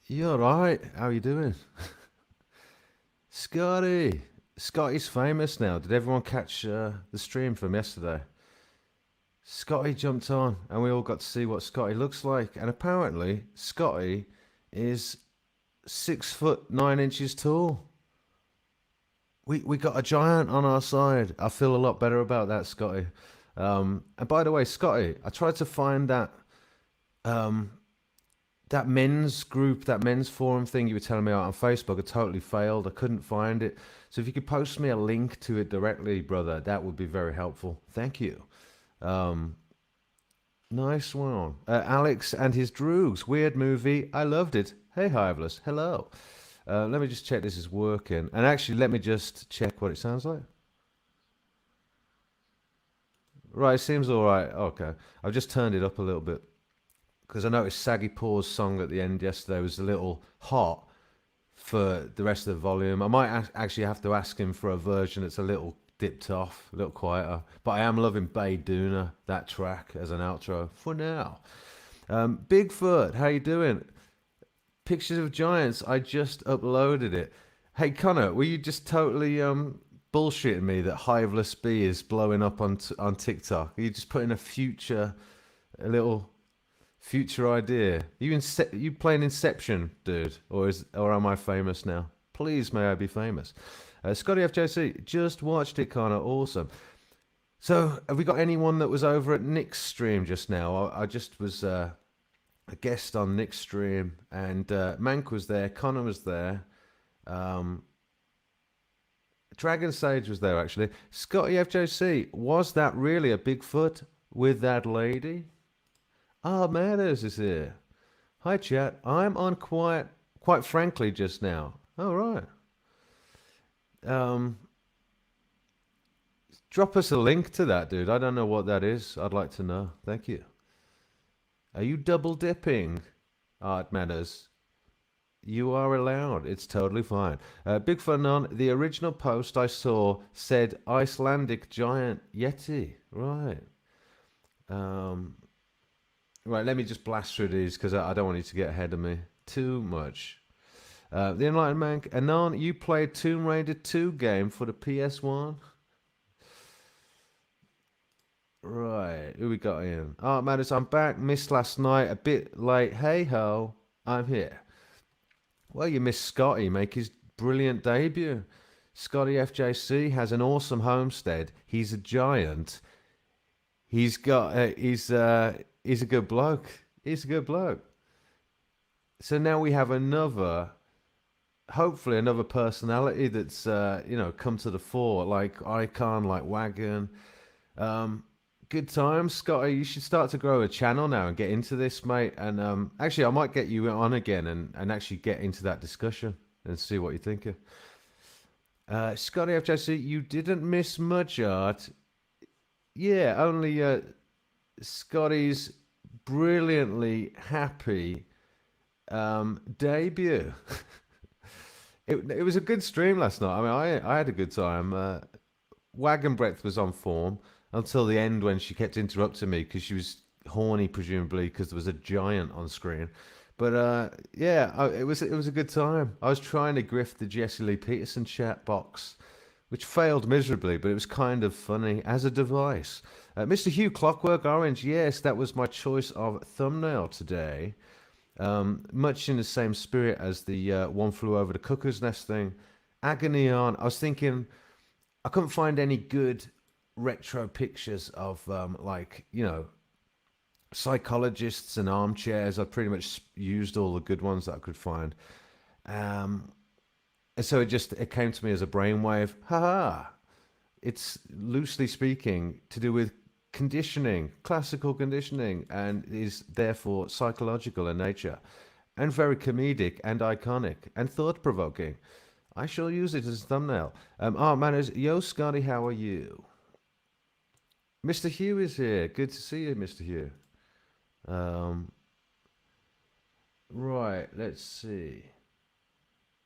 You alright? How you doing? Scotty! Scotty's famous now. Did everyone catch the stream from yesterday? Scotty jumped on and we all got to see what Scotty looks like. And apparently, Scotty is 6 foot 9 inches tall. We got a giant on our side. I feel a lot better about that, Scotty. And by the way, Scotty, I tried to find um, that men's group, that men's forum thing you were telling me about on Facebook. I totally failed. I couldn't find it. So if you could post me a link to it directly, brother, that would be very helpful. Thank you. Um, nice one. Alex and his Droogs. Weird movie. I loved it. Hey, Hiveless. Hello. Let me just check this is working. And actually, let me just check what it sounds like. Right, seems all right. Okay. I've just turned it up a little bit because I noticed Saggy Paw's song at the end yesterday was a little hot for the rest of the volume. I might actually have to ask him for a version that's a little dipped off, a little quieter. But I am loving Bay Duna, that track, as an outro for now. Bigfoot, how you doing? Pictures of Giants, I just uploaded it. Hey, Connor, were you just totally bullshitting me that Hiveless B is blowing up on TikTok? Are you just putting a little future idea? You playing Inception, dude, or am I famous now? Please, may I be famous? Scotty FJC just watched it, Connor. Awesome. So, have we got anyone that was over at Nick's stream just now? I just was a guest on Nick's stream, and Mank was there, Connor was there, um, Dragon Sage was there actually. Scotty FJC, was that really a Bigfoot with that lady? Ah, Matters is here. Hi, chat. I'm on quite frankly just now. All right. Um, drop us a link to that, dude. I don't know what that is. I'd like to know. Thank you. Are you double dipping? Art Matters. You are allowed. It's totally fine. Big fun on the original post I saw said Icelandic giant yeti. Right. Um, right. Let me just blast through these because I don't want you to get ahead of me too much. The Enlightened Man. Anon, you played Tomb Raider 2 game for the PS1. Right. Who we got in? Oh, Matters, I'm back. Missed last night. A bit late. Hey ho. I'm here. Well, you missed Scotty make his brilliant debut. Scotty FJC has an awesome homestead. He's a giant. He's a good bloke. He's a good bloke. So now we have hopefully another personality that's come to the fore, like Icon, like Wagon. Um, Good times, Scotty. You should start to grow a channel now and get into this, mate. And actually, I might get you on again and actually get into that discussion and see what you're thinking. Scotty FJC, you didn't miss much art. Yeah, only Scotty's brilliantly happy debut. It was a good stream last night. I mean, I had a good time. Wagon Breath was on form until the end when she kept interrupting me because she was horny, presumably because there was a giant on screen. But yeah, it was a good time. I was trying to grift the Jesse Lee Peterson chat box, which failed miserably, but it was kind of funny as a device. Mr. Hugh Clockwork Orange, yes, that was my choice of thumbnail today. Much in the same spirit as the One Flew Over the Cuckoo's Nest thing. Agony on. I was thinking I couldn't find any good retro pictures of psychologists and armchairs. I pretty much used all the good ones that I could find. Um, and so it came to me as a brainwave. Haha! It's loosely speaking to do with conditioning, classical conditioning, and is therefore psychological in nature, and very comedic and iconic and thought provoking. I shall use it as a thumbnail. Manners, yo, Scotty, how are you? Mr. Hugh is here. Good to see you, Mr. Hugh. Um, right, let's see.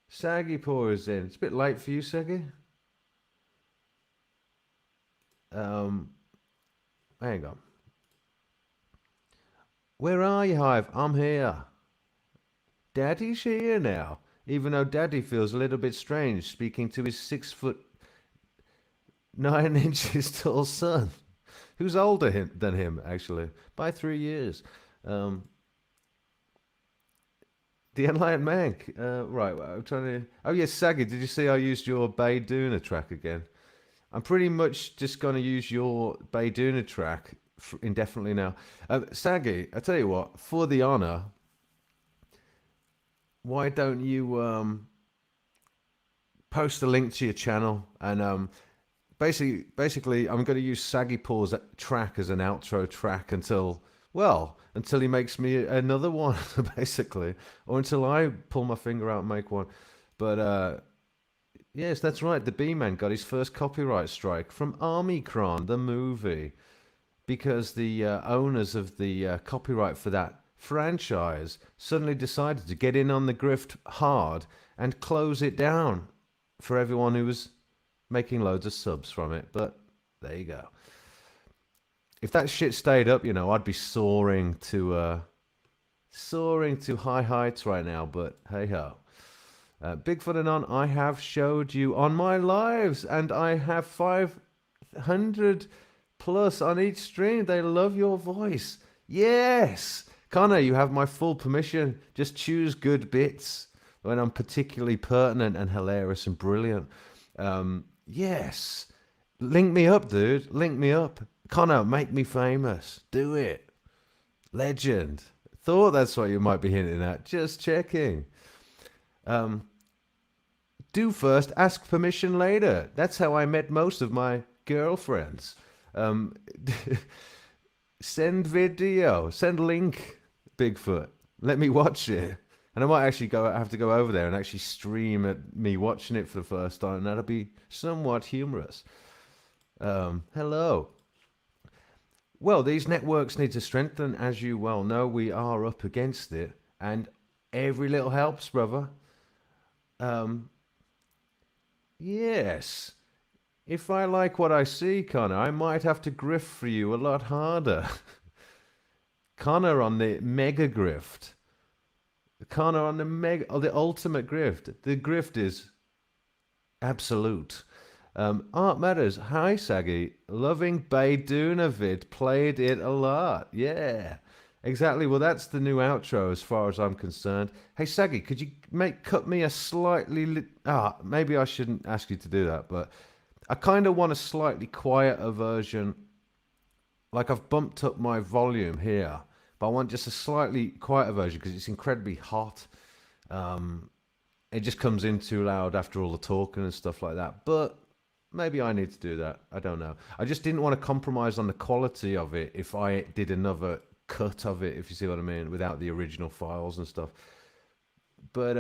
Saggy Paw is in. It's a bit late for you, Saggy. Um, Hang on. Where are you, Hive? I'm here. Daddy's here now. Even though Daddy feels a little bit strange speaking to his 6 foot 9 inches tall son, who's than him, actually, by 3 years. Um, the Enlightened Man. Right, well, I'm trying to. Oh, yes, Saggy, did you see I used your Bayduna track again? I'm pretty much just going to use your Bayduna track indefinitely now. Saggy, I tell you what, for the honor, why don't you post a link to your channel and basically, I'm going to use Saggy Paws track as an outro track until he makes me another one, basically, or until I pull my finger out and make one. But yes, that's right. The B-Man got his first copyright strike from Armycron, the movie, because the owners of the copyright for that franchise suddenly decided to get in on the grift hard and close it down for everyone who was making loads of subs from it. But there you go. If that shit stayed up, I'd be soaring to high heights right now. But hey ho. Bigfoot and On, I have showed you on my lives, and I have 500 plus on each stream. They love your voice. Yes! Connor, you have my full permission. Just choose good bits when I'm particularly pertinent and hilarious and brilliant. Yes. Link me up, dude. Link me up. Connor, make me famous. Do it. Legend. Thought that's what you might be hinting at. Just checking. Do first, ask permission later. That's how I met most of my girlfriends. Send video. Send link, Bigfoot. Let me watch it. And I might actually have to go over there and actually stream at me watching it for the first time. That'll be somewhat humorous. Hello. Well, these networks need to strengthen. As you well know, we are up against it. And every little helps, brother. Yes. If I like what I see, Connor, I might have to grift for you a lot harder. Connor on the mega grift. Connor on the ultimate grift. The grift is absolute. Art Matters. Hi, Saggy. Loving Bayduna vid. Played it a lot. Yeah. Exactly. Well, that's the new outro as far as I'm concerned. Hey, Saggy, could you cut me a slightly... maybe I shouldn't ask you to do that, but I kind of want a slightly quieter version. Like, I've bumped up my volume here, but I want just a slightly quieter version because it's incredibly hot. It just comes in too loud after all the talking and stuff like that. But maybe I need to do that. I don't know. I just didn't want to compromise on the quality of it if I did another cut of it, if you see what I mean, without the original files and stuff. But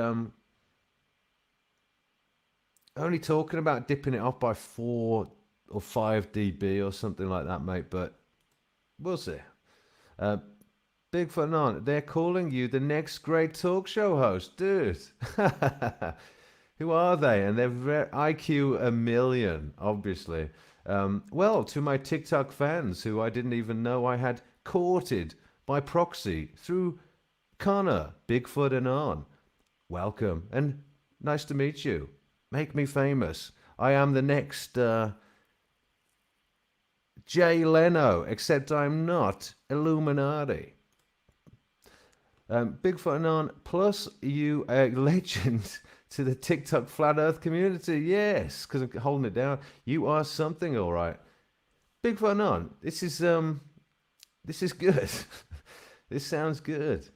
only talking about dipping it up by 4 or 5 dB or something like that, mate. But we'll see. Bigfoot and On, they're calling you the next great talk show host, dude. Who are they? And they're IQ 1,000,000, obviously. Well, to my TikTok fans who I didn't even know I had courted by proxy through Connor, Bigfoot and On. Welcome and nice to meet you. Make me famous. I am the next Jay Leno, except I'm not Illuminati. Bigfoot and On, plus you a legend to the TikTok flat earth community. Yes, because I'm holding it down. You are something, all right. Bigfoot and On, this is good. This sounds good.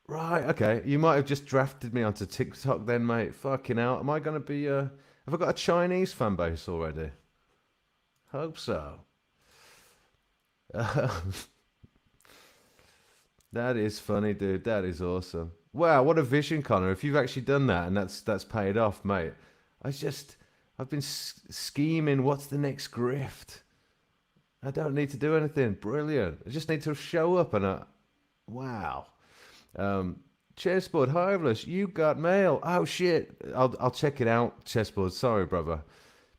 Right, okay. You might have just drafted me onto TikTok then, mate. Fucking hell. Am I going to be... have I got a Chinese fan base already? Hope so. That is funny, dude. That is awesome. Wow, what a vision, Connor. If you've actually done that and that's paid off, mate. I've been scheming what's the next grift. I don't need to do anything. Brilliant. I just need to show up and wow. Chessboard, Hiveless, you got mail. Oh shit. I'll check it out, Chessboard. Sorry, brother.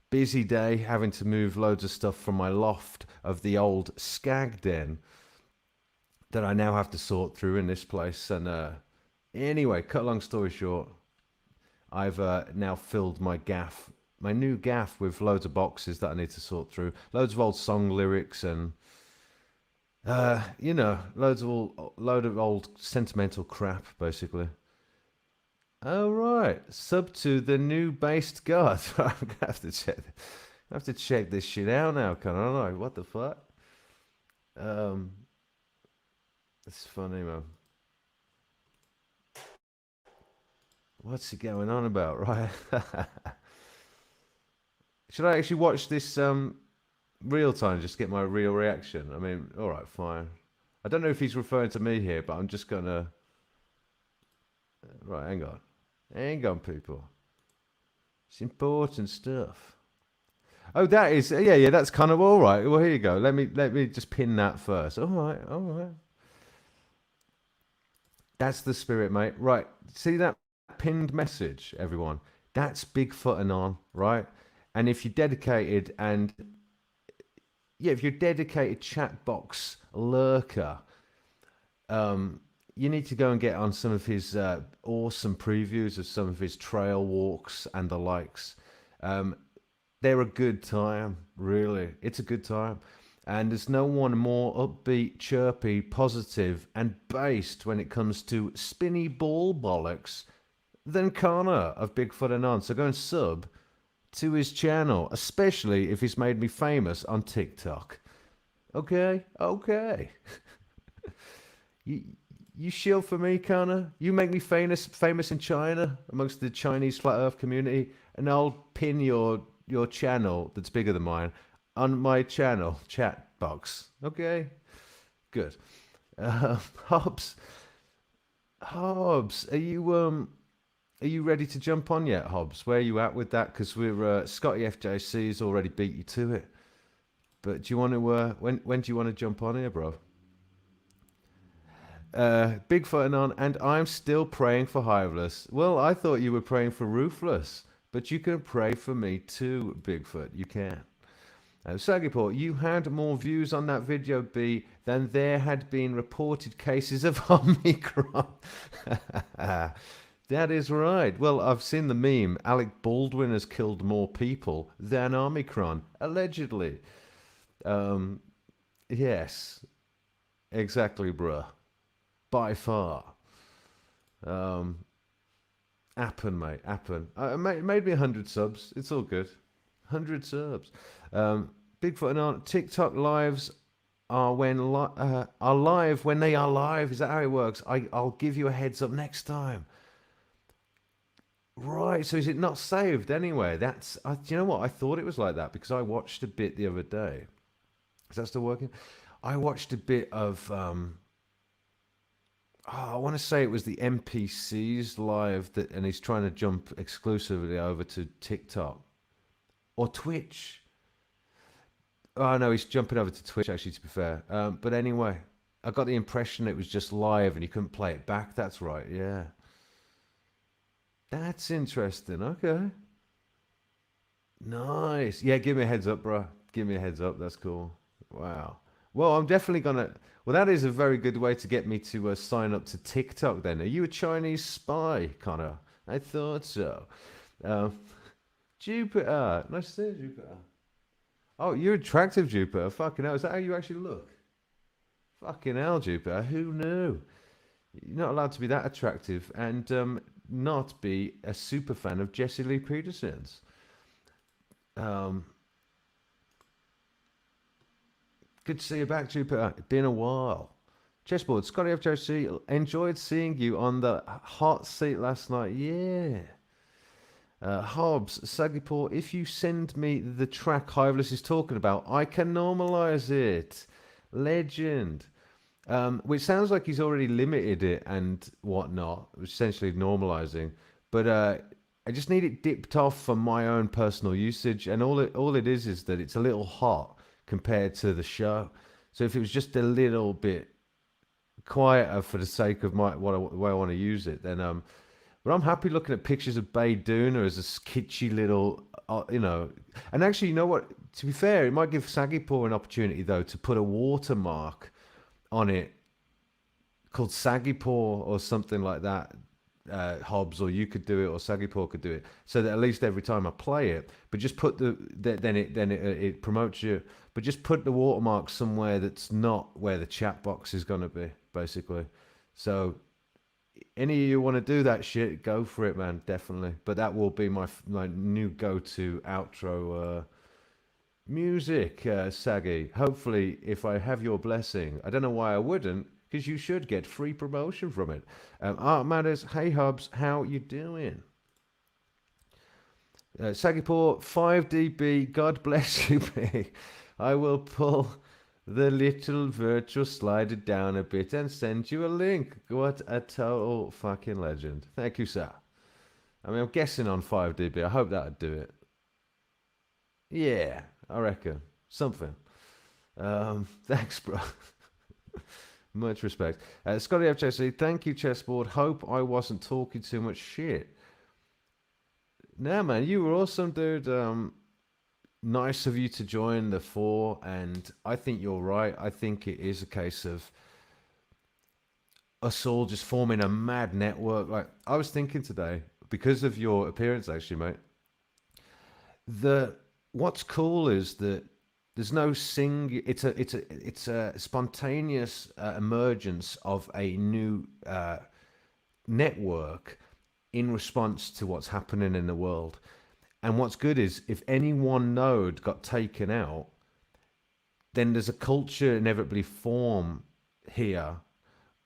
Busy day, having to move loads of stuff from my loft of the old skag den that I now have to sort through in this place. And Anyway, cut a long story short, I've now filled my new gaff with loads of boxes that I need to sort through, loads of old song lyrics and load of old sentimental crap, basically. Oh right, sub to the new based god. I'm gonna have to check. I have to check this shit out now. Can I? Know what the fuck? Um, it's funny, man. What's he going on about, right? Should I actually watch this real time just get my real reaction? I mean, all right, fine. I don't know if he's referring to me here, but I'm just gonna. Right, hang on, people. It's important stuff. Oh, that is yeah. That's kind of all right. Well, here you go. Let me just pin that first. All right, all right. That's the spirit, mate. Right. See that pinned message, everyone? That's Bigfoot and on, right? And if you're dedicated and yeah, if you're a dedicated chat box lurker, you need to go and get on some of his awesome previews of some of his trail walks and the likes. Um, they're a good time, really. It's a good time. And there's no one more upbeat, chirpy, positive, and based when it comes to spinny ball bollocks than Connor of Bigfoot and On. So go and sub to his channel, especially if he's made me famous on TikTok. Okay? Okay. You, you shield for me, Connor? You make me famous in China amongst the Chinese flat earth community, and I'll pin your channel that's bigger than mine on my channel chat box. Okay? Good. Hobbs, Hobbs, are you ready to jump on yet, Hobbs? Where are you at with that? Because we're Scotty FJC's already beat you to it. But do you want to when do you want to jump on here, bro? Bigfoot and on, and I'm still praying for Hiveless. Well, I thought you were praying for Roofless, but you can pray for me too, Bigfoot. You can. Sagiport, you had more views on that video, B, than there had been reported cases of Omicron. That is right. Well, I've seen the meme. Alec Baldwin has killed more people than Omicron, allegedly. Yes, exactly, bruh. By far. Appen, mate, Appen. It made me 100 subs. It's all good. 100 subs. Bigfoot and on TikTok lives are are live when they are live. Is that how it works? I'll give you a heads up next time. Right. So is it not saved anyway? Do you know what? I thought it was like that because I watched a bit the other day. Is that still working? I watched a bit of. I want to say it was the NPC's live and he's trying to jump exclusively over to TikTok or Twitch. Oh no, he's jumping over to Twitch actually. To be fair, but anyway, I got the impression it was just live and you couldn't play it back. That's right. Yeah, that's interesting. Okay, nice. Yeah, give me a heads up, bro. Give me a heads up. That's cool. Wow. Well, I'm definitely gonna. Well, that is a very good way to get me to sign up to TikTok. Then, are you a Chinese spy, Connor? I thought so. Um, Jupiter, nice to see you, Jupiter. Oh, you're attractive, Jupiter. Fucking hell, is that how you actually look? Fucking hell, Jupiter. Who knew? You're not allowed to be that attractive and not be a super fan of Jesse Lee Peterson's. Um, Good to see you back, Jupiter. It's been a while. Chessboard, Scotty FJC, enjoyed seeing you on the hot seat last night. Yeah. Hobbs, Sagipur, if you send me the track Hiveless is talking about, I can normalize it. Legend. Which sounds like he's already limited it and whatnot, essentially normalizing. But I just need it dipped off for my own personal usage, and all it is that it's a little hot compared to the show. So if it was just a little bit quieter for the sake of the way I want to use it, then but I'm happy looking at pictures of Bayduna as a kitschy little, And actually, you know what? To be fair, it might give Sagipur an opportunity though to put a watermark on it called Saggypaw or something like that. Hobbs, or you could do it, or Saggypaw could do it, so that at least every time I play it, but just put it promotes you, but just put the watermark somewhere that's not where the chat box is gonna be, basically. So any of you want to do that shit, go for it, man, definitely. But that will be my new go-to outro music, Saggy. Hopefully, if I have your blessing, I don't know why I wouldn't, because you should get free promotion from it. Art Matters, hey Hubs, how you doing? Saggypaw, 5 dB, God bless you, B. I will pull the little virtual slider down a bit and send you a link. What a total fucking legend. Thank you, sir. I mean, I'm guessing on 5 dB. I hope that'd do it. Yeah, I reckon. Something. Thanks, bro. Much respect. Scotty FJC, thank you, Chessboard. Hope I wasn't talking too much shit. Nah, man, you were awesome, dude. Nice of you to join the four, and I think you're right. I think it is a case of us all just forming a mad network. Like I was thinking today, because of your appearance, actually, mate. What's cool is that there's no it's a spontaneous emergence of a new network in response to what's happening in the world. And what's good is if any one node got taken out, then there's a culture inevitably form here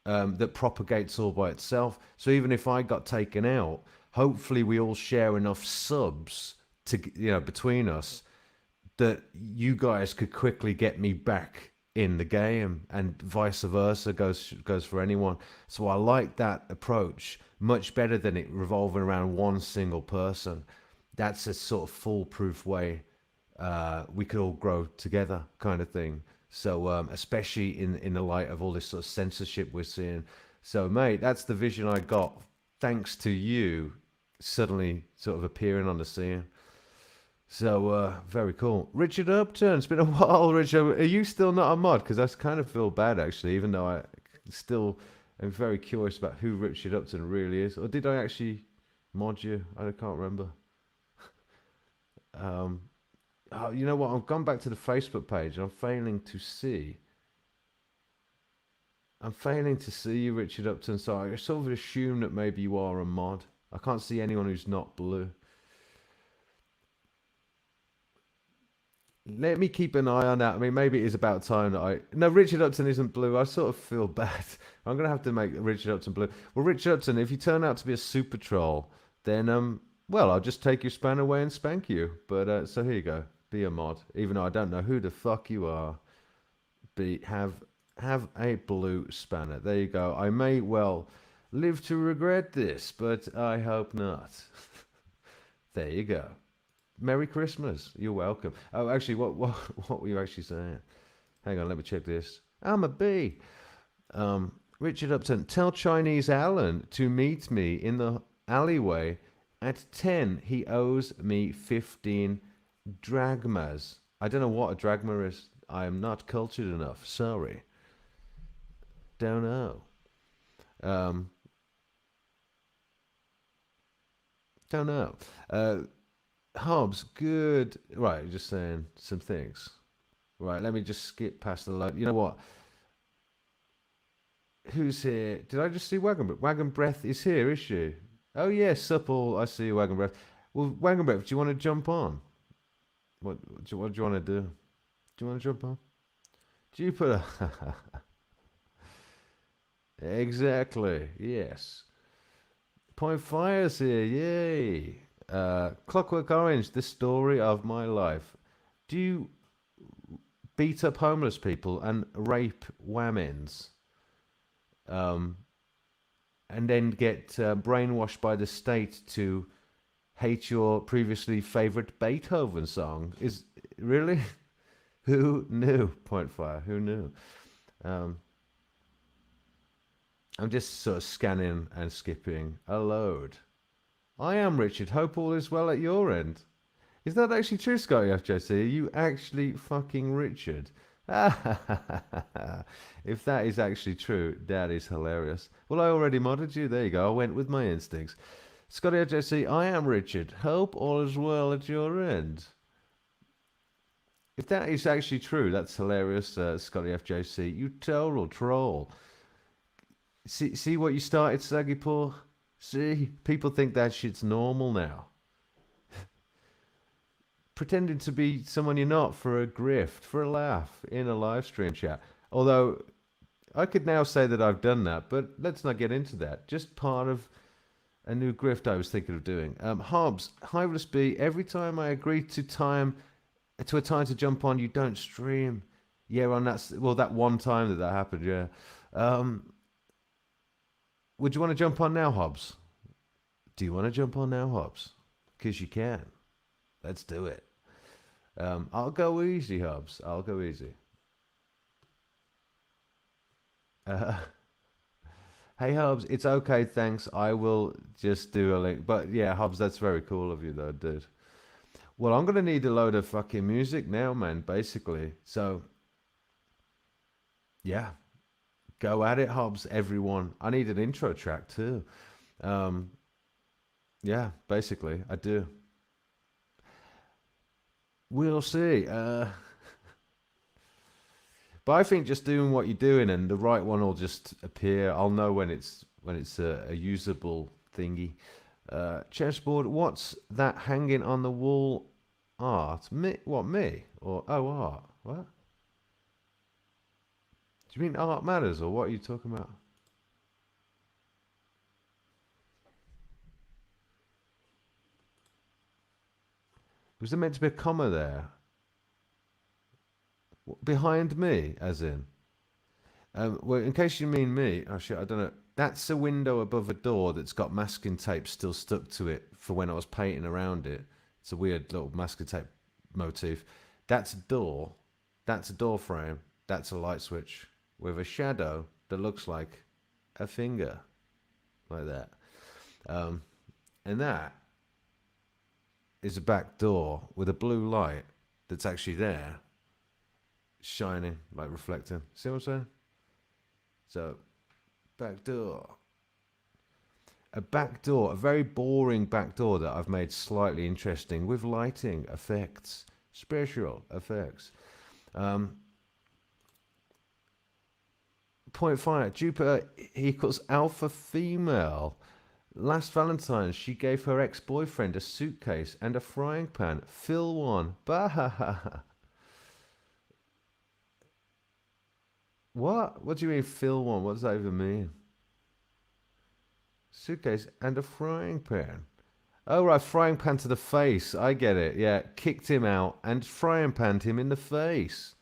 that propagates all by itself. So even if I got taken out, hopefully we all share enough subs to, between us, that you guys could quickly get me back in the game, and vice versa goes for anyone. So I like that approach much better than it revolving around one single person. That's a sort of foolproof way we could all grow together, kind of thing. So especially in the light of all this sort of censorship we're seeing. So mate, that's the vision I got thanks to you suddenly sort of appearing on the scene. So very cool. Richard Upton, it's been a while. Richard, are you still not a mod? Because I kind of feel bad actually, even though I still am very curious about who Richard Upton really is. Or did I actually mod you? I can't remember. Oh, you know what? I've gone back to the Facebook page and I'm failing to see. I'm failing to see you, Richard Upton. So I sort of assume that maybe you are a mod. I can't see anyone who's not blue. Let me keep an eye on that. I mean, maybe it is about time that I... No, Richard Upton isn't blue. I sort of feel bad. I'm going to have to make Richard Upton blue. Well, Richard Upton, if you turn out to be a super troll, then, well, I'll just take your span away and spank you. But, so here you go. Be a mod. Even though I don't know who the fuck you are. Have a blue spanner. There you go. I may well live to regret this, but I hope not. There you go. Merry Christmas. You're welcome. Oh, actually, what were you actually saying? Hang on, let me check this. I'm a bee. Richard Upton, tell Chinese Alan to meet me in the alleyway at 10. He owes me 15 drachmas. I don't know what a drachma is. I am not cultured enough. Sorry. Don't know. Don't know. Hobbs, good. Right, just saying some things. Right, let me just skip past the load. You know what? Who's here? Did I just see Wagon Breath? Wagon Breath is here, is she? Oh, yeah, supple. I see you, Wagon Breath. Well, Wagon Breath, do you want to jump on? What do you want to do? Do you want to jump on? Do you put a... Exactly, yes. Point Fire's here, yay. Clockwork Orange, the story of my life. Do you beat up homeless people and rape whammons? And then get brainwashed by the state to hate your previously favorite Beethoven song? Is really? Who knew? Point Fire, who knew? I'm just sort of scanning and skipping a load. I am Richard. Hope all is well at your end. Is that actually true, Scotty FJC? Are you actually fucking Richard? It If that is actually true, that is hilarious. Well, I already modded you. There you go. I went with my instincts. Scotty FJC, I am Richard. Hope all is well at your end. If that is actually true, that's hilarious, Scotty FJC. You total troll. See what you started, Saggy Paw? See? People think that shit's normal now. Pretending to be someone you're not for a grift, for a laugh, in a live stream chat. Although, I could now say that I've done that, but let's not get into that. Just part of a new grift I was thinking of doing. Hobbs, Hiveless B, every time I agree to a time to jump on, you don't stream. Yeah, on that one time that happened, yeah. Would you want to jump on now, Hobbs? Do you want to jump on now, Hobbs? Because you can. Let's do it. I'll go easy, Hobbs. I'll go easy. Hey, Hobbs, it's okay, thanks. I will just do a link. But yeah, Hobbs, that's very cool of you, though, dude. Well, I'm going to need a load of fucking music now, man, basically. So, yeah. Go at it, Hobbs, everyone. I need an intro track, too. Yeah, basically, I do. We'll see. But I think just doing what you're doing and the right one will just appear. I'll know when it's a usable thingy. Chessboard, what's that hanging on the wall art? Me? What, me? Or, oh, art. What? Do you mean art matters, or what are you talking about? Was there meant to be a comma there? Behind me, as in? Well, in case you mean me, oh shit, I don't know. That's a window above a door that's got masking tape still stuck to it for when I was painting around it. It's a weird little masking tape motif. That's a door. That's a door frame. That's a light switch with a shadow that looks like a finger, like that. And that is a back door with a blue light that's actually there, shining, like reflecting. See what I'm saying? So, back door. A back door, a very boring back door that I've made slightly interesting with lighting effects, special effects. Point five, Jupiter equals alpha female. Last Valentine's, she gave her ex-boyfriend a suitcase and a frying pan. Fill one. Bah. What? What do you mean fill one? What does that even mean? Suitcase and a frying pan. Oh, right, frying pan to the face. I get it. Yeah, kicked him out and frying panned him in the face.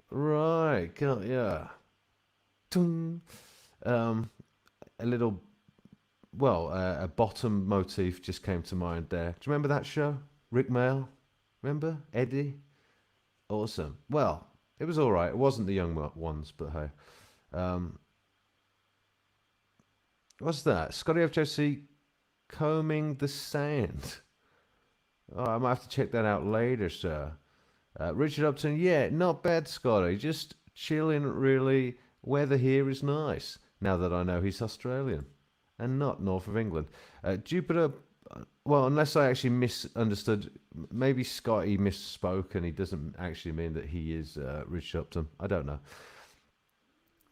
Right, yeah. A little, well, a bottom motif just came to mind there. Do you remember that show? Rick Mail? Remember? Eddie? Awesome. Well, it was all right. It wasn't the young ones, but hey. What's that? Scotty FJC combing the sand. Oh, I might have to check that out later, sir. Richard Upton, yeah, not bad, Scotty. Just chilling, really. Weather here is nice, now that I know he's Australian and not north of England. Jupiter, well, unless I actually misunderstood, maybe Scotty misspoke and he doesn't actually mean that he is Richard Upton. I don't know.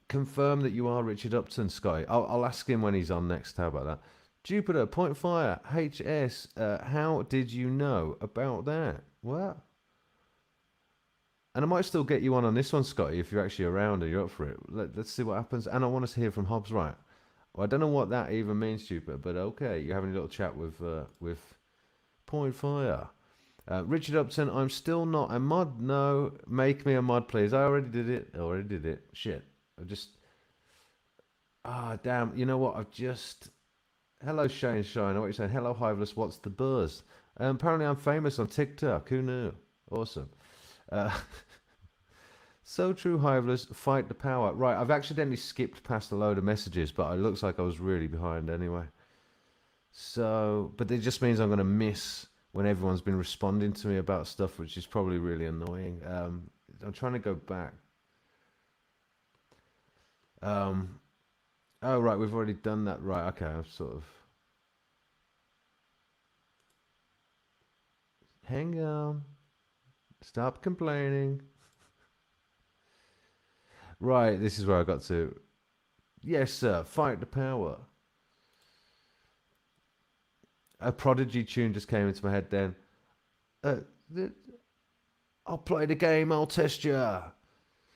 Confirm that you are Richard Upton, Scotty. I'll ask him when he's on next. How about that? Jupiter, point fire, HS, how did you know about that? What? And I might still get you on this one, Scotty, if you're actually around and you're up for it. Let's see what happens. And I want us to hear from Hobbs Wright. Well, I don't know what that even means, Jupiter, but okay. You're having a little chat with Point Fire. Richard Upton, I'm still not a mod. No, make me a mod, please. I already did it. Shit. Damn. You know what? Hello, Shane Shine. I know what you're saying. Hello, Hiveless. What's the buzz? Apparently, I'm famous on TikTok. Who knew? Awesome. So true, Hiveless. Fight the power. Right, I've accidentally skipped past a load of messages, but it looks like I was really behind anyway. So, but it just means I'm going to miss when everyone's been responding to me about stuff, which is probably really annoying. I'm trying to go back. Um, oh, right, we've already done that. Right, okay, I'm sort of. Hang on. Stop complaining. Right, this is where I got to. Yes, sir, fight the power. A Prodigy tune just came into my head then. Uh, th- I'll play the game, I'll test ya.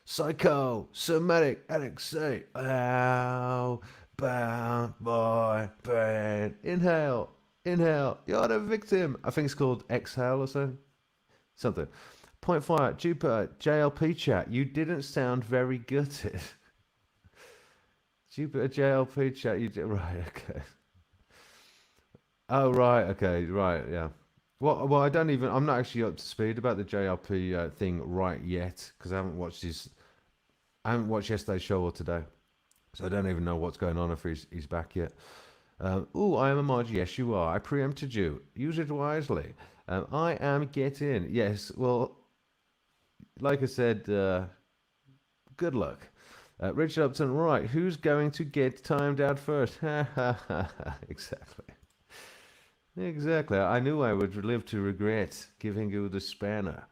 Psycho, somatic, addict, say, ow, bound, boy, pain. Inhale, inhale, you're the victim. I think it's called Exhale or something. Something. Point fire, Jupiter, JLP chat. You didn't sound very gutted. Jupiter, JLP chat. You did right. Okay. Oh right. Okay. Right. Yeah. Well, I don't even. I'm not actually up to speed about the JLP thing right yet because I haven't watched yesterday's show or today, so I don't even know what's going on if he's back yet. Oh, I am a mod. Yes, you are. I preempted you. Use it wisely. I am get in. Yes. Well, like I said, good luck. Richard Upton, right. Who's going to get timed out first? Ha ha ha ha. Exactly. Exactly. I knew I would live to regret giving you the spanner.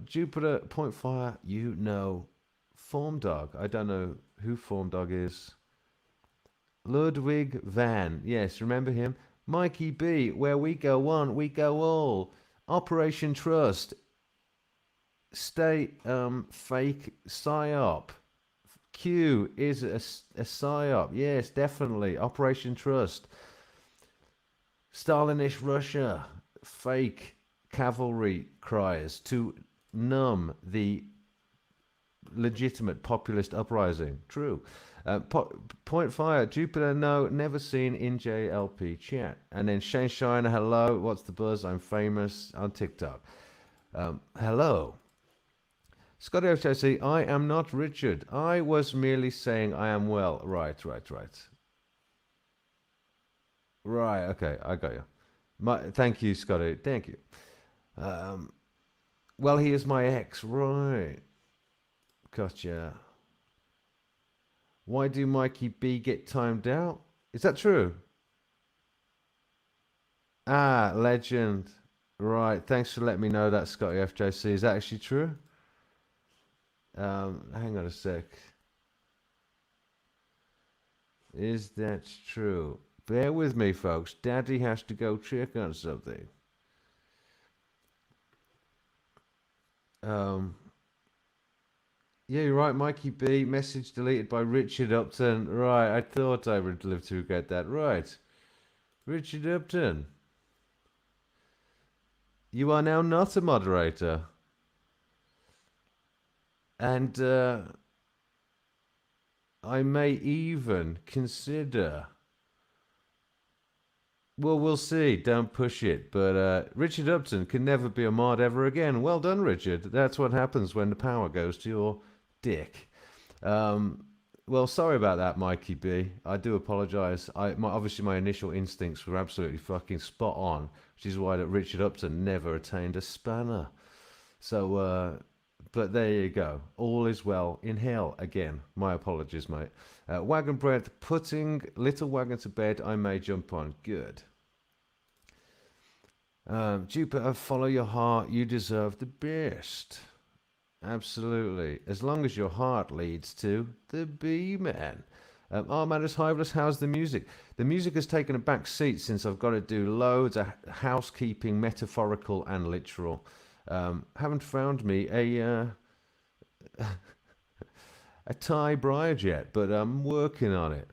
Jupiter, point fire, you know. Form Dog. I don't know who Form Dog is. Ludwig van. Yes, remember him? Mikey B. Where we go one, we go all. Operation Trust. Stay fake psyop. Q is a psyop. Yes, definitely. Operation Trust. Stalinish Russia. Fake cavalry cries to numb the legitimate populist uprising. True. Point fire. Jupiter, no, never seen in JLP chat. And then Shane Shiner, hello. What's the buzz? I'm famous on TikTok. Hello. Scotty HIC, I am not Richard. I was merely saying I am well. Right. Right, okay, I got you. Thank you, Scotty. Thank you. Um, well, he is my ex. Right. Gotcha. Why do Mikey B get timed out? Is that true? Ah, legend. Right. Thanks for letting me know that, Scotty FJC. Is that actually true? Hang on a sec. Is that true? Bear with me, folks. Daddy has to go check on something. Um, yeah, you're right, Mikey B. Message deleted by Richard Upton. Right, I thought I would live to regret that. Right. Richard Upton, you are now not a moderator. And I may even consider. Well, we'll see. Don't push it. But Richard Upton can never be a mod ever again. Well done, Richard. That's what happens when the power goes to your dick. Um, well, sorry about that, Mikey B. I do apologise. Obviously my initial instincts were absolutely fucking spot on, which is why that Richard Upton never attained a spanner. So, but there you go. All is well in hell again. My apologies, mate. Wagon bread, putting little wagon to bed. I may jump on. Good. Jupiter, follow your heart. You deserve the best. Absolutely. As long as your heart leads to the B-Man. Armada's Hiveless, how's the music? The music has taken a back seat since I've got to do loads of housekeeping, metaphorical and literal. Haven't found me a Thai bride yet, but I'm working on it.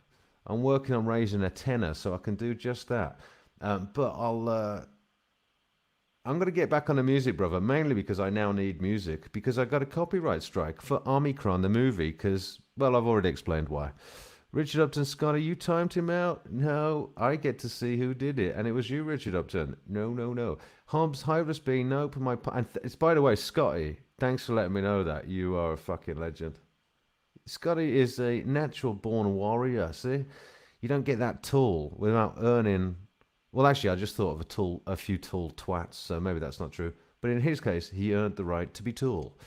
I'm working on raising a tenor so I can do just that. But I'm going to get back on the music, brother, mainly because I now need music, because I got a copyright strike for Omicron, the movie, because, well, I've already explained why. Richard Upton, Scotty, you timed him out? No, I get to see who did it, and it was you, Richard Upton. No. Hobbs, Hybris B, nope, and it's, by the way, Scotty, thanks for letting me know that. You are a fucking legend. Scotty is a natural-born warrior, see? You don't get that tall without earning. Well, actually, I just thought of a few tall twats, so maybe that's not true. But in his case, he earned the right to be tall.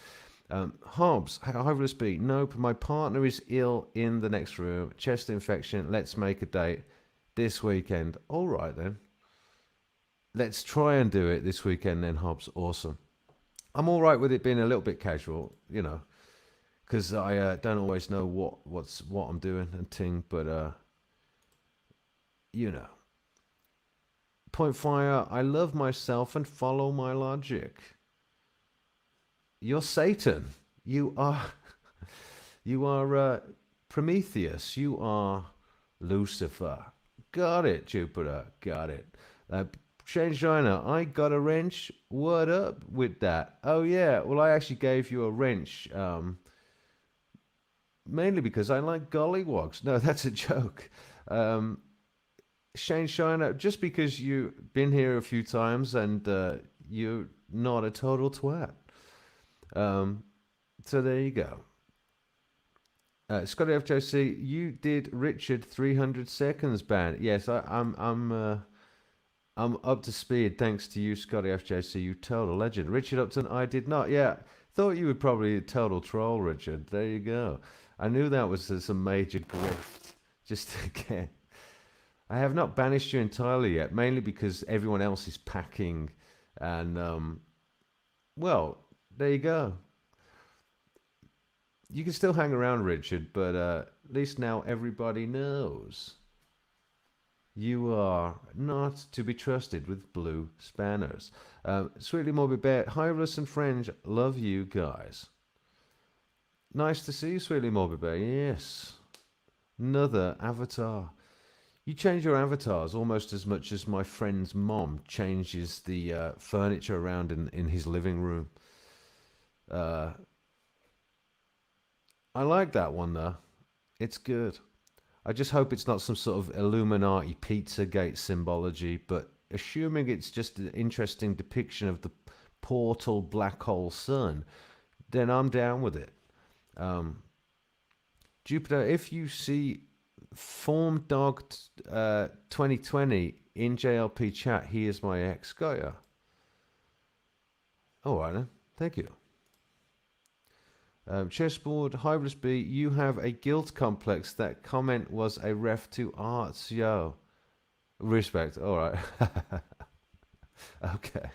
Hobbs, how will this be? Nope, my partner is ill in the next room. Chest infection. Let's make a date this weekend. All right then. Let's try and do it this weekend then, Hobbs. Awesome. I'm all right with it being a little bit casual, you know, because I don't always know what I'm doing and ting, but you know. Point fire. I love myself and follow my logic. You're Satan. You are you are Prometheus. You are Lucifer. Got it, Jupiter. Got it. Shane Shiner, I got a wrench. What up with that? Oh yeah. Well, I actually gave you a wrench. Mainly because I like gollywogs. No, that's a joke. Shane Shiner, just because you've been here a few times and you're not a total twat. So there you go. Scotty FJC, you did Richard 300 seconds ban. Yes, I'm up to speed thanks to you, Scotty FJC. You total legend. Richard Upton, I did not. Yeah, thought you would probably a total troll, Richard. There you go. I knew that was some major grift. Just again, I have not banished you entirely yet, mainly because everyone else is packing, and well, there you go. You can still hang around, Richard, but at least now everybody knows you are not to be trusted with blue spanners. Sweetly Morbid Bear, Hyrulus and Fringe, love you guys. Nice to see you, Sweetly Morbid Bear. Yes. Another avatar. You change your avatars almost as much as my friend's mom changes the furniture around in his living room. I like that one though. It's good. I just hope it's not some sort of Illuminati Pizzagate symbology, but assuming it's just an interesting depiction of the portal black hole sun, then I'm down with it. Jupiter, if you see Form Dog 2020 in JLP chat, he is my ex. Got ya. All right then. Thank you. Chessboard, Hybris B, you have a guilt complex. That comment was a ref to arts, yo. Respect, alright. Okay.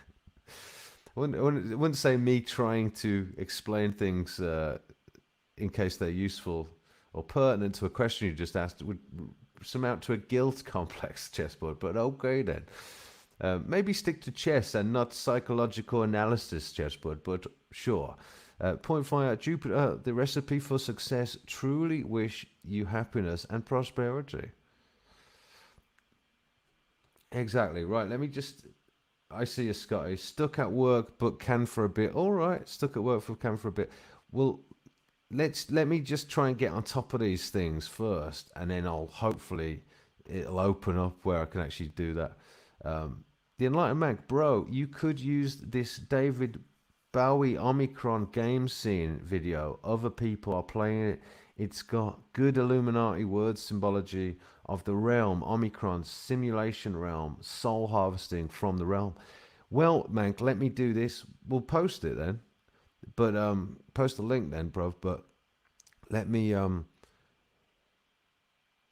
I wouldn't say me trying to explain things in case they're useful or pertinent to a question you just asked would surmount to a guilt complex, Chessboard, but okay then. Maybe stick to chess and not psychological analysis, Chessboard, but sure. Point fire, Jupiter, the recipe for success. Truly wish you happiness and prosperity. Exactly, right. Let me just. I see a Scotty. Stuck at work, but can for a bit. All right, stuck at work, can for a bit. Well, let me just try and get on top of these things first, and then it'll open up where I can actually do that. The Enlightened Mac, bro, you could use this David Bowie Omicron game scene video. Other people are playing it. It's got good Illuminati word symbology of the realm, Omicron, simulation realm, soul harvesting from the realm. Well, Mank, let me do this. We'll post it then. But post the link then, bro. But let me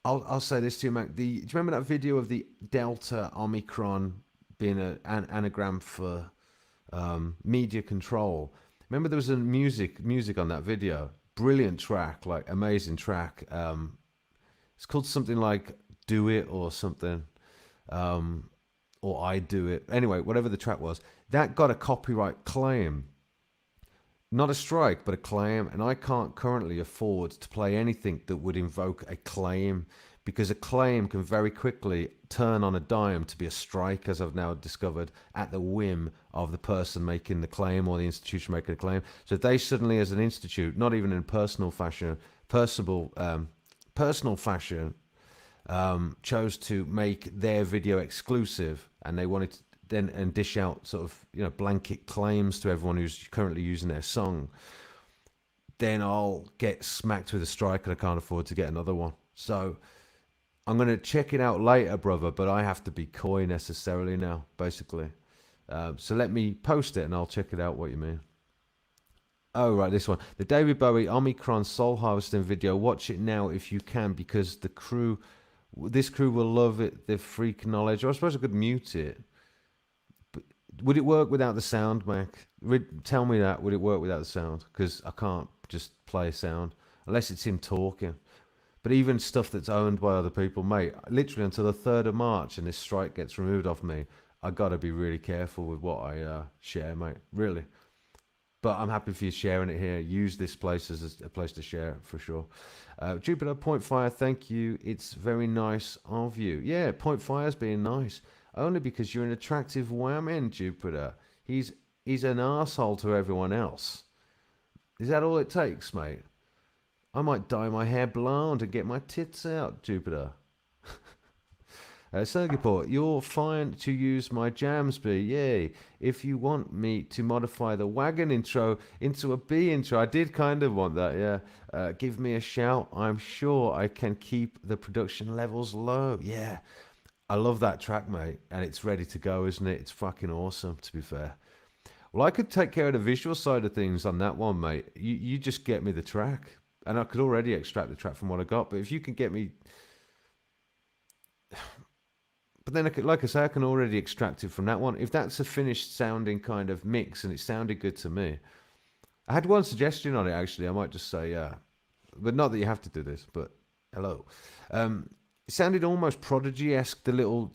I'll say this to you, Mank. Do you remember that video of the Delta Omicron being an anagram for media control? Remember there was a music on that video. Brilliant track, like amazing track. It's called something like Do It or something, or I Do It. Anyway, whatever the track was, that got a copyright claim. Not a strike, but a claim. And I can't currently afford to play anything that would invoke a claim, because a claim can very quickly turn on a dime to be a strike, as I've now discovered, at the whim of the person making the claim or the institution making the claim. So if they suddenly, as an institute, not even in personal fashion, chose to make their video exclusive, and they wanted to then and dish out sort of blanket claims to everyone who's currently using their song, then I'll get smacked with a strike and I can't afford to get another one. So I'm going to check it out later, brother, but I have to be coy necessarily now, basically. So let me post it and I'll check it out, what you mean. Oh, right, this one. The David Bowie Omicron Soul Harvesting video. Watch it now if you can, because this crew will love it. The freak knowledge. Or I suppose I could mute it. But would it work without the sound, Mac? Tell me that. Would it work without the sound? Because I can't just play sound unless it's him talking. But even stuff that's owned by other people, mate, literally until the 3rd of March and this strike gets removed off me, I got to be really careful with what I share, mate. Really. But I'm happy for you sharing it here. Use this place as a place to share it for sure. Jupiter Point Fire, thank you. It's very nice of you. Yeah, Point Fire's being nice. Only because you're an attractive whammon, Jupiter. He's an asshole to everyone else. Is that all it takes, mate? I might dye my hair blonde and get my tits out, Jupiter. Sergiport, you're fine to use my Jamsby, yay. If you want me to modify the wagon intro into a B intro, I did kind of want that, yeah. Give me a shout. I'm sure I can keep the production levels low. Yeah, I love that track, mate. And it's ready to go, isn't it? It's fucking awesome, to be fair. Well, I could take care of the visual side of things on that one, mate. You just get me the track. And I could already extract the track from what I got. But if you can get me... But then, like I say, I can already extract it from that one. If that's a finished sounding kind of mix and it sounded good to me. I had one suggestion on it, actually. I might just say, yeah. But not that you have to do this, but hello. It sounded almost Prodigy-esque, the little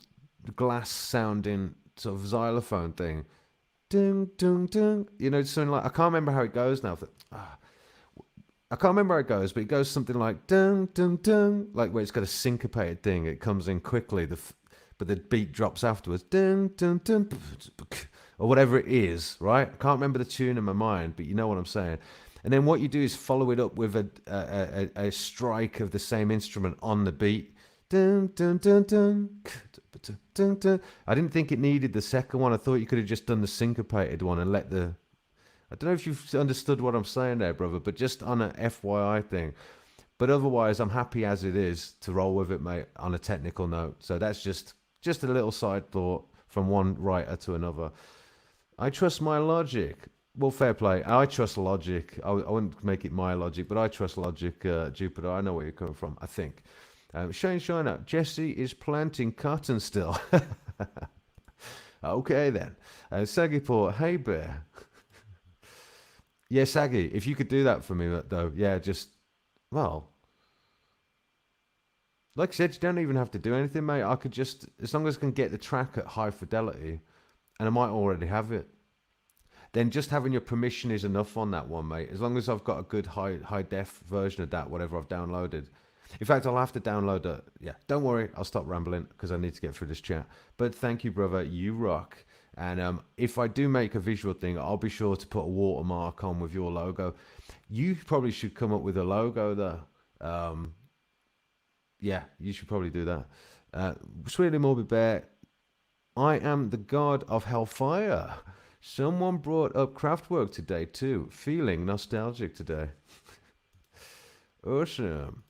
glass sounding sort of xylophone thing. Ding, ding, ding. You know, something like, I can't remember how it goes now. I can't remember how it goes, but it goes something like dun dun dun, like where it's got a syncopated thing. It comes in quickly, but the beat drops afterwards, dun dun dun, or whatever it is. Right? I can't remember the tune in my mind, but you know what I'm saying. And then what you do is follow it up with a strike of the same instrument on the beat. Dun dun dun dun. Dun, dun. I didn't think it needed the second one. I thought you could have just done the syncopated one and let the... I don't know if you've understood what I'm saying there, brother, but just on a FYI thing. But otherwise, I'm happy as it is to roll with it, mate, on a technical note. So that's just a little side thought from one writer to another. I trust my logic. Well, fair play. I trust logic. I wouldn't make it my logic, but I trust logic, Jupiter. I know where you're coming from, I think. Shane Shiner, Jesse is planting cotton still. Okay, then. Sagiport, hey, bear. Yeah, Saggy, if you could do that for me, though, yeah, just, well, like I said, you don't even have to do anything, mate. I could just, as long as I can get the track at high fidelity, and I might already have it, then just having your permission is enough on that one, mate. As long as I've got a good high def version of that, whatever I've downloaded. In fact, I'll have to download it. Yeah, don't worry, I'll stop rambling because I need to get through this chat. But thank you, brother. You rock. And if I do make a visual thing, I'll be sure to put a watermark on with your logo. You probably should come up with a logo there. Yeah, you should probably do that. Sweetly Morbid Bear, I am the god of hellfire. Someone brought up Kraftwerk today too. Feeling nostalgic today. Awesome.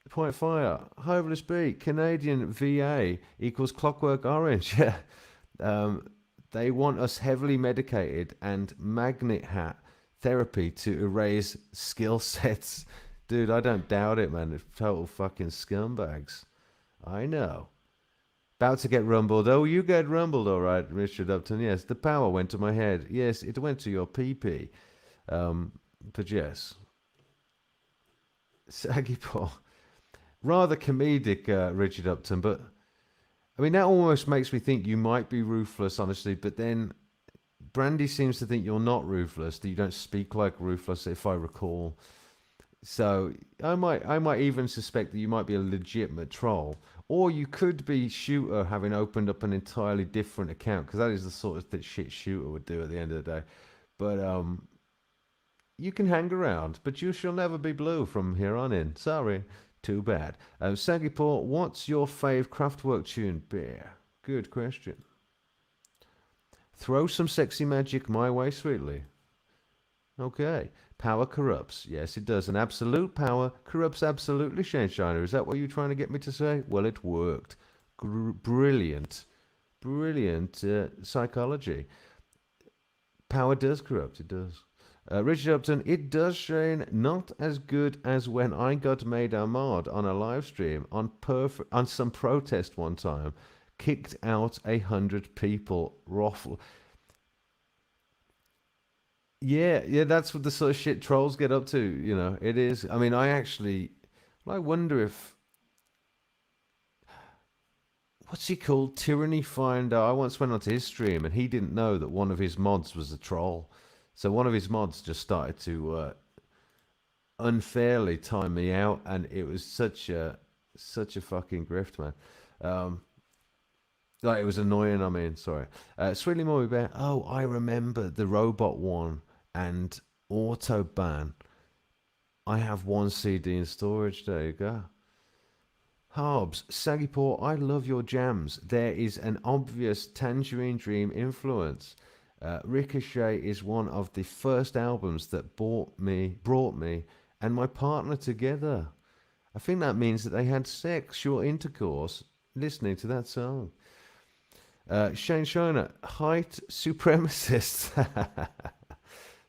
Point Fire, Hoveless Beat, Canadian VA equals Clockwork Orange. Yeah. They want us heavily medicated and magnet hat therapy to erase skill sets. Dude, I don't doubt it, man. It's total fucking scumbags. I know. About to get rumbled. Oh, you get rumbled, all right, Richard Upton. Yes, the power went to my head. Yes, it went to your PP. But yes. Saggy Paul. Rather comedic, Richard Upton, but I mean, that almost makes me think you might be ruthless, honestly, but then Brandy seems to think you're not ruthless, that you don't speak like ruthless, if I recall. So I might even suspect that you might be a legitimate troll. Or you could be Shooter having opened up an entirely different account, because that is the sort of shit Shooter would do at the end of the day. But you can hang around, but you shall never be blue from here on in. Sorry. Too bad. Sagiport, what's your fave Kraftwerk tune, Bear? Good question. Throw some sexy magic my way, sweetly. Okay. Power corrupts. Yes, it does. And absolute power corrupts absolutely, Shane Shiner. Is that what you're trying to get me to say? Well, it worked. Brilliant. Brilliant psychology. Power does corrupt. It does. Richard Upton, it does, Shane. Not as good as when I got made a mod on a live stream on some protest one time. Kicked out 100 people. Raffle. Yeah, yeah, that's what the sort of shit trolls get up to. It is. I mean, I wonder if what's he called? Tyranny Finder. I once went onto his stream and he didn't know that one of his mods was a troll. So one of his mods just started to unfairly time me out, and it was such a fucking grift, man. Um, like it was annoying. I mean, sorry. Sweetly Molly Bear. Oh, I remember the robot one and Autoban. I have one CD in storage. There you go. Harbs, Saggypaw, I love your jams. There is an obvious Tangerine Dream influence. Ricochet is one of the first albums that brought me and my partner together. I think that means that they had sexual intercourse listening to that song. Shane Shiner, height supremacists.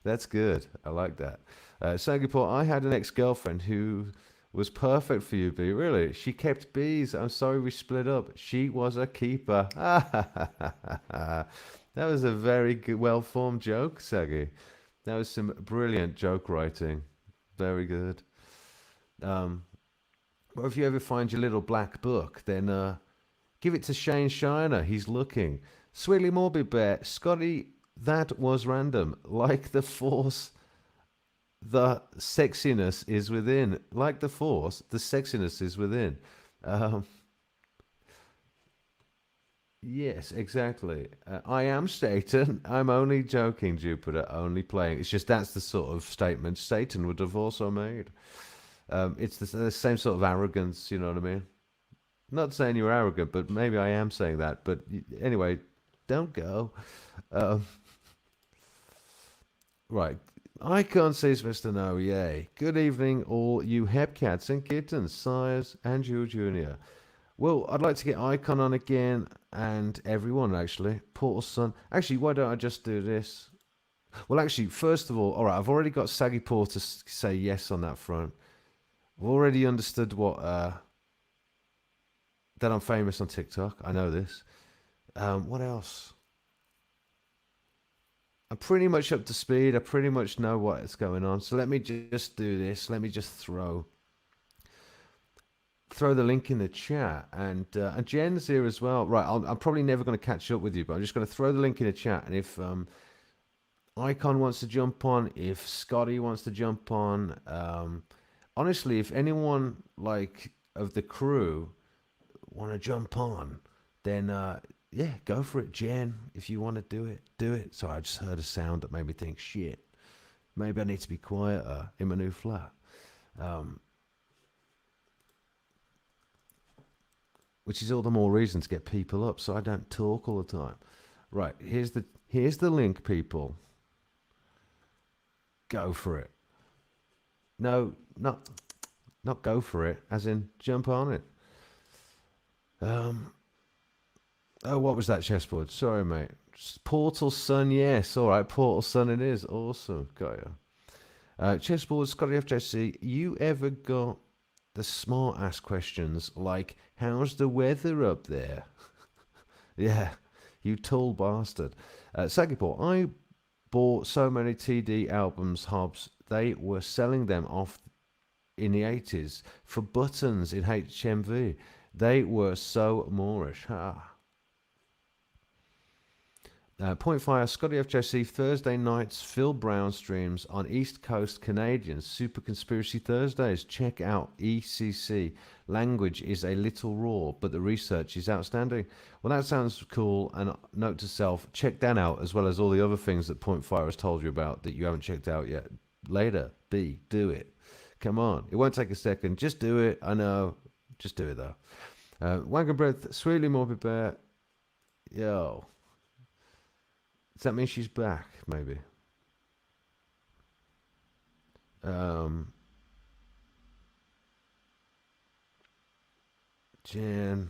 That's good. I like that. Saggypaw, I had an ex-girlfriend who was perfect for you, B. Really? She kept bees. I'm sorry we split up. She was a keeper. That was a very good, well-formed joke, Saggy. That was some brilliant joke writing. Very good. Um, but if you ever find your little black book, then give it to Shane Shiner. He's looking. Sweetly Morbid Bear. Scotty, that was random. Like the Force, the sexiness is within. Like the Force, the sexiness is within. Um, yes, exactly. I am Satan. I'm only joking, Jupiter. Only playing. It's just that's the sort of statement Satan would have also made. It's the same sort of arrogance, you know what I mean? Not saying you're arrogant, but maybe I am saying that. But anyway, don't go. Um, right. I can't say Mr. No, yay. Good evening, all you hebcats and kittens, sires, and you, Junior. Well, I'd like to get Icon on again, and everyone, actually. Portal Sun. Actually, why don't I just do this? Well, actually, first of all, right, I've already got Saggy Paw to say yes on that front. I've already understood that I'm famous on TikTok. I know this. What else? I'm pretty much up to speed. I pretty much know what's going on. So let me just do this. Let me just throw the link in the chat, and Jen's here as well. Right, I'm probably never going to catch up with you, but I'm just going to throw the link in the chat, and if Icon wants to jump on, if Scotty wants to jump on, honestly, if anyone like of the crew want to jump on, then yeah, go for it, Jen. If you want to do it, do it. Sorry, I just heard a sound that made me think, shit, maybe I need to be quieter in my new flat. Which is all the more reason to get people up so I don't talk all the time. Right, here's the link, people. Go for it. No, not go for it, as in jump on it. Oh, what was that chessboard? Sorry, mate. Portal Sun, yes. All right, Portal Sun it is. Awesome. Got you. Chessboard, Scotty FJC, you ever got the smart ass questions like, how's the weather up there? Yeah, you tall bastard. Sagiport, I bought so many TD albums, Hobbs. They were selling them off in the 80s for buttons in HMV. They were so Moorish. Ha. Point Fire, Scotty FJC, Thursday nights, Phil Brown streams on East Coast Canadians, Super Conspiracy Thursdays. Check out ECC. Language is a little raw, but the research is outstanding. Well, that sounds cool. And note to self, check that out, as well as all the other things that Point Fire has told you about that you haven't checked out yet. Later, B, do it. Come on. It won't take a second. Just do it. I know. Just do it, though. Wagon Breath, Sweetly Morbid Bear. Yo. Does that mean she's back? Maybe. Jan.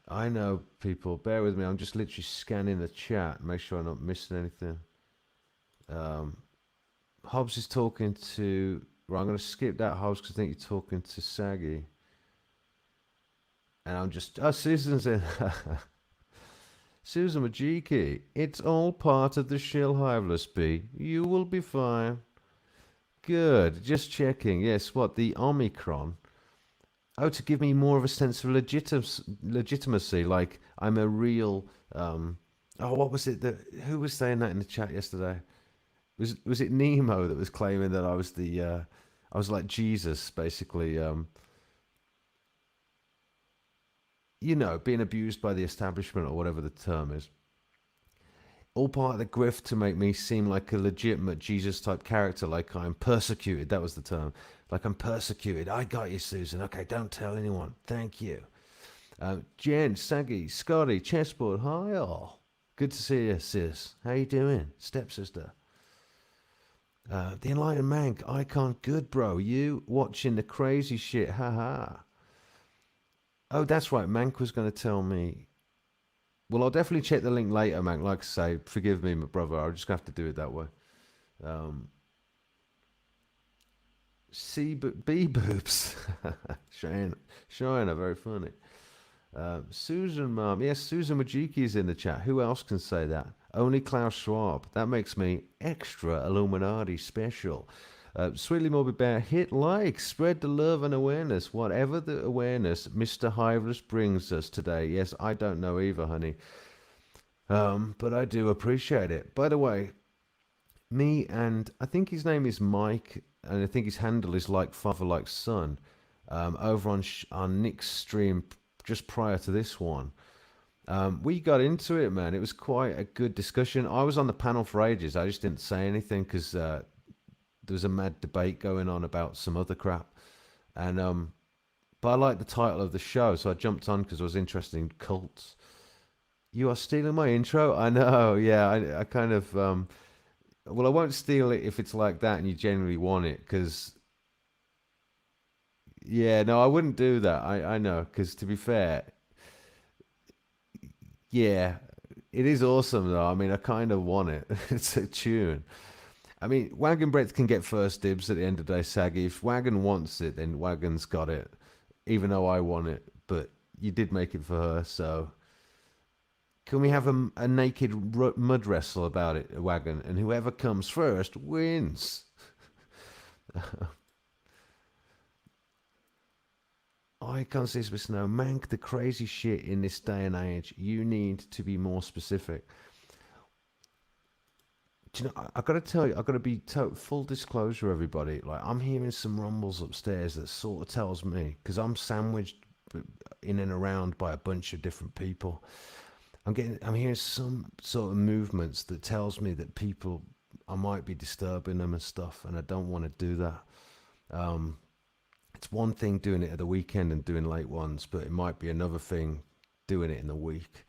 I know, people. Bear with me. I'm just literally scanning the chat. Make sure I'm not missing anything. Um, Hobbs is talking to. Right, I'm going to skip that, Hobbs, because I think you're talking to Saggy. And I'm just. Oh, Susan's in. Susan Majiki. It's all part of the shill hiveless bee. You will be fine. Good. Just checking. Yes, what? The Omicron? Oh, to give me more of a sense of legitimacy. Like I'm a real. Oh, what was it that? Who was saying that in the chat yesterday? Was it Nemo that was claiming that I was the I was like Jesus basically, being abused by the establishment or whatever the term is. All part of the grift to make me seem like a legitimate Jesus type character, like I'm persecuted. That was the term. Like I'm persecuted. I got you, Susan. Okay, don't tell anyone. Thank you. Jen, Saggy, Scotty, Chessboard, hi all. Good to see you, sis. How you doing, stepsister? The Enlightened Mank, Icon, good bro. You watching the crazy shit, haha. Oh, that's right. Mank was going to tell me. Well, I'll definitely check the link later, Mank. Like I say, forgive me, my brother. I'm just going to have to do it that way. Um, B boobs. China, very funny. Susan, mum. Yes, Susan Majiki is in the chat. Who else can say that? Only Klaus Schwab. That makes me extra Illuminati special. Sweetly Morbid Bear, hit like, spread the love and awareness. Whatever the awareness Mr. Hiveless brings us today. Yes, I don't know either, honey. But I do appreciate it. By the way, me and I think his name is Mike, and I think his handle is like father, like son. Over on Nick's stream just prior to this one. We got into it, man. It was quite a good discussion. I was on the panel for ages. I just didn't say anything because there was a mad debate going on about some other crap. And but I liked the title of the show, so I jumped on because I was interested in cults. You are stealing my intro? I know, yeah. I kind of well, I won't steal it if it's like that and you genuinely want it, because yeah, no, I wouldn't do that. I know, because to be fair, yeah, it is awesome though. I mean, I kind of want it. It's a tune. I mean, Wagon Breath can get first dibs at the end of the day, Saggy. If Wagon wants it, then Wagon's got it, even though I want it. But you did make it for her, so can we have a naked mud wrestle about it, Wagon? And whoever comes first wins. I can't see this no Mank the crazy shit in this day and age. You need to be more specific. Do you know? I got to tell you, I got to be full disclosure, everybody. Like I'm hearing some rumbles upstairs that sort of tells me, because I'm sandwiched in and around by a bunch of different people. I'm hearing some sort of movements that tells me that people, I might be disturbing them and stuff, and I don't want to do that. It's one thing doing it at the weekend and doing late ones, but it might be another thing doing it in the week.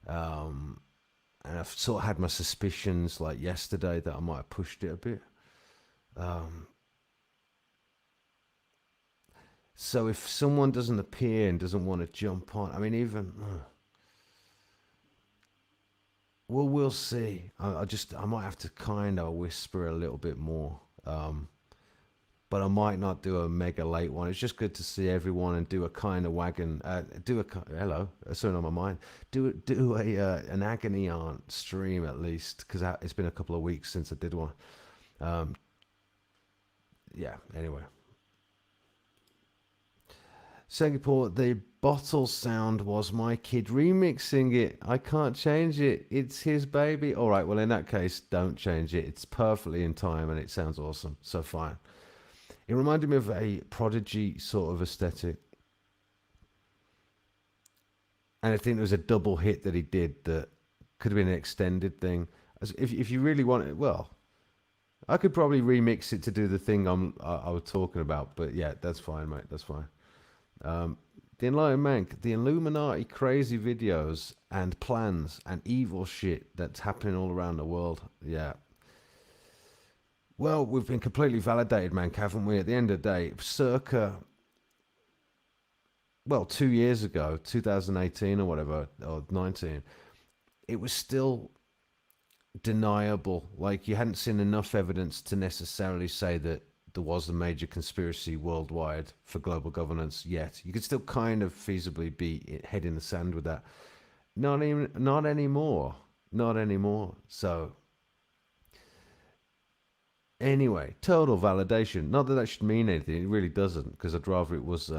And I've sort of had my suspicions like yesterday that I might have pushed it a bit. So if someone doesn't appear and doesn't want to jump on, I mean, even well, we'll see. I might have to kind of whisper a little bit more. But I might not do a mega late one. It's just good to see everyone and do a kind of wagon. Hello, something on my mind. Do an agony on stream at least, because it's been a couple of weeks since I did one. Yeah. Anyway, Singapore. The bottle sound was my kid remixing it. I can't change it. It's his baby. All right. Well, in that case, don't change it. It's perfectly in time and it sounds awesome. So fine. It reminded me of a Prodigy sort of aesthetic. And I think there was a double hit that he did that could have been an extended thing. If you really want it, well, I could probably remix it to do the thing I was talking about. But yeah, that's fine, mate. That's fine. The Enlightened Mank, the Illuminati crazy videos and plans and evil shit that's happening all around the world. Yeah. Well, we've been completely validated, Mank, haven't we? At the end of the day, circa well, 2 years ago, 2018 or whatever, or 19, it was still deniable. Like you hadn't seen enough evidence to necessarily say that there was a major conspiracy worldwide for global governance yet. You could still kind of feasibly be head in the sand with that. Not anymore. Not anymore. So anyway, total validation. Not that that should mean anything. It really doesn't, because I'd rather it was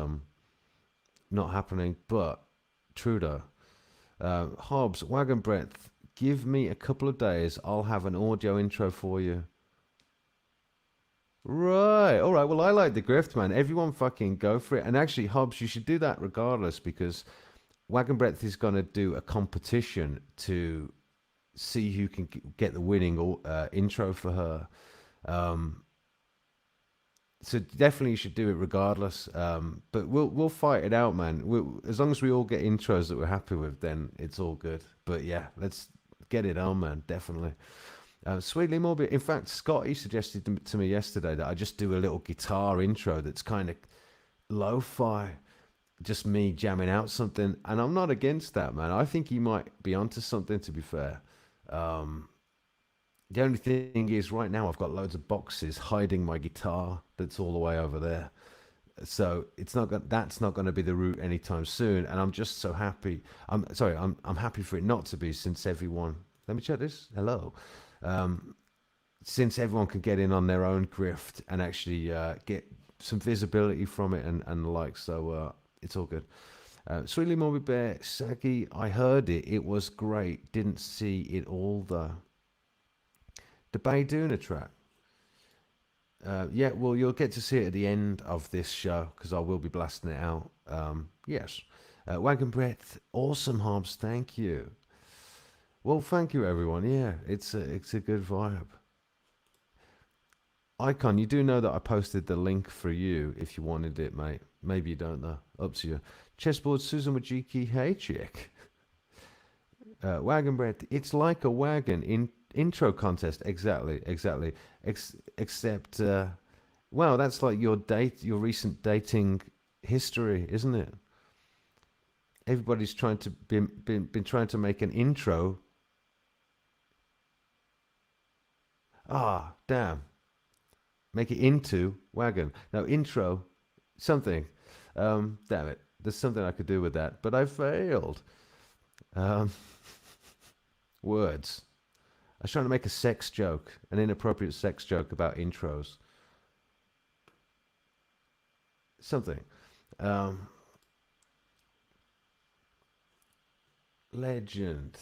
not happening. But Trudeau, Hobbs, wagon breadth. Give me a couple of days. I'll have an audio intro for you. Right. All right. Well, I like the grift, man. Everyone fucking go for it. And actually, Hobbs, you should do that regardless, because Wagon Breadth is going to do a competition to see who can get the winning intro for her. Um, so definitely you should do it regardless. But we'll fight it out, man. As long as we all get intros that we're happy with, then it's all good. But yeah, let's get it on, man. Definitely. Sweetly Morbid. In fact, Scotty suggested to me yesterday that I just do a little guitar intro that's kind of lo-fi, just me jamming out something, and I'm not against that, man. I think he might be onto something, to be fair. The only thing is, right now I've got loads of boxes hiding my guitar that's all the way over there, so that's not going to be the route anytime soon. And I'm just so happy. I'm sorry. I'm happy for it not to be, since everyone. Let me check this. Hello. Um, since everyone can get in on their own grift and actually get some visibility from it and the like, so it's all good. Sweetly Morbid Bear, Saggy, I heard it. It was great. Didn't see it all though. The Bayduna track. Yeah, well, you'll get to see it at the end of this show, because I will be blasting it out. Yes. Wagon Breath, awesome, Hobbs. Thank you. Well, thank you, everyone. Yeah, it's a good vibe. Icon, you do know that I posted the link for you if you wanted it, mate. Maybe you don't, though. Up to you. Chessboard Susan Wajiki, hey, chick. Wagon Bread, it's like a wagon intro contest. Exactly, exactly. Except, well, that's like your recent dating history, isn't it? Everybody's trying to been trying to make an intro. Ah, damn. Make it into wagon. Now, intro, something. Damn it. There's something I could do with that, but I failed. Um, words. I was trying to make a sex joke, an inappropriate sex joke about intros. Something. Um, legend.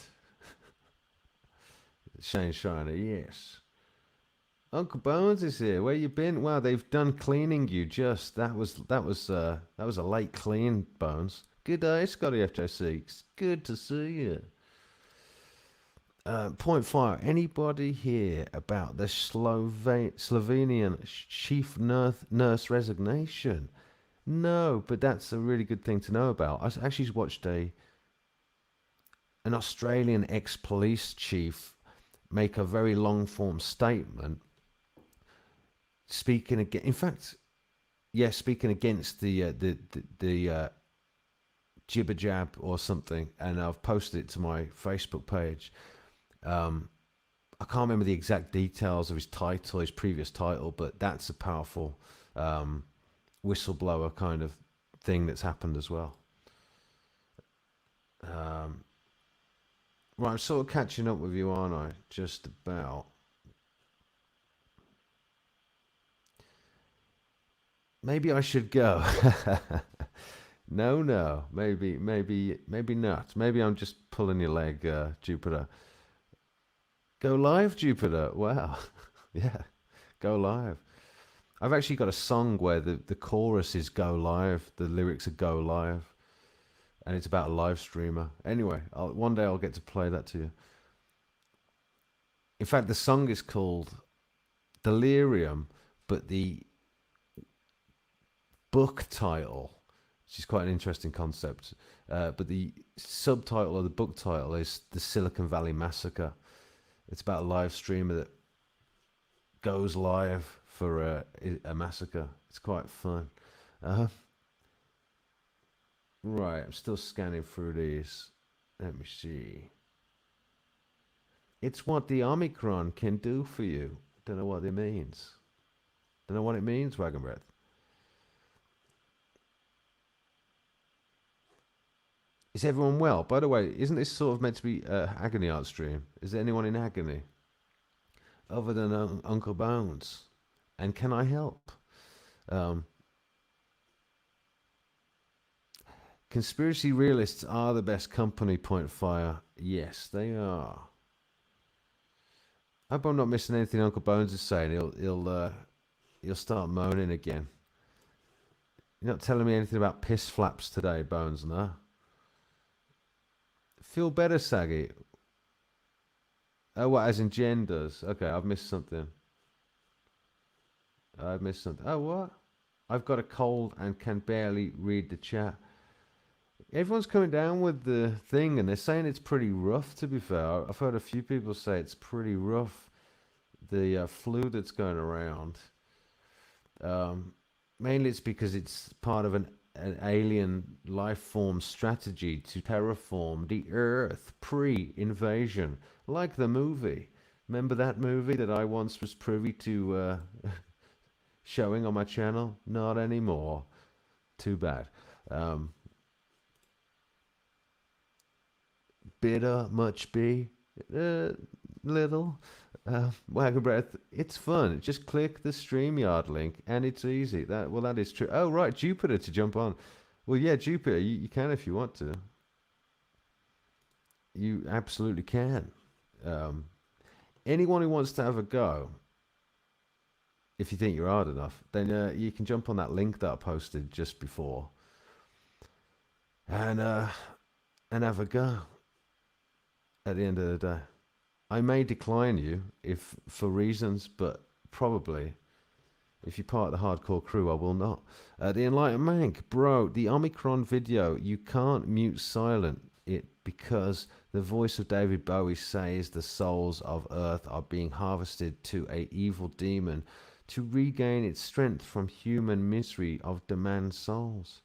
Shane Shiner, yes. Uncle Bones is here. Where you been? Wow, they've done cleaning you. Just that was a late clean, Bones. Good day, Scotty FJ6. Good to see you. Point fire. Anybody here about the Slovenian chief nurse resignation? No, but that's a really good thing to know about. I actually watched an Australian ex-police chief make a very long form statement speaking again. In fact, yeah, speaking against the jibber jab or something, and I've posted it to my Facebook page. I can't remember the exact details of his title, his previous title, but that's a powerful whistleblower kind of thing that's happened as well. Right, I'm sort of catching up with you, aren't I? Just about. Maybe I should go. No. Maybe not. Maybe I'm just pulling your leg, Jupiter. Go live, Jupiter. Wow. Yeah, go live. I've actually got a song where the chorus is go live, the lyrics are go live, and it's about a live streamer. Anyway, one day I'll get to play that to you. In fact, the song is called Delirium, but the book title, which is quite an interesting concept, but the subtitle or the book title is The Silicon Valley Massacre. It's about a live streamer that goes live for a massacre. It's quite fun. Right, I'm still scanning through these. Let me see. It's what the Omicron can do for you. Don't know what it means. Don't know what it means, Wagon Breath. Is everyone well? By the way, isn't this sort of meant to be Agony art stream? Is there anyone in agony other than Uncle Bones? And can I help? Um, Conspiracy realists are the best company, point fire. Yes, they are. I hope I'm not missing anything Uncle Bones is saying. He'll start moaning again. You're not telling me anything about piss flaps today, Bones, no? Feel better, Saggy. Oh, what, as in Jen does? Okay, I've missed something. I've missed something. Oh, what? I've got a cold and can barely read the chat. Everyone's coming down with the thing, and they're saying it's pretty rough, to be fair. I've heard a few people say it's pretty rough, the flu that's going around. Um, Mainly it's because it's part of an alien life form strategy to terraform the Earth pre-invasion, like the movie. Remember that movie that I once was privy to showing on my channel? Not anymore. Too bad. Um, Bitter, much be, uh, little. Wagon breath. It's fun. Just click the StreamYard link, and it's easy. That is true. Oh right, Jupiter to jump on. Well, yeah, Jupiter. You can if you want to. You absolutely can. Um, Anyone who wants to have a go, if you think you're hard enough, then you can jump on that link that I posted just before, and uh, and have a go. At the end of the day, I may decline you if for reasons, but probably if you're part of the hardcore crew, I will not. The Enlightened Mank, bro, the Omicron video, you can't mute silent it because the voice of David Bowie says the souls of Earth are being harvested to a evil demon to regain its strength from human misery of damned souls.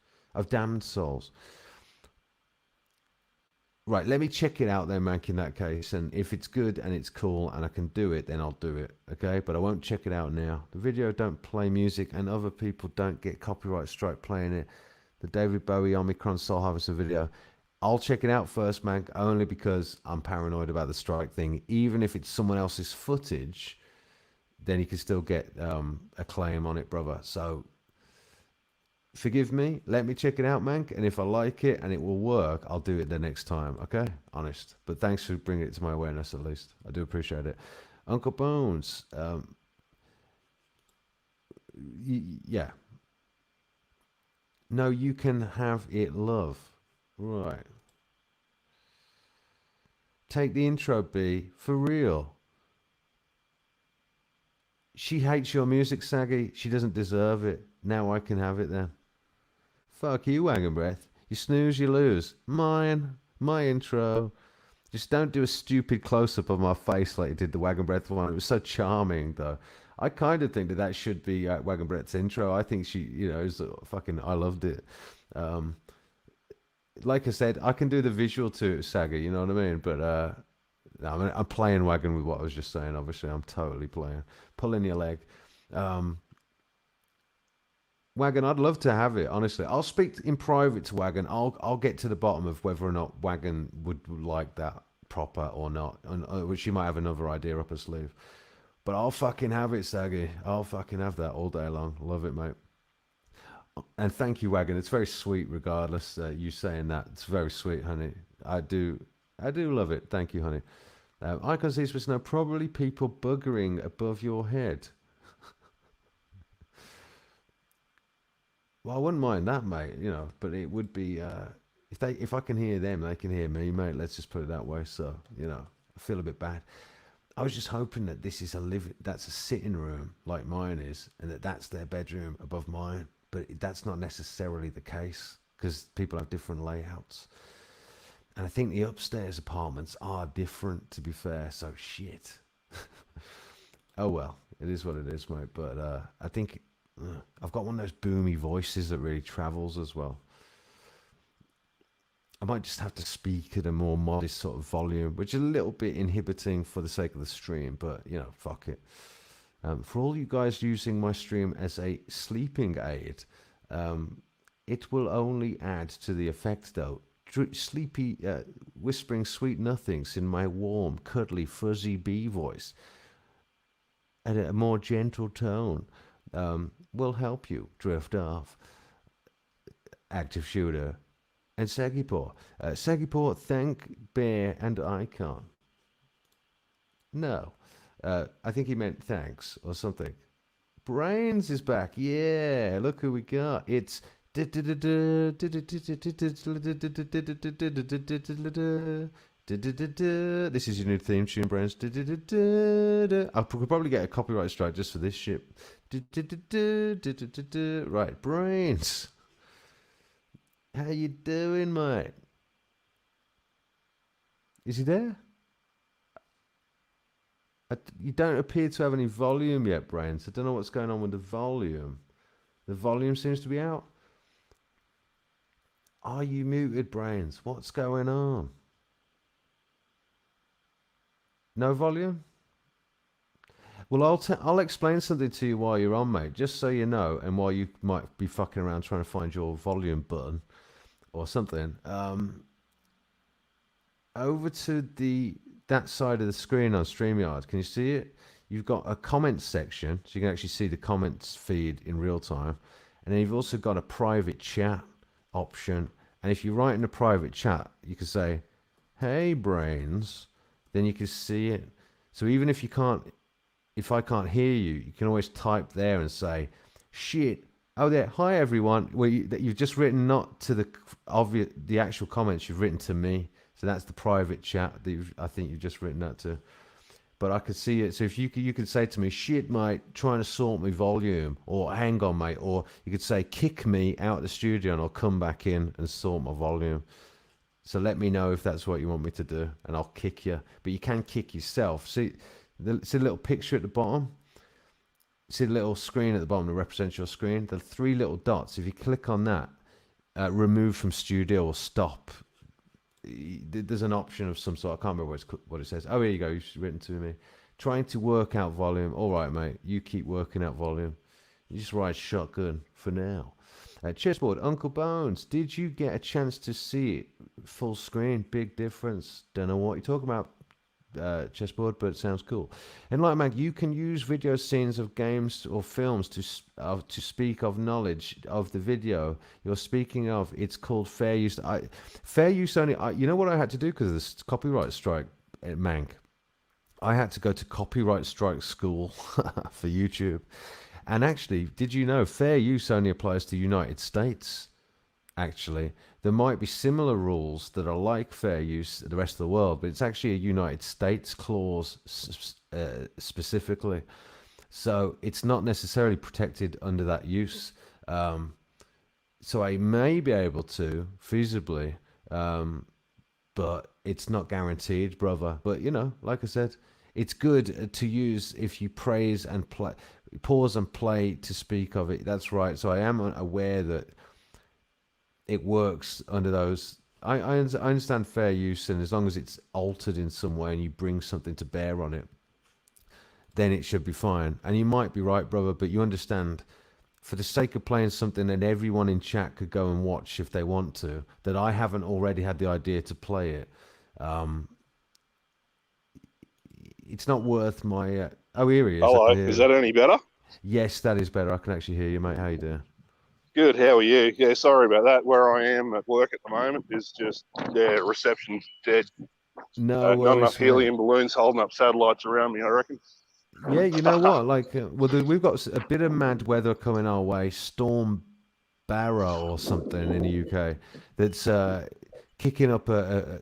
Right, let me check it out then, Mank, in that case. And if it's good and it's cool and I can do it, then I'll do it. Okay? But I won't check it out now. The video don't play music and other people don't get copyright strike playing it. The David Bowie Omicron Soul Harvester video. I'll check it out first, Mank, only because I'm paranoid about the strike thing. Even if it's someone else's footage, then you can still get a claim on it, brother. So forgive me. Let me check it out, Mank. And if I like it and it will work, I'll do it the next time. Okay? Honest. But thanks for bringing it to my awareness, at least. I do appreciate it. Uncle Bones. Yeah. No, you can have it, love. Right. Take the intro, B. For real. She hates your music, Saggy. She doesn't deserve it. Now I can have it then. Fuck you, Wagon Breath. You snooze, you lose. Mine. My intro. Just don't do a stupid close up of my face like you did the Wagon Breath one. It was so charming, though. I kind of think that should be Wagon Breath's intro. I think she, is fucking. I loved it. Um, like I said, I can do the visual to Saga. You know what I mean? But no, I'm playing Wagon with what I was just saying. Obviously, I'm totally playing, pulling your leg. Um, Wagon, I'd love to have it. Honestly, I'll speak in private to Wagon. I'll get to the bottom of whether or not Wagon would like that proper or not, and which she might have another idea up her sleeve. But I'll fucking have it, Saggy. I'll fucking have that all day long. Love it, mate. And thank you, Wagon. It's very sweet, regardless. You saying that, it's very sweet, honey. I do love it. Thank you, honey. Icon sees with snow. Probably people buggering above your head. Well, I wouldn't mind that, mate. But it would be if I can hear them, they can hear me, mate. Let's just put it that way. So I feel a bit bad. I was just hoping that this is that's a sitting room like mine is, and that's their bedroom above mine. But that's not necessarily the case because people have different layouts. And I think the upstairs apartments are different, to be fair. So shit. Oh well, it is what it is, mate. But I think I've got one of those boomy voices that really travels as well. I might just have to speak at a more modest sort of volume, which is a little bit inhibiting for the sake of the stream, but fuck it. For all you guys using my stream as a sleeping aid, it will only add to the effect though. Sleepy, whispering sweet nothings in my warm, cuddly, fuzzy bee voice at a more gentle tone will help you drift off. Active shooter and Sagipor. Sagipor, thank Bear and Icon. No, I think he meant thanks or something. Brains is back. Yeah, look who we got. It's this is your new theme tune, Brains. I could probably get a copyright strike just for this shit. Right, Brains. How you doing, mate? Is he there? You don't appear to have any volume yet, Brains. I don't know what's going on with the volume. The volume seems to be out. Are you muted, Brains? What's going on? No volume? Well, I'll explain something to you while you're on, mate, just so you know, and while you might be fucking around trying to find your volume button or something. Over to that side of the screen on StreamYard, can you see it? You've got a comments section, so you can actually see the comments feed in real time. And then you've also got a private chat option. And if you write in a private chat, you can say, "Hey, Brains," then you can see it. So even if I can't hear you, you can always type there and say, "Shit. Oh, there. Hi, everyone." Well, you've just written not to the actual comments, you've written to me. So that's the private chat that I think you've just written that to. But I could see it. So if you could say to me, "Shit, mate, trying to sort my volume," or "Hang on, mate," or you could say, "Kick me out of the studio and I'll come back in and sort my volume." So let me know if that's what you want me to do, and I'll kick you. But you can kick yourself. See the little picture at the bottom? See the little screen at the bottom that represents your screen? The three little dots. If you click on that, remove from studio or stop. There's an option of some sort. I can't remember what it says. Oh, here you go. You've written to me. Trying to work out volume. All right, mate. You keep working out volume. You just ride shotgun for now. Chessboard, Uncle Bones. Did you get a chance to see it full screen? Big difference. Don't know what you're talking about, Chessboard, but it sounds cool. And like Mag, you can use video scenes of games or films to speak of knowledge of the video you're speaking of. It's called fair use. Fair use only. You know what I had to do because of this copyright strike, Mank? I had to go to copyright strike school for YouTube. And actually, did you know fair use only applies to the United States? Actually, there might be similar rules that are like fair use in the rest of the world, but it's actually a United States clause specifically. So it's not necessarily protected under that use. So I may be able to feasibly, but it's not guaranteed, brother. But like I said, it's good to use if you praise and play, pause and play to speak of it. That's right. So I am aware that it works under those. I understand fair use, and as long as it's altered in some way and you bring something to bear on it, then it should be fine. And you might be right, brother, but you understand, for the sake of playing something that everyone in chat could go and watch if they want to, that I haven't already had the idea to play it, it's not worth my... Oh, here he is. Hello, is that any better? Yes, that is better. I can actually hear you, mate. How you doing? Good, how are you? Yeah, sorry about that. Where I am at work at the moment is just, reception's dead. No not enough mate. helium balloons holding up satellites around me, I reckon. Yeah, you know what? We've got a bit of mad weather coming our way. Storm Barrow or something in the UK that's kicking up a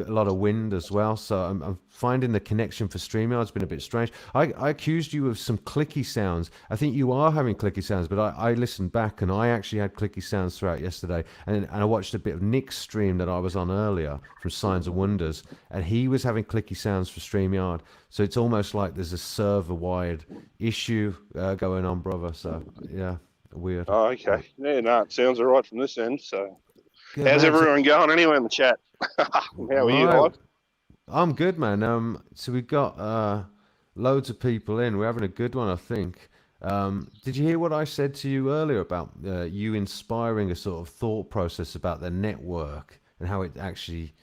lot of wind as well. So I'm finding the connection for StreamYard's been a bit strange. I accused you of some clicky sounds. I think you are having clicky sounds, but I listened back and I actually had clicky sounds throughout yesterday. And I watched a bit of Nick's stream that I was on earlier from Signs of Wonders, and he was having clicky sounds for StreamYard. So it's almost like there's a server-wide issue going on, brother. So yeah, weird. Oh, okay. Yeah, no, it sounds all right from this end. So Good How's man. everyone going anyway in the chat? How are you, Right, Hive? I'm good, man. So we got loads of people in. We're having a good one, I think. Did you hear what I said to you earlier about you inspiring a sort of thought process about the network and how it actually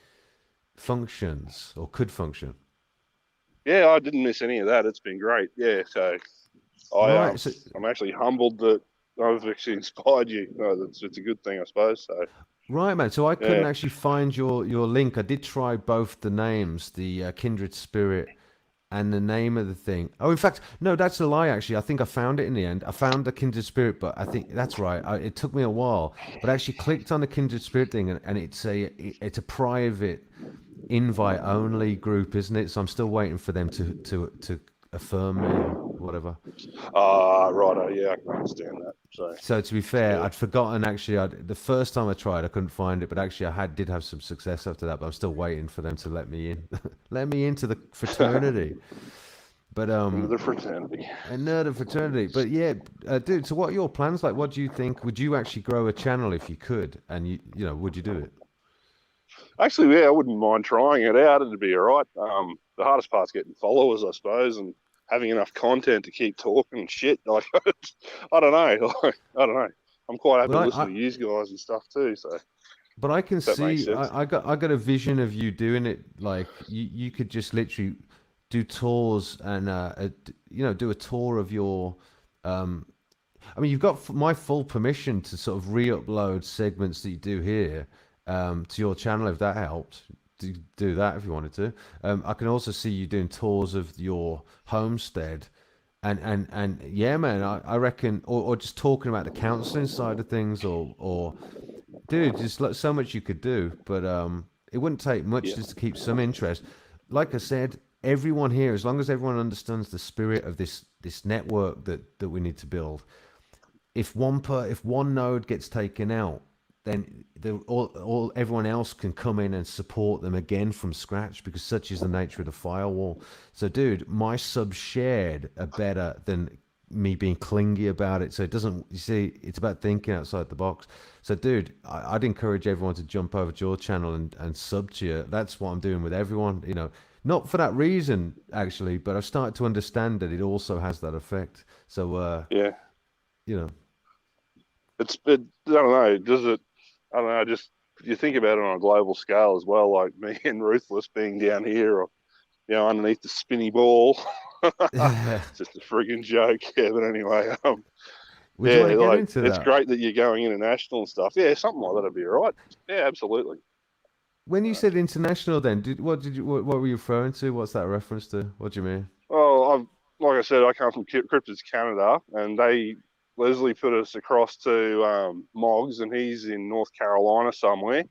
functions or could function? Yeah, I didn't miss any of that. It's been great. Yeah, so Right. So I'm actually humbled that I've actually inspired you. No, it's a good thing, I suppose. So right, man. So I couldn't yeah, actually find your link. I did try both the names, the Kindred Spirit and the name of the thing. Oh, in fact, no, that's a lie. Actually, I think I found it in the end. I found the Kindred Spirit, but I think that's right. It took me a while, but I actually clicked on the Kindred Spirit thing, and it's a private invite only group, isn't it? So I'm still waiting for them to affirm me or whatever. righto. Yeah, I can understand that. So So to be fair, yeah, I'd forgotten actually. The first time I tried, I couldn't find it, but actually I did have some success after that. But I'm still waiting for them to let me in, let me into the fraternity. But into the fraternity. another fraternity. But yeah, dude. So what are your plans like? What do you think? Would you actually grow a channel if you could? And would you do it? Actually, yeah, I wouldn't mind trying it out. It'd be all right. The hardest part's getting followers, I suppose, and having enough content to keep talking shit. Like, I don't know. Like, I don't know. I'm quite happy to But listen to you guys and stuff too. So if I can that makes see. sense. I got a vision of you doing it. Like you could just literally do tours and do a tour of your. Um, I mean, you've got my full permission to sort of re-upload segments that you do here to your channel if that helps. Do that if you wanted to. I can also see you doing tours of your homestead, and yeah, man, I reckon, or just talking about the counselling side of things, or dude, just like so much you could do, but it wouldn't take much Yeah, just to keep some interest. Like I said, everyone here, as long as everyone understands the spirit of this network that we need to build, if one node gets taken out, then all everyone else can come in and support them again from scratch because such is the nature of the firewall. So, dude, my subs shared are better than me being clingy about it. So it doesn't. You see, it's about thinking outside the box. So, dude, I'd encourage everyone to jump over to your channel and sub to you. That's what I'm doing with everyone. Not for that reason actually, but I've started to understand that it also has that effect. So, yeah. you know. I don't know. Does it? I don't know. Just you think about it on a global scale as well. Like me and Ruthless being down here, or underneath the spinny ball. It's just a frigging joke. Yeah, but anyway, Would you want yeah, to get like into it's that? great that you're going international and stuff. Yeah, something like that'd be all right. Yeah, absolutely. When you said international, then what were you referring to? What's that reference to? What do you mean? Well, like I said, I come from Cryptids Canada, and Leslie put us across to Moggs, and he's in North Carolina somewhere.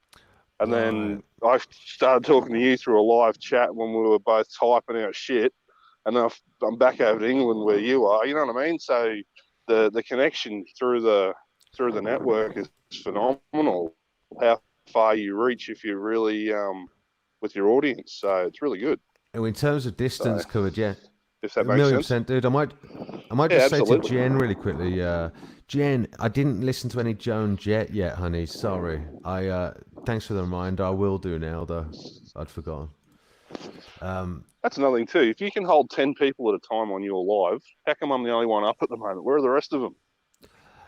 And Right. then I started talking to you through a live chat when we were both typing out shit. And then I'm back over to England where you are. You know what I mean? So the connection through the network is phenomenal. How far you reach if you're really with your audience. So it's really good. And in terms of So distance covered, yeah, if that a makes million sense. percent, dude. I might Yeah, just say to absolutely. Jen really quickly. Jen, I didn't listen to any Joan Jett yet, honey. Sorry. Thanks for the reminder. I will do now, though. I'd forgotten. Um, That's another thing too. If you can hold 10 people at a time on your live, how come I'm the only one up at the moment? Where are the rest of them?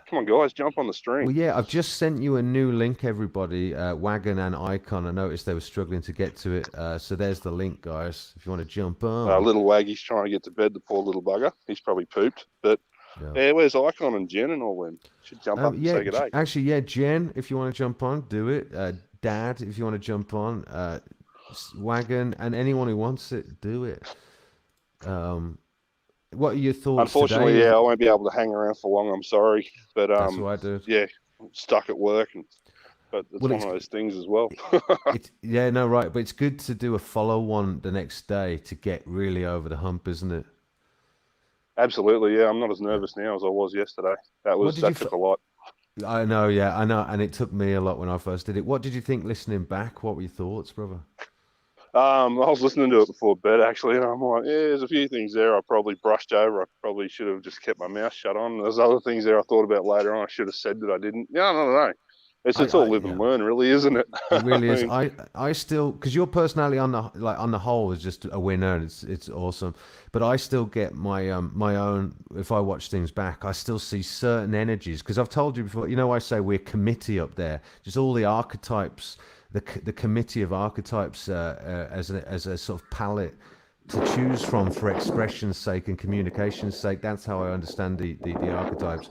Come on, guys, jump on the stream. well, yeah, I've just sent you a new link, everybody. Wagon and Icon. I noticed they were struggling to get to it. So there's the link, guys. If you want to jump on. Little Waggy's trying to get to bed, the poor little bugger. He's probably pooped. But Yeah. yeah, where's Icon and Jen and all them? Should jump up and Yeah, say good day. actually, yeah, Jen, if you want to jump on, do it. Dad, if you want to jump on, Wagon, and anyone who wants it, do it. Um, what are your thoughts today? Unfortunately, yeah, I won't be able to hang around for long. I'm sorry, but That's what I do. yeah, I'm stuck at work, but it's Well, one of those things as well. it's yeah, no, right, but it's good to do a follow one the next day to get really over the hump, isn't it? Absolutely, yeah. I'm not as Yeah. nervous now as I was yesterday. That What was did you? that took a lot. I know, yeah, I know, and it took me a lot when I first did it. What did you think listening back? What were your thoughts, brother? I was listening to it before bed actually, and I'm like, yeah, there's a few things there I probably brushed over. I probably should have just kept my mouth shut on. There's other things there I thought about later on. I should have said that I didn't. Yeah, no. It's all live Yeah. and learn, really, isn't it? It really I is. mean, I still, because your personality on the whole is just a winner, and it's awesome. But I still get my own. If I watch things back, I still see certain energies. Because I've told you before. You know, I say we're committee up there. Just all the archetypes, the committee of archetypes as a sort of palette to choose from for expression's sake and communication's sake. That's how I understand the archetypes.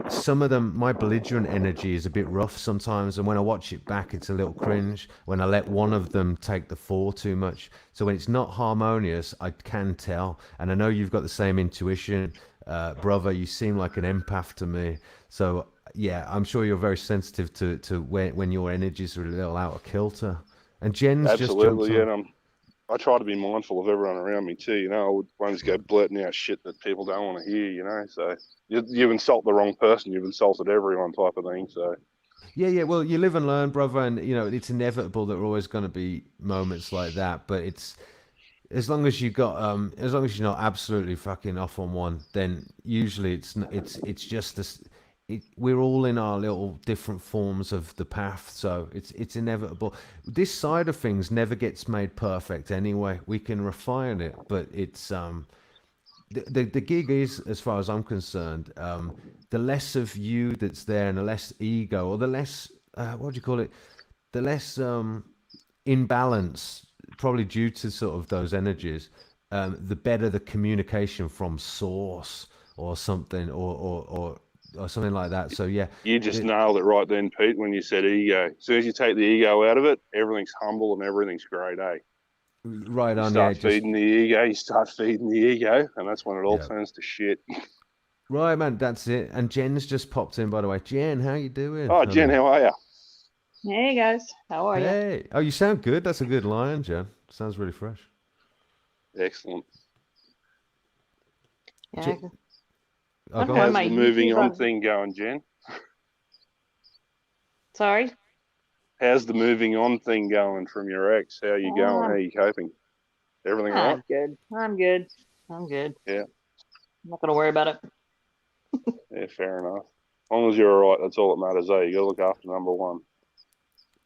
Some of them, my belligerent energy is a bit rough sometimes, and when I watch it back, it's a little cringe. When I let one of them take the fall too much, so when it's not harmonious, I can tell. And I know you've got the same intuition, brother. You seem like an empath to me. So yeah, I'm sure you're very sensitive to when your energies are a little out of kilter. And Jen's just jumped absolutely, on. and I try to be mindful of everyone around me too. You know, I won't just go blurting out shit that people don't want to hear. You know, so you insult the wrong person, you've insulted everyone, type of thing. So Yeah, yeah. Well, you live and learn, brother, and you know it's inevitable that there are always going to be moments like that. But it's as long as you got as long as you're not absolutely fucking off on one, then usually it's just this. We're all in our little different forms of the path, so it's inevitable. This side of things never gets made perfect anyway. We can refine it, but it's the gig is, as far as I'm concerned, the less of you that's there and the less ego, or the less, what do you call it? The less imbalance, probably due to sort of those energies, the better the communication from source or something, or something like that. So yeah, you just the, nailed it right then, Pete, when you said ego. As soon as you take the ego out of it, everything's humble and everything's great, eh? right You on, yeah, start just feeding the ego, and that's when it all yeah. turns to shit. Right, man, that's it. And Jen's just popped in, by the way. Jen, how you doing, Oh, Jen, honey? how are you? Hey guys, how are you? Hey, oh, you sound good. That's a good line, Jen. Sounds really fresh. Excellent. Yeah, Je- oh, I go don't know on. when How's my the moving YouTube on thing going, Jen? Sorry. How's the moving on thing going from your ex? How are you going? How are Um, you coping? Everything all right? I'm good. I'm good. I'm good. Yeah, I'm not gonna worry about it. yeah, fair enough. As long as you're all right, that's all that matters, eh? You got to look after number one.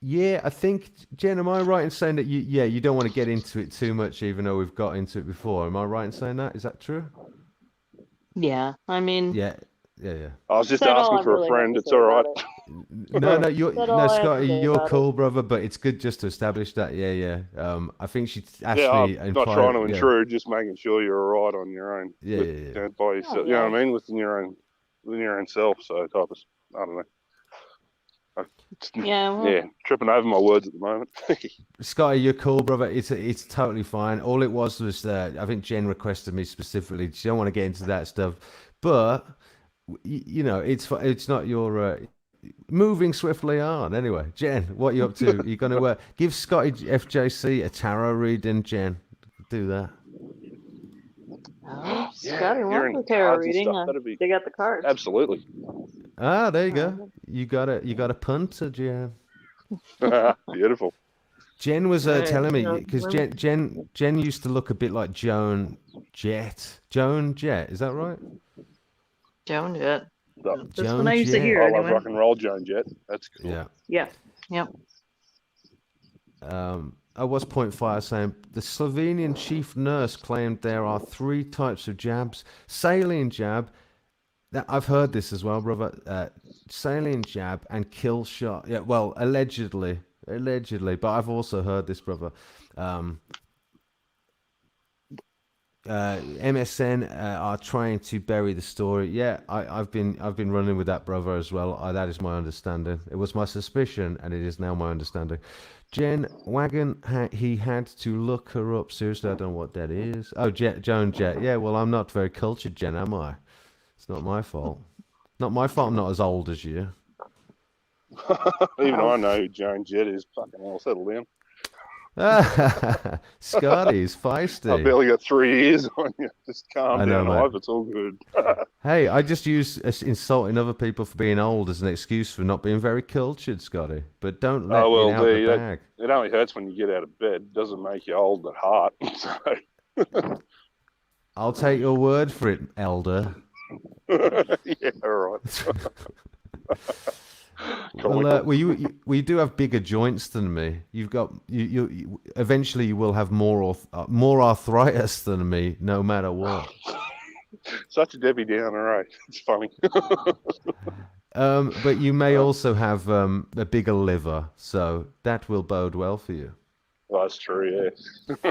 Yeah, I think, Jen, am I right in saying that you don't want to get into it too much, even though we've got into it before? Am I right in saying that? Is that true? Yeah, I mean, Yeah, yeah, yeah. I was just said all asking I for a really have friend. to It's say all about right. it. No, no, Said all I have to Scotty, say you're about it. cool, brother. But it's good just to establish that. Yeah, yeah. I think she Yeah, asked I'm me in not trying private. to Yeah, intrude, just making sure you're all right on your own yeah, with yeah, yeah. by Oh yourself. You know yeah. what I mean? Within your own self. So type of, I don't know. Yeah, well, Yeah, tripping over my words at the moment. Scotty, you're cool, brother. It's totally fine. All it was I think Jen requested me specifically. She don't want to get into that stuff, but you know, it's not your moving swiftly on. Anyway, Jen, what you up to? You gonna give Scotty FJC a tarot reading, Jen? Do that. Yeah, Scotty you're wants into a tarot cards and reading. stuff. That'd be Dig out the cards. absolutely Ah, there you go. Oh, You got a punter, Jen. beautiful. Jen was right. telling me Yeah, because Jen used to look a bit like Joan Jett. Joan Jett, is that right? Joan Jett. So, That's what Joan I used to Jett. hear I love anyway. rock and roll, Joan Jett. That's cool. Yeah. Yeah. Yep. I was point five saying the Slovenian chief nurse claimed there are three types of jabs: saline jab. That I've heard this as well, brother. Saline jab and kill shot. Yeah, well, allegedly, but I've also heard this, brother. Um, MSN are trying to bury the story. Yeah, I've been running with that, brother, as well. That is my understanding. It was my suspicion, and it is now my understanding. Jen Wagon, he had to look her up. Seriously, I don't know what that is. Oh, Joan Jett. Yeah, well, I'm not very cultured, Jen, am I? It's not my fault. Not my fault. I'm not as old as you. Even I know who Joan Jett is. Fucking hell, settle down. Scotty's I feisty. barely got 3 years on you. Just calm I know, down, mate. Ive. It's all good. Hey, I just use insulting other people for being old as an excuse for not being very cultured, Scotty. But don't let Oh, well, it out the D, bag. it only hurts when you get out of bed. It doesn't make you old at heart. So, I'll take your word for it, elder. yeah, all right. comical. Well, you do have bigger joints than me. You've got eventually you will have more arthritis than me, no matter what. Such a Debbie Downer, eh? It's funny. But you may also have a bigger liver, so that will bode well for you. Well, that's true, yeah.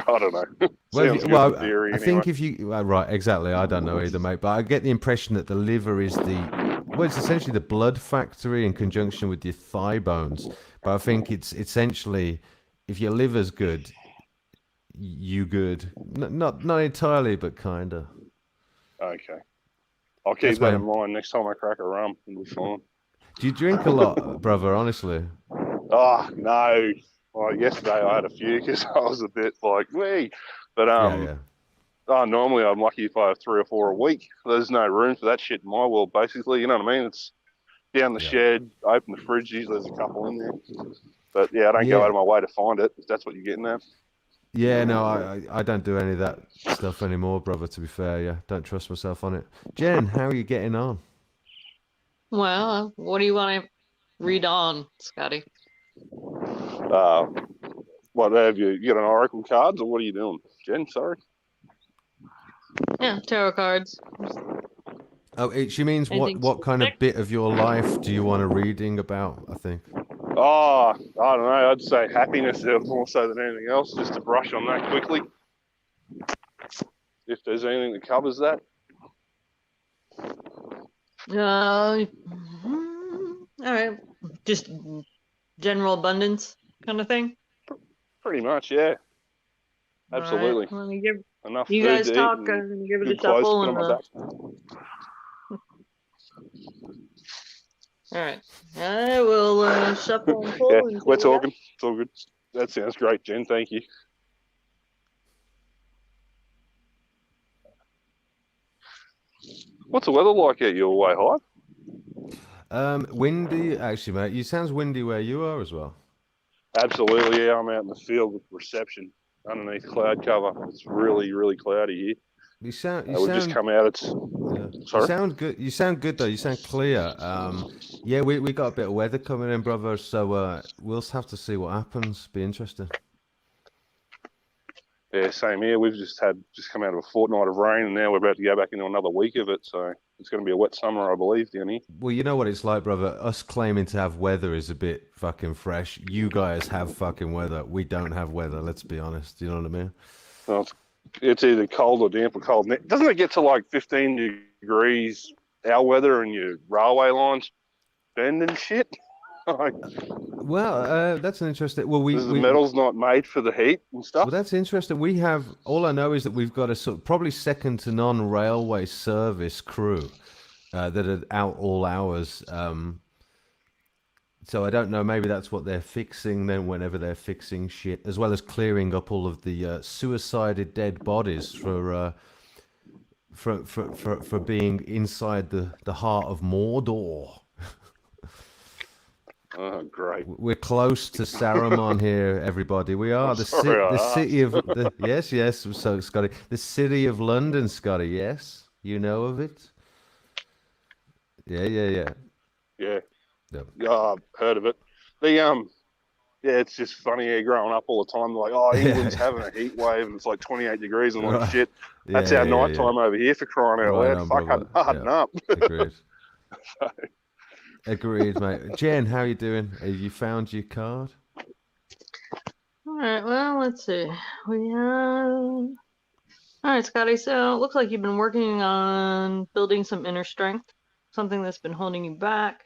I don't know. Well, Sounds good well, in theory, I anyway. think if you right, exactly. I don't know either, mate. But I get the impression that the liver is it's essentially the blood factory in conjunction with your thigh bones. But I think it's essentially, if your liver's good, you good. Not entirely, but kinda. Okay. I'll keep That's that my. in mind next time I crack a rum. It'll be fine. Do you drink a lot, brother? Honestly. Oh, no. Well, yesterday I had a few because I was a bit like, wee. But Yeah. normally I'm lucky if I have 3 or 4 a week. There's no room for that shit in my world, basically. You know what I mean? It's down the Yeah. shed, open the fridge, usually there's a couple in there. But yeah, I don't go Yeah. out of my way to find it, if that's what you're getting at. Yeah, no, I don't do any of that stuff anymore, brother, to be fair, yeah. Don't trust myself on it. Jen, how are you getting on? Well, what do you want to read on, Scotty? Uh, what have you got, an oracle cards, or what are you doing? Jen, sorry? Yeah, tarot cards. Oh, she means Anything what kind of specific? bit of your life do you want a reading about, I think? Oh, I don't know. I'd say happiness more so than anything else, just to brush on that quickly. If there's anything that covers that. All right. Just general abundance kind of thing. Pretty much, yeah. All Absolutely. right. Let me give Enough you food guys to eat talk. and I'm gonna give it good a clothes to shuffle put on and my back. all right. I will shuffle and pull. Yeah, and we're see what talking. It's all good. That sounds great, Jen. Thank you. What's the weather like out your way, Hyde? Windy, actually, mate. You sounds windy where you are as well. Absolutely, yeah. I'm out in the field with reception underneath cloud cover. It's really, really cloudy here. You sound We've just come out. It's yeah. You sorry. sound good. You sound good though. You sound clear. Yeah, we got a bit of weather coming in, brother. So we'll have to see what happens. Be interesting. Yeah, same here. We've just come out of a fortnight of rain, and now we're about to go back into another week of it. So it's going to be a wet summer, I believe, down here. Well, you know what it's like, brother. Us claiming to have weather is a bit fucking fresh. You guys have fucking weather. We don't have weather. Let's be honest. You know what I mean? Well, it's either cold or damp or cold. Doesn't it get to like 15 degrees our weather and your railway lines bend and shit? Well, that's an interesting. Well, the metal's not made for the heat and stuff. Well, that's interesting. We have all I know is that we've got a sort of probably second to none railway service crew that are out all hours. So I don't know. Maybe that's what they're fixing then. Whenever they're fixing shit, as well as clearing up all of the suicided dead bodies for being inside the heart of Mordor. Oh, great. We're close to Saruman here, everybody. We are the city of the yes. So, Scotty, the city of London, Scotty. Yes, you know of it. Yeah. Yeah. Yep. I've heard of it. Yeah, it's just funny here growing up all the time. Like, oh, England's having a heat wave and it's like 28 degrees. I'm like, Right. shit. That's our nighttime over here for crying out Right loud. on, Fuck, brother. harden up. Agreed. Agreed, mate. Jen, how you doing? Have you found your card? All right. Well, let's see. We have. All right, Scotty. So it looks like you've been working on building some inner strength. Something that's been holding you back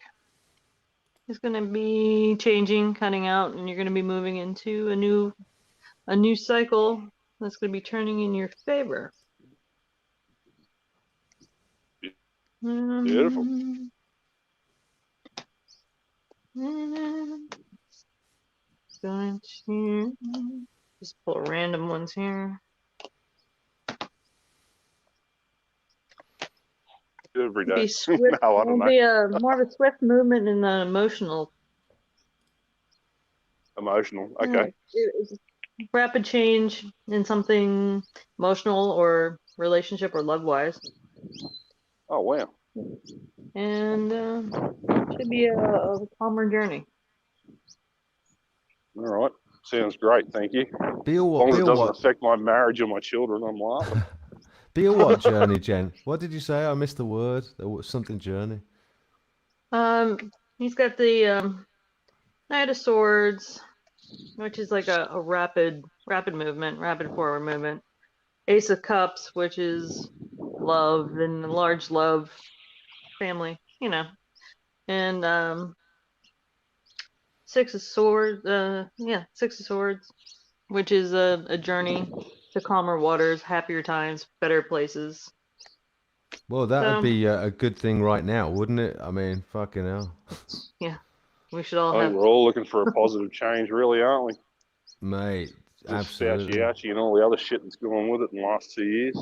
is going to be changing, cutting out, and you're going to be moving into a new cycle that's going to be turning in your favor. Beautiful. Going to just pull random ones here. Every day. Be swift. No, I don't know. Be more of a swift movement in the emotional. Emotional. Okay. It's rapid change in something emotional or relationship or love wise. Oh, wow. and should be a calmer journey. All right. Sounds great. Thank you. Be a As what? long as Be it a doesn't what? affect my marriage or my children, I'm laughing. Be a what journey, Jen? What did you say? I missed the word. There was something journey. He's got the Knight of Swords, which is like a rapid movement, rapid forward movement. Ace of Cups, which is love and large love, family, you know. And Six of Swords, Six of Swords, which is a journey to calmer waters, happier times, better places. Well, that would So be a good thing right now, wouldn't it? I mean, fucking hell, yeah, we should all I think have. we're all looking for a positive change, really, aren't we? mate. This Absolutely. Fauci and all the other shit that's gone with it in the last 2 years.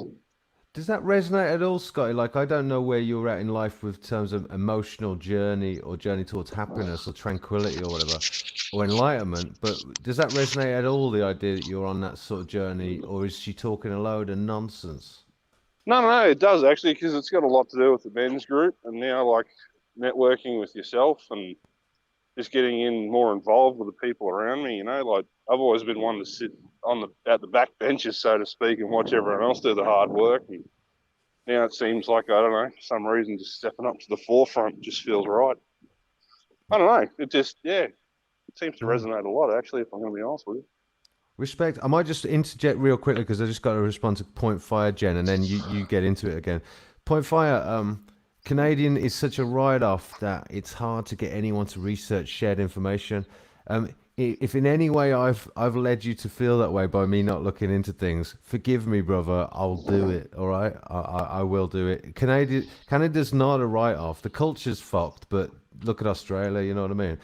Does that resonate at all, Scotty? Like, I don't know where you're at in life with terms of emotional journey or journey towards happiness or tranquility or whatever, or enlightenment, but does that resonate at all, the idea that you're on that sort of journey, or is she talking a load of nonsense? No, it does actually, because it's got a lot to do with the men's group and now like networking with yourself and just getting in more involved with the people around me. You know, like I've always been one to sit at the back benches, so to speak, and watch everyone else do the hard work. And now it seems like, I don't know, for some reason, just stepping up to the forefront just feels right. I don't know. It just, it seems to resonate a lot, actually, if I'm going to be honest with you. Respect. I might just interject real quickly because I just got to respond to Point Fire, Jen, and then you get into it again. Point Fire, Canadian is such a write-off that it's hard to get anyone to research shared information. If in any way I've led you to feel that way by me not looking into things, forgive me, brother. I'll do it. All right, I will do it. Canada's not a write-off. The culture's fucked, but look at Australia. You know what I mean?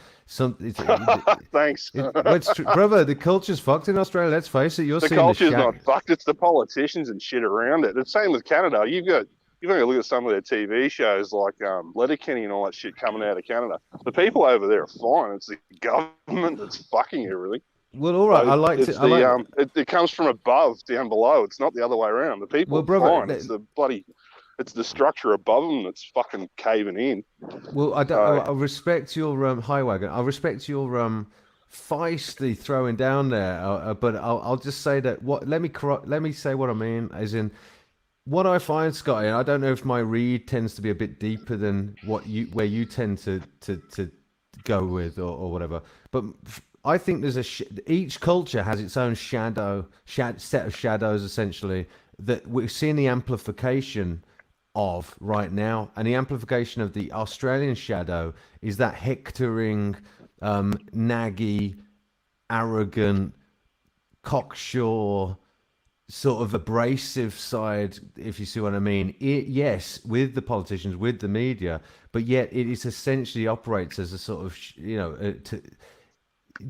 Thanks. Brother, the culture's fucked in Australia. Let's face it. You're The seeing culture's the not fucked. It's the politicians and shit around it. It's same with Canada. You've got to look at some of their TV shows like Letterkenny and all that shit coming out of Canada. The people over there are fine. It's the government that's fucking everything. Well, all right. So I like it's to. it comes from above down below. It's not the other way around. The people Well, are brother, fine. It's the structure above them that's fucking caving in. Well, I respect your high wagon. I respect your feisty throwing down there. But I'll just say that let me say what I mean. As in, what I find, Scotty, and I don't know if my read tends to be a bit deeper than where you tend to go with or whatever. But I think there's each culture has its own set of shadows, essentially, that we're seeing the amplification of right now. And the amplification of the Australian shadow is that hectoring, naggy, arrogant, cocksure, sort of abrasive side, if you see what I mean. Yes, with the politicians, with the media, but yet it is essentially operates as a sort of, do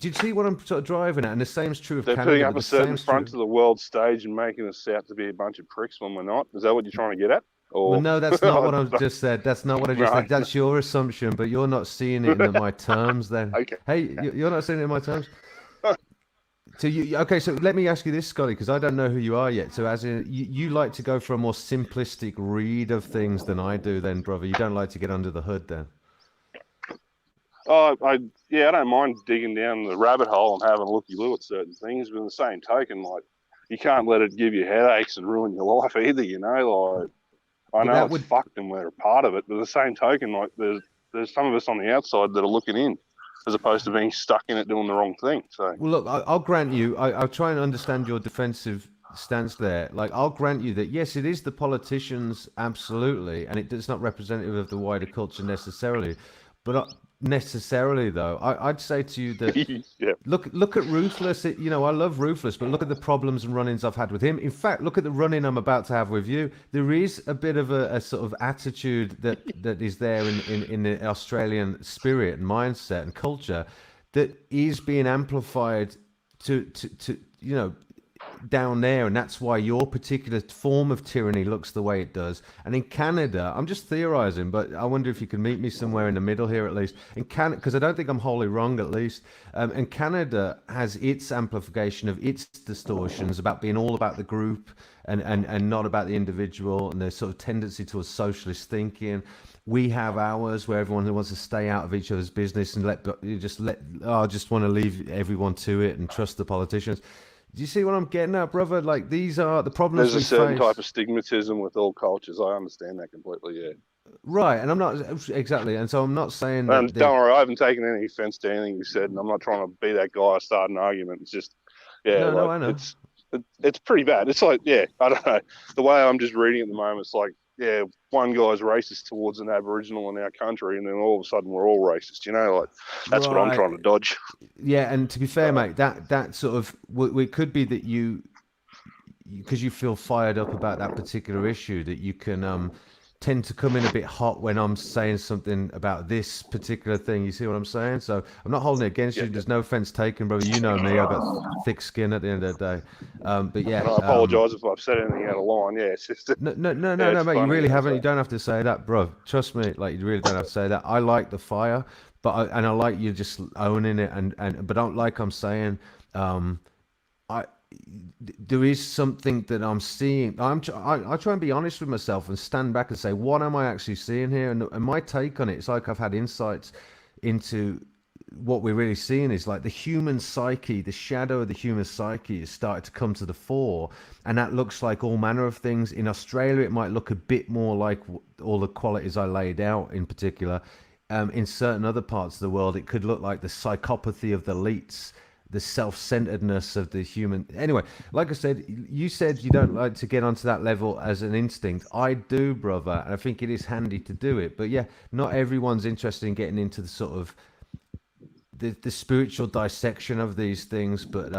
you see what I'm sort of driving at? And the same is true of They're Canada. putting up a certain front to the world stage and making us out to be a bunch of pricks when we're not. Is that what you're trying to get at? Or... Well, no, that's not what I just said. That's not what I just said. That's your assumption, but you're not seeing it in my terms then. Okay. Hey, you're not seeing it in my terms? Okay, so let me ask you this, Scotty, because I don't know who you are yet. So as in, you like to go for a more simplistic read of things than I do then, brother. You don't like to get under the hood then? I don't mind digging down the rabbit hole and having a looky-loo at certain things, but in the same token, like, you can't let it give you headaches and ruin your life either, you know? Like, I know it's fucked and we're a part of it, but at the same token, like, there's some of us on the outside that are looking in, as opposed to being stuck in it doing the wrong thing. So, well, look, I'll grant you. I'll try and understand your defensive stance there. Like, I'll grant you that yes, it is the politicians, absolutely, and it's not representative of the wider culture necessarily. But necessarily, though, I'd say to you that yeah. look at Ruthless. I love Ruthless, but look at the problems and run-ins I've had with him. In fact, look at the run-in I'm about to have with you. There is a bit of a sort of attitude that is there in the Australian spirit and mindset and culture that is being amplified to down there, and that's why your particular form of tyranny looks the way it does. And in Canada, I'm just theorizing, but I wonder if you can meet me somewhere in the middle here at least. In Canada, because I don't think I'm wholly wrong at least. And Canada has its amplification of its distortions about being all about the group and not about the individual, and their sort of tendency towards socialist thinking. we have ours where everyone wants to stay out of each other's business and I just want to leave everyone to it and trust the politicians. Do you see what I'm getting at, brother? Like, these are the problems There's a we certain face. type of stigmatism with all cultures. I understand that completely. Yeah. Right, and I'm not exactly, and so I'm not saying And that don't worry, I haven't taken any offense to anything you said, and I'm not trying to be that guy or start an argument. It's just, yeah, no, like I know. it's pretty bad. It's like, yeah, I don't know. The way I'm just reading at the moment, it's like, yeah, one guy's racist towards an Aboriginal in our country, and then all of a sudden we're all racist. Like that's what I'm Right. trying to dodge. Yeah, and to be fair, mate, that sort of it could be that because you feel fired up about that particular issue, that you can tend to come in a bit hot when I'm saying something about this particular thing. You see what I'm saying? So I'm not holding it against you. Yeah. There's no offense taken, brother. You know me. I got thick skin at the end of the day. But yeah, And I apologise if I've said anything out of line. Yeah, it's just, yeah, no, it's mate. You funny. really Yeah, haven't. so. You don't have to say that, bro. Trust me. Like, you really don't have to say that. I like the fire, and I like you just owning it, but don't like I'm saying. I there is something that I'm seeing. I try and be honest with myself and stand back and say, what am I actually seeing here? And my take on it, it's like I've had insights into what we're really seeing is like the human psyche, the shadow of the human psyche has started to come to the fore. And that looks like all manner of things. In Australia, it might look a bit more like all the qualities I laid out in particular. In certain other parts of the world, it could look like the psychopathy of the elites, the self-centeredness of the human. Anyway, like I said, you said you don't like to get onto that level as an instinct. I do, brother, and I think it is handy to do it. But yeah, not everyone's interested in getting into the sort of the spiritual dissection of these things. But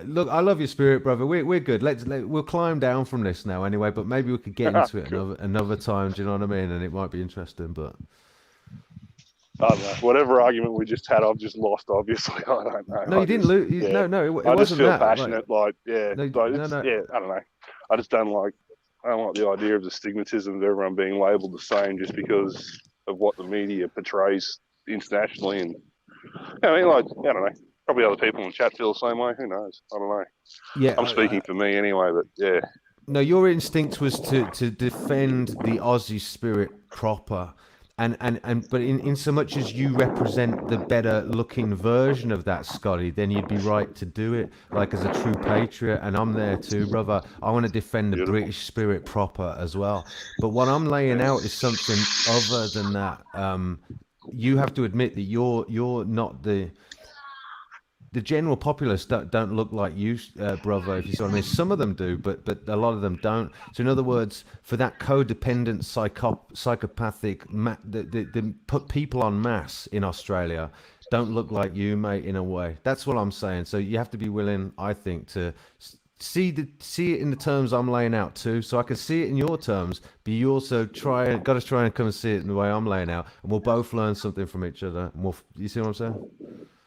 look, I love your spirit, brother. We're good. We'll climb down from this now anyway. But maybe we could get into it another time. Do you know what I mean? And it might be interesting. But I don't know. Whatever argument we just had, I've just lost. Obviously, I don't know. no, you didn't lose. Yeah, No, it I just wasn't feel that. passionate. Like, yeah, No, like no, it's, no. yeah. I don't know. I just don't like. I don't like the idea of the stigmatism of everyone being labelled the same just because of what the media portrays internationally. And I mean, like, I don't know. Probably other people in the chat feel the same way. Who knows? I don't know. Yeah, I'm speaking for me anyway, but yeah. no, your instinct was to defend the Aussie spirit proper. But in so much as you represent the better looking version of that, Scotty, then you'd be right to do it, like as a true patriot. And I'm there too, brother. I want to defend the Beautiful. British spirit proper as well. But what I'm laying out is something other than that. You have to admit that you're not the general populace don't look like you, brother, if you see what I mean. Some of them do, but a lot of them don't. So in other words, for that codependent psychopathic, the put people en masse in Australia don't look like you, mate, in a way. That's what I'm saying. So you have to be willing, I think, to see it in the terms I'm laying out too, so I can see it in your terms, but you also got to try and come and see it in the way I'm laying out, and we'll both learn something from each other. And you see what I'm saying?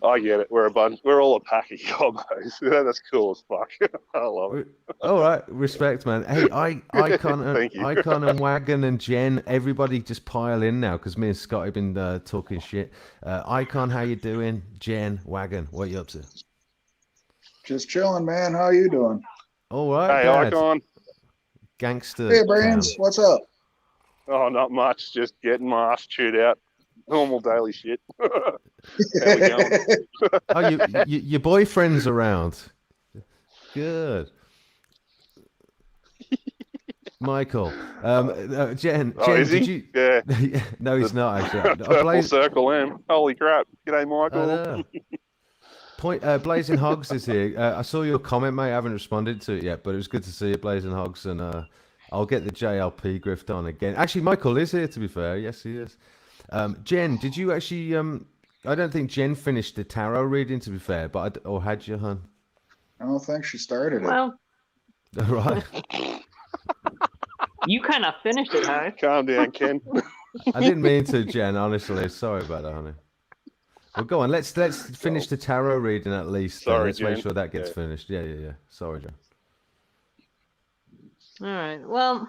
I get it. We're a bunch. We're all a pack of combos. That's cool as fuck. I love it. All right, respect, man. Hey, Thank you. Icon and Wagon and Jen, everybody just pile in now because me and Scott have been talking shit. Icon, how you doing? Jen, Wagon, what you up to? Just chilling, man. How you doing? All right, Hey, Dad. Icon. Gangster. Hey, Brains. What's up? Oh, not much. Just getting my ass chewed out. Normal daily shit. How we going? Oh, your boyfriend's around. Good. Michael, Jen, Is did he? you? Yeah. No, he's not actually. Purple circle M. Holy crap. G'day, I Michael. know. Blazing Hogs is here. I saw your comment, mate. I haven't responded to it yet, but it was good to see you, Blazing Hogs, and I'll get the JLP grift on again. Actually, Michael is here, to be fair. Yes, he is. Jen, did you actually? I don't think Jen finished the tarot reading, to be fair, or had you, hun? I don't think she started it. Well, Right. you kind of finished it, huh? Calm down, Ken. I didn't mean to, Jen. Honestly, sorry about that, honey. Well, go on. Let's finish the tarot reading at least. Sorry, Let's make Jen. sure that gets Yeah. finished. Yeah. Sorry, Jen. All right. Well,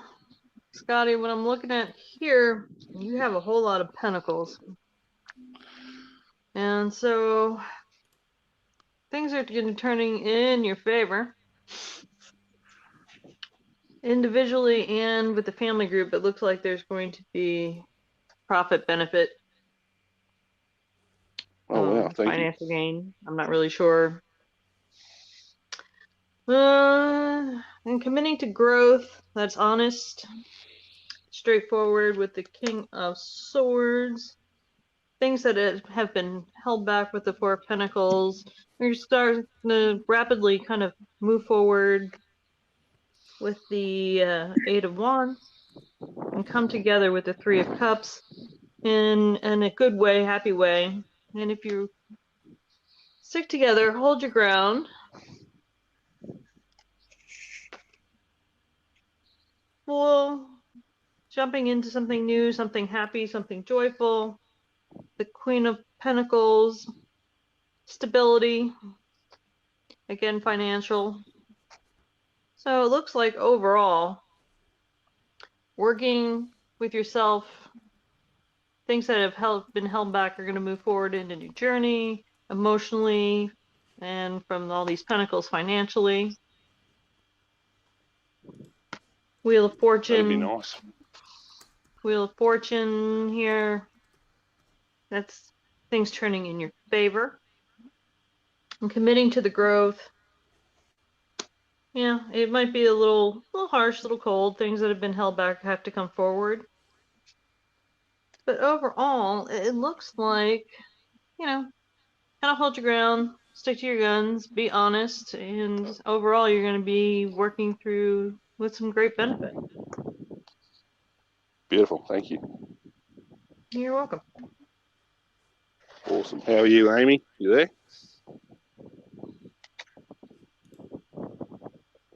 Scotty, what I'm looking at here, you have a whole lot of pentacles. And so things are turning in your favor. individually and with the family group, it looks like there's going to be profit benefit, Oh wow, thank you. financial gain. I'm not really sure. And committing to growth that's honest, straightforward with the King of Swords. Things that have been held back with the Four of Pentacles. You're starting to rapidly kind of move forward with the Eight of Wands and come together with the Three of Cups in a good way, happy way. And if you stick together, hold your ground. Well, jumping into something new, something happy, something joyful. The Queen of Pentacles, stability, again, financial. So it looks like overall, working with yourself, things that have been held back are going to move forward in a new journey, emotionally, and from all these pentacles financially. Wheel of That'd be Fortune. nice. Wheel of Fortune here. That's things turning in your favor. And committing to the growth. Yeah, it might be a little harsh, a little cold. Things that have been held back have to come forward. But overall, it looks like, kind of hold your ground, stick to your guns, be honest, and overall, you're going to be working through with some great benefit. Beautiful, thank you. You're welcome. Awesome. How are you, Amy? You there?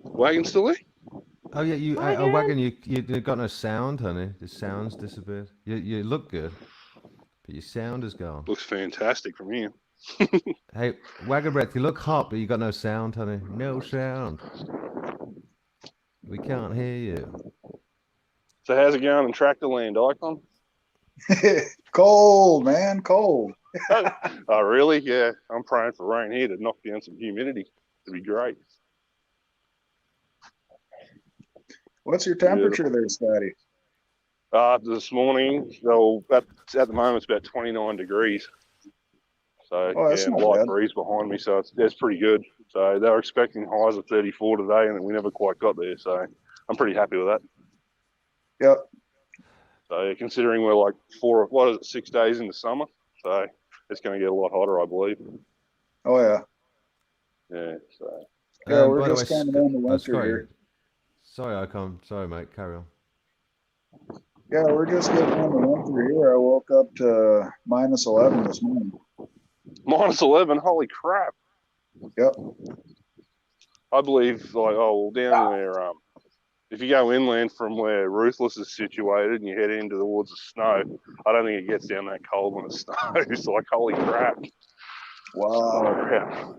Wagon still there? Oh yeah, you Wagon? Wagon, you got no sound, honey. The sound's disappeared. You look good, but your sound is gone. Looks fantastic from here. Hey, Wagon Breath, you look hot, but you got no sound, honey. No sound. We can't hear you. So how's it going in Tractor Land, Icon? Cold, man, cold. Oh, really? Yeah, I'm praying for rain here to knock down some humidity. It'd be great. What's your temperature there, Scotty? This morning, so at the moment it's about 29 degrees. So Oh, that's not light bad. breeze behind me, so it's pretty good. So they were expecting highs of 34 today, and we never quite got there. So I'm pretty happy with that. Yep. So considering we're like 6 days into summer, so it's going to get a lot hotter, I believe. Oh yeah. Yeah. So Yeah, we're by the just way, kind of on the winter Scotty, here. sorry, Icon. Sorry, mate. Carry on. Yeah, we're just getting on the winter here. I woke up to -11 this morning. -11. Holy crap! Yep. I believe down where if you go inland from where Ruthless is situated and you head in towards the snow, I don't think it gets down that cold when it snows. Like, holy crap. Wow.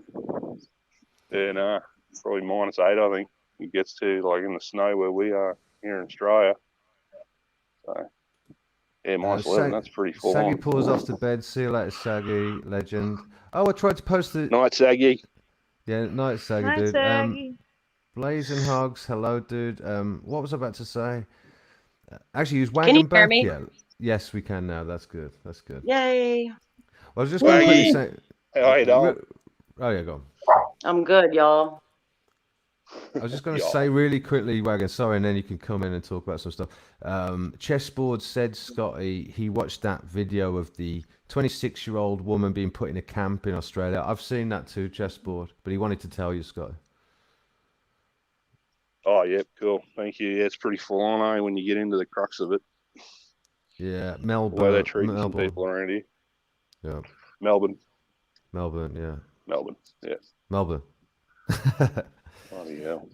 Yeah, no, probably -8, I think it gets to, like, in the snow where we are here in Australia. So, yeah, -11, that's pretty full Saggy on. pulls off to bed. See you later, Saggy. Legend. Oh, I tried to post the... Night, Saggy. Yeah, night, Saggy, Hi, dude. Saggy. Blazing Hogs, hello, dude. What was I about to say? Actually, use Can Wagon you hear back. me? Yeah. Yes, we can now. That's good. That's good. Yay. Well, I was just going to quickly say... Hey, how you doing? Oh, yeah, go on. I'm good, y'all. I was just going to say really quickly, Wagon, sorry, and then you can come in and talk about some stuff. Chessboard said, Scotty, he watched that video of the 26-year-old woman being put in a camp in Australia. I've seen that too, Chessboard, but he wanted to tell you, Scotty. Oh, yep, cool. Thank you. Yeah, it's pretty full on, when you get into the crux of it. Yeah, The way Melbourne. they're treating some people around here. Yeah. Melbourne. Yeah. Melbourne, yeah. Melbourne. Bloody hell.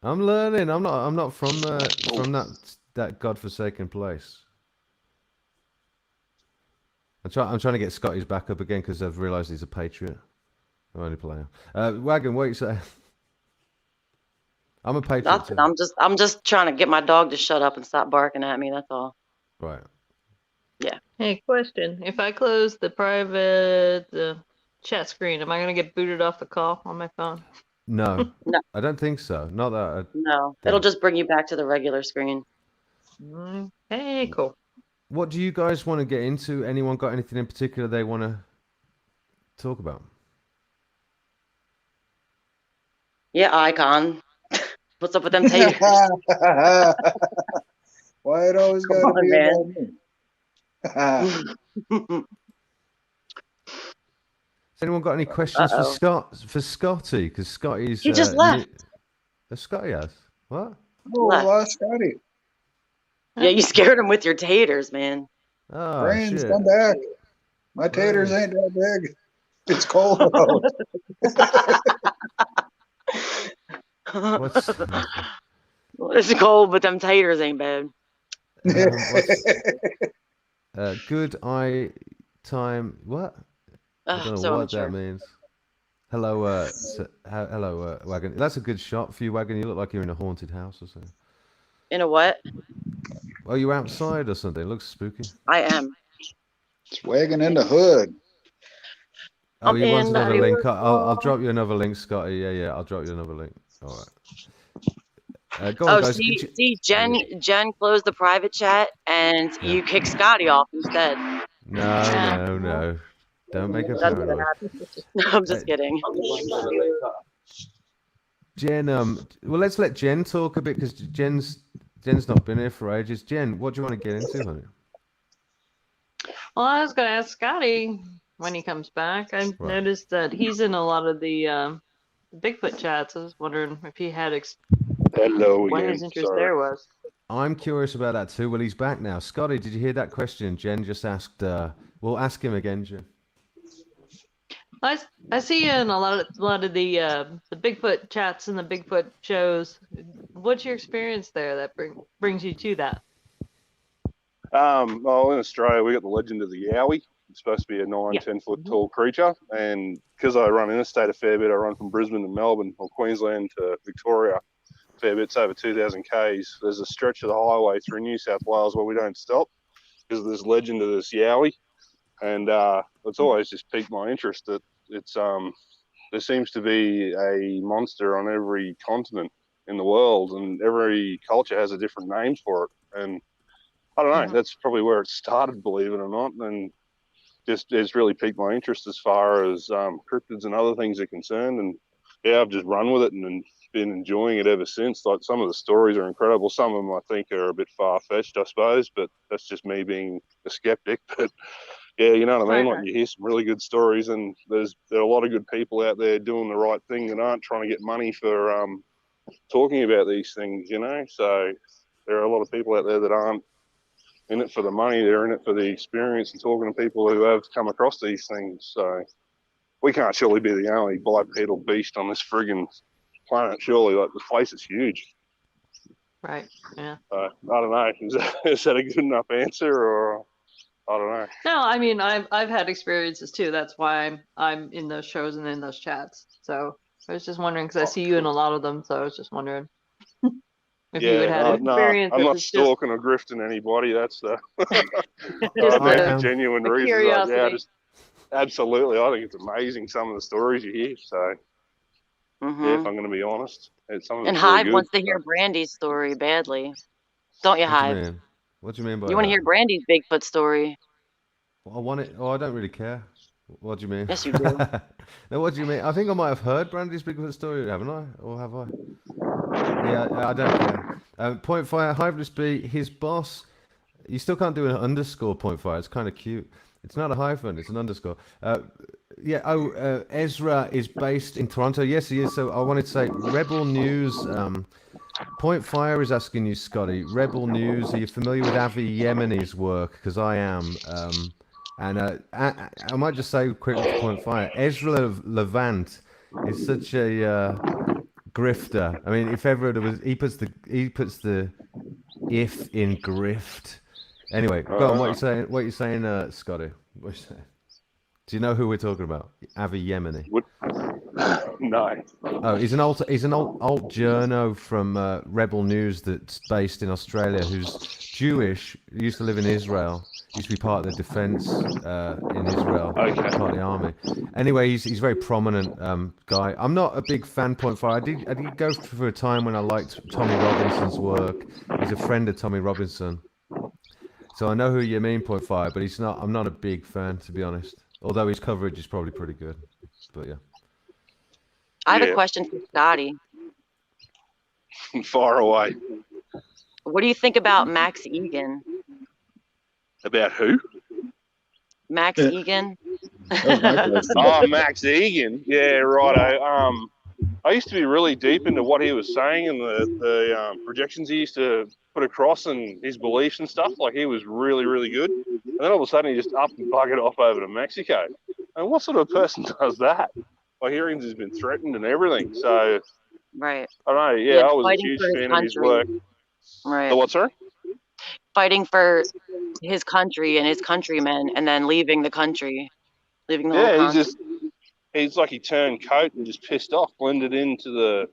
I'm learning. I'm not from that godforsaken place. I'm trying to get Scotty's back up again because I've realised he's a patriot. I'm only playing. Wagon, what you say? I'm a patriot. Nothing. I'm just trying to get my dog to shut up and stop barking at me. That's all. Right. Yeah. Hey, question. If I close the private chat screen, am I going to get booted off the call on my phone? No, No. I don't think so. Not that. No, it'll just bring you back to the regular screen. Hey, cool. What do you guys want to get into? Anyone got anything in particular they want to talk about? Yeah, Icon. What's up with them taters? Why it always Come got to on, be man. about me? Has anyone got any questions for Uh-oh. Scotty? Because Scotty's He just left. Scotty has what? Oh, we Left. lost Scotty. Yeah, you scared him with your taters, man. Oh Brains, shit! come back. My taters Brains. ain't that big. It's cold out. What's It's cold, but them taters ain't bad. what's good eye time? What? I don't know So what that immature. means. Hello, hello, Wagon. That's a good shot for you, Wagon. You look like you're in a haunted house or something. In a what? Oh, you outside or something? It looks spooky. I am. It's wagging in the hood. Oh, I'm you want in another the link? I'll drop you another link, Scotty. Yeah, I'll drop you another link. All right. Go on, Oh, guys. see, Jen closed the private chat, and Yeah. you kicked Scotty off instead. No. Don't make it That's what paranoid. happened. I'm just kidding. Jen, well, let's let Jen talk a bit because Jen's not been here for ages. Jen, what do you want to get into, honey? Well, I was gonna ask Scotty when he comes back. I noticed that he's in a lot of the Bigfoot chats. I was wondering if he had Hello what again. his interest Sorry. there was. I'm curious about that too. Well, he's back now. Scotty, did you hear that question Jen just asked? We'll ask him again, Jen. I see you in a lot of the Bigfoot chats and the Bigfoot shows. What's your experience there that brings you to that? Well, in Australia, we got the legend of the Yowie. It's supposed to be a 10 foot tall creature. And because I run interstate a fair bit, I run from Brisbane to Melbourne or Queensland to Victoria a fair bit. It's over 2,000 Ks. There's a stretch of the highway through New South Wales where we don't stop because of this legend of this Yowie. And it's always just piqued my interest that it's there seems to be a monster on every continent in the world, and every culture has a different name for it. And I don't know, that's probably where it started, believe it or not, and just it's really piqued my interest as far as cryptids and other things are concerned. And yeah, I've just run with it and been enjoying it ever since. Like, some of the stories are incredible. Some of them I think are a bit far-fetched, I suppose, but that's just me being a skeptic. But yeah, you know what I mean? Like, you hear some really good stories, and there are a lot of good people out there doing the right thing that aren't trying to get money for talking about these things, you know? So there are a lot of people out there that aren't in it for the money. They're in it for the experience and talking to people who have come across these things. So we can't surely be the only bipedal beast on this friggin' planet, surely. Like, the place is huge. Right, yeah. I don't know. Is that a good enough answer, or I don't know. No, I mean I've had experiences too. That's why I'm in those shows and in those chats. So I was just wondering because I see you in a lot of them. So I was just wondering if you had an experience. I'm or not if it's stalking or grifting anybody. That's the just a genuine reason. curiosity. Yeah, just absolutely. I think it's amazing some of the stories you hear. So yeah, if I'm going to be honest, some of And it's really Hive good. wants to hear Brandy's story badly, don't you, Hive? What do you mean by You want to hear Brandy's Bigfoot story? I want it. Oh, I don't really care. What do you mean? Yes, you do. No, what do you mean? I think I might have heard Brandy's Bigfoot story, haven't I? Or have I? Yeah, I don't care. Point fire, Hiveless B, his boss. You still can't do an underscore point fire. It's kind of cute. It's not a hyphen. It's an underscore. Ezra is based in Toronto. Yes, he is. So I wanted to say Rebel News. Point Fire is asking you, Scotty. Rebel News. Are you familiar with Avi Yemeni's work? Because I am. And I might just say quickly to Point Fire. Ezra Levant is such a grifter. I mean, if ever there was, he puts the if in grift. Anyway, go on. What you saying, Scotty? What you saying? Do you know who we're talking about? Avi Yemeni. No. Oh, he's an alt journo from Rebel News that's based in Australia, who's Jewish, used to live in Israel, Used to be part of the defense in Israel, Okay. part of the army. Anyway, he's a very prominent guy. I'm not a big fan. Point five. I did go through a time when I liked Tommy Robinson's work. He's a friend of Tommy Robinson, so I know who you mean. Point five, but he's not. I'm not a big fan, to be honest. Although his coverage is probably pretty good. But yeah. I have a Yeah. question for Scotty. Far away. What do you think about Max Egan? About who? Max Yeah. Egan? That was my question. Oh, Max Egan. Yeah, right. I used to be really deep into what he was saying and the projections he used to put across and his beliefs and stuff. Like, he was really, really good. And then all of a sudden, he just up and buggered off over to Mexico. And what sort of person does that? Like, hearings has been threatened and everything. So, Right. I don't know. Yeah, Yeah, I was a fighting huge for his fan of his country. work. Right. The what, sorry? Fighting for his country and his countrymen, and then leaving the country, leaving the whole Yeah, country. he's like he turned coat and just pissed off, blended into the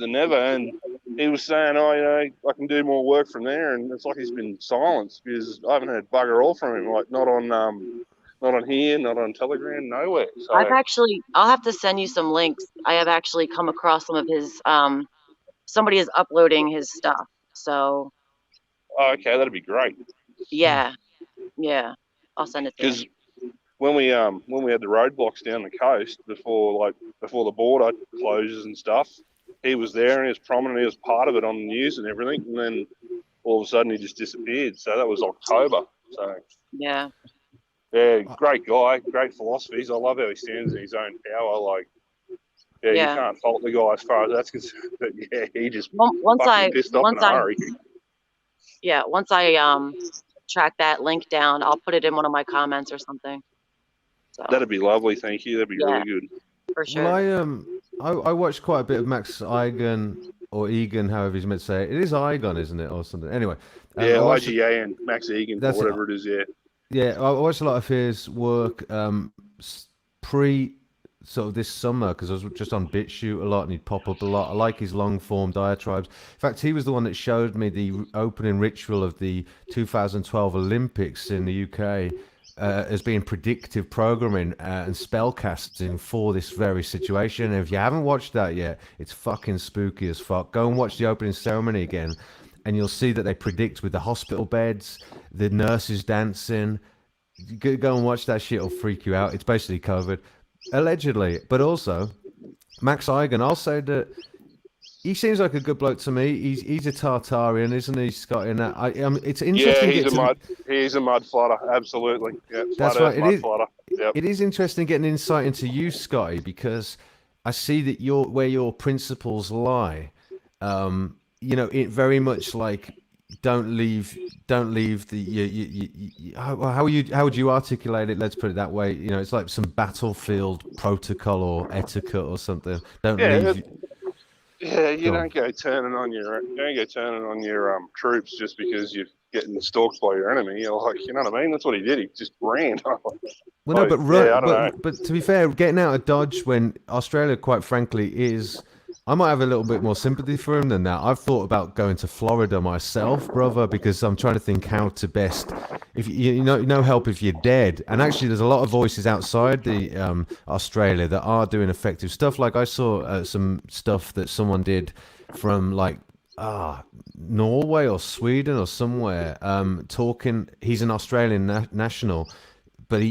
never, and he was saying, "Oh, you know, I can do more work from there," and it's like he's been silenced because I haven't heard bugger all from him. Like not on here, not on Telegram, nowhere. So I'll have to send you some links. I have actually come across some of his, somebody is uploading his stuff. So oh, okay, that'd be great. yeah, I'll send it to you. Because when we had the roadblocks down the coast before the border closures and stuff, he was there and he was prominent. He was part of it on the news and everything. And then all of a sudden he just disappeared. So that was October. So Yeah. yeah, great guy, great philosophies. I love how he stands in his own power. Like, yeah, Yeah. you can't fault the guy as far as that's concerned. But yeah, he just Once I fucking pissed off in a hurry. once I track that link down, I'll put it in one of my comments or something. So That'd be lovely. Thank you. That'd be Yeah. really good. for sure. Well, I watched quite a bit of Max Egan or Egan, however he's meant to say it. It is Egan, isn't it, or something? Anyway, Yeah, I watched, IGA and Max Egan, or That's it. whatever it is. Yeah. yeah, I watched a lot of his work pre sort of this summer because I was just on BitChute a lot and he'd pop up a lot. I like his long form diatribes. In fact, he was the one that showed me the opening ritual of the 2012 Olympics in the UK. As being predictive programming and spellcasting for this very situation. And if you haven't watched that yet, it's fucking spooky as fuck. Go and watch the opening ceremony again, and you'll see that they predict with the hospital beds, the nurses dancing. Go and watch that shit; it'll freak you out. It's basically COVID, allegedly. But also, Max Egan, I'll say that he seems like a good bloke to me. He's a Tartarian, isn't he, Scott? In that, it's interesting. Yeah, he's a mud flutter. Absolutely. Yeah, That's flat right. earth mud flutter. Yep. It is interesting getting insight into you, Scotty, because I see that where your principles lie. It very much like don't leave the how would you articulate it? Let's put it that way. It's like some battlefield protocol or etiquette or something. Don't leave. Yeah, you Go on. don't go turning on your troops just because you're getting stalked by your enemy. You're like, you know what I mean? That's what he did. He just ran. Well, no, but yeah, I don't know. but to be fair, getting out of Dodge when Australia, quite frankly, is. I might have a little bit more sympathy for him than that. I've thought about going to Florida myself, brother, because I'm trying to think how to best. If no help if you're dead. And actually, there's a lot of voices outside the Australia that are doing effective stuff. Like I saw some stuff that someone did from like Norway or Sweden or somewhere. Talking, he's an Australian national. But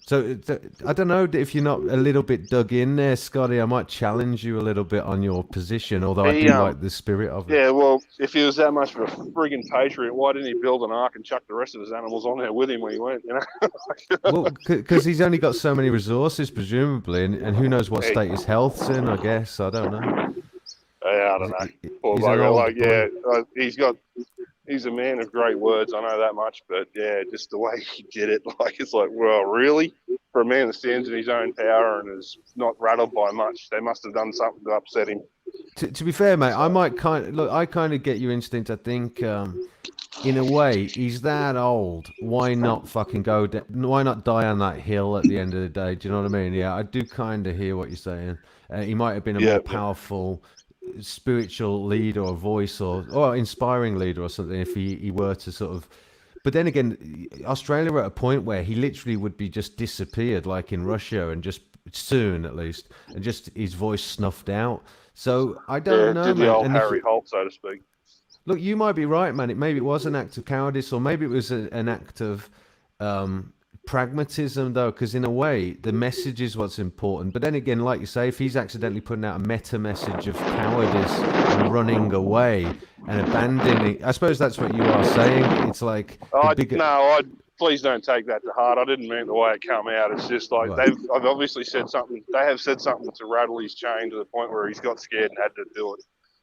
so I don't know if you're not a little bit dug in there, Scotty. I might challenge you a little bit on your position, although I do like the spirit of it. Yeah, well, if he was that much of a friggin' patriot, why didn't he build an ark and chuck the rest of his animals on there with him when he went? Well, because he's only got so many resources, presumably, and who knows what state his health's in. I guess I don't know. Yeah, I don't know. Poor He's an bugger. old Like, yeah, boy. he's a man of great words. I know that much, but yeah, just the way he did it, like it's like, well, really, for a man that stands in his own power and is not rattled by much, they must have done something to upset him. To be fair, mate, I kind of get your instinct. I think, in a way, he's that old. Why not fucking go? Why not die on that hill at the end of the day? Do you know what I mean? Yeah, I do kind of hear what you're saying. He might have been a more powerful spiritual leader or voice or inspiring leader or something if he were to sort of But then again, Australia were at a point where he literally would be just disappeared, like in Russia, and just soon at least, and just his voice snuffed out. So I don't know, did the man. old And if Harry Holt, so to speak. look, you might be right, man. Maybe it was an act of cowardice, or maybe it was an act of pragmatism, though, because in a way, the message is what's important. But then again, like you say, if he's accidentally putting out a meta message of cowardice and running away and abandoning, I suppose that's what you are saying. It's like the bigger. Please don't take that to heart. I didn't mean the way it come out. It's just like Right. I've obviously said something. They have said something to rattle his chain to the point where he's got scared and had to do it.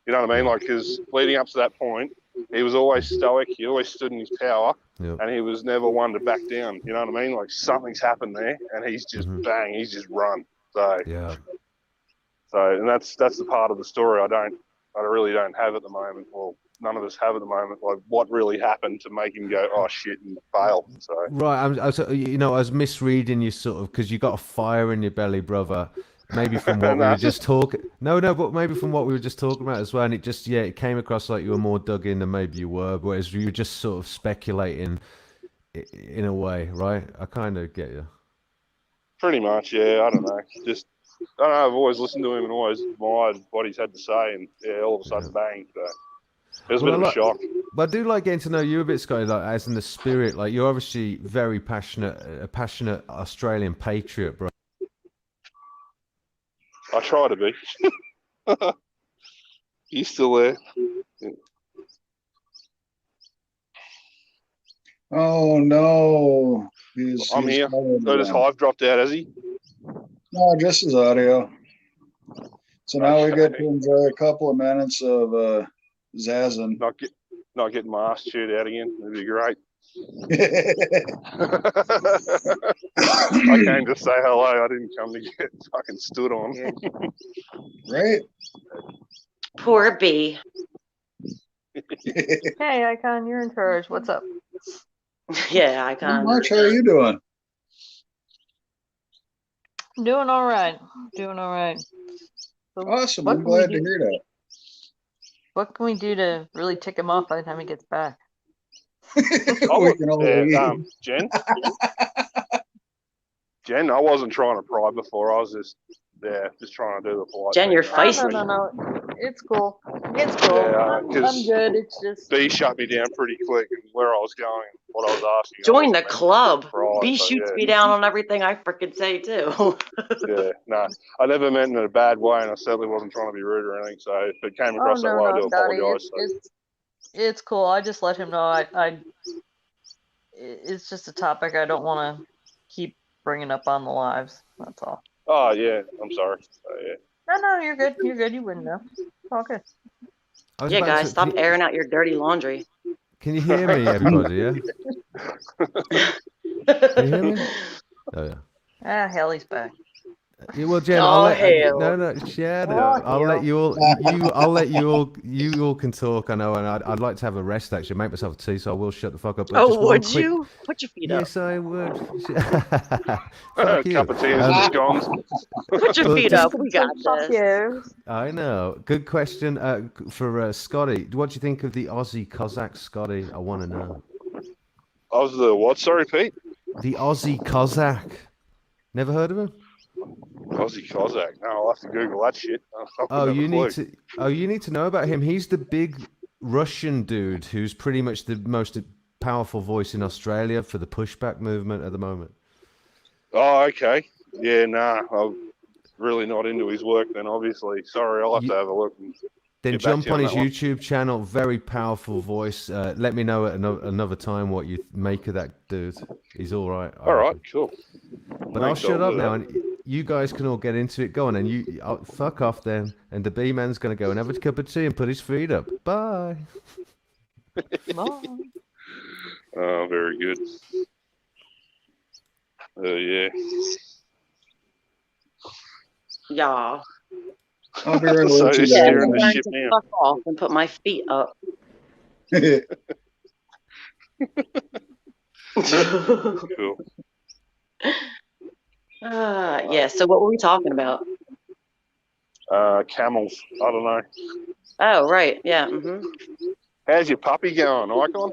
You know what I mean? Like, because leading up to that point, he was always stoic. He always stood in his power, and he was never one to back down. You know what I mean? Like, something's happened there, and he's just bang. He's just run. So Yeah. So, and that's the part of the story I really don't have at the moment. Well, none of us have at the moment. Like, what really happened to make him go, oh shit, and fail? So Right. I was misreading you sort of because you got a fire in your belly, brother. Maybe from what we were just talking. No, but maybe from what we were just talking about as well. And it just, it came across like you were more dug in than maybe you were, whereas you were just sort of speculating in a way, right? I kind of get you. pretty much, yeah. I don't know. Just I don't know. I've always listened to him and always admired what he's had to say, and all of a sudden, bang. So it was a bit of a shock. But I do like getting to know you a bit, Scotty, like as in the spirit. Like you're obviously very passionate, a passionate Australian patriot, bro. I try to be. He's still there. Yeah. Oh no. I'm here. So does Hive dropped out, has he? No, just his audio. So now we get to enjoy a couple of minutes of zazzing. Not getting my ass chewed out again. That'd be great. I came to say hello. I didn't come to get fucking stood on. Right? Poor B. Hey, Icon, you're in charge. What's up? Yeah, Not Icon. much. How are you doing? Doing all right. Doing all right. So Awesome. what I'm can we glad to do- hear that. What can we do to really tick him off by the time he gets back? We can only Jen, I wasn't trying to pry before. I was just trying to do the polite Jen, thing. you're feisty. No. It's cool. It's cool. Yeah, I'm 'cause good. It's just B shut me down pretty quick, and where I was going, what I was asking. Join the club. B B shoots me down on everything I frickin' say, too. Yeah, no, I never meant in a bad way, and I certainly wasn't trying to be rude or anything. So if it came across that way, I do Scotty. apologise. It's cool. I just let him know it's just a topic I don't want to keep bringing up on the lives. That's all. Oh yeah, I'm sorry. Yeah. No, you're good. You're good. You wouldn't know. It's all good. Yeah, guys, stop airing out your dirty laundry. Can you hear me, everybody? Yeah. Can you hear me? Oh yeah. Hell, he's back. Yeah, well, Jen, hell. shut Oh, up. I'll hell. let you all. You all can talk. I know, and I'd like to have a rest. Actually, make myself a tea, so I will shut the fuck up. But just Oh, one would quick- you? Put your feet up. Yes, I would. A Fuck you. cup of tea and scones. Put your Well, feet just- up. We got Fuck this. you. I know. Good question for Scotty. What do you think of the Aussie Cossack, Scotty? I want to know. I was the what? Sorry, Pete. The Aussie Cossack. Never heard of him? Aussie Cossack. No, I'll have to Google that shit. Oh, you need to know about him. He's the big Russian dude who's pretty much the most powerful voice in Australia for the pushback movement at the moment. Oh, okay. Yeah, nah. I'm really not into his work then, obviously. Sorry, I'll have to have a look. Then Get back jump to you on on his that one. YouTube channel. Very powerful voice. Let me know at another time what you make of that dude. He's all right. All right, cool. But I'll shut up now, and you guys can all get into it. Go on, and fuck off then. And the B-man's going to go and have a cup of tea and put his feet up. Bye. Bye. Oh, very good. Yeah. Yeah. I'll be right So with you. he's Yeah, steering I'm the going ship to now. fuck off and put my feet up. Cool. Yeah, so what were we talking about? Camels. I don't know. Oh, right. Yeah. How's your puppy going, Icon?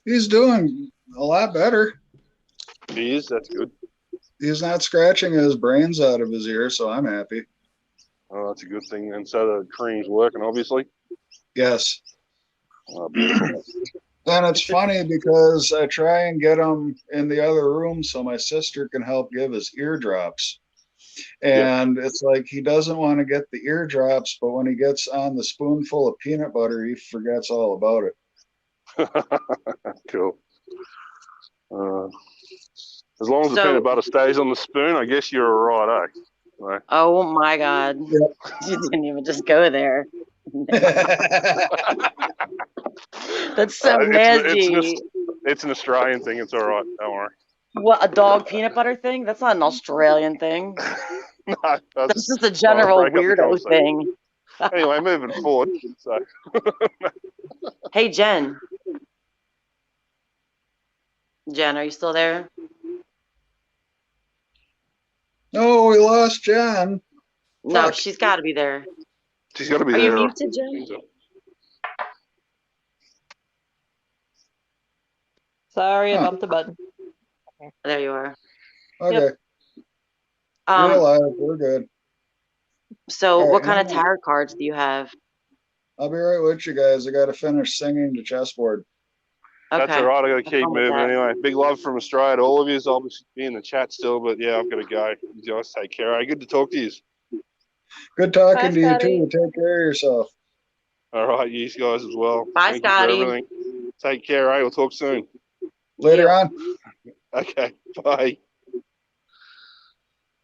He's doing a lot better. He is. That's good. He's not scratching his brains out of his ear, so I'm happy. Oh, that's a good thing. And so the cream's working, obviously. Yes. Oh, beautiful. And it's funny because I try and get him in the other room so my sister can help give his eardrops. And it's like he doesn't want to get the eardrops, but when he gets on the spoonful of peanut butter, he forgets all about it. Cool. As long as the So- peanut butter stays on the spoon, I guess you're all right, eh? Right. Oh my God. Yep. You didn't even just go there. That's so nasty. It's an Australian thing. It's all right. Don't worry. What, a dog peanut butter thing? That's not an Australian thing. No, That's just a general break up the weirdo conversation. thing. Anyway, moving forward. So Hey, Jen. Jen, are you still there? Oh, we lost Jen. No, Fuck. she's got to be there. she's got to be Are there. you muted, Jen? Sorry, I Huh. bumped the button. There you are. Okay. Yep. You're alive. We're good. So All what right, kind of now- tarot cards do you have? I'll be right with you guys. I got to finish singing the chessboard. Okay. That's all right. I got to Have keep fun with moving that. anyway. Big love from Australia to all of you. I'll be in the chat still, but yeah, I've got to go. You guys take care. Hey, good to talk to you. Good talking Bye, to you Scotty. too. Take care of yourself. All right, you guys as well. Bye, Thank you Scotty. for everything. Take care. Hey, we'll talk soon. Later Yeah. on. Okay. Bye.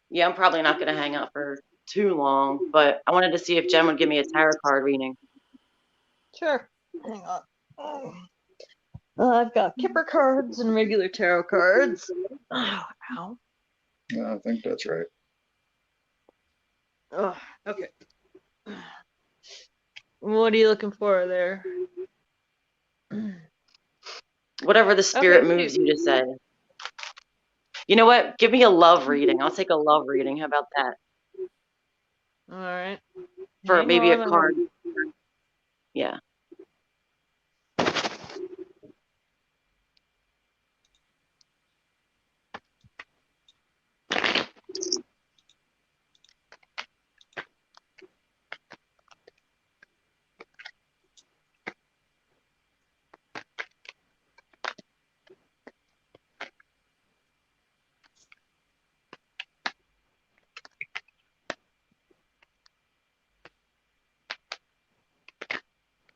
Yeah, I'm probably not going to hang out for too long, but I wanted to see if Jen would give me a tarot card reading. Sure. Hang on. I've got Kipper cards and regular tarot cards. Oh, ow. Yeah, I think that's right. Oh, okay. What are you looking for there? Whatever the spirit Okay. moves you to say. You know what? Give me a love reading. I'll take a love reading. How about that? All right. For Hang maybe on, a I'm card. Yeah.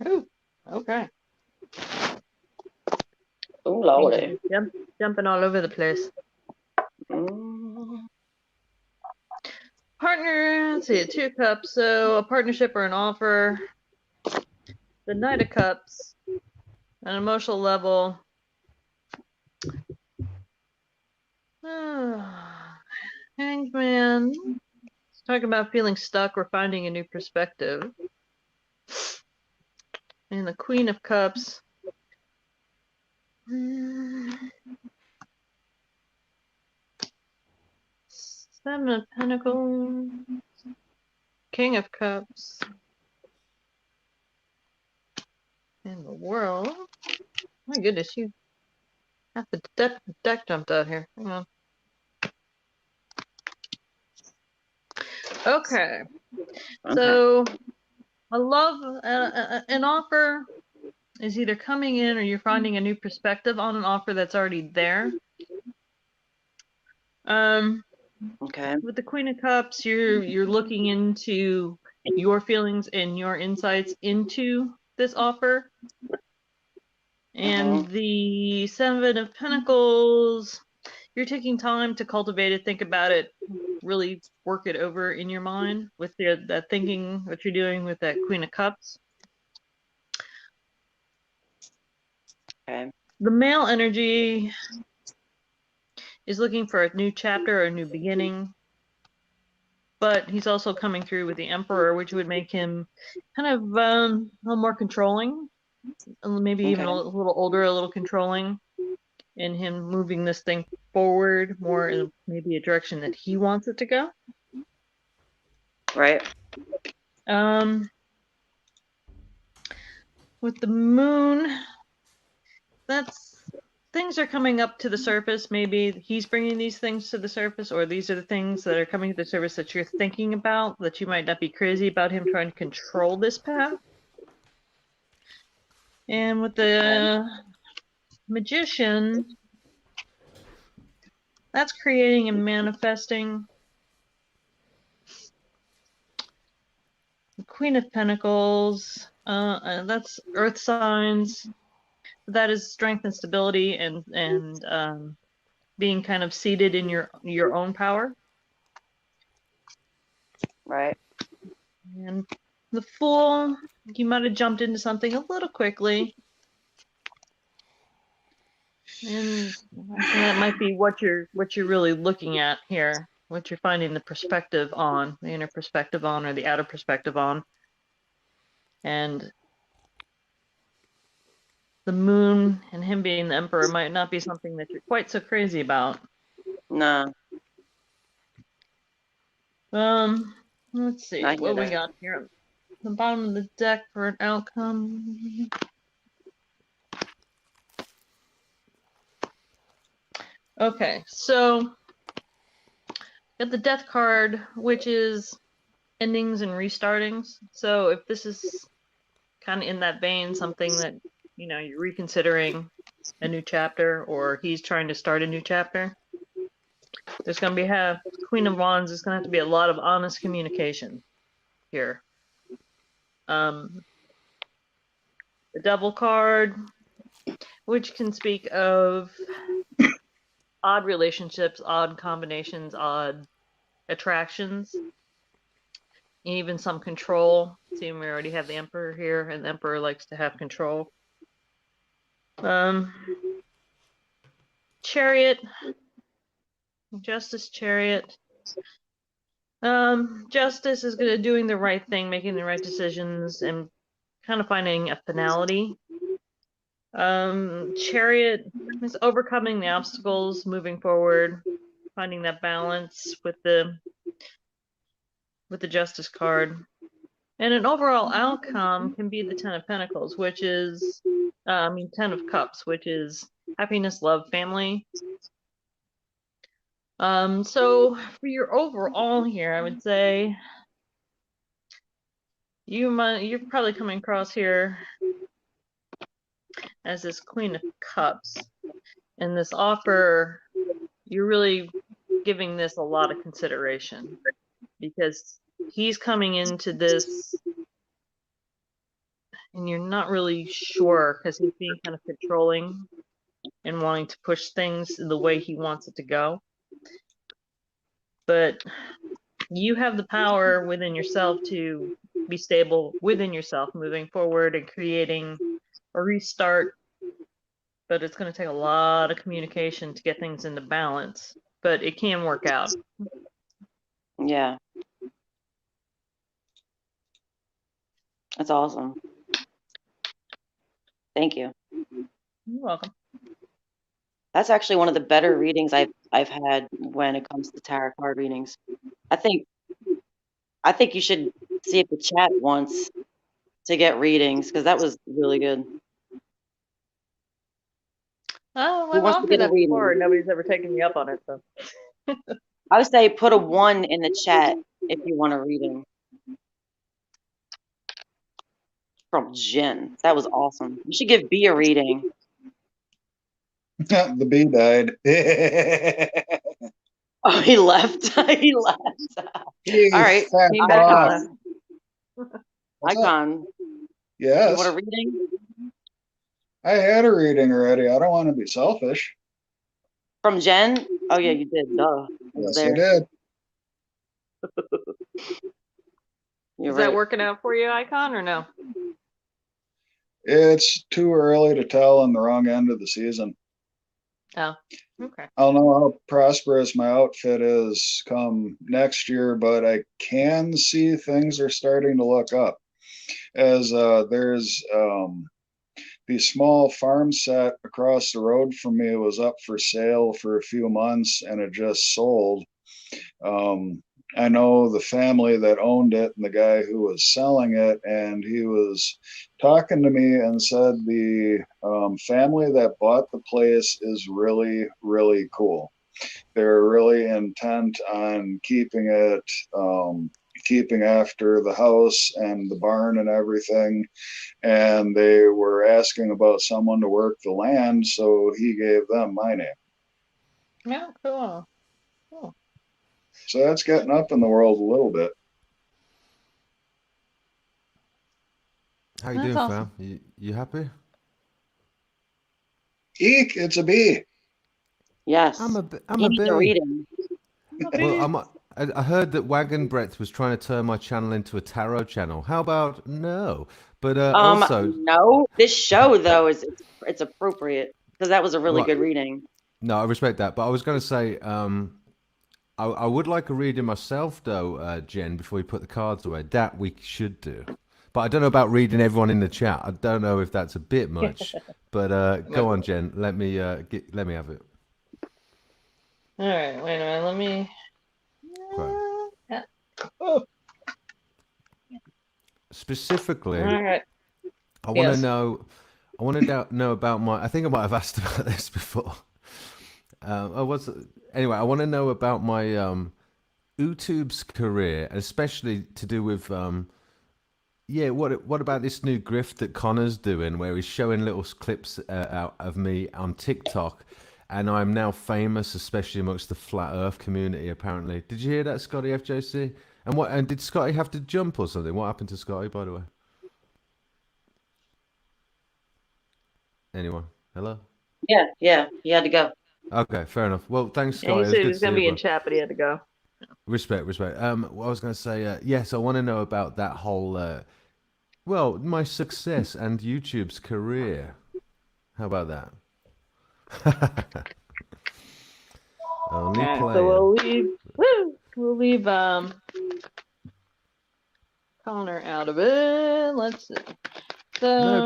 Ooh, okay. Oh, Things lordy. are jumping all over the place. Mm. Partner, let's see, 2 cups. So a partnership or an offer. The Knight of Cups. An emotional level. Hanged Man. Let's talk about feeling stuck or finding a new perspective. And the Queen of Cups. Seven of Pentacles. King of Cups. And the World. My goodness, you half the deck jumped out here. Hang on. Okay. So a love, an offer is either coming in or you're finding a new perspective on an offer that's already there. Okay. With the Queen of Cups, you're looking into your feelings and your insights into this offer. And the Seven of Pentacles, you're taking time to cultivate it, think about it, really work it over in your mind with that thinking what you're doing with that Queen of Cups. Okay. The male energy is looking for a new chapter or a new beginning, but he's also coming through with the Emperor, which would make him kind of a little more controlling, maybe even a little older, a little controlling, in him moving this thing forward more in maybe a direction that he wants it to go. Right. With the Moon, that's things are coming up to the surface. Maybe he's bringing these things to the surface, or these are the things that are coming to the surface that you're thinking about, that you might not be crazy about him trying to control this path. And with the magician, that's creating and manifesting. The Queen of Pentacles, that's earth signs. That is strength and stability and being kind of seated in your own power. Right. And the Fool, you might have jumped into something a little quickly. And that might be what you're really looking at here, what you're finding the perspective on, the inner perspective on, or the outer perspective on. And the Moon and him being the Emperor might not be something that you're quite so crazy about. Nah. Let's see I hear what we that. got here on the bottom of the deck for an outcome. Okay, so got the Death card, which is endings and restartings. So if this is kind of in that vein, something that, you know, you're reconsidering a new chapter, or he's trying to start a new chapter, there's going to be Queen of Wands. There's going to have to be a lot of honest communication here. The Devil card, which can speak of odd relationships, odd combinations, odd attractions, even some control. See, we already have the Emperor here, and the Emperor likes to have control. Chariot, Justice Chariot. Justice is good at doing the right thing, making the right decisions, and kind of finding a finality. Chariot is overcoming the obstacles, moving forward, finding that balance with the Justice card. And an overall outcome can be the Ten of Pentacles, which is, Ten of Cups, which is happiness, love, family. So for your overall here, I would say you're probably coming across here as this Queen of Cups. And this offer, you're really giving this a lot of consideration, because he's coming into this and you're not really sure, because he's being kind of controlling and wanting to push things the way he wants it to go. But you have the power within yourself to be stable within yourself, moving forward and creating a restart. But it's going to take a lot of communication to get things into balance. But it can work out. Yeah. That's awesome. Thank you. You're welcome. That's actually one of the better readings I've had when it comes to tarot card readings. I think you should see if the chat wants to get readings, because that was really good. Oh, Who I've wants to offered get a that before. reading? Nobody's ever taken me up on it, so. I would say put a 1 in the chat if you want a reading. From Jen. That was awesome. You should give B a reading. The bee died. Oh, he left. He left. You All right. fat Came back fuck. on. What's up? Icon. You Yes, want a reading? I had a reading already. I don't want to be selfish. From Jen? Oh, yeah, you did. Duh. It was Yes, I there. did. You're Is right. that working out for you, Icon, or no? It's too early to tell on the wrong end of the season. Oh, okay. I'll know how prosperous my outfit is come next year, but I can see things are starting to look up. As there's the small farm set across the road from me was up for sale for a few months, and it just sold. I know the family that owned it and the guy who was selling it, and he was talking to me and said the family that bought the place is really, really cool. They're really intent on keeping after the house and the barn and everything. And they were asking about someone to work the land, so he gave them my name. Yeah, cool. Cool. So that's getting up in the world a little bit. How you That's doing, awesome. fam? You happy? Eek, it's a bee. Yes. I'm He a needs a bee. reading. Well, I heard that Wagon Breath was trying to turn my channel into a tarot channel. How about no? But also, No, this show though it's appropriate because that was a really right, good reading. no, I respect that. But I was going to say, I would like a reading myself, though, Jen, before we put the cards away. That we should do. But I don't know about reading everyone in the chat. I don't know if that's a bit much. But go on, Jen. Let me let me have it. All right, wait a minute. Let me. Okay. Yeah. Oh. Specifically, All right. I want to Yes. know. I want to know about my. I think I might have asked about this before. I was anyway. I want to know about my YouTube's career, especially to do with yeah. What about this new grift that Connor's doing, where he's showing little clips out of me on TikTok, and I'm now famous, especially amongst the flat Earth community. Apparently, did you hear that, Scotty FJC? And what? And did Scotty have to jump or something? What happened to Scotty, by the way? Anyone? Hello? Yeah, he had to go. Okay, fair enough. Well, thanks, Yeah, he Scotty. It was said he good was to see gonna you, be in bro. chat, but he had to go. Respect, respect. What I was going to say, yes, I want to know about that whole, well, my success and YouTube's career. How about that? Only All right, so playing. we'll leave Connor out of it. Let's see. No, So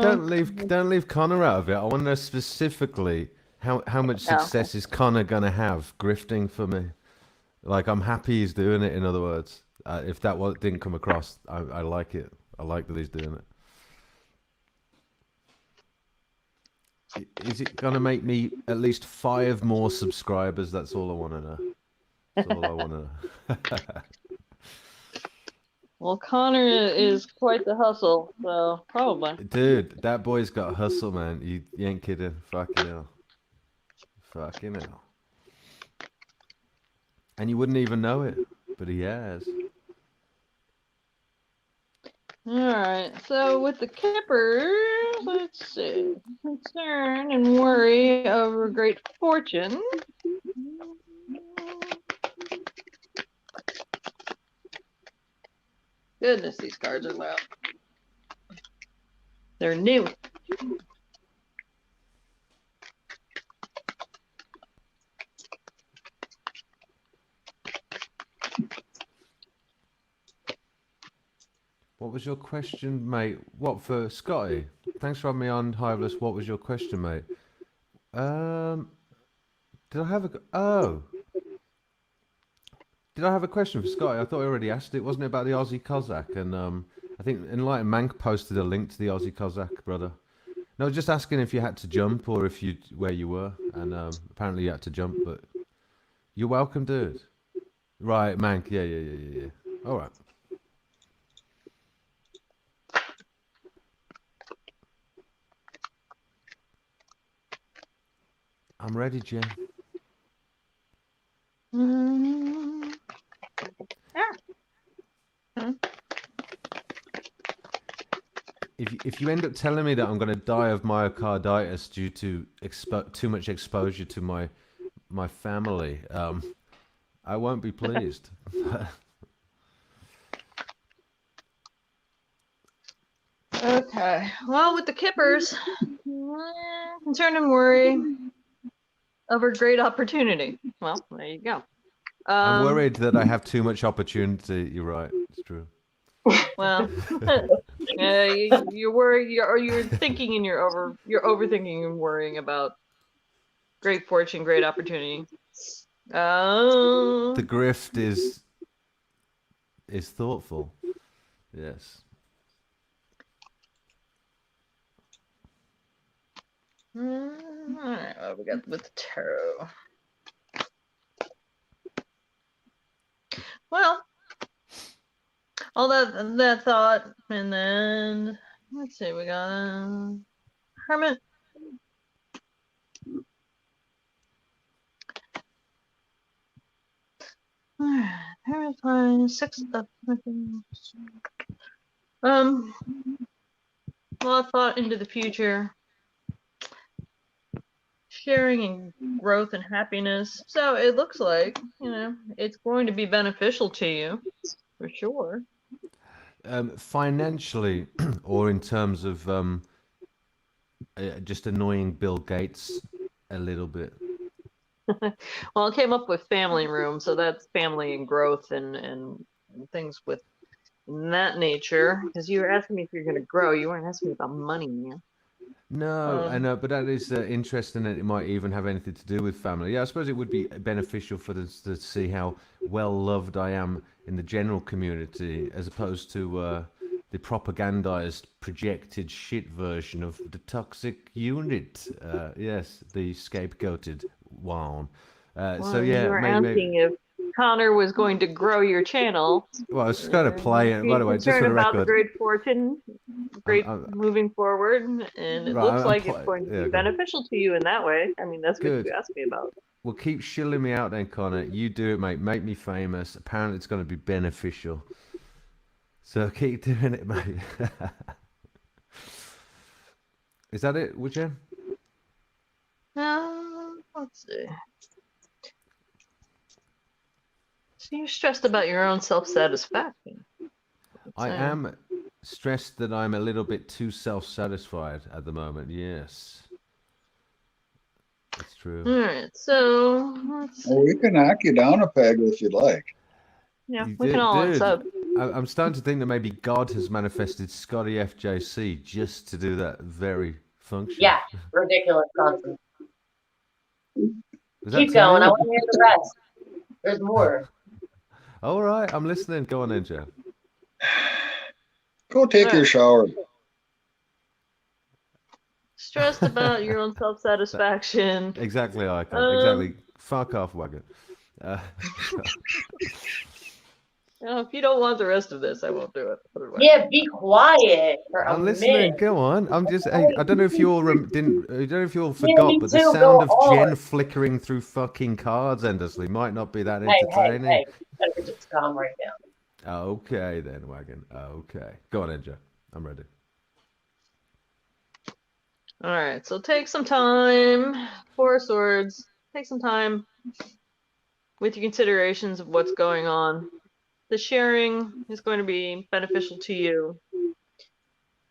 don't leave Connor out of it. I want to know specifically how much oh, okay. success is Connor gonna have grifting for me. Like I'm happy he's doing it. In other words, if that didn't come across, I like it. I like that he's doing it. Is it gonna make me at least 5 more subscribers? That's all I want to know. That's all I want to know. Well, Connor is quite the hustle, so probably. Dude, that boy's got hustle, man. You ain't kidding. Fucking hell. Fucking hell. And you wouldn't even know it, but he has. All right, so with the Kippers, let's see. Concern and worry over great fortune. Goodness, these cards are loud. They're new. What was your question, mate? What for Scotty? Thanks for having me on, Hiveless. What was your question, mate? Did I have a oh? Did I have a question for Scotty? I thought I already asked it. Wasn't it about the Aussie Cossack? And I think Enlightened Mank posted a link to the Aussie Cossack, brother. No, just asking if you had to jump or if you where you were, and apparently you had to jump, but you're welcome, dude. Right, Mank. Yeah. All right. I'm ready, Jen. If you end up telling me that I'm going to die of myocarditis due to too much exposure to my family, I won't be pleased. Okay, well, with the Kippers, concern and worry over great opportunity. Well, there you go. I'm worried that I have too much opportunity. You're right. It's true. Well, you're worried. You're thinking and you're overthinking and worrying about great fortune, great opportunity. The grift is is thoughtful. Yes. Alright, what we got with the tarot? Well, all that thought, and then let's see, we got Hermit. Hermit fine, 6 of a lot of thought into the future, sharing and growth and happiness. So it looks like, it's going to be beneficial to you, for sure. Financially, or in terms of just annoying Bill Gates a little bit. Well, it came up with family room, so that's family and growth and things with that nature. Because you were asking me if you're going to grow, you weren't asking me about money. No, I know, but that is interesting that it might even have anything to do with family. Yeah, I suppose it would be beneficial for us to see how well loved I am in the general community, as opposed to the propagandized, projected shit version of the toxic unit. Yes, the scapegoated one. So yeah, you were asking if Connor was going to grow your channel. Well, I was going to play it. By the way, just for the about record, the great fortune, moving forward, and it looks like it's going to be beneficial to you in that way. I mean, that's what you asked me about. Well, keep shilling me out then, Connor. You do it, mate. Make me famous. Apparently, it's going to be beneficial. So keep doing it, mate. Is that it, Jen? Let's see. So you're stressed about your own self-satisfaction. I am stressed that I'm a little bit too self-satisfied at the moment. Yes. That's true. All right, so let's see. Well, we can knock you down a peg if you'd like. Yeah, we can all accept. I'm starting to think that maybe God has manifested Scotty FJC just to do that very function. Yeah, ridiculous concept. Keep going. I want to hear the rest. There's more. All right, I'm listening. Go on then, Joe. Go take your shower. Stressed about your own self-satisfaction. Exactly, Icon. Exactly. Fuck off, wagon. If you don't want the rest of this, I won't do it. Yeah, be quiet for a I'm listening. minute. Go on. I'm just. Hey, I don't know if you all didn't. I don't know if you all forgot, but the sound of Jen flickering through fucking cards endlessly might not be that entertaining. Hey, better just calm right down. Okay then, wagon. Okay, go on, Enja. I'm ready. All right. So take some time. 4 of Swords. Take some time with your considerations of what's going on. The sharing is going to be beneficial to you.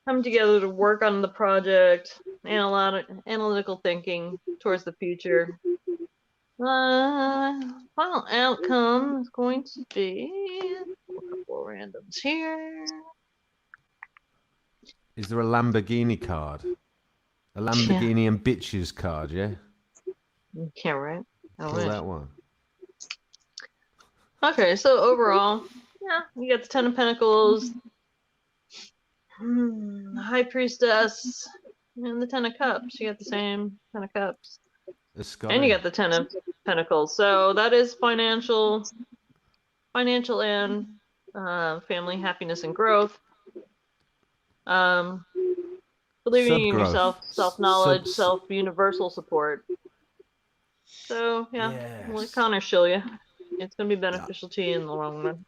Coming together to work on the project, analytical thinking towards the future. Final outcome is going to be a couple of randoms here. Is there a Lamborghini card? A Lamborghini and bitches card, yeah? Yeah, right. Pull that one. Okay, so overall, yeah, you got the 10 of Pentacles, the High Priestess, and the 10 of Cups. You got the same 10 of Cups. And you got the 10 of Pentacles. So that is financial and family happiness and growth. Believing in yourself, self-knowledge, self-universal support. So, yeah, let Connor show you. It's going to be beneficial to you in the long run.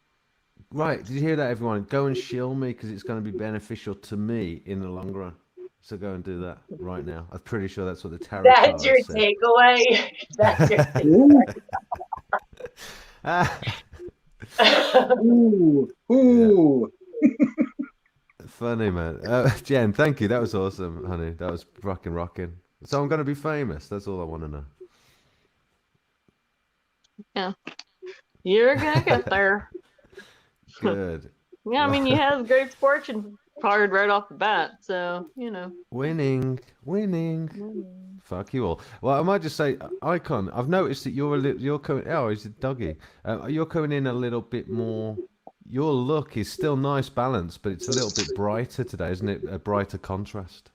Right, did you hear that, everyone? Go and shill me, because it's going to be beneficial to me in the long run. So go and do that right now. I'm pretty sure that's what the tarot That's your takeaway. That's your takeaway. Ooh. Funny, man. Jen, thank you. That was awesome, honey. That was fucking rocking. So I'm going to be famous. That's all I want to know. Yeah. You're going to get there. Good. Yeah, I mean, you have great fortune card right off the bat, so, Winning. Fuck you all. Well, I might just say, Icon, I've noticed that you're coming. Oh, is it Dougie? You're coming in a little bit more your look is still nice balance, but it's a little bit brighter today, isn't it? A brighter contrast.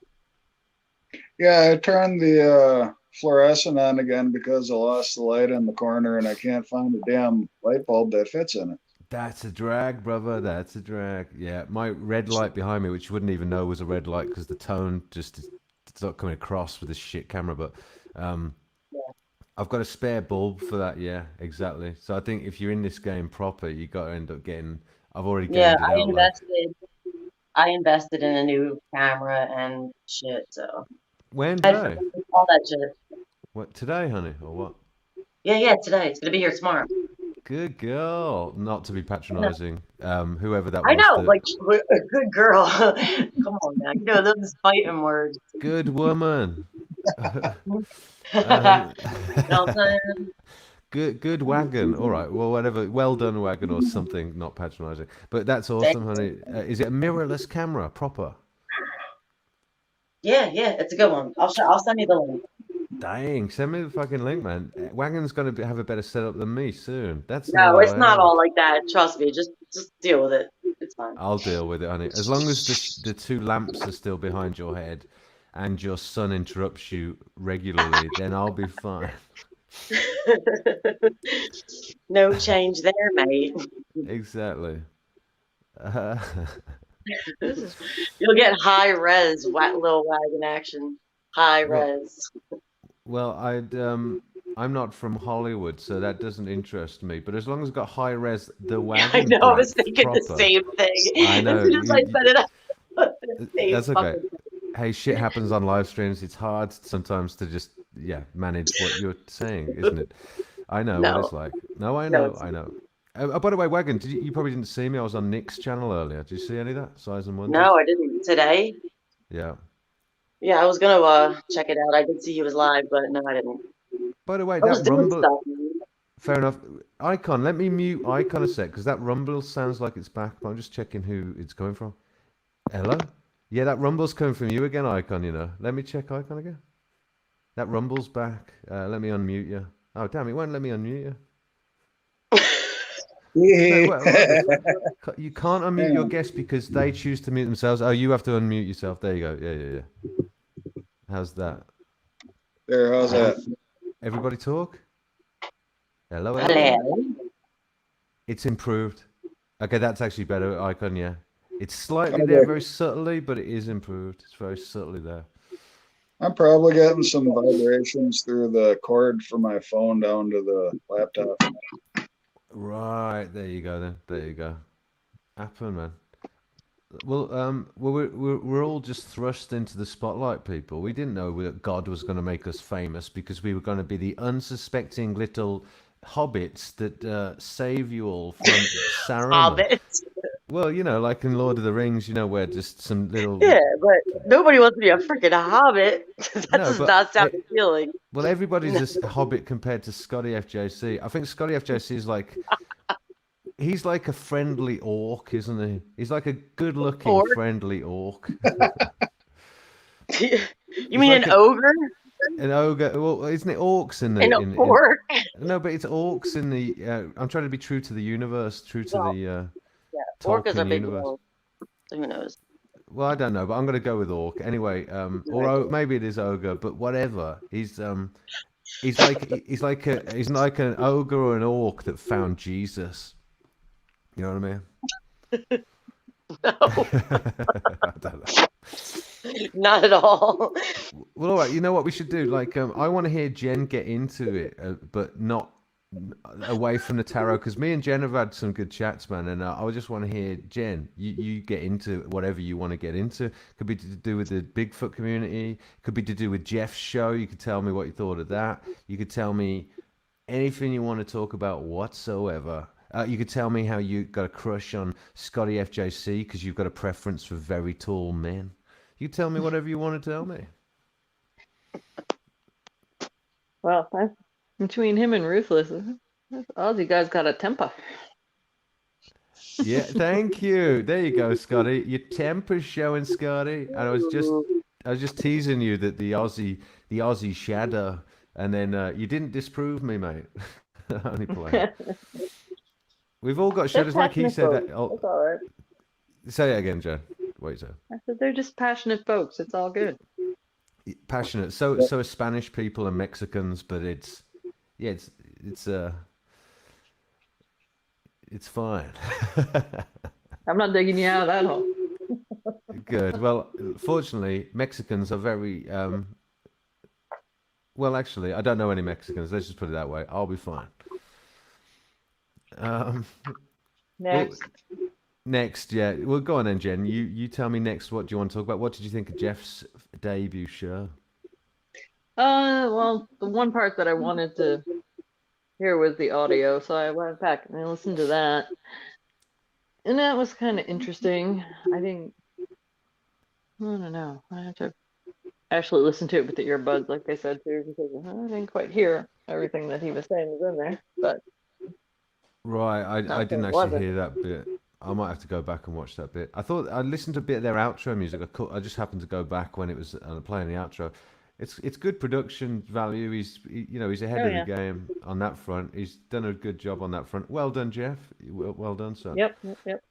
Yeah, I turned the fluorescent on again because I lost the light in the corner and I can't find a damn light bulb that fits in it. That's a drag, brother. That's a drag. Yeah, my red light behind me, which you wouldn't even know was a red light because the tone just it's not coming across with this shit camera. But um, I've got a spare bulb for that. Yeah, exactly. So I think if you're in this game proper, you got to end up getting. I've already Yeah, gamed it out. I invested in a new camera and shit, so When headphones, today? all that shit. What today, honey, or what? Yeah, today. It's gonna be here tomorrow. Good girl. Not to be I know, patronising. Whoever that I was. know, like a good girl. Come on now, you know those fighting words. Good woman. You know what I'm saying? Good wagon. All right. Well, whatever. Well done, wagon, or something. Not patronising. But that's awesome, honey. Is it a mirrorless camera, proper? Yeah, it's a good one. I'll send you the link. Dang, send me the fucking link, man. Wagon's gonna have a better setup than me soon. That's No, how it's I not am. all like that. Trust me. Just deal with it. It's fine. I'll deal with it, honey. As long as the two lamps are still behind your head, and your son interrupts you regularly, then I'll be fine. No change there, mate. Exactly. This is You'll get high res little wagon action. High Well, res. well, I'm not from Hollywood, so that doesn't interest me. But as long as it's got high res, the I wagon know. I was breadth thinking the proper. same I thing. know. As soon as I set it up, the same That's okay. fucking thing. Hey, shit happens on live streams. It's hard sometimes to just manage what you're saying, isn't it? I know what it's No, like. No, I no, know, it's I know. By the way, Wagon, you probably didn't see me. I was on Nick's channel earlier. Did you see any of that? Size and Wonders? no, I didn't today. Yeah. Yeah, I was gonna check it out. I did see he was live, but no, I didn't. By the way, I was that doing rumble. stuff. Man. Fair enough. Icon, let me mute Icon a sec because that rumble sounds like it's back. But I'm just checking who it's coming from. Hello? Yeah, that rumble's coming from you again, Icon. You know. Let me check Icon again. That rumble's back. Let me unmute you. Oh damn! It won't let me unmute you. No, what you can't unmute your guest because they choose to mute themselves. Oh, you have to unmute yourself. There you go. Yeah. How's that? There, how's that? Everybody talk? Hello. Hello. It's improved. Okay, that's actually better, Icon, yeah. It's slightly Okay. there very subtly, but it is improved. It's very subtly there. I'm probably getting some vibrations through the cord from my phone down to the laptop. Right, there you go then. There you go. Happen, man. Well, we're all just thrust into the spotlight, people. We didn't know that God was going to make us famous because we were going to be the unsuspecting little hobbits that save you all from Saruman. Hobbit. Well, you know, like in Lord of the Rings, you know, where just some little. Yeah, but nobody wants to be a freaking hobbit. That No, does but not sound appealing. well, everybody's a hobbit compared to Scotty FJC. I think Scotty FJC is like. He's like a friendly orc, isn't he? He's like a good-looking, Orc? friendly orc. You He's mean like an ogre? an ogre. Well, isn't it orcs in the An orc? No, but it's orcs in the. I'm trying to be true to the universe, true to Well, the yeah, orcas are Tolkien big universe. girls. Who knows? Well, I don't know, but I'm going to go with orc anyway. Maybe it is ogre, but whatever. He's like an ogre or an orc that found Jesus. You know what I mean? No, I don't know. not at all. Well, all right. You know what we should do? Like, I want to hear Jen get into it, but not away from the tarot, because me and Jen have had some good chats, man. And I just want to hear Jen. You get into whatever you want to get into. Could be to do with the Bigfoot community. Could be to do with Jeff's show. You could tell me what you thought of that. You could tell me anything you want to talk about whatsoever. You could tell me how you got a crush on Scotty FJC because you've got a preference for very tall men. You tell me whatever you want to tell me. well, between him and Ruthless, Aussie guy's got a temper. Yeah, thank you. There you go, Scotty. Your temper's showing, Scotty. And I was just teasing you that the Aussie shadow, and then you didn't disprove me, mate. Only playing. We've all got They're shutters, like he passionate said. folks. Oh, It's all right. say it again, Jen. Wait, I said they're just passionate folks. It's all good. passionate. So are Spanish people and Mexicans, but yeah, it's fine. I'm not digging you out of that hole. Good. Well, fortunately, Mexicans are very well. Actually, I don't know any Mexicans. Let's just put it that way. I'll be fine. Well, Next. next, yeah. Well, go on then, Jen. You tell me next. What do you want to talk about? What did you think of Jeff's debut show? Well, the one part that I wanted to hear was the audio, so I went back and I listened to that. And that was kind of interesting. I think, I don't know. I have to actually listen to it with the earbuds, like I said too, because I didn't quite hear everything that he was saying was in there. But Right, I not saying didn't it actually wasn't. hear that bit. I might have to go back and watch that bit. I thought I listened to a bit of their outro music. I just happened to go back when it was playing the outro. It's good production value. He's ahead Oh of the yeah. game on that front. He's done a good job on that front. Well done, Jeff. Well done, son. Yep. Yep. Yep.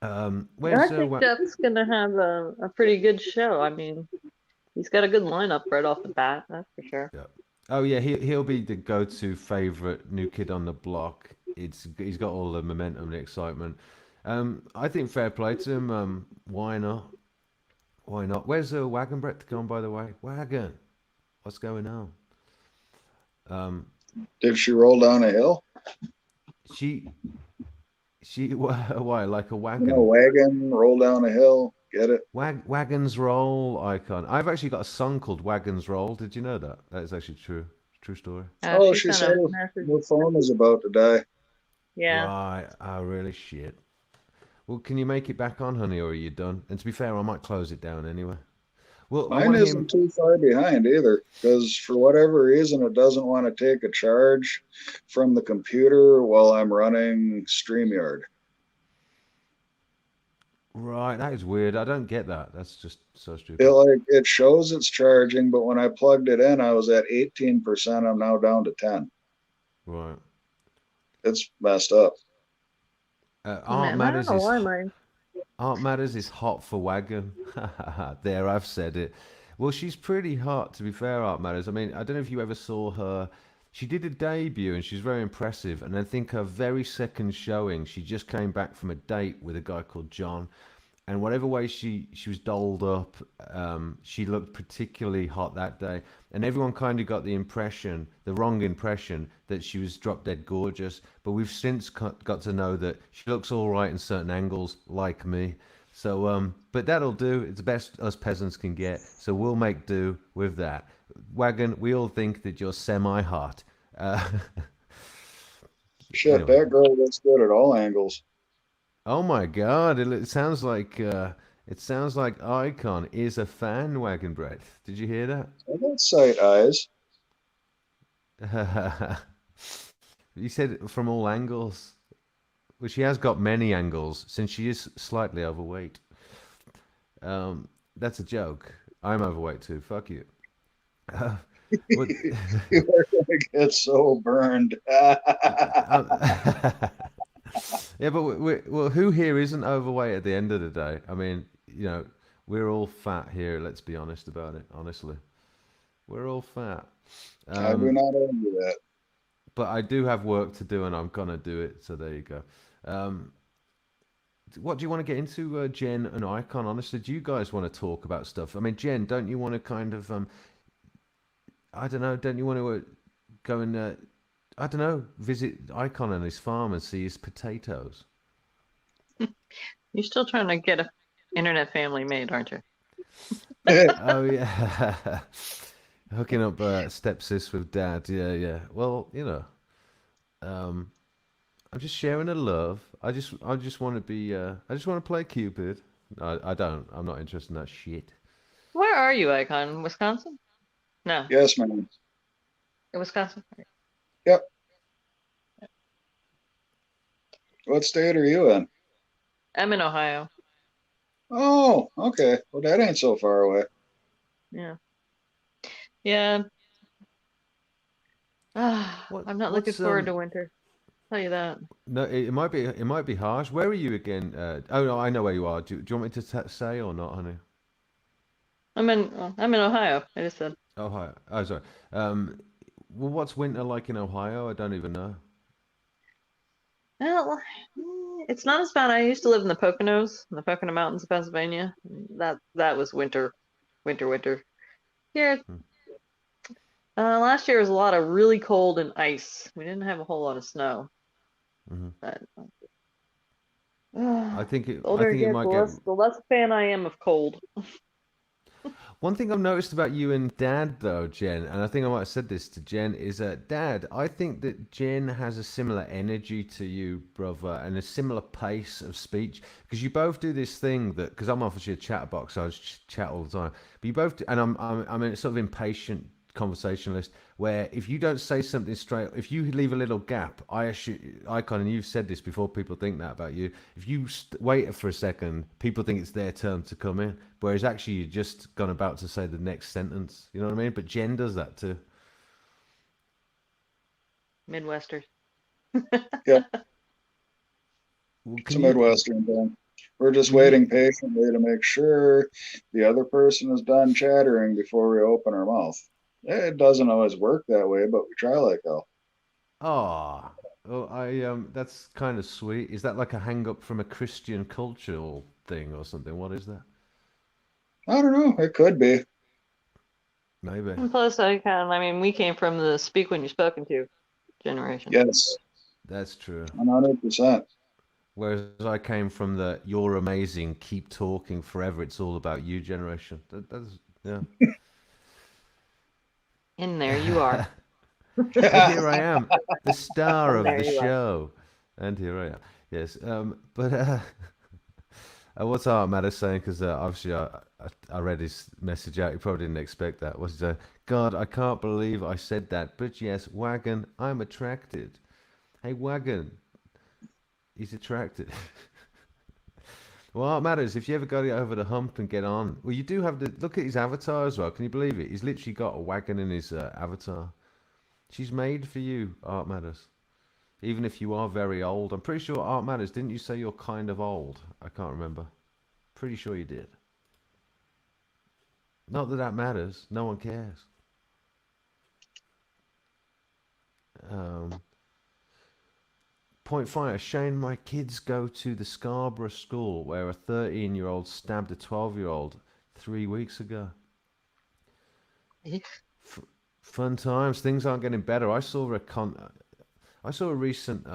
And Where's I think Jeff's gonna have a pretty good show. I mean, he's got a good lineup right off the bat, that's for sure. Yeah. Oh yeah, he'll be the go-to favorite new kid on the block. He's got all the momentum and the excitement. I think fair play to him. Why not? Why not? Where's Wagon Brett gone, by the way? Wagon, what's going on? Did she roll down a hill? She why like a You know, wagon? wagon, roll down a hill. Get it? Wagons roll icon. I've actually got a song called Wagons Roll. Did you know that? That is actually true story. Oh, She she sent said a message. her phone is about to die. Yeah. Right. Oh, really? Shit. Well, can you make it back on, honey, or are you done? And to be fair, I might close it down anyway. Well, I Mine want isn't too far behind either, because for whatever reason, it doesn't want to take a charge from the computer while I'm running StreamYard. Right, that is weird. I don't get that. That's just so stupid. It shows it's charging, but when I plugged it in, I was at 18%. I'm now down to 10. Right. It's messed up. Aunt Man, I don't Matters know is why mine. Aunt Matters is hot for wagon. There, I've said it. Well, she's pretty hot, to be fair, Aunt Matters. I mean, I don't know if you ever saw her. She did a debut and she's very impressive. And I think her very second showing, she just came back from a date with a guy called John. And whatever way she was dolled up, she looked particularly hot that day. And everyone kind of got the wrong impression that she was drop dead gorgeous. But we've since got to know that she looks all right in certain angles, like me. So, but that'll do. It's the best us peasants can get. So we'll make do with that. Wagon, we all think that you're semi-hot. Shit, Anyway. that girl looks good at all angles. Oh my God! It sounds like Icon is a fan, Wagon Brett. Did you hear I got sight eyes. that? You said from all angles. Well, she has got many angles since she is slightly overweight. That's a joke. I'm overweight too. Fuck you. What- You are gonna get so burned. Yeah, but well, who here isn't overweight at the end of the day? I mean, we're all fat here. Let's be honest about it. Honestly, we're all fat. I do not argue that. But I do have work to do, and I'm gonna do it. So there you go. What do you want to get into, Jen and Icon? Honestly, do you guys want to talk about stuff? I mean, Jen, don't you want to kind of, I don't know, don't you want to go and, I don't know, visit Icon and his farm and see his potatoes? You're still trying to get a internet family made, aren't you? Oh yeah, hooking up stepsis with dad. Yeah. Well, I'm just sharing a love. I just want to be. I just want to play Cupid. I don't. I'm not interested in that shit. Where are you, Icon? Wisconsin? No, Yes, ma'am. in Wisconsin. Yep. What state are you in? I'm in Ohio. Oh, okay. Well, that ain't so far away. Yeah. Yeah. I'm not looking What's forward to winter. Tell you that. No, it might be harsh. Where are you again? Oh no, I know where you are. Do you want me to say or not, honey? I'm in Ohio. I just said. Ohio. Oh, sorry. Um, well, what's winter like in Ohio? I don't even know. Well, it's not as bad. I used to live in the Pocono Mountains of Pennsylvania. That was winter, winter. Here, Hmm. last year was a lot of really cold and ice. We didn't have a whole lot of snow. Hmm. But I the think older I it get, might get. the less fan I am of cold. One thing I've noticed about you and Dad, though, Jen, and I think I might have said this to Jen, is that Dad, I think that Jen has a similar energy to you, brother, and a similar pace of speech. Because you both do this thing that, because I'm obviously a chatterbox, so I just chat all the time. But you both, do, and I'm a sort of impatient conversationalist, where if you don't say something straight, if you leave a little gap, I assume, Icon, and you've said this before, people think that about you. If you wait for a second, people think it's their turn to come in, whereas actually you're just gone about to say the next sentence. You know what I mean? But Jen does that too. Midwestern. Yeah, Well, it's can a you? Midwestern thing. We're just Will you? waiting patiently to make sure the other person is done chattering before we open our mouth. It doesn't always work that way, but we try like hell. Ah, well, I that's kind of sweet. Is that like a hang up from a Christian cultural thing or something? What is that? I don't know. It could be. Maybe. And plus, I mean, we came from the speak when you're spoken to generation. Yes, That's true. 100%. Whereas I came from the "you're amazing, keep talking forever, it's all about you" generation. That's yeah. In there you are. And here I am, the star In of there the you are. show. And here I am. Yes. But what's Art Matter saying? Because obviously I read his message out. He probably didn't expect that. Was God, I can't believe I said that. But yes, Wagon, I'm attracted. Hey, Wagon, he's attracted. Well, Art Matters, if you ever got to get over the hump and get on, well, you do have to look at his avatar as well. Can you believe it? He's literally got a wagon in his avatar. She's made for you, Art Matters. Even if you are very old. I'm pretty sure Art Matters, didn't you say you're kind of old? I can't remember. Pretty sure you did. Not that that matters. No one cares. Um, Point fire. Shane, my kids go to the Scarborough school where a 13-year-old stabbed a 12-year-old 3 weeks ago. F- Fun times. Things aren't getting better. I saw a recent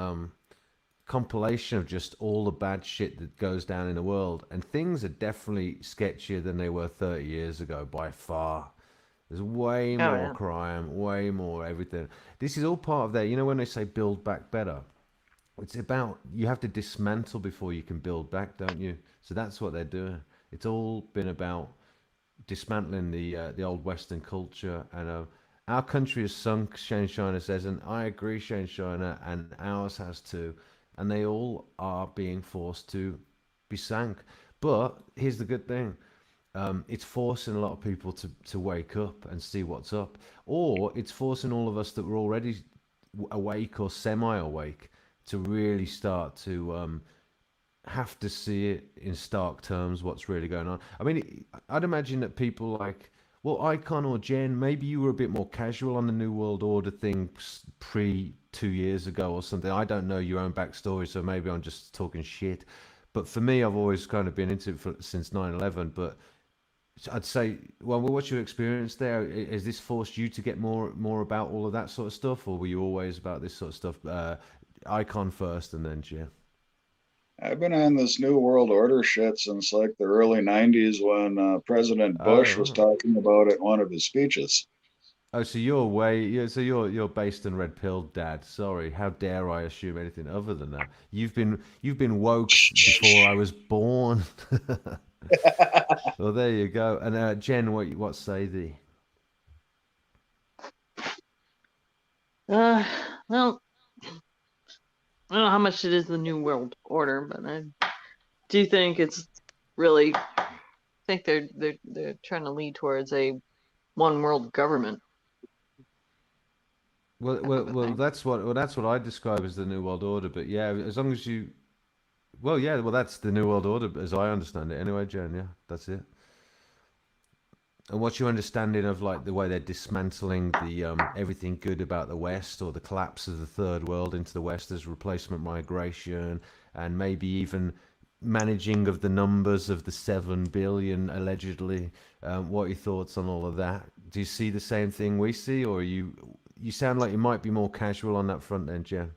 compilation of just all the bad shit that goes down in the world, and things are definitely sketchier than they were 30 years ago by far. There's way Oh more yeah. crime, way more everything. This is all part of their, you know, when they say build back better, it's about you have to dismantle before you can build back, don't you? So that's what they're doing. It's all been about dismantling the old Western culture, and our country has sunk. Shane Shiner says, and I agree, Shane Shiner, and ours has too, and they all are being forced to be sank. But here's the good thing: it's forcing a lot of people to wake up and see what's up, or it's forcing all of us that were already awake or semi-awake to really start to have to see it in stark terms what's really going on. I mean, I'd imagine that people like, well, Icon or Jen, maybe you were a bit more casual on the New World Order thing pre 2 years ago or something. I don't know your own backstory, so maybe I'm just talking shit. But for me, I've always kind of been into it since 9/11. But I'd say, well, what's your experience there? Has this forced you to get more about all of that sort of stuff, or were you always about this sort of stuff? Icon first, and then Jen. I've been on this New World Order shit since like the early 90s when President Bush was Oh, talking about it in one of his speeches. oh, so you're based and red pilled, Dad. Sorry, how dare I assume anything other than that? You've been woked before I was born. Well, there you go. And Jen, what say thee? Uh, well, I don't know how much it is the New World Order, but I do think it's really think they're trying to lead towards a one world government. That's what I describe as the New World Order. But yeah, as long as you, well, yeah, well, that's the New World Order as I understand it. Anyway, Jen, yeah, that's it. And what's your understanding of like the way they're dismantling the everything good about the West, or the collapse of the third world into the West as replacement migration, and maybe even managing of the numbers of the 7 billion allegedly? What are your thoughts on all of that? Do you see the same thing we see, or you sound like you might be more casual on that front then, Jen?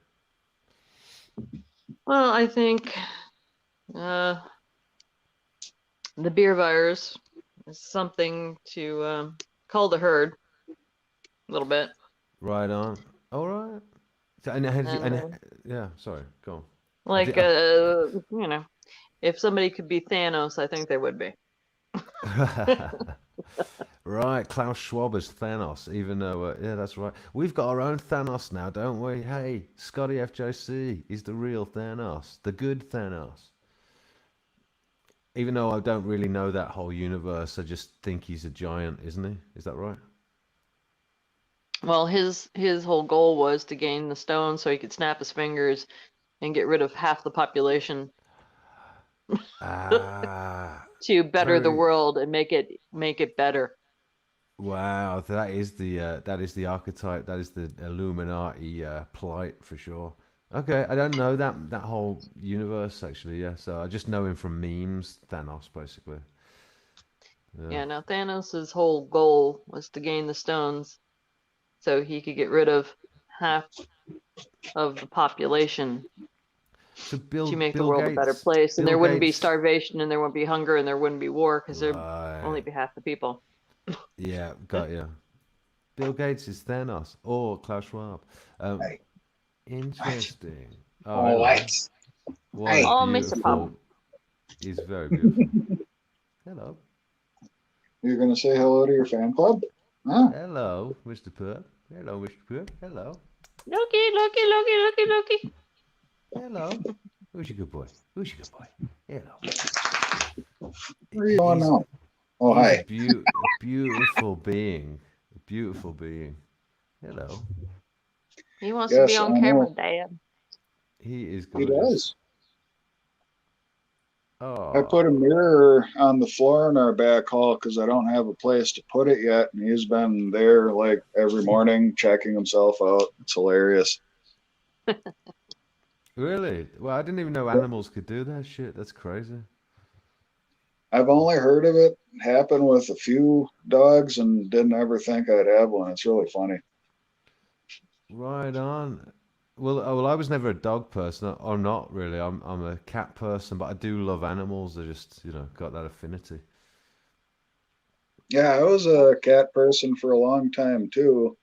Well, I think uh, the beer virus is something to call the herd a little bit. Right on. All right. So, and has you, And and yeah, sorry, go on. like, you know, if somebody could be Thanos, I think they would be. Right, Klaus Schwab is Thanos, even though, yeah, that's right. We've got our own Thanos now, don't we? Hey, Scotty FJC, he's the real Thanos, the good Thanos. Even though I don't really know that whole universe, I just think he's a giant, isn't he? Is that right? Well, his whole goal was to gain the stone so he could snap his fingers and get rid of half the population Ah, to better the very. world and make it better. Wow, that is the archetype. That is the Illuminati plight for sure. Okay, I don't know that whole universe actually. Yeah, so I just know him from memes. Thanos, basically. Yeah. Yeah, now Thanos' whole goal was to gain the stones so he could get rid of half of the population So to make the Bill world a better Gates, place, and Bill there wouldn't be Gates, starvation, and there wouldn't be hunger, and there wouldn't be war, because there'd only right? be half the people. Yeah, got you. Bill Gates is Thanos or Klaus Schwab. Um, Hey, what? interesting. Oh, All hello. right. What a Hey, Oh, Mr. Pop. beautiful. He's very beautiful. Hello. you're gonna say hello to your fan club? Huh? Hello, Mr. Perp. Hello, Mr. Perp. Hello. Loki, Loki, Loki, Loki, Loki. Hello. Who's your good boy? Who's your good boy? Hello. Where are you going He's now? Oh, he's hi. a beautiful being. A beautiful being. Hello. He wants to be Yes, I on camera, know. Dad. He is He gorgeous. does. I put a Oh, mirror on the floor in our back hall because I don't have a place to put it yet. And he's been there like every morning checking himself out. It's hilarious. really? Well, I didn't even know animals could do that shit. That's crazy. I've only heard of it happen with a few dogs and didn't ever think I'd have one. It's really funny. Right on. Well, I was never a dog person, or not really. I'm a cat person, but I do love animals. I just, got that affinity. Yeah, I was a cat person for a long time too.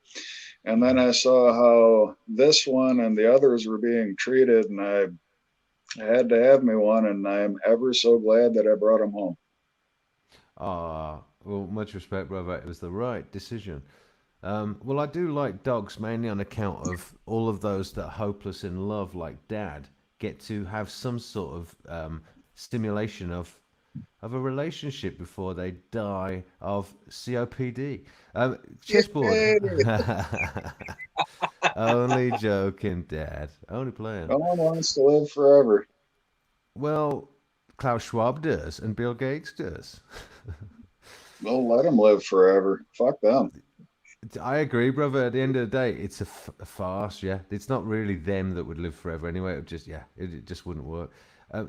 And then I saw how this one and the others were being treated, and I had to have me one, and I'm ever so glad that I brought him home. Well, much respect, brother. It was the right decision. Well, I do like dogs mainly on account of all of those that are hopeless in love, like Dad, get to have some sort of stimulation of a relationship before they die of COPD. Chessboard. Yay! Only joking, Dad. Only playing. No one wants to live forever. Well, Klaus Schwab does, and Bill Gates does. We'll let them live forever. Fuck them. I agree, brother. At the end of the day, it's a farce. Yeah, it's not really them that would live forever anyway. It just wouldn't work.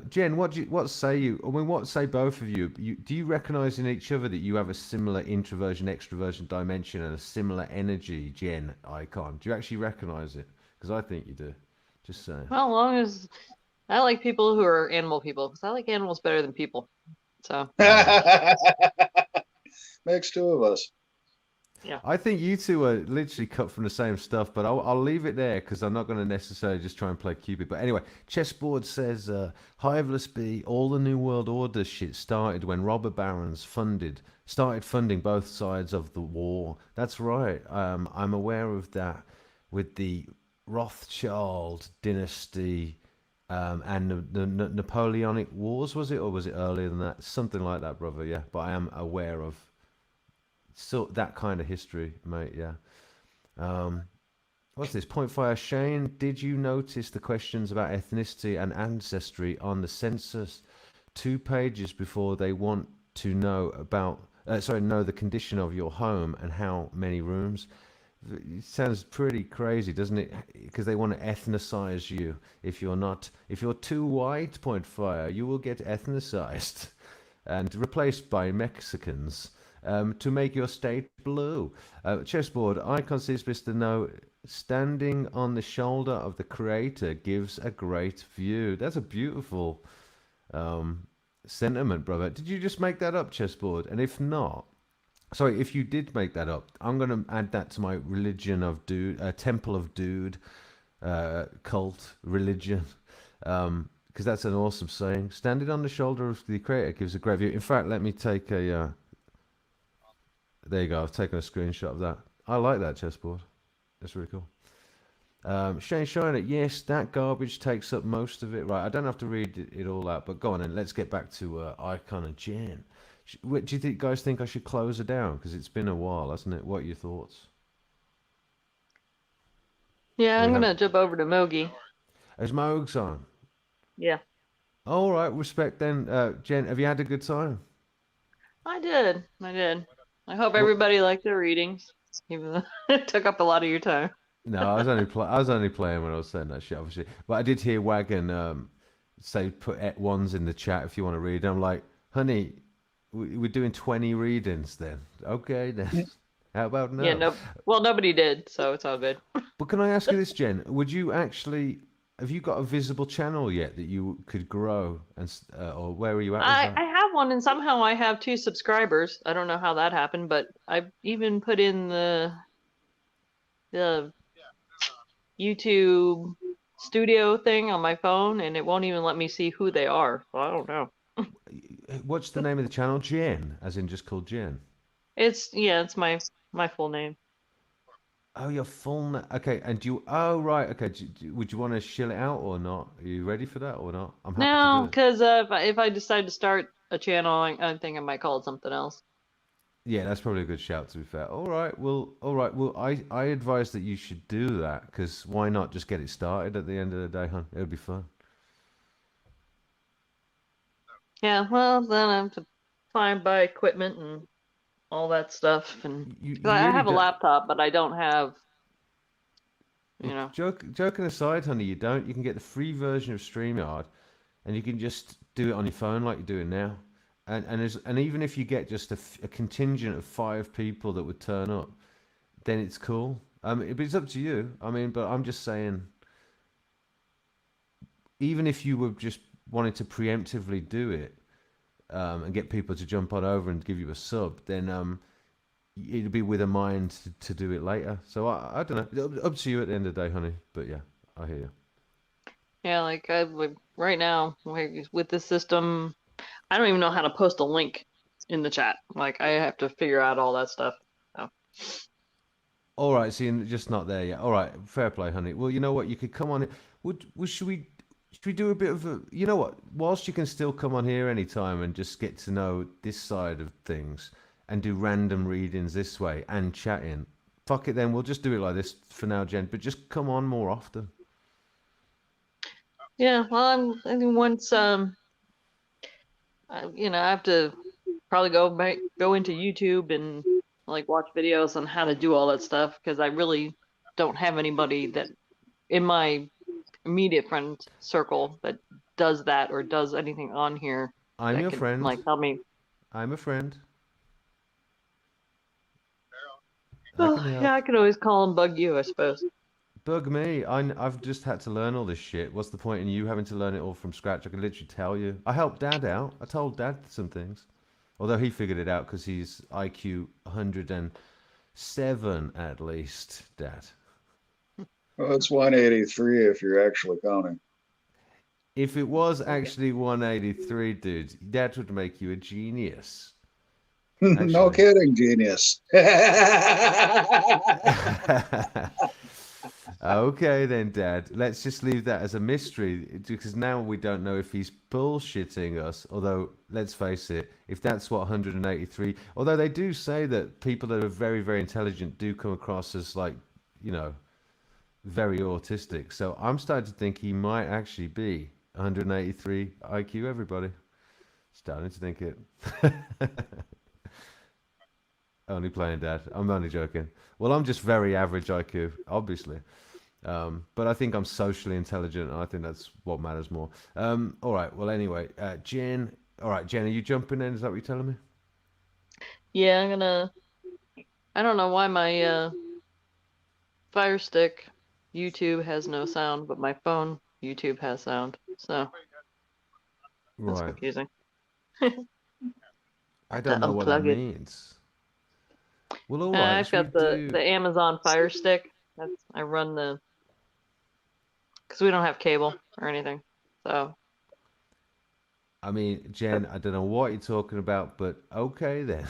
Jen, what say you? I mean, what say both of you? Do you recognize in each other that you have a similar introversion, extroversion dimension and a similar energy, Jen icon? Do you actually recognize it? Because I think you do. Just saying. Well, as long as I like people who are animal people, because I like animals better than people. So, Makes two of us. yeah. I think you two are literally cut from the same stuff, but I'll leave it there because I'm not going to necessarily just try and play Cupid. But anyway, Chessboard says, Hiveless B, all the New World Order shit started when robber barons started funding both sides of the war. That's right. I'm aware of that with the Rothschild dynasty and the Napoleonic Wars, was it? Or was it earlier than that? Something like that, brother, yeah. But I am aware of that kind of history, mate. Yeah. Um, What's this? Point fire. Shane, did you notice the questions about ethnicity and ancestry on the census 2 pages before they want to know about, know the condition of your home and how many rooms? It sounds pretty crazy, doesn't it? Because they want to ethnicize you. If you're too white, point fire, you will get ethnicized and replaced by Mexicans to make your state blue. Chessboard, Icon sees Mr. No, standing on the shoulder of the creator gives a great view. That's a beautiful sentiment, brother. Did you just make that up, Chessboard? And if not, sorry, if you did make that up, I'm going to add that to my religion of dude, temple of dude, cult religion, because that's an awesome saying. Standing on the shoulder of the creator gives a great view. In fact, let me take a. There you go. I've taken a screenshot of that. I like that, Chessboard. That's really cool. Shane Shiner, yes, that garbage takes up most of it. Right, I don't have to read it all out, but go on and let's get back to Icon and Jen. Do you guys think I should close her down? Because it's been a while, hasn't it? What are your thoughts? Yeah, I'm gonna jump over to Mogi. Is Mogs on? Yeah. All right, respect then. Jen, have you had a good time? I did. I hope everybody liked their readings, even though it took up a lot of your time. No, I was only playing when I was saying that shit, obviously. But I did hear Wagon say put ones in the chat if you want to read. I'm like, honey, we're doing 20 readings then. Okay, then. How about now? Yeah, well, nobody did, so it's all good. But can I ask you this, Jen? Would you actually have you got a visible channel yet that you could grow, and or where are you at with that? I have one, and somehow I have 2 subscribers. I don't know how that happened, but I've even put in the YouTube studio thing on my phone, and it won't even let me see who they are. So I don't know. What's the name of the channel? Jen, as in just called Jen. It's my full name. Oh, your full name. Okay, and do you? Oh, right. Okay. Would you want to shill it out or not? Are you ready for that or not? I'm happy No, to do it. because if I decide to start a channel, I think I might call it something else. Yeah, that's probably a good shout. To be fair. All right. Well. I advise that you should do that because why not just get it started at the end of the day, hon? It would be fun. Yeah, well, then I have to buy equipment and all that stuff, and You 'cause I really have a don't. laptop, but I don't have, you know. Joking aside, honey, you don't. You can get the free version of StreamYard, and you can just do it on your phone like you're doing now. And even if you get just a contingent of 5 people that would turn up, then it's cool. But it's up to you. I mean, but I'm just saying, even if you were just wanting to preemptively do it, and get people to jump on over and give you a sub, then it'd be with a mind to do it later. So I don't know. Up to you at the end of the day, honey. But yeah, I hear you. Yeah, like right now, like, with this system, I don't even know how to post a link in the chat. Like, I have to figure out all that stuff. So. All right, so you're just not there yet. All right, fair play, honey. Well, you know what? You could come on. Should we do a bit of a? You know what? Whilst you can still come on here anytime and just get to know this side of things and do random readings this way and chatting. Fuck it, then we'll just do it like this for now, Jen. But just come on more often. Yeah, well, I think once I have to probably go into YouTube and like watch videos on how to do all that stuff because I really don't have anybody that in my immediate friend circle that does that or does anything on here. I'm your friend. Like, help me. I'm a friend. Yeah, I can always call and bug you, I suppose. Bug me. I've just had to learn all this shit. What's the point in you having to learn it all from scratch? I can literally tell you. I helped Dad out. I told Dad some things. Although he figured it out because he's IQ 107 at least, Dad. Well, it's 183 if you're actually counting. If it was actually 183, dude, that would make you a genius. No kidding, genius. Okay then, Dad. Let's just leave that as a mystery because now we don't know if he's bullshitting us. Although, let's face it, if that's what 183, although they do say that people that are very, very intelligent do come across as like, very autistic. So I'm starting to think he might actually be 183 IQ. Everybody starting to think it. Only playing, Dad. I'm only joking. Well, I'm just very average IQ, obviously. But I think I'm socially intelligent, and I think that's what matters more. All right. Well, anyway, Jen. All right, Jen, are you jumping in? Is that what you're telling me? Yeah, I'm gonna. I don't know why my Fire Stick YouTube has no sound, but my phone YouTube has sound. So that's Right. confusing. I Have to don't know what that unplug it. means. Well, all right. I've Should we got the do? Amazon Fire Stick. I run the because we don't have cable or anything. So I mean, Jen, I don't know what you're talking about, but okay then.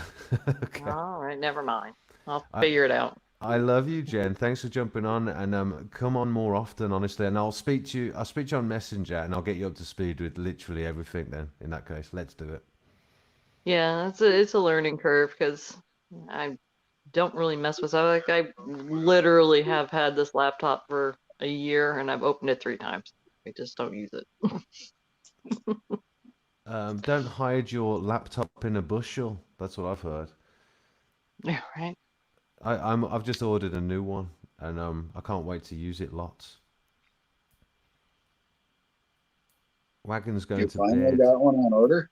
Okay. all right, never mind. I'll I figure it out. I love you, Jen. Thanks for jumping on, and come on more often, honestly. And I'll speak to you. I'll speak to you on Messenger, and I'll get you up to speed with literally everything. Then, in that case, let's do it. Yeah, it's a learning curve because I don't really mess with stuff. Like I literally have had this laptop for a year and I've opened it 3 times. I just don't use it. Don't hide your laptop in a bushel. That's what I've heard. Yeah, right. I've just ordered a new one, and I can't wait to use it lots. Wagon's going You to finally bed. got one on order?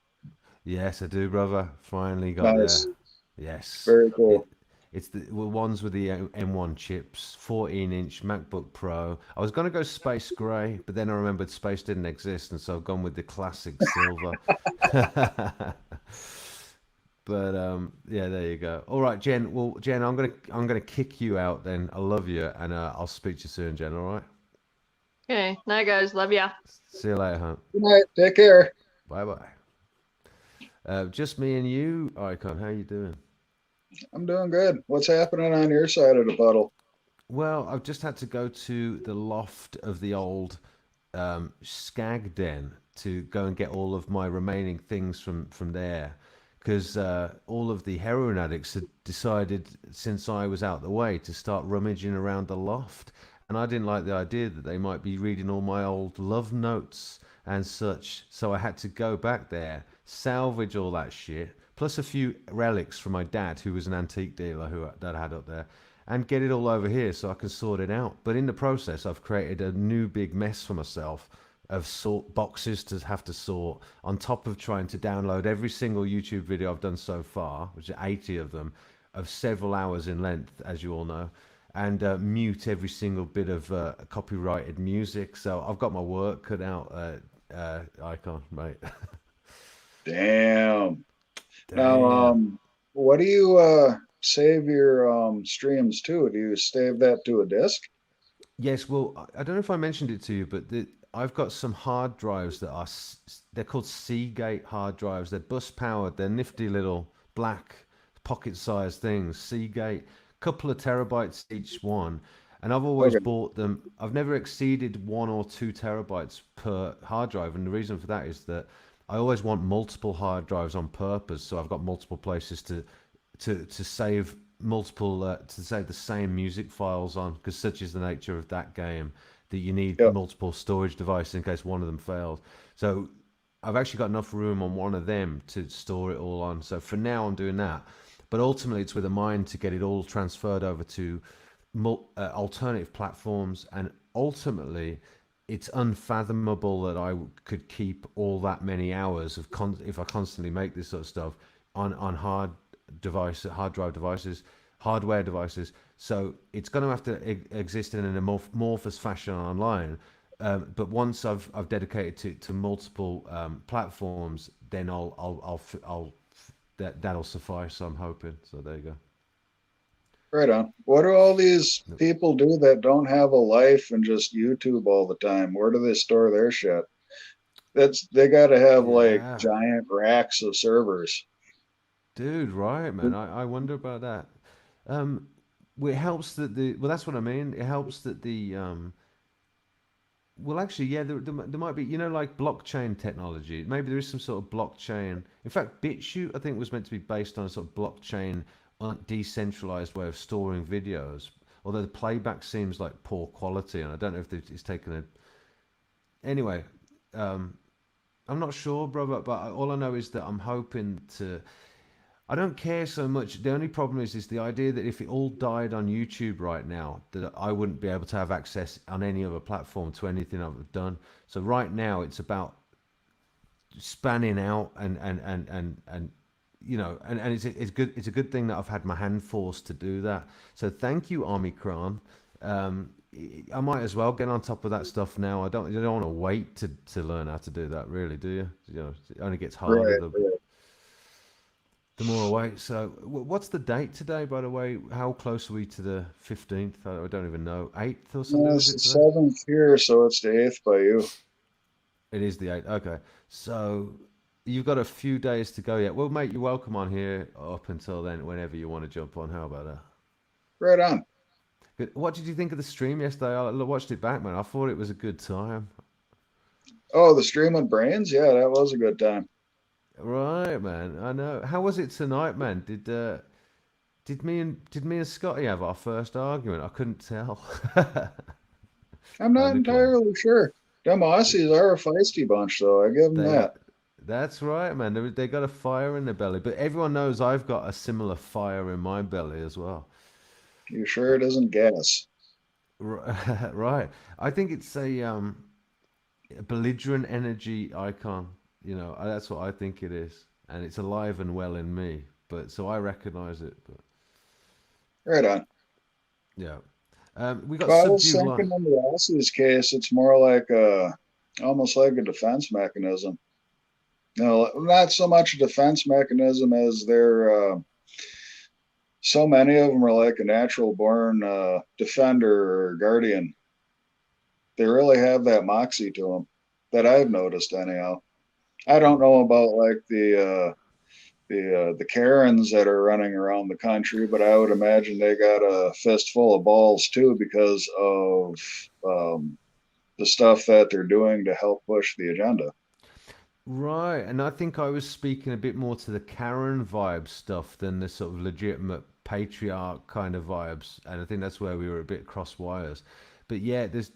Yes, I do, brother. Finally got Nice. there. Yes. Very It cool. it's the ones with the M1 chips, 14-inch MacBook Pro. I was gonna go space gray, but then I remembered space didn't exist, and so I've gone with the classic silver. But yeah, there you go. All right, Jen. Well, Jen, I'm gonna kick you out then. I love you, and I'll speak to you soon, Jen. All right. Okay, night guys, love ya. See you later, huh? Good night. Take care. Bye bye. Just me and you, Icon. How you doing? I'm doing good. What's happening on your side of the puddle? Well, I've just had to go to the loft of the old Skag Den to go and get all of my remaining things from there, because all of the heroin addicts had decided since I was out the way to start rummaging around the loft, and I didn't like the idea that they might be reading all my old love notes and such. So I had to go back there, salvage all that shit, plus a few relics from my dad, who was an antique dealer who that I had up there, and get it all over here so I can sort it out. But in the process, I've created a new big mess for myself of sort boxes to have to sort, on top of trying to download every single YouTube video I've done so far, which are 80 of them, of several hours in length, as you all know, and mute every single bit of copyrighted music. So I've got my work cut out, Icon, mate. Damn. Now, Damn. what do you save your streams to? Do you save that to a disk? Yes, well, I don't know if I mentioned it to you, but I've got some hard drives that are they're called Seagate hard drives. They're bus powered. They're nifty little black pocket-sized things. Seagate, couple of terabytes each one, and I've always Okay. bought them. I've never exceeded 1 or 2 terabytes per hard drive, and the reason for that is that I always want multiple hard drives on purpose, so I've got multiple places to save multiple to save the same music files on, because such is the nature of that game that you need Yep. multiple storage devices in case one of them fails. So I've actually got enough room on one of them to store it all on. So for now, I'm doing that. But ultimately, it's with a mind to get it all transferred over to alternative platforms. And ultimately, it's unfathomable that I could keep all that many hours of if I constantly make this sort of stuff on hard drive devices, hardware devices. So it's going to have to exist in an amorphous fashion online. But once I've dedicated to multiple platforms, then that'll suffice. I'm hoping. So there you go. Right on. What do all these people do that don't have a life and just YouTube all the time? Where do they store their shit? They got to have like Yeah, giant racks of servers. dude. Right, man. I wonder about that. Well, it helps that well, that's what I mean. It helps that well, actually, yeah, there might be, like blockchain technology. Maybe there is some sort of blockchain. In fact, BitChute, I think, was meant to be based on a sort of blockchain, decentralized way of storing videos. Although the playback seems like poor quality, and I don't know if it's taken a. Anyway, I'm not sure, brother, but all I know is that I'm hoping to. I don't care so much. The only problem is the idea that if it all died on YouTube right now, that I wouldn't be able to have access on any other platform to anything I've done. So right now, it's about spanning out and you know, and it's good. It's a good thing that I've had my hand forced to do that. So thank you, Omicron. I might as well get on top of that stuff now. You don't want to wait to learn how to do that, really, do you? You know, it only gets harder Right, right. the more I wait. So what's the date today, by the way? How close are we to the 15th? I don't even know. 8th or something, is It's it the today? 7th here, so it's the 8th by you. It is the 8th. Okay. So you've got a few days to go yet. Well, mate, you're welcome on here up until then, whenever you want to jump on. How about that? Right on. Good. What did you think of the stream yesterday? I watched it back, man. I thought it was a good time. Oh, the stream with Brains? Yeah, that was a good time. Right, man. I know. How was it tonight, man? Did me and Scotty have our first argument? I couldn't tell. I'm not Only playing. entirely sure. Them Aussies are a feisty bunch, though. I give them They, that. that's right, man. They got a fire in their belly, but everyone knows I've got a similar fire in my belly as well. You sure it isn't gas? Right. I think it's a belligerent energy icon. You know, that's what I think it is, and it's alive and well in me. But so I recognize it. But Right on. yeah, we got Well, I was subdue light. thinking in the Aussies case, it's more like almost like a defense mechanism. No, not so much a defense mechanism as they're so many of them are like a natural born defender or guardian. They really have that moxie to them that I've noticed anyhow. I don't know about like the Karens that are running around the country, but I would imagine they got a fistful of balls too because of the stuff that they're doing to help push the agenda. Right, and I think I was speaking a bit more to the Karen vibe stuff than the sort of legitimate patriarch kind of vibes, and I think that's where we were a bit cross wires. But yeah, there's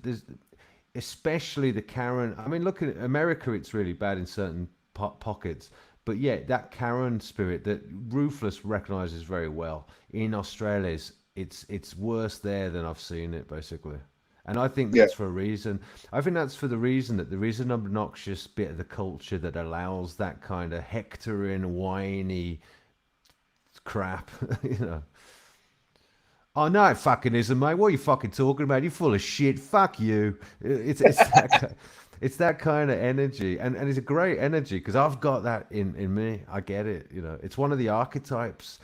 especially the Karen. I mean, look at America; it's really bad in certain pockets. But yeah, that Karen spirit that Ruthless recognizes very well in Australia, it's worse there than I've seen it basically. And I think Yeah, that's for a reason. I think that's for the reason that there is an obnoxious bit of the culture that allows that kind of hectoring, whiny crap. You know. Oh no, it fucking isn't, mate. What are you fucking talking about? You're full of shit. Fuck you. It's it's that kind of energy, and it's a great energy because I've got that in me. I get it. You know, it's one of the archetypes.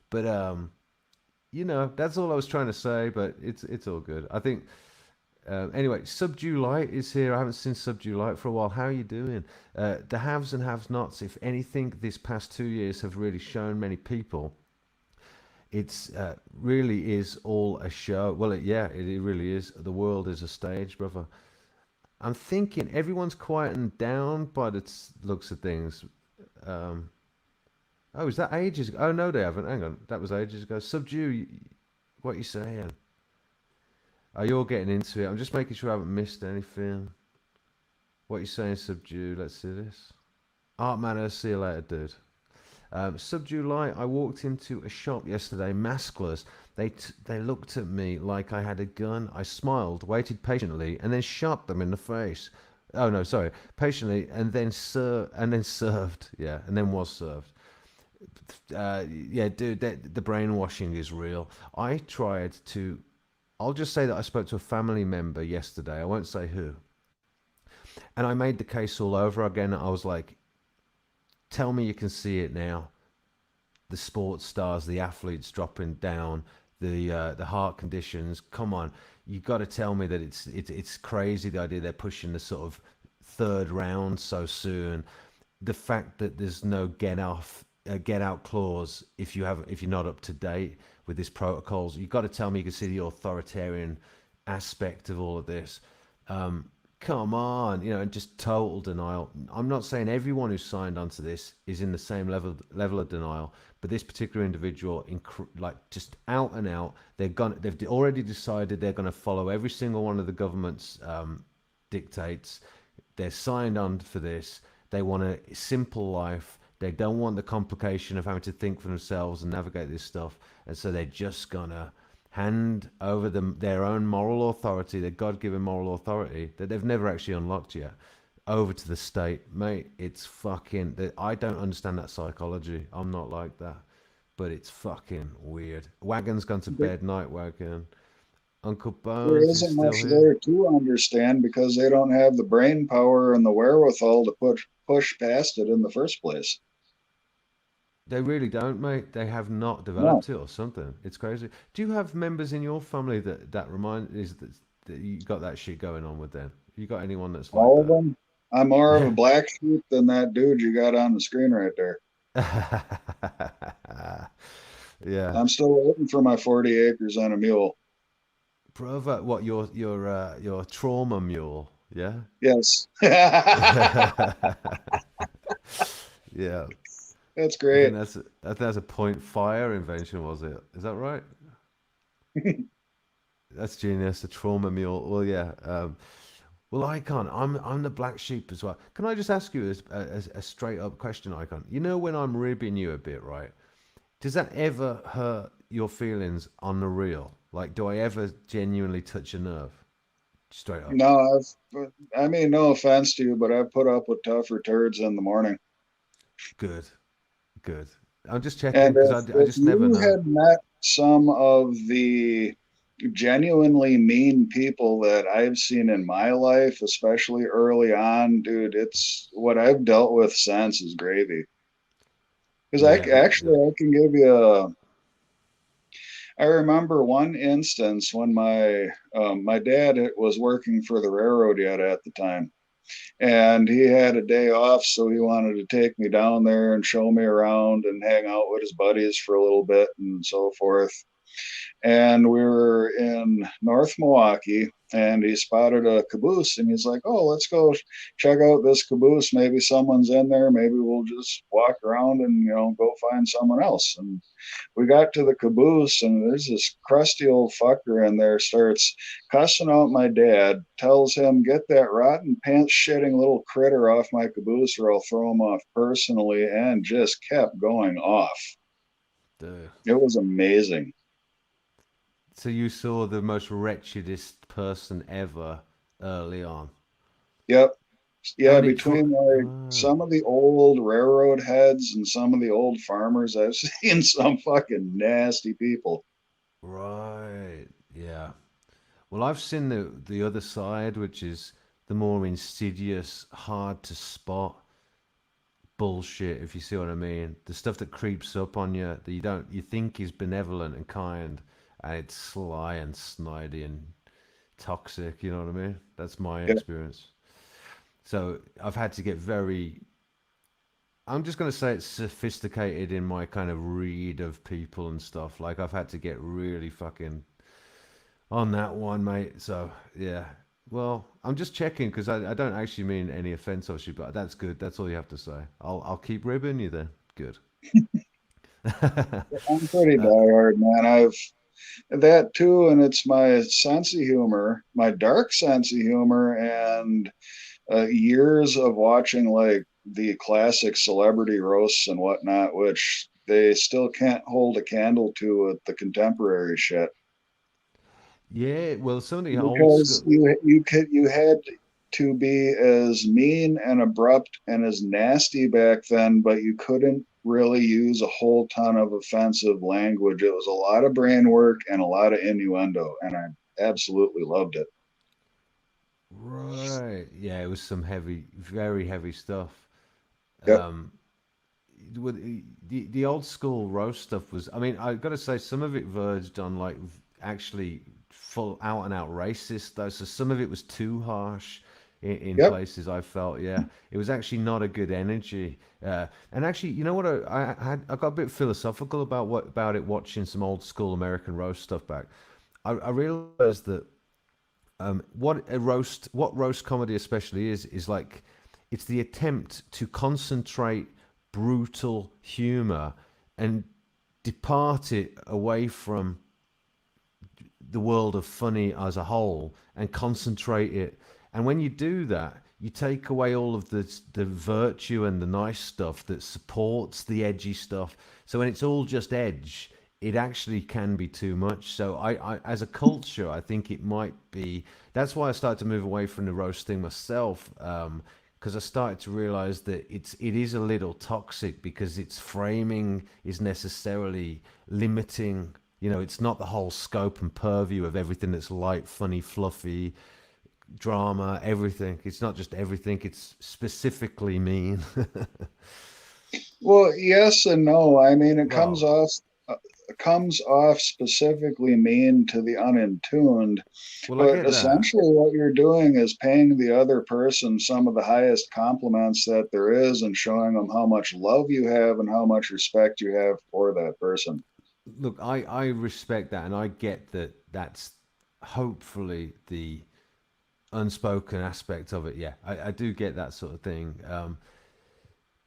But you know, that's all I was trying to say. But it's all good. I think. Anyway, Subdue Light is here. I haven't seen Subdue Light for a while. How are you doing? The haves and have-nots, if anything, this past 2 years have really shown many people. It's really is all a show. Well, yeah, it really is. The world is a stage, brother. I'm thinking everyone's quieting down by the looks of things. Um, oh, is that ages ago? Oh, no, they haven't. Hang on. That was ages ago. Subdue, what you saying? Oh, you're getting into it. I'm just making sure I haven't missed anything. What you saying, Subdue? Let's see this. Art Manor, see you later, dude. Subdue Light, I walked into a shop yesterday, maskless. They looked at me like I had a gun. I smiled, waited patiently, and then shot them in the face. Oh no, sorry, patiently, and then served. Yeah, and then was served. Yeah, dude, the brainwashing is real. I tried to. I'll just say that I spoke to a family member yesterday. I won't say who, and I made the case all over again. I was like, "Tell me you can see it now." The sports stars, the athletes dropping down, the heart conditions. Come on, you got to tell me that it's crazy the idea they're pushing the sort of third round so soon. The fact that there's no get out clause if you're not up to date with these protocols. You got to tell me you can see the authoritarian aspect of all of this. come on, and just total denial. I'm not saying everyone who's signed onto this is in the same level of denial, but this particular individual, like just out and out, they've already decided they're gonna follow every single one of the government's dictates. They're signed on for this. They want a simple life. They don't want the complication of having to think for themselves and navigate this stuff. And so they're just gonna hand over their own moral authority, their God-given moral authority that they've never actually unlocked yet, over to the state, mate. It's fucking. I don't understand that psychology. I'm not like that, but it's fucking weird. Wagon's gone to There bed. Night Wagon. Uncle there Bones is isn't still much here. there to understand because they don't have the brain power and the wherewithal to push past it in the first place. They really don't, mate. They have not No, developed it or something. It's crazy. Do you have members in your family that you got that shit going on with them? You got anyone that's like all of them. I'm more of a black sheep than that dude you got on the screen right there. that? Yeah, I'm still waiting for my 40 acres on a mule. brother. What your trauma mule? Yeah, Yes. yeah. That's I think great. that's a point fire invention, was it? Is that right? That's genius. The trauma mule. Well, yeah. Well, Icon, I'm the black sheep as well. Can I just ask you a straight up question, Icon? When I'm ribbing you a bit, right? Does that ever hurt your feelings on the real? Like, do I ever genuinely touch a nerve? Straight up. No, I mean, no offense to you, but I've put up with tougher turds in the morning. Good, good. I'm just checking And because I if just never you know. had met some of the genuinely mean people that I've seen in my life, especially early on, dude, it's what I've dealt with since is gravy. Because Yeah, yeah. I can give you I remember one instance when my dad was working for the railroad yet at the time, and he had a day off, so he wanted to take me down there and show me around and hang out with his buddies for a little bit and so forth. And we were in North Milwaukee, and he spotted a caboose, and he's like, "Oh, let's go check out this caboose. Maybe someone's in there. Maybe we'll just walk around and go find someone else." And we got to the caboose, and there's this crusty old fucker in there, starts cussing out my dad, tells him, "Get that rotten pants shitting little critter off my caboose, or I'll throw him off personally," and just kept going off. Duh. It was amazing. So you saw the most wretchedest person ever early on. Yep. Yeah, And it for between like ah, some of the old railroad heads and some of the old farmers, I've seen some fucking nasty people. right, yeah. Well, I've seen the other side, which is the more insidious, hard to spot bullshit, if you see what I mean. The stuff that creeps up on you that you think is benevolent and kind, and it's sly and snidey and toxic. You know what I mean? That's my Yeah, experience. So I've had to get very. I'm just gonna say it's sophisticated in my kind of read of people and stuff. Like I've had to get really fucking on that one, mate. So yeah. Well, I'm just checking because I don't actually mean any offense, obviously, but that's good. That's all you have to say. I'll keep ribbing you then. Good. I'm pretty diehard, man. I've that too, and it's my sense of humor, my dark sense of humor, and years of watching like the classic celebrity roasts and whatnot, which they still can't hold a candle to with the contemporary shit. Yeah, well, some of the old Because school. you had to be as mean and abrupt and as nasty back then, but you couldn't really use a whole ton of offensive language. It was a lot of brain work and a lot of innuendo, and I absolutely loved it. Right. Yeah, it was some heavy, very heavy stuff. Yep, Um, the old school roast stuff was. I mean, I got to say, some of it verged on like actually full out and out racist though. So some of it was too harsh in yep. places. I felt, yeah, it was actually not a good energy. And actually, you know what? I got a bit philosophical about it watching some old school American roast stuff back. I realized that what roast comedy especially is like, it's the attempt to concentrate brutal humor and depart it away from the world of funny as a whole and concentrate it. And when you do that, you take away all of the virtue and the nice stuff that supports the edgy stuff. So when it's all just edge, it actually can be too much. So I as a culture, I think it might be. That's why I started to move away from the roasting myself. Because I started to realize that it is a little toxic, because its framing is necessarily limiting. You know, it's not the whole scope and purview of everything that's light, funny, fluffy, drama, everything. It's not just everything, it's specifically mean. Well, yes and no. I mean, Well, it comes off specifically mean to the unintuned, well, I but get that. essentially what you're doing is paying the other person some of the highest compliments that there is and showing them how much love you have and how much respect you have for that person. Look, I respect that, and I get that that's hopefully the unspoken aspect of it. Yeah, I do get that sort of thing.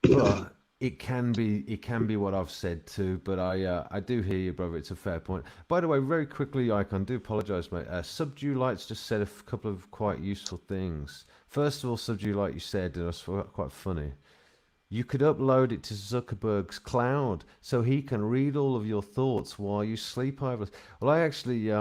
But it can be what I've said too. But I do hear you, brother. It's a fair point. By the way, very quickly, Icon, do apologise, mate. Subdue Lights just said a couple of quite useful things. First of all, Subdue Light, you said, and it was quite funny. You could upload it to Zuckerberg's cloud so he can read all of your thoughts while you sleep over. Well, I actually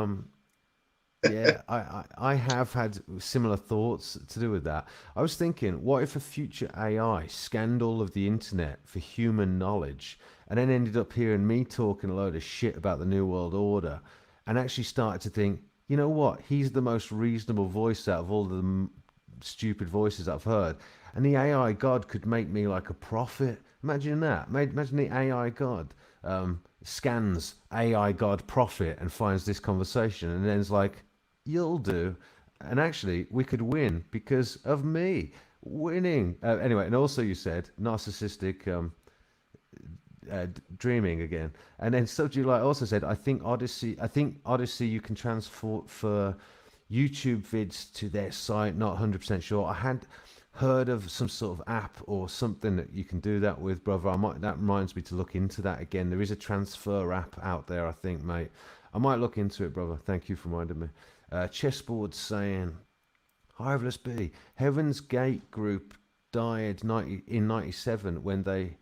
yeah, I have had similar thoughts to do with that. I was thinking, what if a future AI scanned all of the internet for human knowledge and then ended up hearing me talking a load of shit about the New World Order, and actually started to think, you know what? He's the most reasonable voice out of all the stupid voices I've heard. And the AI God could make me like a prophet. Imagine that. Imagine the AI God scans AI God prophet and finds this conversation and then's like, you'll do. And actually, we could win because of me winning. Anyway, and also you said narcissistic dreaming again. And then Subject Light also said, I think Odyssey you can transfer for YouTube vids to their site. Not 100% sure. I had heard of some sort of app or something that you can do that with, brother. That reminds me to look into that again. There is a transfer app out there, I think, mate. I might look into it, brother. Thank you for reminding me. Chessboard saying, Hiveless B, Heaven's Gate group died in 97 when they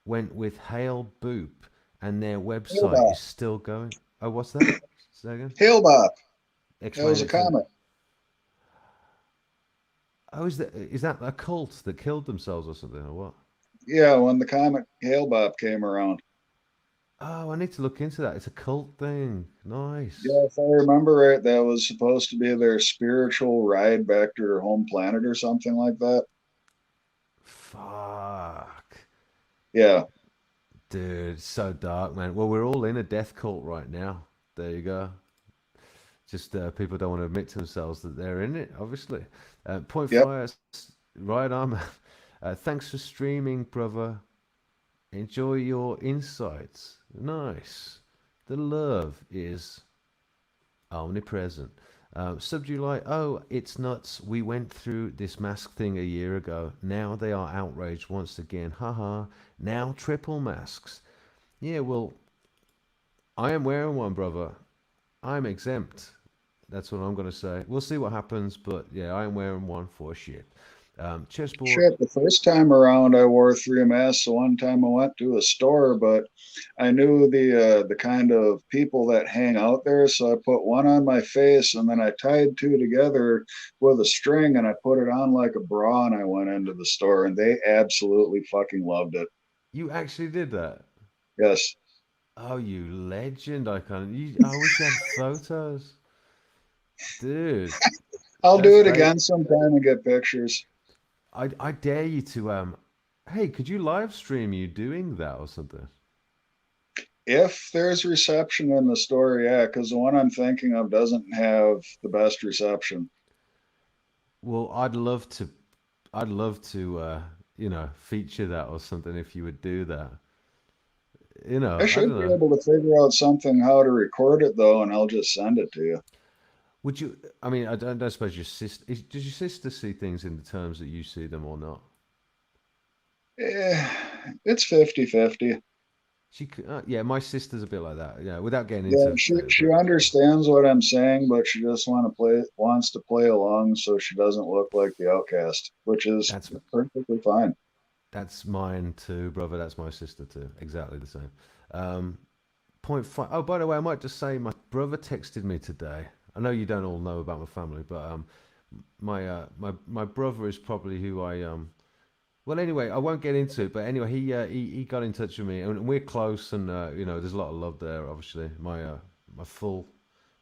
went with Hail Boop, and their Hail website Bob. is still going. Oh, what's that? Say that again? Hail Bob. That Explain was a it to me. comet. Oh, is that a cult that killed themselves or something, or what? Yeah, when the comet Hail Bob came around. Oh, I need to look into that. It's a cult thing. Nice. Yeah, if I remember right, that was supposed to be their spiritual ride back to their home planet or something like that. Fuck. Yeah. Dude, it's so dark, man. Well, we're all in a death cult right now. There you go. Just people don't want to admit to themselves that they're in it, obviously. Point Yep. Fire, right on, man. Thanks for streaming, brother. Enjoy your insights. Nice. The love is omnipresent. Subdue Light, oh, it's nuts. We went through this mask thing a year ago. Now they are outraged once again. Haha. Now triple masks. Yeah, well, I am wearing one, brother. I'm exempt. That's what I'm going to say. We'll see what happens, but yeah, I am wearing one for shit. Chessboard. Shit, the first time around I wore three masks. The one time I went to a store, but I knew the kind of people that hang out there, so I put one on my face and then I tied two together with a string and I put it on like a bra and I went into the store and they absolutely fucking loved it. You actually did that? Yes. Oh, you legend! I wish you had photos, dude. I'll That's do it great. again sometime and get pictures. I dare you to Hey, could you live stream you doing that or something? If there's reception in the store, yeah, because the one I'm thinking of doesn't have the best reception. Well, I'd love to feature that or something if you would do that. I I don't should be know. able to figure out something how to record it though, and I'll just send it to you. Would you? I mean, I don't suppose your sister. Does your sister see things in the terms that you see them or not? Eh, it's 50-50. Yeah, my sister's a bit like that. Yeah, without getting Yeah, into it, she but understands what I'm saying, but she just wants to play along so she doesn't look like the outcast, which is that's perfectly fine. that's mine too, brother. That's my sister too. Exactly the same. Um, point five. Oh, by the way, I might just say my brother texted me today. I know you don't all know about my family, but my brother is probably who I Well, anyway, I won't get into it, but anyway, he got in touch with me, and we're close, and there's a lot of love there. Obviously, my full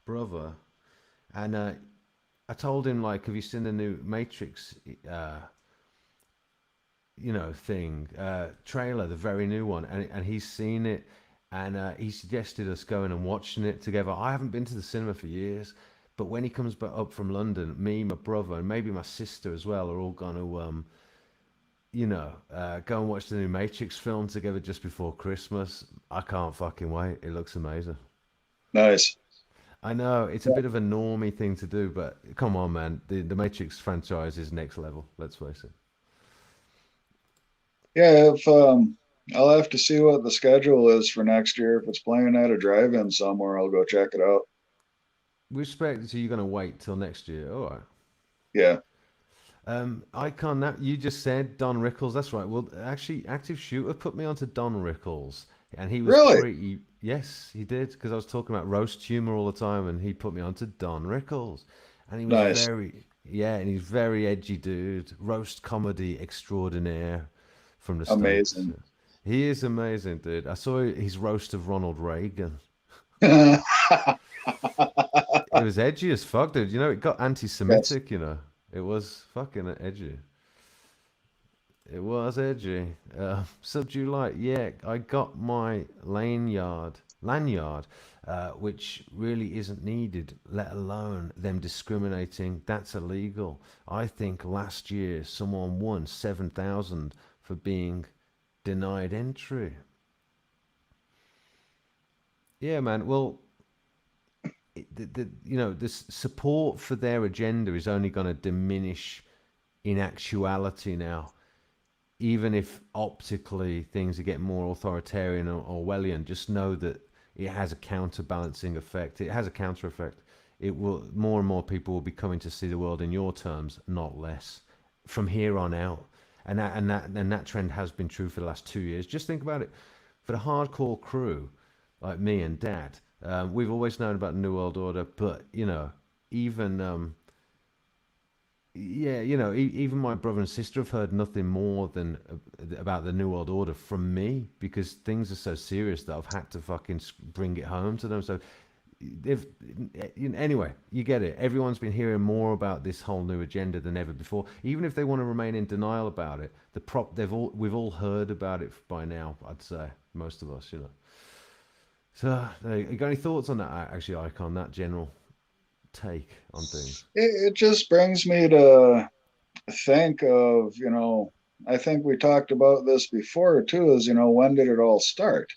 brother, and I told him like, have you seen the new Matrix, uh, thing trailer, the very new one, and he's seen it, and he suggested us going and watching it together. I haven't been to the cinema for years, but when he comes back up from London, me, my brother, and maybe my sister as well are all going to go and watch the new Matrix film together just before Christmas. I can't fucking wait. It looks amazing. Nice. I know it's a bit of a normie thing to do, but come on, man. The Matrix franchise is next level. Let's face it. Yeah, if I'll have to see what the schedule is for next year. If it's playing at a drive-in somewhere, I'll go check it out. Respect. So you're gonna wait till next year? All right. Yeah. Icon, that you just said Don Rickles. That's right. Well, actually, Active Shooter put me onto Don Rickles, and he was Really? pretty. Yes, he did, because I was talking about roast humor all the time, and he put me onto Don Rickles, and he was Nice. and he's very edgy dude, roast comedy extraordinaire from the States. Amazing. He is amazing, dude. I saw his roast of Ronald Reagan. It was edgy as fuck, dude. It got Yes. anti-Semitic. It was fucking edgy. It was edgy. Subdue light. Yeah, I got my lanyard, which really isn't needed, let alone them discriminating. That's illegal. I think last year someone won 7,000 for being denied entry. Yeah, man. Well, this support for their agenda is only going to diminish in actuality now, even if optically things are getting more authoritarian or Orwellian. Just know that it has a counterbalancing effect. It has a counter effect. It will more and more people will be coming to see the world in your terms, not less, from here on out. And that trend has been true for the last 2 years. Just think about it. For the hardcore crew, like me and Dad, we've always known about the New World Order, but even yeah, even my brother and sister have heard nothing more than about the New World Order from me, because things are so serious that I've had to fucking bring it home to them. So, if anyway, you get it. Everyone's been hearing more about this whole new agenda than ever before. Even if they want to remain in denial about it, we've all heard about it by now. I'd say most of us. So, you got any thoughts on that? Actually, Icon, that general take on things. It just brings me to think of, I think we talked about this before too, is, when did it all start?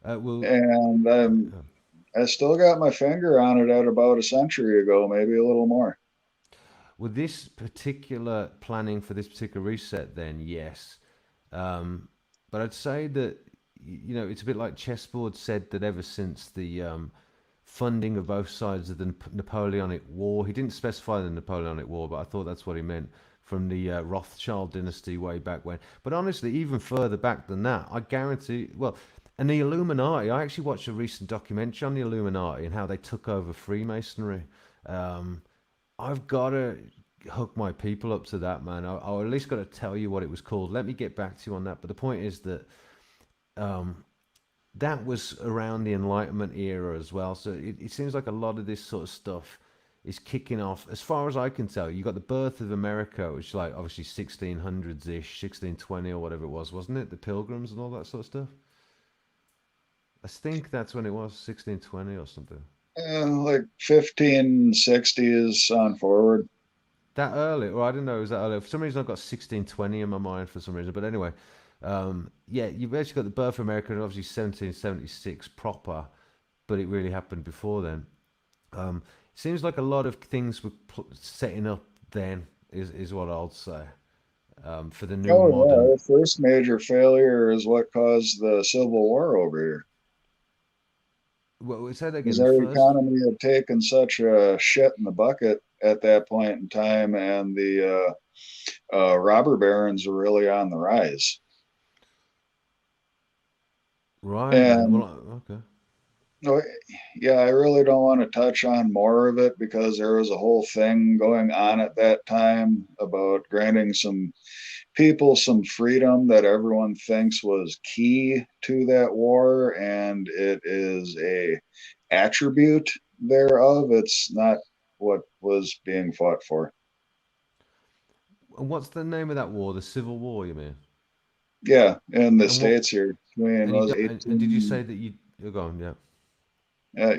Well, And I still got my finger on it at about a century ago, maybe a little more. with this particular planning for this particular reset, then yes. But I'd say that it's a bit like Chessboard said that ever since the funding of both sides of the Napoleonic War, he didn't specify the Napoleonic War, but I thought that's what he meant, from the Rothschild dynasty way back when. But honestly, even further back than that, I guarantee. Well, and the Illuminati. I actually watched a recent documentary on the Illuminati and how they took over Freemasonry. Um, I've got to hook my people up to that, man. I at least got to tell you what it was called. Let me get back to you on that. But the point is that um, that was around the Enlightenment era as well. So it seems like a lot of this sort of stuff is kicking off. As far as I can tell, you got the birth of America, which is like obviously 1600s ish, 1620 or whatever it was, wasn't it? The Pilgrims and all that sort of stuff. I think that's when it was, 1620 or something. Like 1560s on forward. That early? Or I didn't know it was that early. For some reason, I've got 1620 in my mind for some reason. But anyway, yeah, you've actually got the birth of America, and obviously 1776 proper, but it really happened before then. Um, Seems like a lot of things were setting up then. Is what I'll say. For the new Oh yeah, modern. the first major failure is what caused the Civil War over here. Well, we said again. Because The our first. economy had taken such a shit in the bucket at that point in time, and the robber barons were really on the rise. Right, man. And Okay. oh, yeah, I really don't want to touch on more of it because there was a whole thing going on at that time about granting some people some freedom that everyone thinks was key to that war, and it is a attribute thereof. It's not what was being fought for. And what's the name of that war? The Civil War, you mean? Yeah, in the And what? states here between And you was don't, and did you say 18. that you? You're gone. Yeah.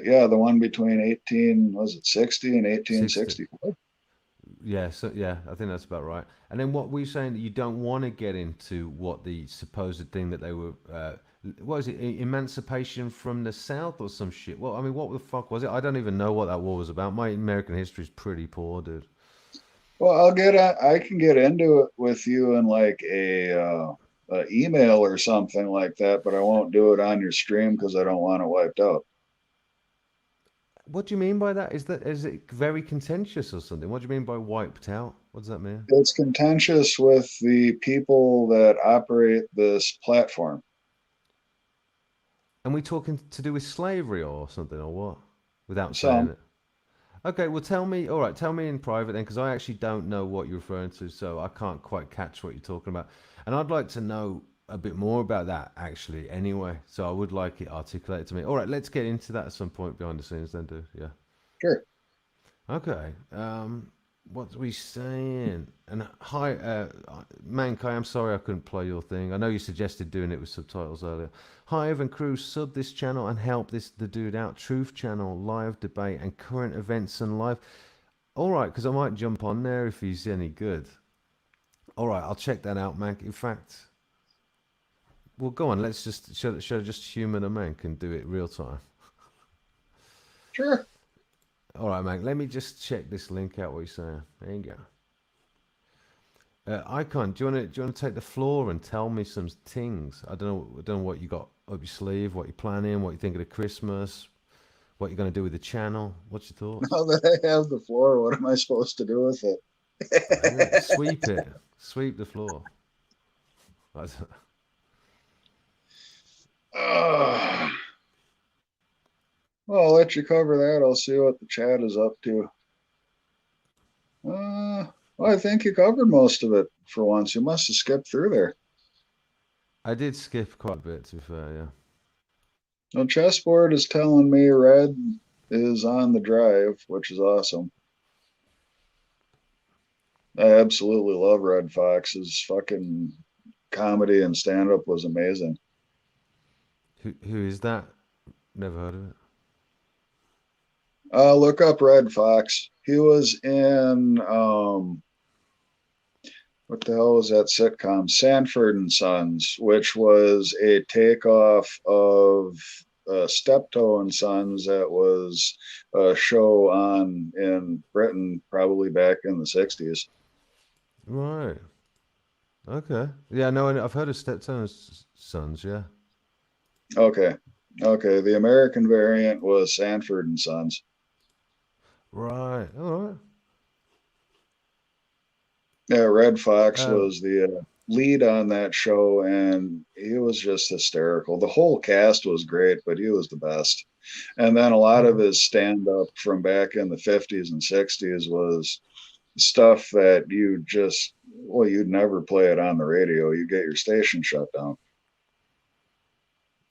Yeah, the one between 18 was it 60 and 60. 1864. Yeah, so yeah, I think that's about right. And then what were you saying that you don't want to get into what the supposed thing that they were, what is it, emancipation from the South or some shit? Well, I mean, what the fuck was it? I don't even know what that war was about. My American history is pretty poor, dude. Well, I can get into it with you in like a email or something like that, but I won't do it on your stream because I don't want it wiped out. What do you mean by that? Is it very contentious or something? What do you mean by wiped out? What does that mean? It's contentious with the people that operate this platform. And we talking to do with slavery or something or what? Without saying Some, it. Okay, well, tell me. All right, tell me in private then, because I actually don't know what you're referring to, so I can't quite catch what you're talking about. And I'd like to know a bit more about that actually. Anyway, so I would like it articulated to me. All right, let's get into that at some point behind the scenes then, do yeah. sure. Okay. What are we saying? And hi, Mank. I am sorry I couldn't play your thing. I know you suggested doing it with subtitles earlier. Hi, Evan Cruz. Sub this channel and help the dude out. Truth Channel, live debate and current events and live. All right, because I might jump on there if he's any good. All right, I'll check that out, Mank. In fact, well, go on. Let's just should I just humour the Mank and do it real time. Sure. All right, Mank. Let me just check this link out. What you're saying? There you go. Icon, do you want to take the floor and tell me some things? I don't know what you got up your sleeve, what you're planning, what you're thinking of Christmas, what you're going to do with the channel. What's your thoughts? Now that I have the floor, what am I supposed to do with it? Sweep it, sweep the floor. Uh, well, I'll let you cover that. I'll see what the chat is up to. Well, I think you covered most of it for once. You must have skipped through there. I did skip quite a bit, to be fair. Yeah. Well, chessboard is telling me red is on the drive, which is awesome. I absolutely love Red Fox's fucking comedy and stand up was amazing. Who is that? Never heard of it. Look up Red Fox. He was in what the hell was that sitcom? Sanford and Sons, which was a takeoff of Steptoe and Sons that was a show on in Britain probably back in the 60s. Right. Okay. Yeah. No, I've heard of Steptoe's Sons. Yeah. Okay. Okay. The American variant was Sanford and Sons. Right. All right. Yeah, Red Fox Um. was the lead on that show, and he was just hysterical. The whole cast was great, but he was the best. And then a lot of Okay. his stand up from back in the 50s and 60s was stuff that you just, well, you'd never play it on the radio. You get your station shut down.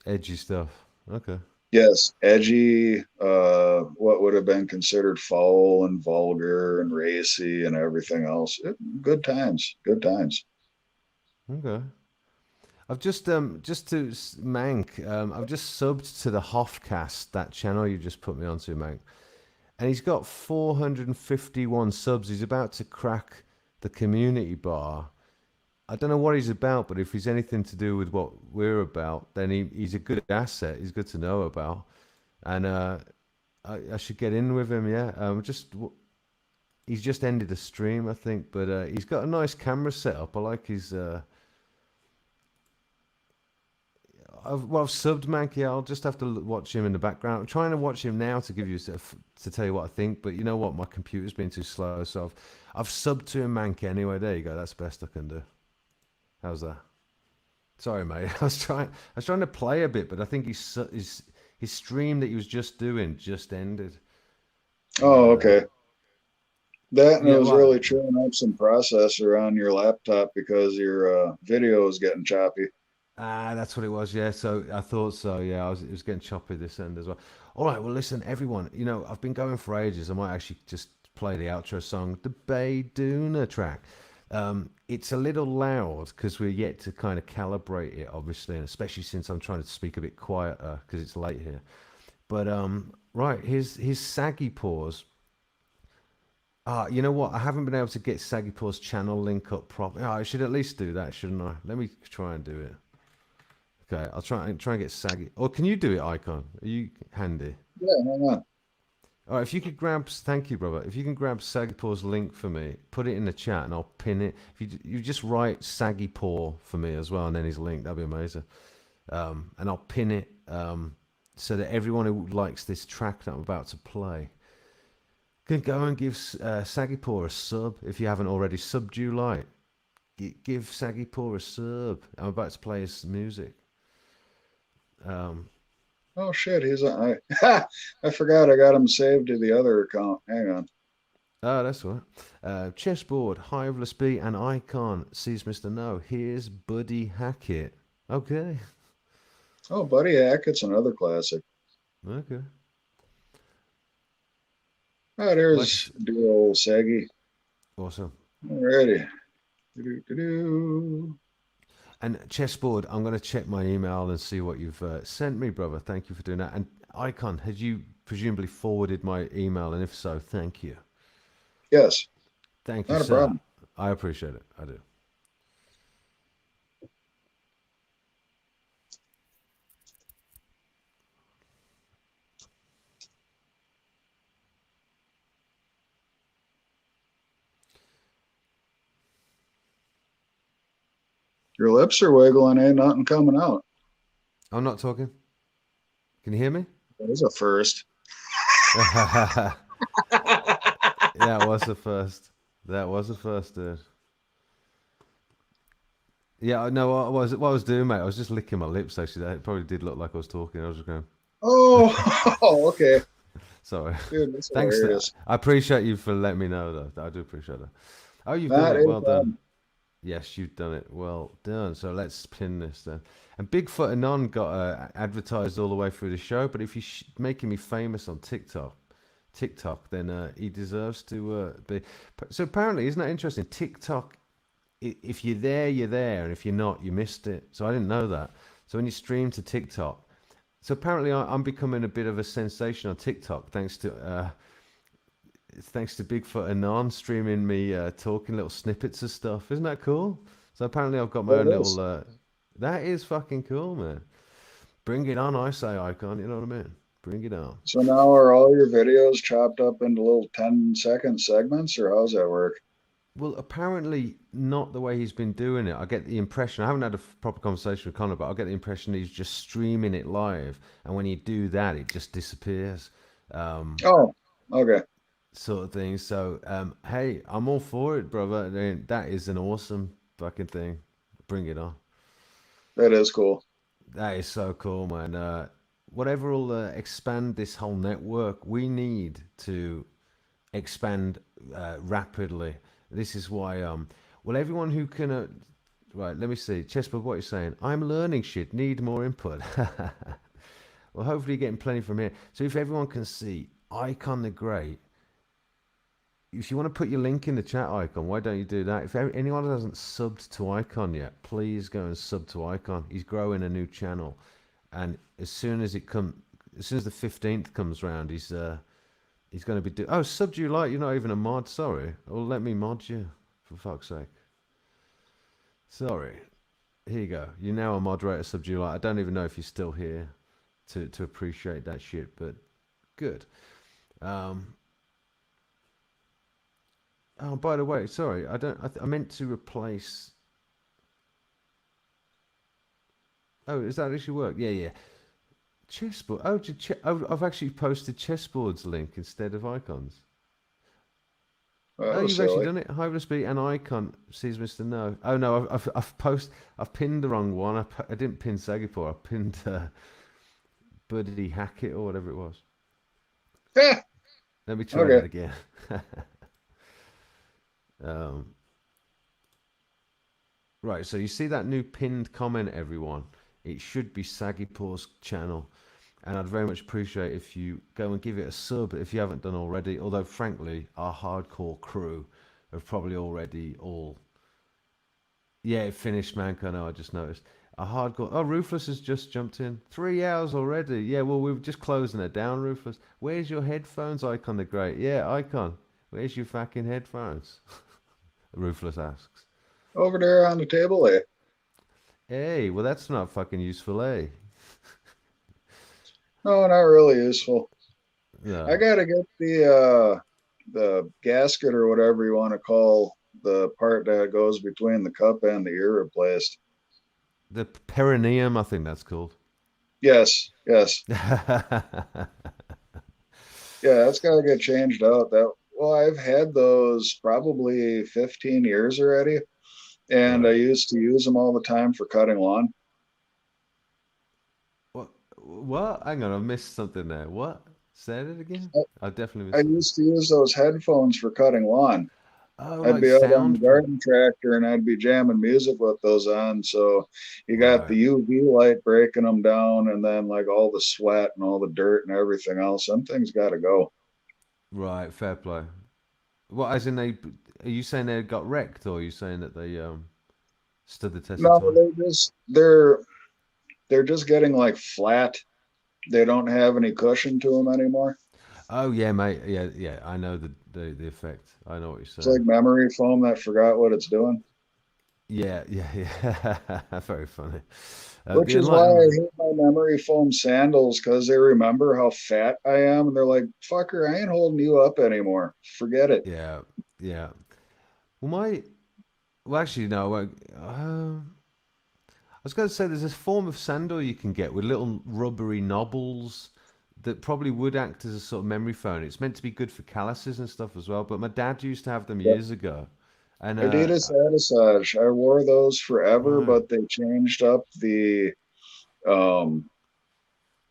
Edgy stuff. Okay. Yes, edgy, what would have been considered foul and vulgar and racy and everything else. Good times, good times. Okay. I've just to Mank, I've just subbed to the Hofcast, that channel you just put me onto, Mank, and he's got 451 subs. He's about to crack the community bar. I don't know what he's about, but if he's anything to do with what we're about, then he's a good asset. He's good to know about, and I should get in with him. Yeah. He's just ended the stream, I think, but he's got a nice camera setup. I like his. I've subbed Mankey. I'll just have to watch him in the background. I'm trying to watch him now to give you to tell you what I think, but you know what? My computer's been too slow, so I've subbed to him Mankey anyway. There you go. That's the best I can do. How's that? Sorry, mate. I was trying to play a bit, but I think his stream that he was just doing just ended. Oh, okay. That and Yeah, it was well, really chewing up some processor on your laptop because your video is getting choppy. that's what it was. Yeah, so I thought so. Yeah, it was getting choppy this end as well. All right, well, listen, everyone. You know, I've been going for ages. I might actually just play the outro song, the Bay Duna track. It's a little loud because we're yet to kind of calibrate it, obviously, and especially since I'm trying to speak a bit quieter because it's late here. But right, his saggy paws. You know what? I haven't been able to get Saggy Paw's channel link up properly. Oh, I should at least do that, shouldn't I? Let me try and do it. Okay, I'll try and get Saggy. Or can you do it, Icon? Are you handy? Yeah, hang on. All right, if you could grab, thank you, brother. If you can grab Saggy Paw's link for me, put it in the chat, and I'll pin it. If you just write Saggy Paw for me as well, and then his link, that'd be amazing. And I'll pin it so that everyone who likes this track that I'm about to play can go and give Saggy Paw a sub if you haven't already. Subbed you like. Give Saggy Paw a sub. I'm about to play his music. Oh shit, he's on. I forgot I got him saved to the other account. Hang on. Oh, that's all right. Chessboard, Hiveless B, and Icon sees Mr. No. Here's Buddy Hackett. Okay. Oh, Buddy Hackett's another classic. Okay. Oh, there's dear old Saggy. Awesome. Alrighty. Do-do-do-do. And Chessboard, I'm going to check my email and see what you've sent me, brother. Thank you for doing that. And Icon, had you presumably forwarded my email? And if so, thank you. Yes. Thank you, Not a sir. problem. I appreciate it. I do. Your lips are wiggling, ain't nothing coming out. I'm not talking. Can you hear me? That was a first. Yeah, it was the first. That was the first, dude. Yeah, no, what I was doing, mate, I was just licking my lips, actually. It probably did look like I was talking. I was just going, Oh, okay. sorry. Dude, that's Thanks. hilarious. I appreciate you for letting me know, though. I do appreciate that. Oh, you've Not done it. a Well problem. done. Yes, you've done it. Well done. So let's pin this then. And Bigfoot Anon got advertised all the way through the show, but if he's making me famous on TikTok, then he deserves to be. So apparently, isn't that interesting? TikTok, if you're there, you're there, and if you're not, you missed it. So I didn't know that. So when you stream to TikTok, so apparently I'm becoming a bit of a sensation on TikTok thanks to Bigfoot Anon streaming me talking little snippets of stuff. Isn't that cool? So apparently I've got my own That is. little. That is fucking cool, man. Bring it on, I say, Icon. You know what I mean? Bring it on. So now are all your videos chopped up into little 10-second segments, or how's that work? Well, apparently not the way he's been doing it. I get the impression, I haven't had a proper conversation with Connor, but I get the impression he's just streaming it live. And when you do that, it just disappears. Oh, okay. Sort of thing. So, hey, I'm all for it, brother. I mean, that is an awesome fucking thing. Bring it on. That is cool. That is so cool, man. Whatever will expand this whole network, we need to expand rapidly. This is why, well, everyone who can, right, let me see. Chessboard, what are you saying? I'm learning shit, need more input. Well, hopefully you're getting plenty from here. So if everyone can see Icon the Great, if you want to put your link in the chat, Icon, why don't you do that? If anyone hasn't subbed to Icon yet, please go and sub to Icon. He's growing a new channel, and as soon as the 15th comes round, he's going to be sub you like you're not even a mod. Sorry, well, let me mod you for fuck's sake. Sorry. Here you go. You're now a moderator, sub you like. I don't even know if you're still here to appreciate that shit, but Good. Oh, by the way, sorry, I don't. I meant to replace. Oh, is that actually work? Yeah, yeah. Chessboard. Oh, oh, I've actually posted chessboard's link instead of icons. That Oh, was you've actually silly. done it. Hopeless Beat and icon sees Mr. No. Oh no, I've pinned the wrong one. I didn't pin Sagipor. I pinned Buddy Hackett or whatever it was. Let me try that Okay. again. um, right, so you see that new pinned comment, everyone? It should be Sagipor's channel. And I'd very much appreciate if you go and give it a sub if you haven't done already. Although, frankly, our hardcore crew have probably already all... Yeah, it finished, Mank. I know, I just noticed. A hardcore... Oh, Ruthless has just jumped in. 3 hours already. Yeah, well, we're just closing it down, Ruthless. Where's your headphones, Icon the Great? Yeah, Icon. Where's your fucking headphones? Ruthless asks. Over there on the table, eh? Hey, well, that's not fucking useful, eh? No, not really useful. I No. gotta get the gasket or whatever you want to call the part that goes between the cup and the ear replaced. The perineum, I think that's called. Yes, yes. Yeah, that's gotta get changed out. That well, I've had those probably 15 years already, and I Right. used to use them all the time for cutting lawn. What? What? Hang on, I missed something there. What? Say it again? I, I definitely I missed something. used to use those headphones for cutting lawn. Oh, I'd like be out on the soundproof. garden tractor and I'd be jamming music with those on. So you got the Right. UV light breaking them down, and then like all the sweat and all the dirt and everything else. Some things got to go. Right. Fair play. What? As in they? Are you saying they got wrecked, or are you saying that they stood the test of No, time? they're just getting like flat. They don't have any cushion to them anymore. Oh yeah, mate. Yeah, yeah. I know the effect. I know what you're It's like saying. memory foam that forgot what it's doing. Yeah, yeah, yeah. Very funny. Which The is why I enlightenment. hate my memory foam sandals, because they remember how fat I am, and they're like, "Fucker, I ain't holding you up anymore. Forget it." Yeah, yeah. Well, my. Well, actually, no. I was going to say there's this form of sandal you can get with little rubbery knobbles that probably would act as a sort of memory foam. It's meant to be good for calluses and stuff as well. But my dad used to have them Yep. years ago, and Adidas Adissage. I wore those forever, right, but they changed up um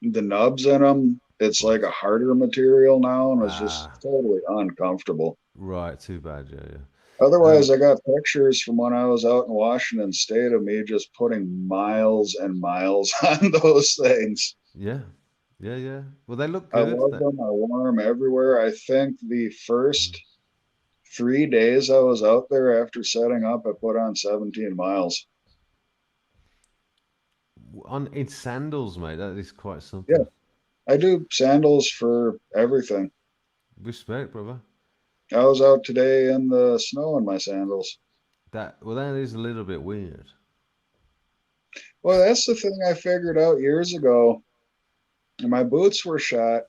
the nubs in them. It's like right, a harder material now, and it's just ah, totally uncomfortable. right. Too bad. Yeah, yeah. Otherwise, I got pictures from when I was out in Washington State of me just putting miles and miles on those things. Yeah, yeah, yeah. Well, they look I good. love them. I wore them everywhere. I think the first 3 days I was out there after setting up, I put on 17 miles. On in sandals, mate. That is quite Yeah, something. I do sandals for everything. Respect, brother. I was out today in the snow in my sandals. That is a little bit weird. Well, that's the thing I figured out years ago. My boots were shot.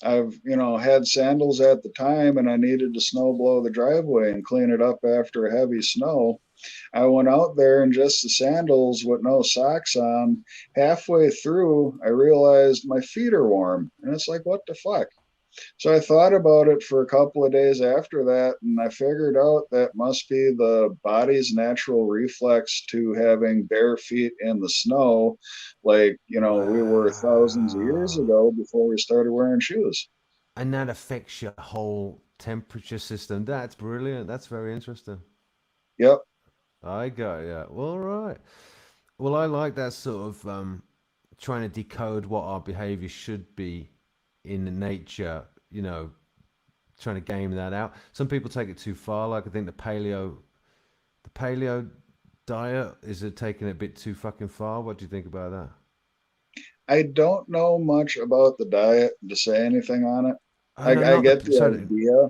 I've had sandals at the time, and I needed to snow blow the driveway and clean it up after heavy snow. I went out there in just the sandals with no socks on. Halfway through, I realized my feet are warm. And it's like, what the fuck? So I thought about it for a couple of days after that, and I figured out that must be the body's natural reflex to having bare feet in the snow, like, we were thousands of years Wow. ago before we started wearing shoes. And that affects your whole temperature system. That's brilliant. That's very interesting. Yep. I got yeah. Well, all right. Well, I like that sort of trying to decode what our behavior should be in nature. Trying to game that out. Some people take it too far. Like I think the paleo diet is taking it a bit too fucking far. What do you think about that? I don't know much about the diet to say anything on it. Oh no, I not get the the sorry. idea.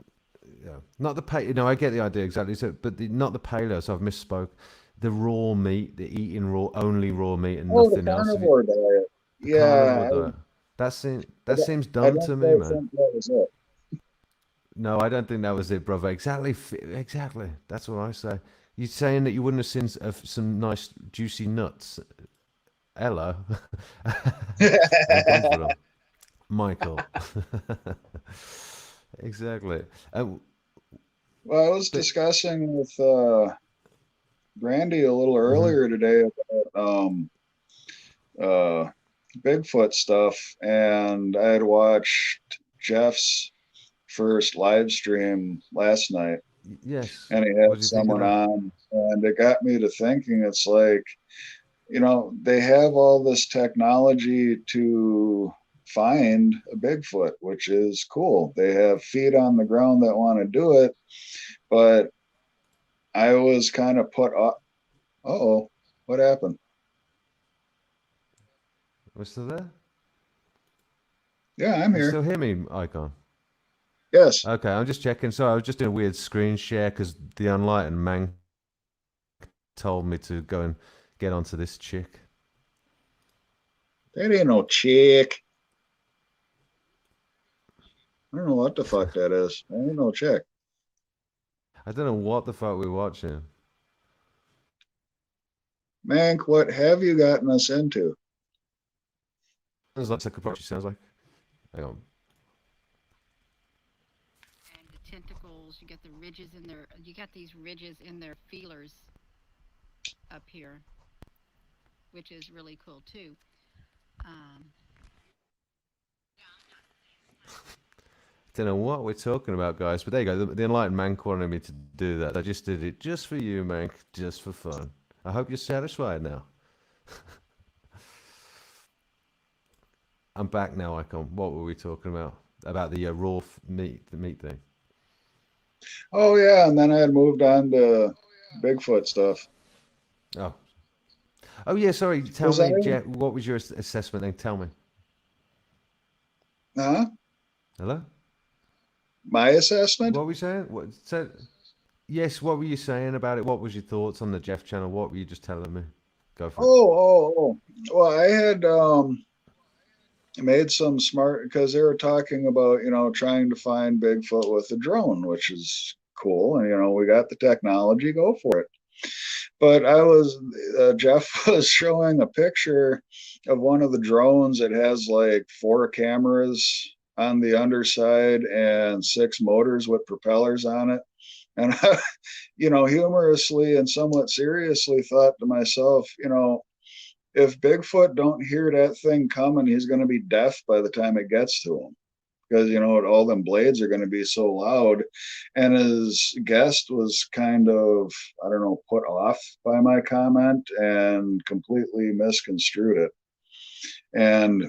Yeah, not the paleo. No, I get the idea exactly. So, but not the paleo. So I've misspoke. The raw meat, the eating only raw meat and Oh, the nothing else. carnivore diet. The carnivore Yeah, diet. That seems I don't, I dumb don't to me, quite man. think that was it. No, I don't think that was it, brother. Exactly, exactly. That's what I say. You saying that you wouldn't have seen some nice juicy nuts? Hello, I'd have gone for them, Michael. Exactly. Well, I was But discussing with Brandy a little mhm. earlier today about uh, Bigfoot stuff, and I had watched Jeff's first live stream last night, Yes. and he What had do you think of someone that? on, and it got me to thinking. It's like, they have all this technology to find a Bigfoot, which is cool. They have feet on the ground that want to do it, but I was kind of put off. Oh, what happened? We're still there. Yeah, I'm You here. still hear me, Icon? Yes, Okay, I'm just checking. Sorry, I was just doing a weird screen share because the enlightened man told me to go and get onto this chick. that ain't no chick. I don't know what the fuck that is. I ain't no chick. I don't know what the fuck we're watching. Mank, what have you gotten us into? Sounds like Sakaprochi sounds like. Hang on. And the tentacles, you get the ridges in their, you got these ridges in their feelers up here, which is really cool too. Um, Don't know what we're talking about, guys, but there you go. The enlightened man wanted me to do that. I just did it just for you, man, just for fun. I hope you're satisfied now. I'm back now, Icon. What were we talking about? About the raw meat, the meat thing. Oh yeah, and then I had moved on to Bigfoot stuff. Oh, oh yeah. Sorry. Tell Because I, me, Jeff. What was your assessment? Then tell me. huh? Hello. My assessment? What were you saying? Yes. What were you saying about it? What was your thoughts on the Jeff channel? What were you just telling me? Go for it. Oh. Well, I had made some smart because they were talking about, trying to find Bigfoot with a drone, which is cool. And, we got the technology, go for it. But Jeff was showing a picture of one of the drones. It has like 4 cameras on the underside and 6 motors with propellers on it. And I, humorously and somewhat seriously thought to myself, if Bigfoot don't hear that thing coming, he's going to be deaf by the time it gets to him because all them blades are going to be so loud. And his guest was kind of, I don't know, put off by my comment and completely misconstrued it. And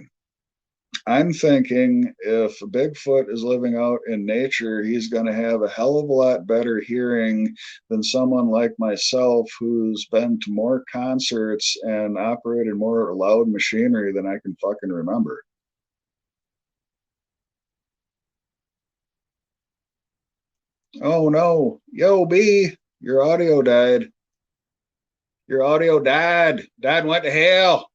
I'm thinking if Bigfoot is living out in nature, he's going to have a hell of a lot better hearing than someone like myself who's been to more concerts and operated more loud machinery than I can fucking remember. Oh no. Yo, B, your audio died. Your audio died. Died and went to hell.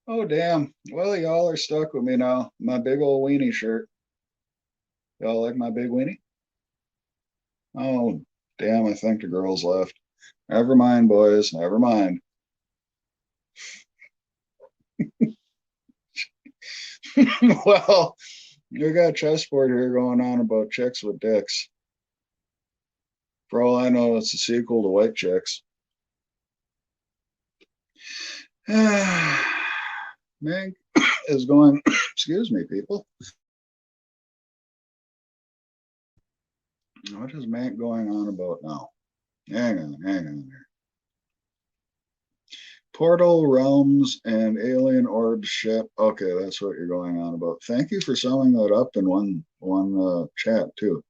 Oh, damn. Well, y'all are stuck with me now. My big old weenie shirt. Y'all like my big weenie? Oh, damn. I think the girls left. Never mind, boys. Never mind. Well, we got a chessboard here going on about chicks with dicks. For all I know, it's a sequel to White Chicks. Mank is going, excuse me, people. What is Mank going on about now? Hang on there. Portal realms and alien orb ship. Okay, that's what you're going on about. Thank you for summing that up in one chat too.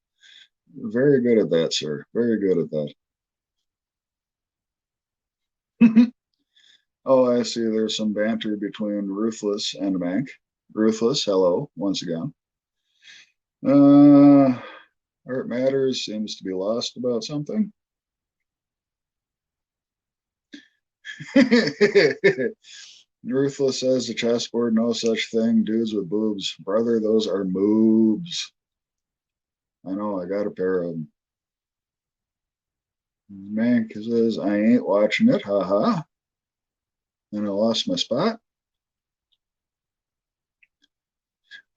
Very good at that, sir. Very good at that. Oh, I see. There's some banter between Ruthless and Mank. Ruthless, hello once again. Art Matters seems to be lost about something. Ruthless says the chessboard, no such thing. Dudes with boobs. Brother, those are moobs. I know, I got a pair of them. Man says, I ain't watching it, haha. And I lost my spot.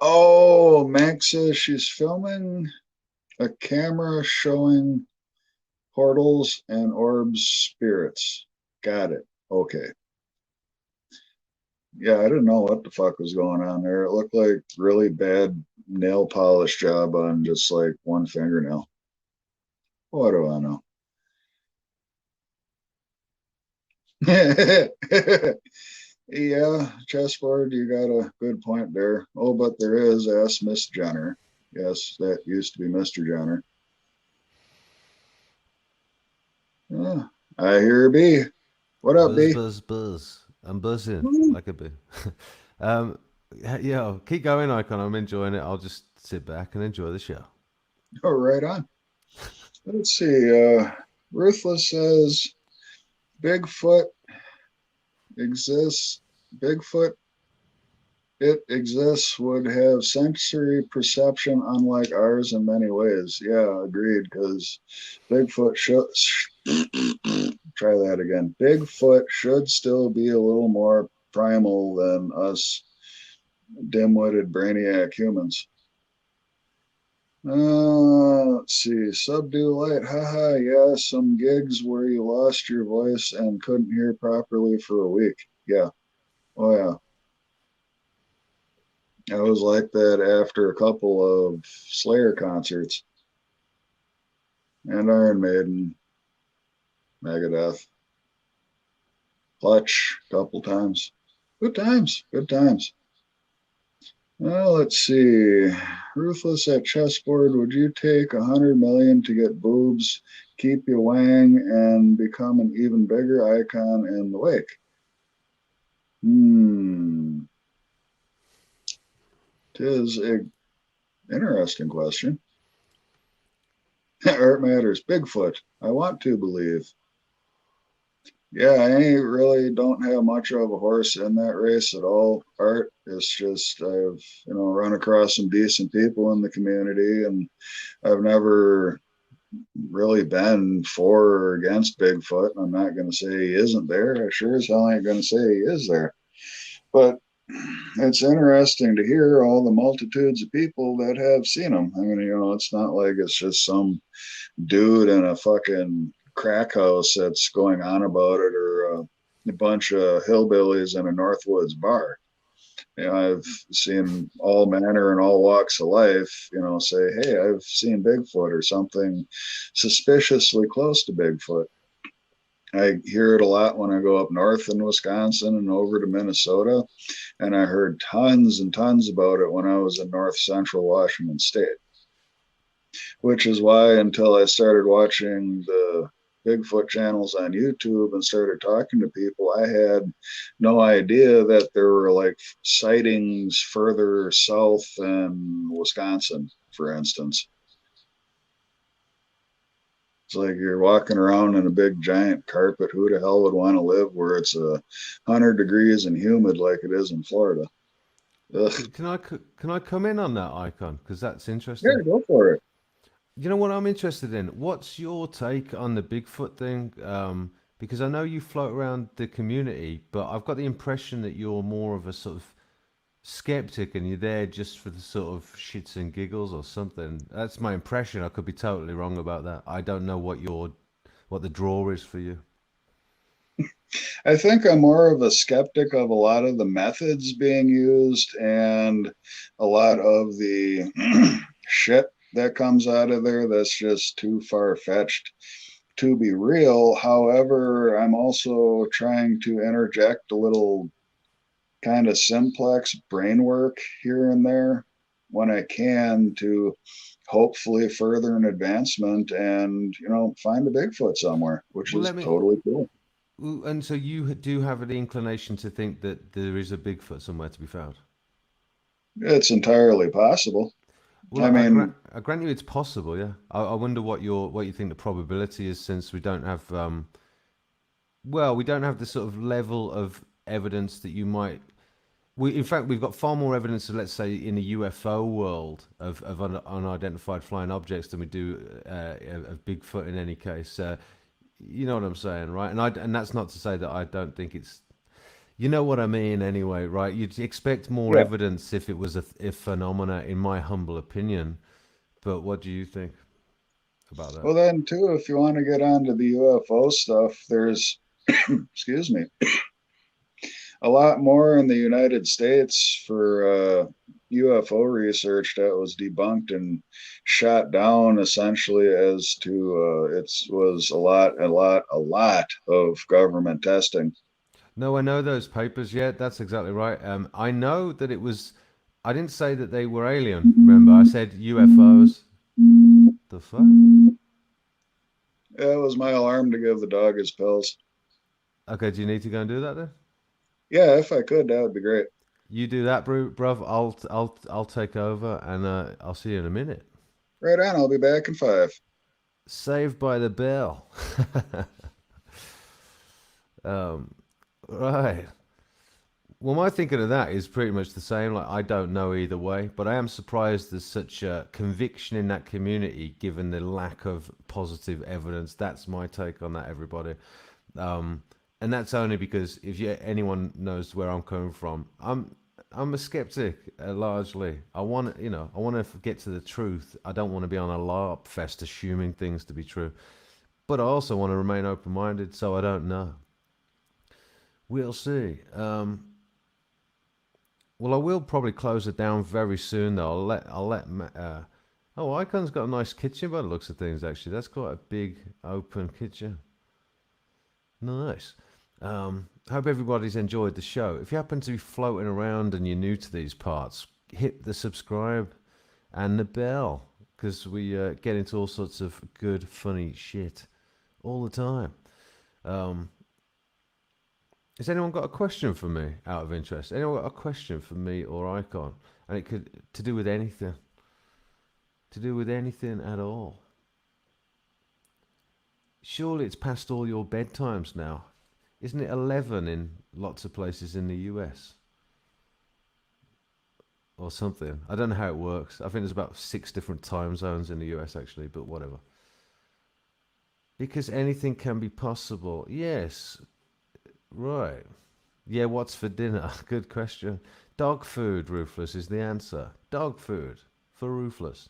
Oh, Max says she's filming a camera showing portals and orbs spirits. Got it. Okay. Yeah, I didn't know what the fuck was going on there. It looked like really bad nail polish job on just like one fingernail. What do I know? Yeah, chessboard, you got a good point there. Oh, but there is, ask Miss Jenner. Yes, that used to be Mr. Jenner. Yeah, I hear a bee. What up, Buzz, bee? buzz, buzz. I'm buzzing Woo. like a bee. um, yeah, keep going, Icon. I'm enjoying it. I'll just sit back and enjoy the show. Oh, right on. Let's see. Ruthless says Bigfoot exists. Bigfoot, it exists, would have sensory perception unlike ours in many ways. Yeah, agreed. Because Bigfoot should try that again. Bigfoot should still be a little more primal than us dim-witted brainiac humans. Let's see. Subdue light. Haha. Yeah, some gigs where you lost your voice and couldn't hear properly for a week. Yeah. Oh, yeah. I was like that after a couple of Slayer concerts and Iron Maiden, Megadeth, Clutch, a couple times. Good times. Good times. Well, let's see. Ruthless at chessboard. Would you take 100 million to get boobs, keep you wang, and become an even bigger icon in the wake? Tis a interesting question. Art matters. Bigfoot. I want to believe. Yeah, I ain't really don't have much of a horse in that race at all. Art. It's just I've run across some decent people in the community, and I've never really been for or against Bigfoot. I'm not going to say he isn't there. I sure as hell ain't going to say he is there. But it's interesting to hear all the multitudes of people that have seen him. I mean, it's not like it's just some dude in a fucking crack house that's going on about it, or a bunch of hillbillies in a Northwoods bar. I've seen all manner and all walks of life, say, hey, I've seen Bigfoot or something suspiciously close to Bigfoot. I hear it a lot when I go up north in Wisconsin and over to Minnesota. And I heard tons and tons about it when I was in north central Washington State, which is why until I started watching the Bigfoot channels on YouTube and started talking to people, I had no idea that there were like sightings further south in Wisconsin, for instance. It's like you're walking around in a big giant carpet. Who the hell would want to live where it's 100 degrees and humid like it is in Florida? Ugh. Can I come in on that, Icon? Because that's Yeah, interesting. go for it. You know what I'm interested in? What's your take on the Bigfoot thing? Because I know you float around the community, but I've got the impression that you're more of a sort of skeptic and you're there just for the sort of shits and giggles or something. That's my impression. I could be totally wrong about that. I don't know what the draw is for you. I think I'm more of a skeptic of a lot of the methods being used and a lot of the shit that comes out of there that's just too far fetched to be real. However, I'm also trying to interject a little kind of simplex brain work here and there when I can to hopefully further an advancement and, find a Bigfoot somewhere, which Well, is totally cool. And so you do have the inclination to think that there is a Bigfoot somewhere to be found. It's entirely possible. Well, I mean, I grant you it's possible. Yeah, I wonder what you think the probability is, since we don't have Well, we don't have the sort of level of evidence that you might. In fact, we've got far more evidence of, let's say, in the UFO world of unidentified flying objects than we do of Bigfoot. In any case, you know what I'm saying, right? And that's not to say that I don't think it's. You know what I mean, anyway, right? You'd expect more Yeah. evidence if it was a phenomena, in my humble opinion. But what do you think about that? Well, then too, if you want to get onto the UFO stuff, there's, excuse me, a lot more in the United States for UFO research that was debunked and shot down essentially as to it was a lot of government testing. No, I know those papers yet. That's exactly right. I know that it was. I didn't say that they were alien. Remember, I said UFOs. The fuck? It was my alarm to give the dog his pills. Okay, do you need to go and do that then? Yeah, if I could, that would be great. You do that, bruv. I'll take over, and I'll see you in a minute. Right on, I'll be back in 5. Saved by the bell. Right. Well, my thinking of that is pretty much the same. Like, I don't know either way, but I am surprised there's such a conviction in that community, given the lack of positive evidence. That's my take on that, everybody. And that's only because if anyone knows where I'm coming from, I'm a skeptic largely. I want to get to the truth. I don't want to be on a LARP fest assuming things to be true, but I also want to remain open-minded. So I don't know. We'll see. Well, I will probably close it down very soon, though. I'll let. Oh, Icon's got a nice kitchen by the looks of things. Actually, that's quite a big open kitchen. Nice. Hope everybody's enjoyed the show. If you happen to be floating around and you're new to these parts, hit the subscribe and the bell, because we get into all sorts of good, funny shit all the time. Has anyone got a question for me out of interest? Anyone got a question for me or Icon? And it could to do with anything. To do with anything at all. Surely it's past all your bedtimes now. Isn't it 11 in lots of places in the US? Or something. I don't know how it works. I think there's about 6 different time zones in the US actually, but whatever. Because anything can be possible. Yes. Right. Yeah, what's for dinner? Good question. Dog food, Ruthless, is the answer. Dog food for Ruthless.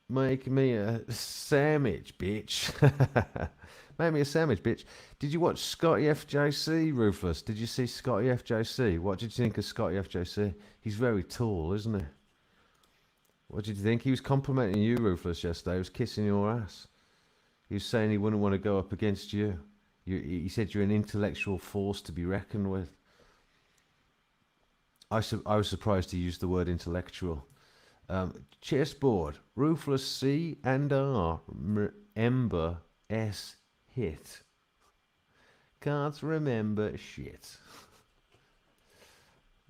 Make me a sandwich, bitch. Make me a sandwich, bitch. Did you watch Scotty FJC, Ruthless? Did you see Scotty FJC? What did you think of Scotty FJC? He's very tall, isn't he? What did you think? He was complimenting you, Ruthless, yesterday. He was kissing your ass. He was saying he wouldn't want to go up against you. He said you're an intellectual force to be reckoned with. I was surprised he used the word intellectual. Chessboard. Ruthless C and R. Ember S hit. Can't remember shit.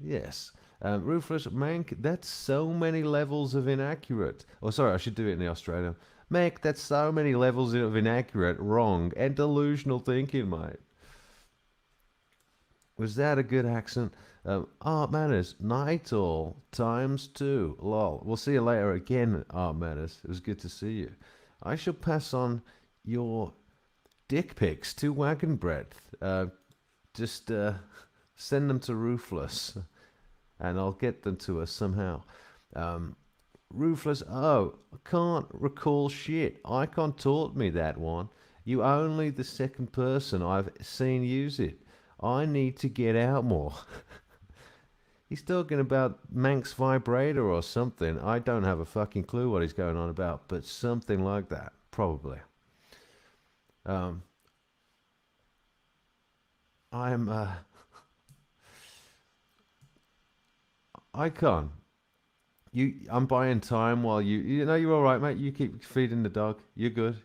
Yes. Ruthless Mank, that's so many levels of inaccurate. Oh, sorry, I should do it in the Australian. Mank, that's so many levels of inaccurate, wrong, and delusional thinking, mate. Was that a good accent? Art Manners, night all, ×2. Lol. We'll see you later again, Art Manners. It was good to see you. I shall pass on your dick pics to Wagon Breadth. Just send them to Ruthless, and I'll get them to us somehow. Ruthless, oh, I can't recall shit. Icon taught me that one. You only the second person I've seen use it. I need to get out more. He's talking about Manx vibrator or something. I don't have a fucking clue what he's going on about, but something like that, probably. Icon. I'm buying time while you're all right, mate. You keep feeding the dog. You're good.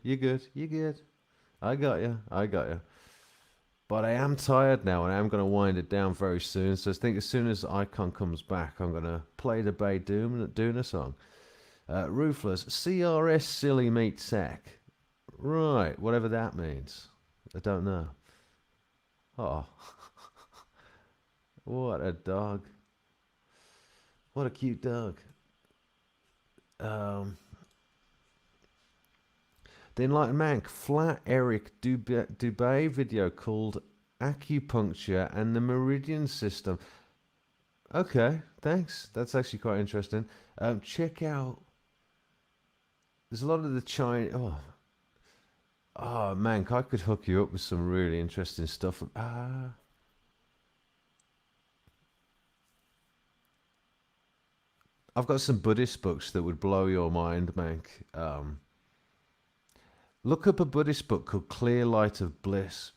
I got you. But I am tired now, and I am going to wind it down very soon. So I think as soon as Icon comes back, I'm going to play the Bay Doona song. Ruthless, CRS silly meat sack. Right, whatever that means. I don't know. Oh, what a dog! What a cute dog. Um, the Enlightened Man, Flat Eric Dubé video called Acupuncture and the Meridian System. Okay, thanks. That's actually quite interesting. Check out. There's a lot of the China. Oh man, I could hook you up with some really interesting stuff. I've got some Buddhist books that would blow your mind, Mank. Look up a Buddhist book called Clear Light of Bliss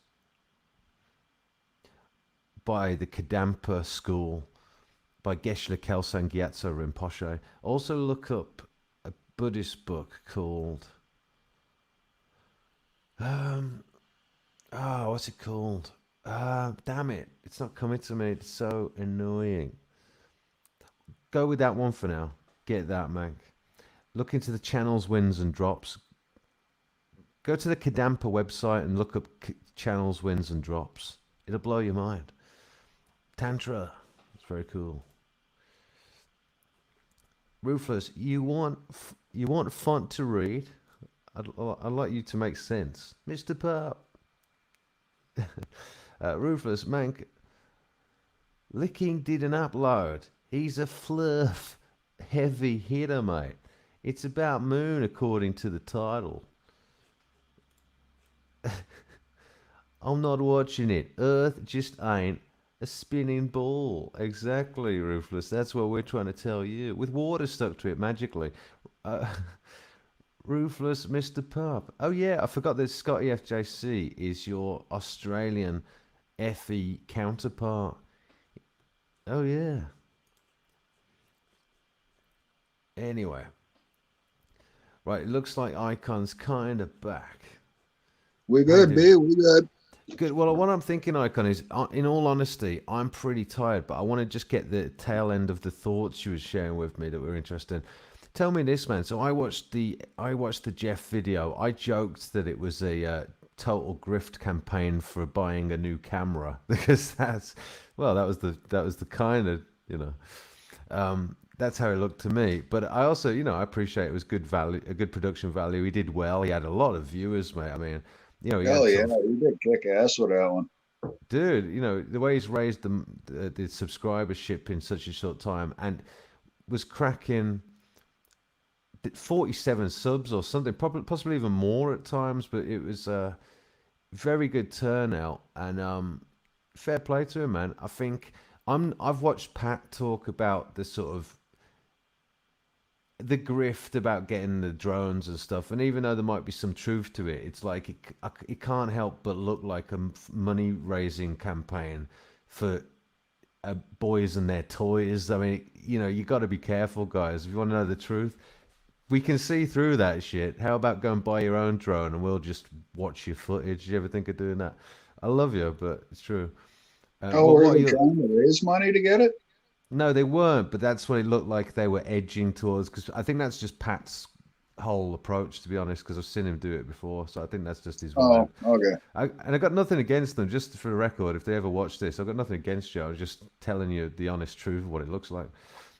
by the Kadampa School by Geshe Kelsang Gyatso Rinpoche. Also look up a Buddhist book called what's it called? Damn it, it's not coming to me. It's so annoying. Go with that one for now. Get that, Mank. Look into the channels, wins, and drops. Go to the Kadampa website and look up channels, wins, and drops. It'll blow your mind. Tantra. It's very cool. Ruthless, you want font to read? I'd like you to make sense. Mr. Pup. Ruthless, Mank. Licking didn't upload. He's a fluff heavy hitter, mate. It's about Moon according to the title. I'm not watching it. Earth just ain't a spinning ball. Exactly, Ruthless. That's what we're trying to tell you. With water stuck to it magically. Ruthless Mr. Pup. Oh yeah, I forgot that Scotty FJC is your Australian FE counterpart. Oh yeah. Anyway. Right, it looks like Icon's kind of back. We good, B. We good. Good. Well, what I'm thinking, Icon, is, in all honesty, I'm pretty tired, but I want to just get the tail end of the thoughts you were sharing with me that were interesting. Tell me this, man. So I watched the Jeff video. I joked that it was a total grift campaign for buying a new camera because that was the kind of that's how it looked to me. But I also I appreciate it was good value, a good production value. He did well. He had a lot of viewers, mate. I mean, he Hell had yeah, he did kick ass with that one. dude, the way he's raised the subscribership in such a short time and was cracking 47 subs or something, probably possibly even more at times, but it was a very good turnout and fair play to him, man. I think I've watched Pat talk about the sort of the grift about getting the drones and stuff, and even though there might be some truth to it, it's like it can't help but look like a money raising campaign for boys and their toys. I mean, you got to be careful, guys. If you want to know the truth, we can see through that shit. How about go and buy your own drone and we'll just watch your footage? You ever think of doing that? I love you, but it's true. Were they trying to raise money to get it? No, they weren't, but that's what it looked like they were edging towards, because I think that's just Pat's whole approach, to be honest, because I've seen him do it before, so I think that's just his vibe. Oh, okay. And I got nothing against them, just for the record, if they ever watch this, I've got nothing against you. I was just telling you the honest truth of what it looks like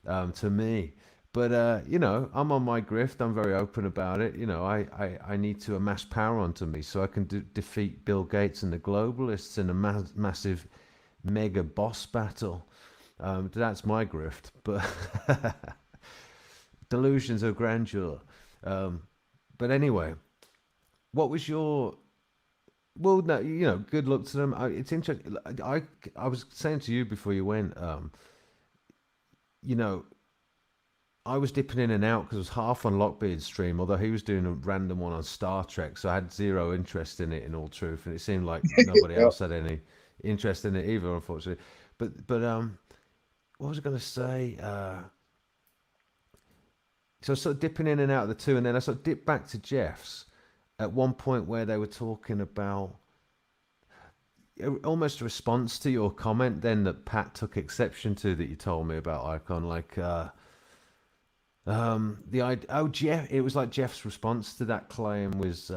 to me. But, I'm on my grift. I'm very open about it. I need to amass power onto me so I can defeat Bill Gates and the globalists in a massive mega boss battle. That's my grift, but delusions of grandeur. But anyway, what was your? Well, no, good luck to them. It's interesting. I was saying to you before you went, I was dipping in and out because I was half on Lockbeard's stream, although he was doing a random one on Star Trek, so I had zero interest in it, in all truth, and it seemed like nobody else had any interest in it either, unfortunately. But what was I going to say? So I was sort of dipping in and out of the two, and then I sort of dipped back to Jeff's at one point where they were talking about almost a response to your comment then that Pat took exception to, that you told me about, Icon, like Jeff, it was like Jeff's response to that claim was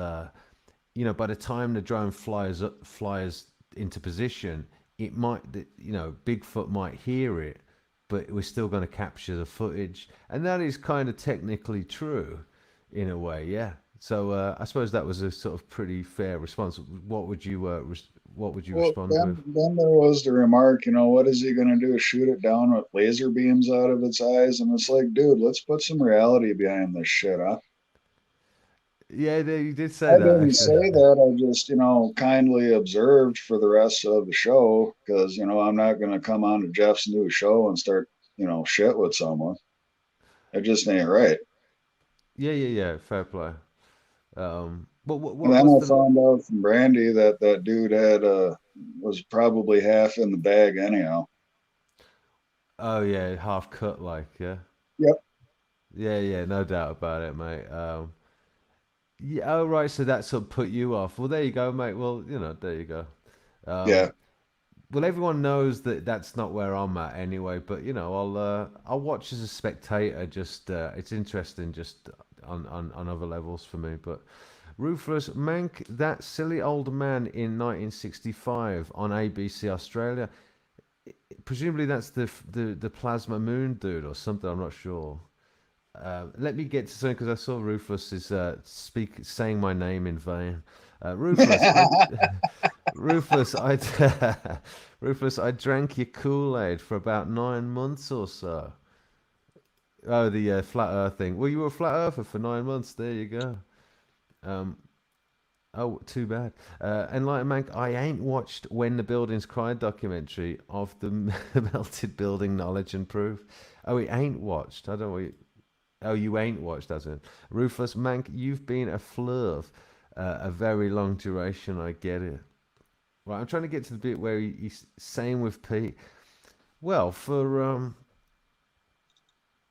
by the time the drone flies into position, it might, Bigfoot might hear it, but we're still going to capture the footage, and that is kind of technically true, in a way, yeah. So I suppose that was a sort of pretty fair response. What would you Well, respond with? then there was the remark, what is he going to do? Shoot it down with laser beams out of its eyes? And it's like, dude, let's put some reality behind this shit, huh? Yeah, you did I say that didn't actually. say that. I just, kindly observed for the rest of the show because, I'm not going to come on to Jeff's new show and start, shit with someone. It just ain't right. Yeah. Fair play. But And what then was I the? found out from Brandy that that dude had was probably half in the bag anyhow. Oh yeah, half cut like, yeah. Yep. Yeah, no doubt about it, mate. Yeah, oh right, so that sort of put you off. Well, there you go, mate. Well, there you go. Yeah. Well, everyone knows that that's not where I'm at anyway. But I'll watch as a spectator. Just it's interesting, just on other levels for me. But Ruthless Mank, that silly old man in 1965 on ABC Australia. Presumably that's the plasma moon dude or something. I'm not sure. Let me get to something because I saw Ruthless is saying my name in vain. Ruthless, Ruthless, I Ruthless, I drank your Kool-Aid for about 9 months or so. Oh, the flat Earth thing. Well, you were a flat earther for 9 months. There you go. Um, oh, too bad. Enlightened Mank, I ain't watched When the Buildings Cry documentary of the melted building knowledge and proof. Oh, it ain't watched. I don't know what you, oh, you ain't watched, that's it. Ruthless Mank, you've been a flurf, a very long duration. I get it. Right, I'm trying to get to the bit where he's saying with Pete. Well, for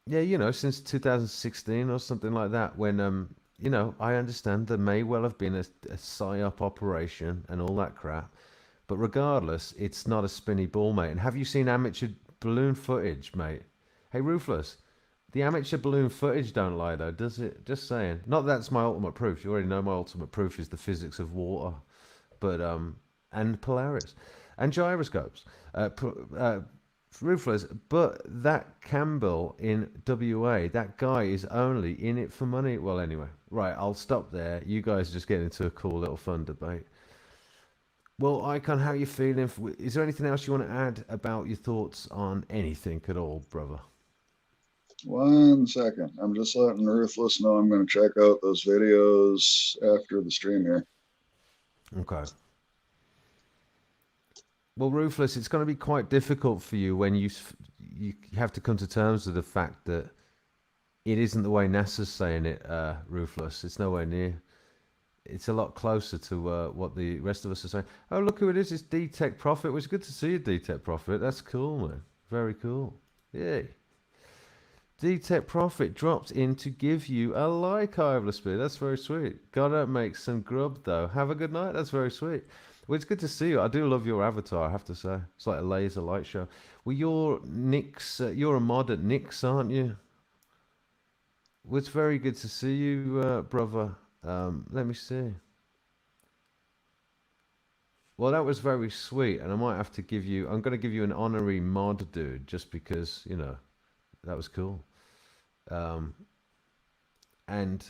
yeah, since 2016 or something like that, when I understand there may well have been a psyop operation and all that crap, but regardless, it's not a spinny ball, mate. And have you seen amateur balloon footage, mate? Hey, Ruthless, the amateur balloon footage don't lie, though, does it? Just saying. Not that that's my ultimate proof. You already know my ultimate proof is the physics of water, but and Polaris and gyroscopes. Ruthless, but that Campbell in WA, that guy is only in it for money. Well, anyway, right, I'll stop there. You guys just get into a cool little fun debate. Well, Icon, how are you feeling? Is there anything else you want to add about your thoughts on anything at all, brother? 1 second. I'm just letting Ruthless know I'm going to check out those videos after the stream here. Okay. Well, Ruthless, it's going to be quite difficult for you when you have to come to terms with the fact that it isn't the way NASA's saying it, Ruthless. It's nowhere near. It's a lot closer to what the rest of us are saying. Oh, look who it is. It's D-Tech Profit. Well, it's good to see you, D-Tech Profit. That's cool, man. Very cool. Yay. D-Tech Profit dropped in to give you a like, Ivory Speed. That's very sweet. Gotta make some grub, though. Have a good night. That's very sweet. Well, it's good to see you. I do love your avatar, I have to say. It's like a laser light show. Well, you're Nick's. You're a mod at Nick's, aren't you? Well, it's very good to see you, brother. Let me see. Well, that was very sweet, and I might have to give you. I'm going to give you an honorary mod, dude, just because that was cool. And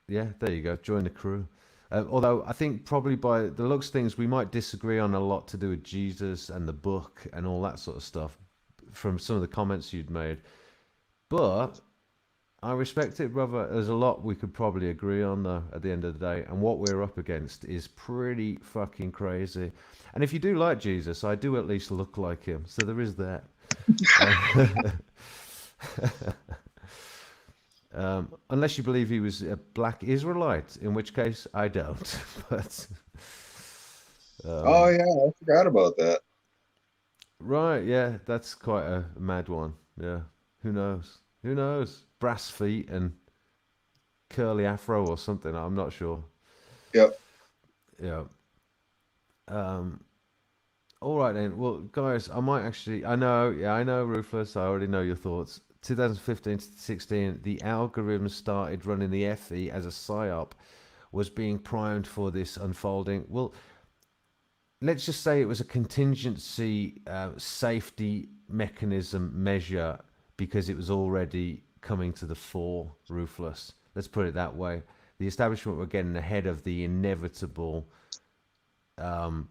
yeah, there you go. Join the crew. Although I think probably by the looks of things, we might disagree on a lot to do with Jesus and the book and all that sort of stuff from some of the comments you'd made. But I respect it, brother. There's a lot we could probably agree on, though, at the end of the day. And what we're up against is pretty fucking crazy. And if you do like Jesus, I do at least look like him. So there is that. Unless you believe he was a black Israelite, in which case I don't. But Oh, yeah. I forgot about that. right, yeah, that's quite a mad one. Yeah, who knows? Who knows? Brass feet and curly afro or something. I'm not sure. Yep. Yeah. All right then. Well, guys, I might actually. I know. Yeah, I know, Ruthless. I already know your thoughts. 2015 to 16, the algorithms started running the FE as a psyop. was being primed for this unfolding. Well, let's just say it was a contingency safety mechanism measure because it was already coming to the fore, Ruthless. Let's put it that way. The establishment were getting ahead of the inevitable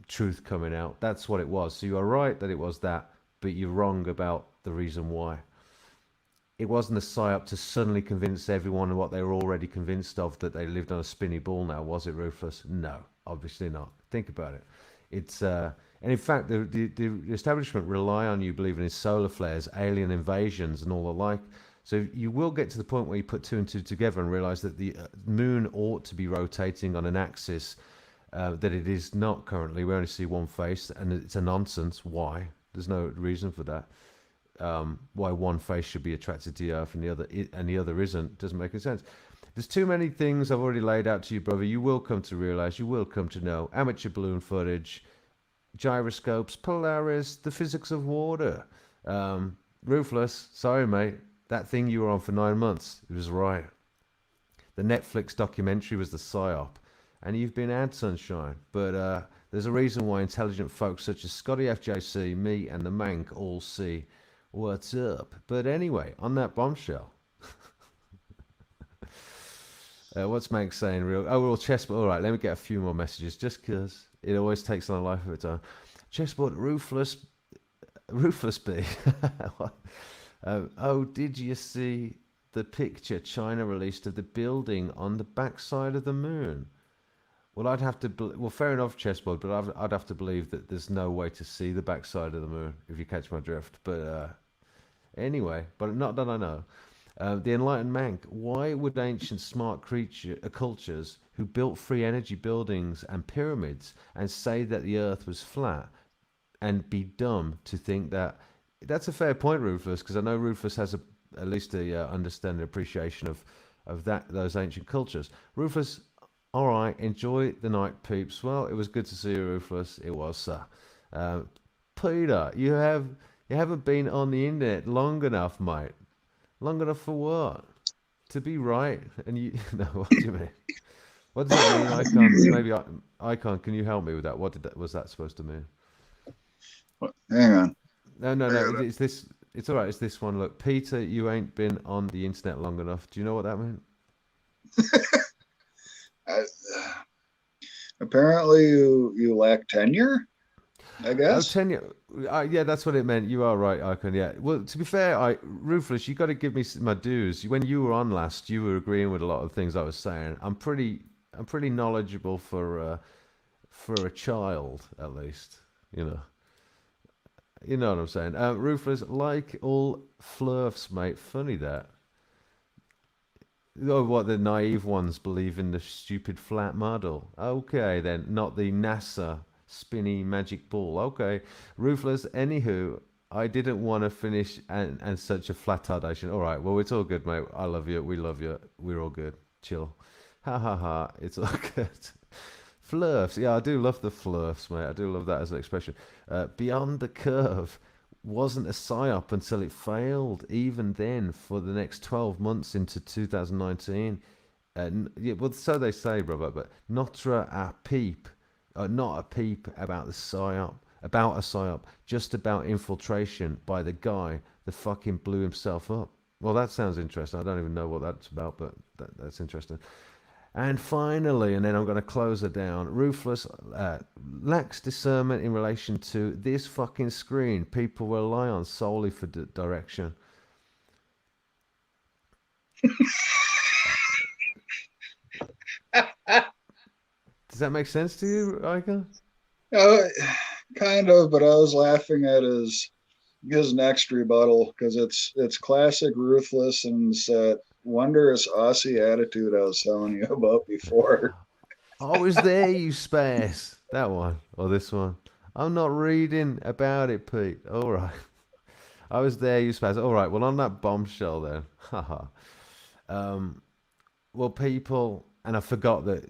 truth coming out. That's what it was. So you are right that it was that, but you're wrong about the reason why. It wasn't a psyop to suddenly convince everyone of what they were already convinced of, that they lived on a spinny ball now, was it, Ruthless? No, obviously not. Think about it. It's and in fact, the establishment rely on you believing in solar flares, alien invasions, and all the like. So you will get to the point where you put two and two together and realize that the moon ought to be rotating on an axis that it is not currently. We only see one face, and it's a nonsense. Why? There's no reason for that. Why one face should be attracted to the Earth and the other isn't doesn't make any sense. There's too many things I've already laid out to you, brother. You will come to realize, you will come to know. Amateur balloon footage, gyroscopes, Polaris, the physics of water. Ruthless, sorry, mate. That thing you were on for 9 months, it was right. The Netflix documentary was the psyop. And you've been ad sunshine. But there's a reason why intelligent folks such as Scotty FJC, me, and the Mank all see what's up. But anyway, on that bombshell. What's Mank saying? Oh, we're all chessboard. All right, let me get a few more messages, just because it always takes on a life of its own. Chessboard, Ruthless B. Oh, did you see the picture China released of the building on the backside of the moon? Well, I'd have to. Well, fair enough, chessboard, but I'd have to believe that there's no way to see the backside of the moon, if you catch my drift. But anyway, but not that I know. The enlightened Mank. Why would ancient smart cultures who built free energy buildings and pyramids and say that the Earth was flat, and be dumb to think that? That's a fair point, Ruthless, because I know Ruthless has at least a understanding, appreciation of those ancient cultures. Ruthless, all right, enjoy the night, peeps. Well, it was good to see you, Ruthless. It was, sir. Peter, you haven't been on the internet long enough, mate. Long enough for what? To be right? And you no, what do you mean? What does that mean? Icon? Maybe Icon. Can you help me with that? What was that supposed to mean? Hang on. No. It's this. It's all right. It's this one. Look, Peter, you ain't been on the internet long enough. Do you know what that meant? Apparently, you lack tenure, I guess. Oh, tenure. Yeah, that's what it meant. You are right, Icon. Yeah. Well, to be fair, Ruthless, you got to give me my dues. When you were on last, you were agreeing with a lot of things I was saying. I'm pretty knowledgeable for a child, at least. You know what I'm saying. Ruthless, like all flurfs, mate. Funny that. Oh, what, the naive ones believe in the stupid flat model. Okay, then, not the NASA spinny magic ball. Okay, Ruthless. Anywho, I didn't want to finish and such a flat tardation. All right, well, it's all good, mate. I love you. We love you. We're all good. Chill. Ha ha ha. It's all good. Flurfs. Yeah, I do love the flurfs, mate. I do love that as an expression. Beyond the curve wasn't a psyop until it failed. Even then, for the next 12 months into 2019. Yeah, well, so they say, brother, but not a peep about the psyop, about a psyop, just about infiltration by the guy that fucking blew himself up. Well, that sounds interesting. I don't even know what that's about, but that's interesting. And finally, and then I'm going to close it down, Ruthless lacks discernment in relation to this fucking screen people rely on solely for direction. Does that make sense to you, Ika? Kind of, but I was laughing at his next rebuttal because it's classic Ruthless and it's that wondrous Aussie attitude I was telling you about before. I was there, you space. That one or this one. I'm not reading about it, Pete. All right. I was there, you space. All right. Well, on that bombshell then. Haha. Well, people, and I forgot that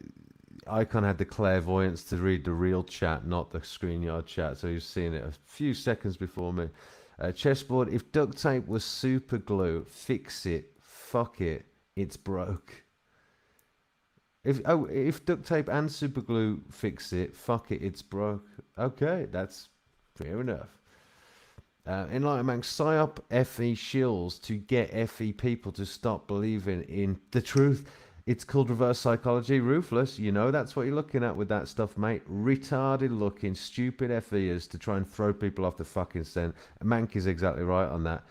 Icon had the clairvoyance to read the real chat, not the StreamYard chat. So you've seen it a few seconds before me. Chessboard, if duct tape was super glue, fix it. Fuck it. It's broke. If duct tape and super glue fix it, fuck it, it's broke. Okay, that's fair enough. Enlightenment psyop FE shills to get FE people to stop believing in the truth. It's called reverse psychology. Ruthless, you know that's what you're looking at with that stuff, mate. Retarded looking, stupid FEs to try and throw people off the fucking scent. Mank is exactly right on that.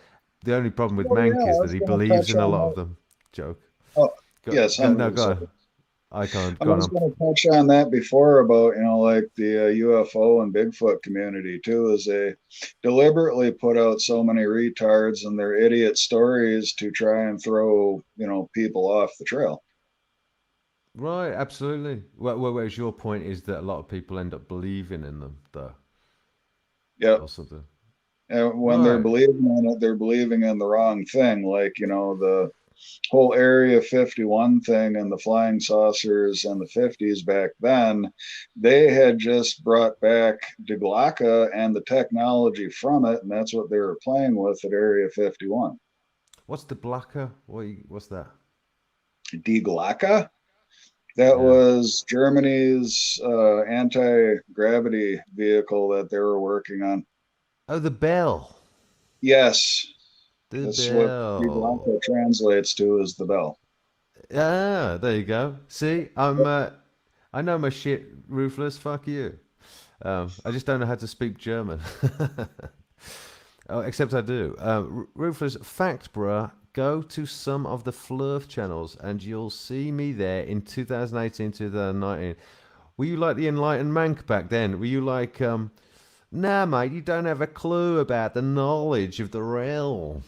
The only problem with Oh yeah, Mank I is that was he going to believes touch in a on lot that. of them. Joke. Oh, Go, yes, go, I'm no, really go sorry. on. I can't. I Go was on. going to touch on that before about, like the UFO and Bigfoot community too, is they deliberately put out so many retards and their idiot stories to try and throw, people off the trail. Right, absolutely. Whereas your point is that a lot of people end up believing in them, though, Yep. or something. And when they're Right. believing in it, they're believing in the wrong thing. Like, the whole Area 51 thing and the flying saucers in the 50s back then, they had just brought back Deglaka and the technology from it, and that's what they were playing with at Area 51. What's the blacker? What's that? Deglaka? That Yeah. was Germany's anti-gravity vehicle that they were working on. Oh, the bell. Yes, The that's what bell. Deglaka translates to as the bell. Ah, there you go. See, I know my shit, Ruthless. Fuck you. I just don't know how to speak German. Oh, except I do. Ruthless, fact, bruh. Go to some of the Flurf channels and you'll see me there in 2018, 2019. Were you like the enlightened mank back then? Were you like, nah, mate, you don't have a clue about the knowledge of the realm?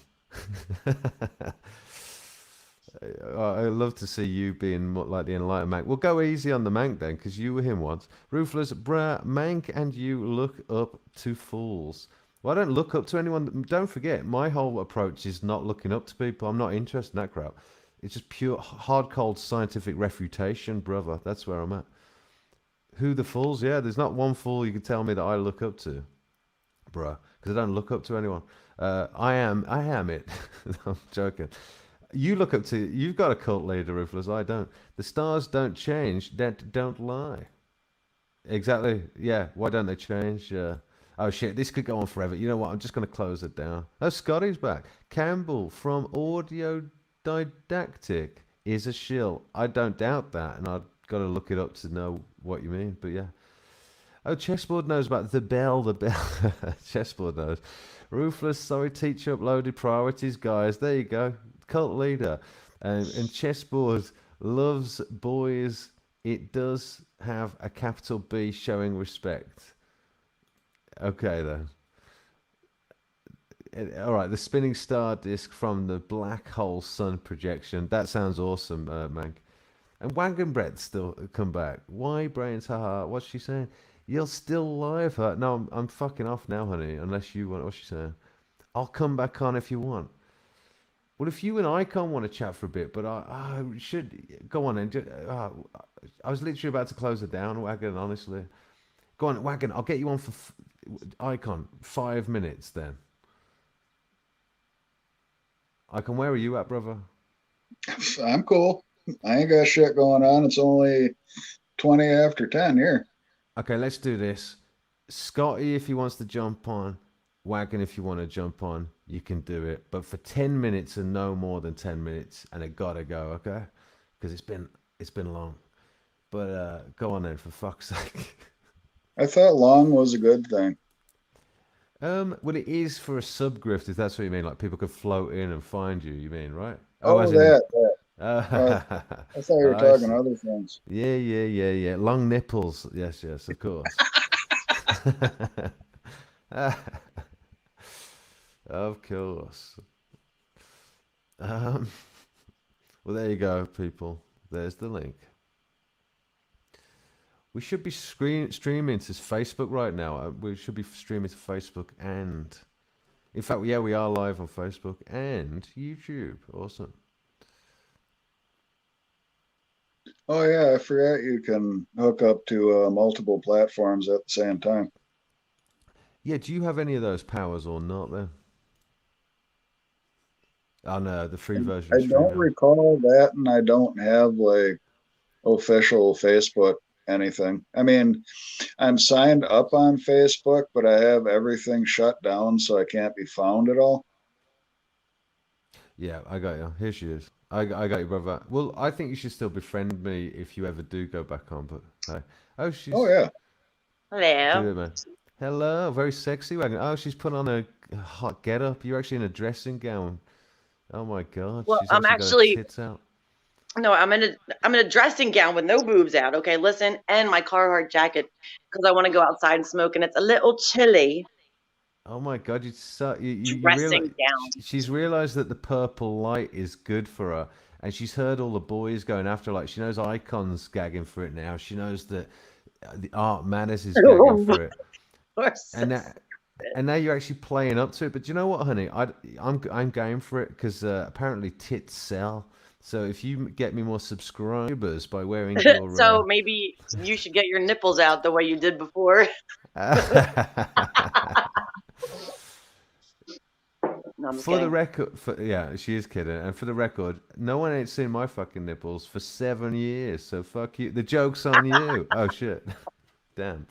I love to see you being like the enlightened Mank. Well, go easy on the Mank then, because you were him once. Ruthless, bruh, Mank and you look up to fools. Well, I don't look up to anyone. Don't forget, my whole approach is not looking up to people. I'm not interested in that crap. It's just pure, hard, cold scientific refutation, brother. That's where I'm at. Who the fools? Yeah, there's not one fool you can tell me that I look up to, bruh, because I don't look up to anyone. I am it. I'm joking. You look up to, you've got a cult leader, Ruthless. I don't. The stars don't change, that don't lie. Exactly. Yeah. Why don't they change? Oh shit, this could go on forever. You know what? I'm just going to close it down. Oh, Scotty's back. Campbell from Audio Didactic is a shill. I don't doubt that, and I've got to look it up to know what you mean. But yeah. Oh, Chessboard knows about the bell. The bell. Chessboard knows. Ruthless. Sorry, teacher uploaded priorities, guys. There you go. Cult leader. And Chessboard loves boys. It does have a capital B showing respect. Okay, then. All right, the spinning star disk from the black hole sun projection. That sounds awesome, Mank. And Wagon Brett still come back. Why brains? Haha. What's she saying? You're still live, her. No, I'm fucking off now, honey. Unless you want. What's she saying? I'll come back on if you want. Well, if you and Icon want to chat for a bit, but I should go on and I was literally about to close it down, Wagon. Honestly, go on, Wagon. I'll get you on for Icon 5 minutes then. Icon, where are you at, brother? I'm cool. I ain't got shit going on. It's only 20 after 10 here. Okay, let's do this. Scotty, if he wants to jump on, Wagon, if you want to jump on, you can do it. But for 10 minutes and no more than 10 minutes, and it gotta go, okay? Because it's been long. But go on then, for fuck's sake. I thought long was a good thing. Well, it is for a subgrift, if that's what you mean. Like people could float in and find you. You mean, right? Oh, as that. in. I thought you were I talking see. other things. Yeah. Long nipples. Yes, of course. Of course. Well, there you go, people. There's the link. We should be streaming to Facebook right now. We should be streaming to Facebook and, in fact, yeah, we are live on Facebook and YouTube. Awesome. Oh, yeah, I forgot you can hook up to multiple platforms at the same time. Yeah, do you have any of those powers or not then? Oh no, the free version I of don't StreamYard. recall that, and I don't have like official Facebook anything. I mean, I'm signed up on Facebook, but I have everything shut down so I can't be found at all. Yeah, I got you. Here she is. I got you, brother. Well, I think you should still befriend me if you ever do go back on. But hey, oh, Oh she's yeah. do Hello. it, man. Hello, very sexy wagon. Oh, she's put on a hot get up. You're actually in a dressing gown. Oh my God, Well, she's I'm actually got her actually tits out. no, I'm in a dressing gown with no boobs out. Okay, listen, and my Carhartt jacket because I want to go outside and smoke, and it's a little chilly. Oh my God, you realize Dressing gown. she's realized that the purple light is good for her, and she's heard all the boys going after her. Like she knows Icon's gagging for it now. She knows that the Art Matters is gagging for it, Or and now, and now you're actually playing up to it. But do you know what, honey? I'm going for it because apparently tits sell. So if you get me more subscribers by wearing your so maybe you should get your nipples out the way you did before. No, I'm just For the kidding. record, yeah, she is kidding. And for the record, no one ain't seen my fucking nipples for 7 years. So fuck you. The joke's on you. Oh shit, damn.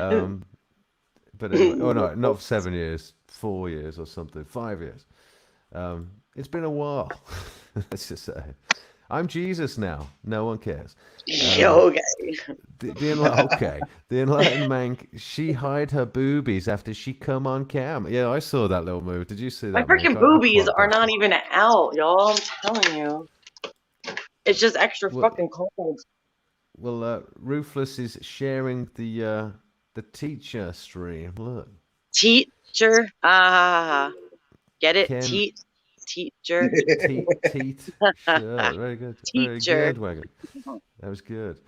Um, but anyway, oh no, not 7 years, 4 years or something, 5 years. It's been a while. Let's just say, I'm Jesus now. No one cares. Okay. The enlightened man. She hide her boobies after she come on cam. Yeah, I saw that little move. Did you see My that, Mank? freaking I boobies clocked are that. not even out, y'all. I'm telling you. It's just extra Well, fucking cold. Ruthless is sharing the teacher stream. Look, Teacher. Ah. Get it? Ken Teacher. teat. Sure, very good, very Teacher. good, Wagon. That was good.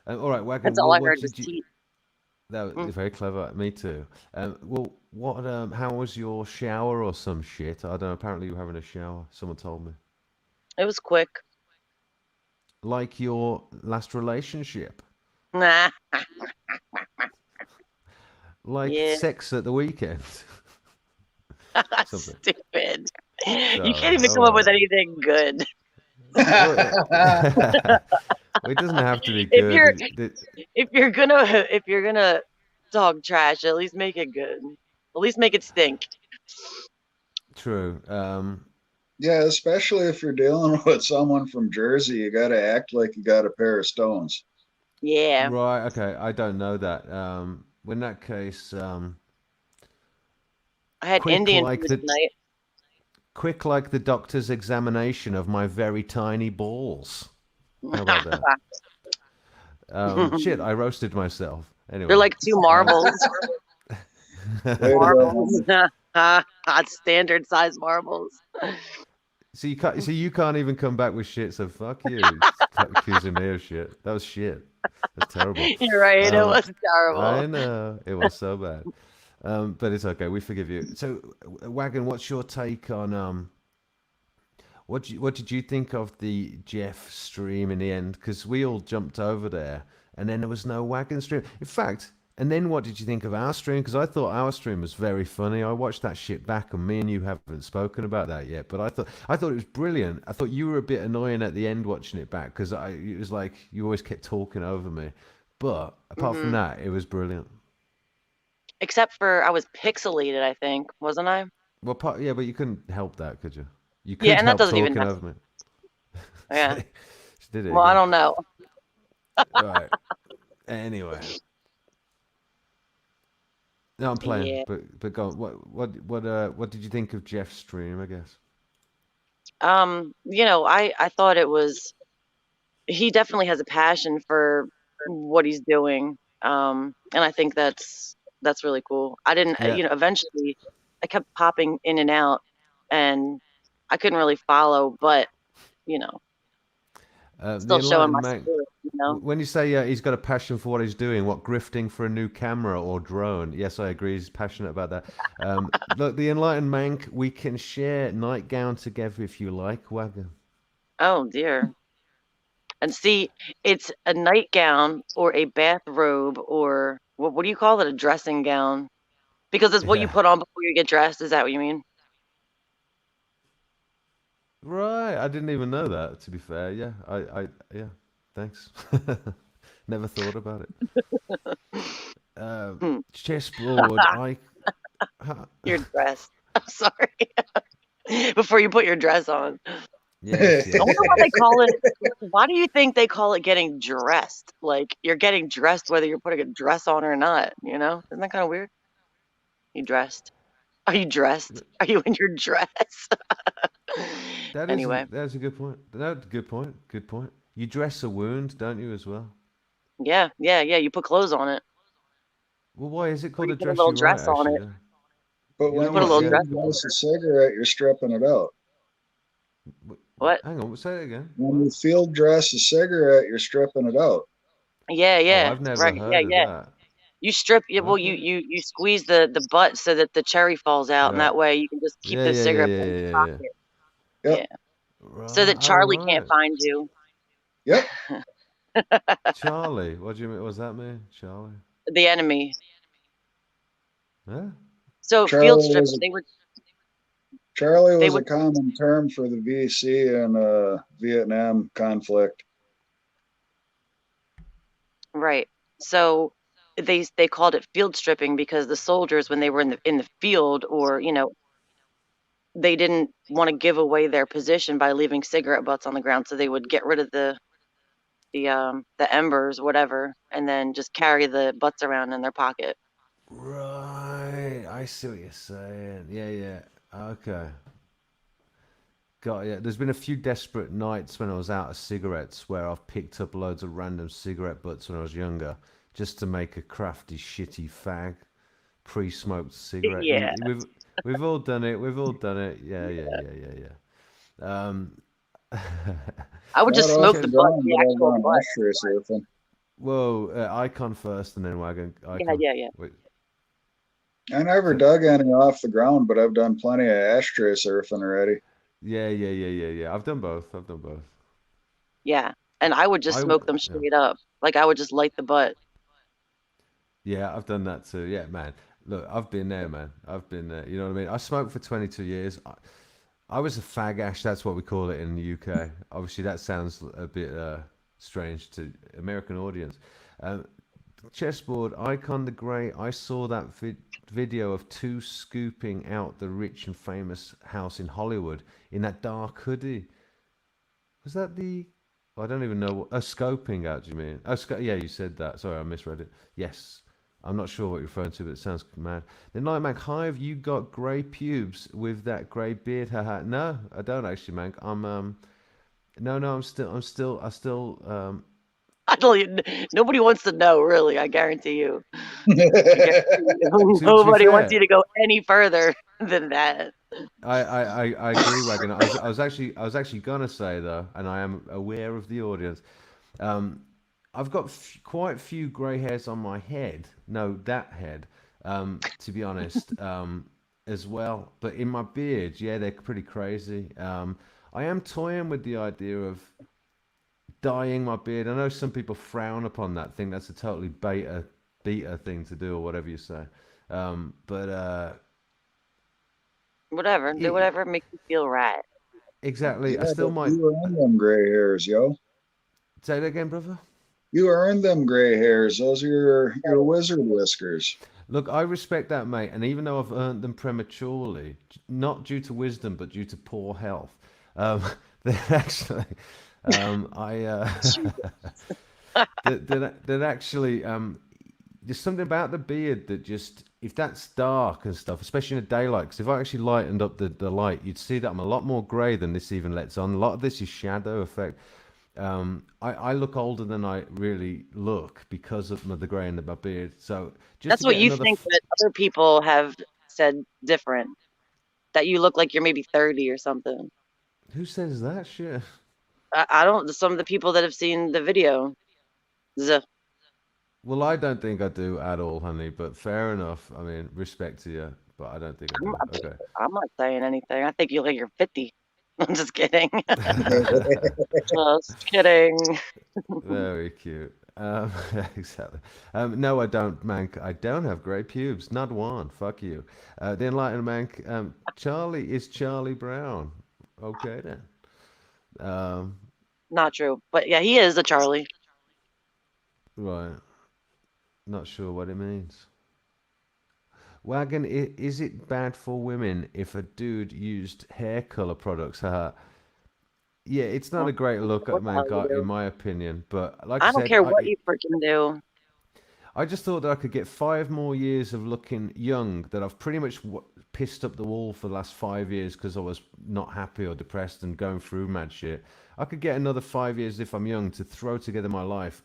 All right, Wagon. That's all Well, I what heard was did you? teat. That was very clever. Me too. Well, what? How was your shower or some shit? I don't know. Apparently, you were having a shower. Someone told me. It was quick. Like your last relationship. Nah. Like Yeah. sex at the weekend. Something. Stupid. You Sorry. can't even All come up with right. anything good. Well, it doesn't have to be If you're good. if you're gonna talk trash, at least make it good. At least make it stink. True. Yeah, especially if you're dealing with someone from Jersey, you got to act like you got a pair of stones. Yeah. Right. Okay. I don't know that. In that case, I had quick Indian like food the tonight. quick like the doctor's examination of my very tiny balls. How about that? Shit, I roasted myself. Anyway. They're like two marbles. Way to go, Marbles. homie. Standard size marbles. So you can't even come back with shit. So fuck you, accusing me of shit. That was shit. That's terrible. You're right. It was I terrible. know it was so bad, but it's okay. We forgive you. So, Wagon, what's your take on what did you think of the Jeff stream in the end? Because we all jumped over there, and then there was no Wagon stream. In fact, and then what did you think of our stream? Because I thought our stream was very funny. I watched that shit back, and me and you haven't spoken about that yet. But I thought it was brilliant. I thought you were a bit annoying at the end watching it back because it was like you always kept talking over me. But apart from that, it was brilliant. Except for I was pixelated, I think, wasn't I? Well, yeah, but you couldn't help that, could you? You Yeah, couldn't and that help doesn't even talking matter. over me. Yeah. She did it Well, I again. don't know. Right. Anyway. No, I'm playing. Yeah. But go on. What did you think of Jeff's stream, I guess? I thought it was he definitely has a passion for what he's doing. And I think that's really cool. I didn't, Yeah. Eventually I kept popping in and out and I couldn't really follow, but The still showing my enlightened man. spirit. When you say he's got a passion for what he's doing, what, grifting for a new camera or drone? Yes, I agree. He's passionate about that. Look, the enlightened mank, we can share nightgown together if you like, Wagon. Oh dear. And see, it's a nightgown or a bathrobe or what do you call it? A dressing gown. Because it's what you Yeah. put on before you get dressed. Is that what you mean? Right. I didn't even know that, to be fair. Yeah. Yeah. Thanks. Never thought about it. Hmm, Chessboard. your dress. I'm sorry. Before you put your dress on. Yes, I yes, wonder why yes. they call it. Why do you think they call it getting dressed? Like you're getting dressed whether you're putting a dress on or not. You know, isn't that kind of weird? You dressed? Are you dressed? Are you in your dress? Anyway, That's a good point. That's a good point. Good point. You dress a wound, don't you, as well? yeah, yeah, yeah. You put clothes on it, Well, why is it or called you a put a dress little you right? dress on Actually, it. though. But You know when Put a you little what? Yeah. dress field on dress it. a cigarette, you're stripping it out. What? Hang on. Say it again. When What? you field dress a cigarette, you're stripping it out. Yeah, Oh, yeah, I've never right. Yeah, heard of yeah. that. You strip. Yeah, well, Okay. you squeeze the butt so that the cherry falls out, and Right. that way you can just keep Yeah, the yeah, yeah, cigarette yeah, butt in yeah, your yeah, yeah. pocket. Yep, Yeah, so Right. that All Charlie can't right. find you. yep. Charlie. What do you mean? What's that mean? Charlie? The enemy. Huh? So field Charlie stripping. was Charlie They was a would common term for the VC in Vietnam conflict. right. So they called it field stripping because the soldiers, when they were in the field, or they didn't want to give away their position by leaving cigarette butts on the ground, so they would get rid of the embers, whatever, and then just carry the butts around in their pocket. Right. I see what you're saying. Yeah, yeah. Okay. Got yeah. There's been a few desperate nights when I was out of cigarettes where I've picked up loads of random cigarette butts when I was younger, just to make a crafty, shitty fag, pre-smoked cigarette. Yeah, We've all done it. We've all done it. Yeah, yeah, yeah, yeah, yeah. I would Not just off smoke the the butt, ground, the but I've actual gone butt. ashtray surfing. Whoa, icon first and then wagon. Yeah, Icon. yeah, yeah. Wait. I never So, dug any off the ground, but I've done plenty of ashtray surfing already. yeah, yeah, yeah, yeah, yeah. I've done both. I've done both. Yeah. And I would just smoke them Yeah. straight up. Like I would just light the butt. Yeah, I've done that too. Yeah, man. Look, I've been there, man. I've been there. You know what I mean? I smoked for 22 years. I was a fag ash. That's what we call it in the UK. Obviously, that sounds a bit strange to American audience. Um, Chessboard, Icon the Great. I saw that video of two scooping out the rich and famous house in Hollywood in that dark hoodie. Was that the? I don't even know what. Scoping out. Do you mean? Yeah, you said that. Sorry, I misread it. Yes, I'm not sure what you're referring to, but it sounds mad. Then like, Mank, hi, have you got grey pubes with that grey beard? Haha. No, I don't actually, Mank. No, no, I still I don't even, nobody wants to know, really. I guarantee you. I guarantee you. to be Nobody wants you fair, to go any further than that. I agree, Wagon. I was actually gonna say though, and I am aware of the audience. Um, I've got quite a few grey hairs on my head. No, that head. To be honest, as well. But in my beard, yeah, they're pretty crazy. I am toying with the idea of dyeing my beard. I know some people frown upon that. Think that's a totally beta thing to do, or whatever you say. But Whatever. Do it, whatever makes you feel right. exactly. I Yeah, still but might you earned them gray hairs, yo. say that again, brother. You earned them gray hairs. Those are your wizard whiskers. Look, I respect that, mate. And even though I've earned them prematurely, not due to wisdom, but due to poor health, they're actually, I, that actually, there's something about the beard that just, if that's dark and stuff, especially in the daylight, because if I actually lightened up the light, you'd see that I'm a lot more grey than this even lets on. A lot of this is shadow effect. I look older than I really look because of the grey in my beard. So just That's to what get you another, think, that other people have said different. That you look like you're maybe 30 or something. who says that shit? I don't, some of the people that have seen the video. Z- Well, I don't think I do at all, honey. But fair enough. I mean, respect to you, but I don't think I I'm, do. Okay. I'm not saying anything. I think you look like you're 50. I'm just kidding. Just kidding. Very cute. Exactly. No, I don't, Mank. I don't have grey pubes. Not one. Fuck you. The enlightened Mank. Charlie is Charlie Brown. Okay then. Um, not true. But yeah, he is a Charlie. Right. Not sure what it means. Wagon, is it bad for women if a dude used hair color products? Yeah, it's not a great look, What the man, hell you in do? my opinion. But like I I don't said, care what you freaking do. I just thought that I could get 5 more years of looking young. That I've pretty much pissed up the wall for the last 5 years because I was not happy or depressed and going through mad shit. I could get another 5 years if I'm young to throw together my life.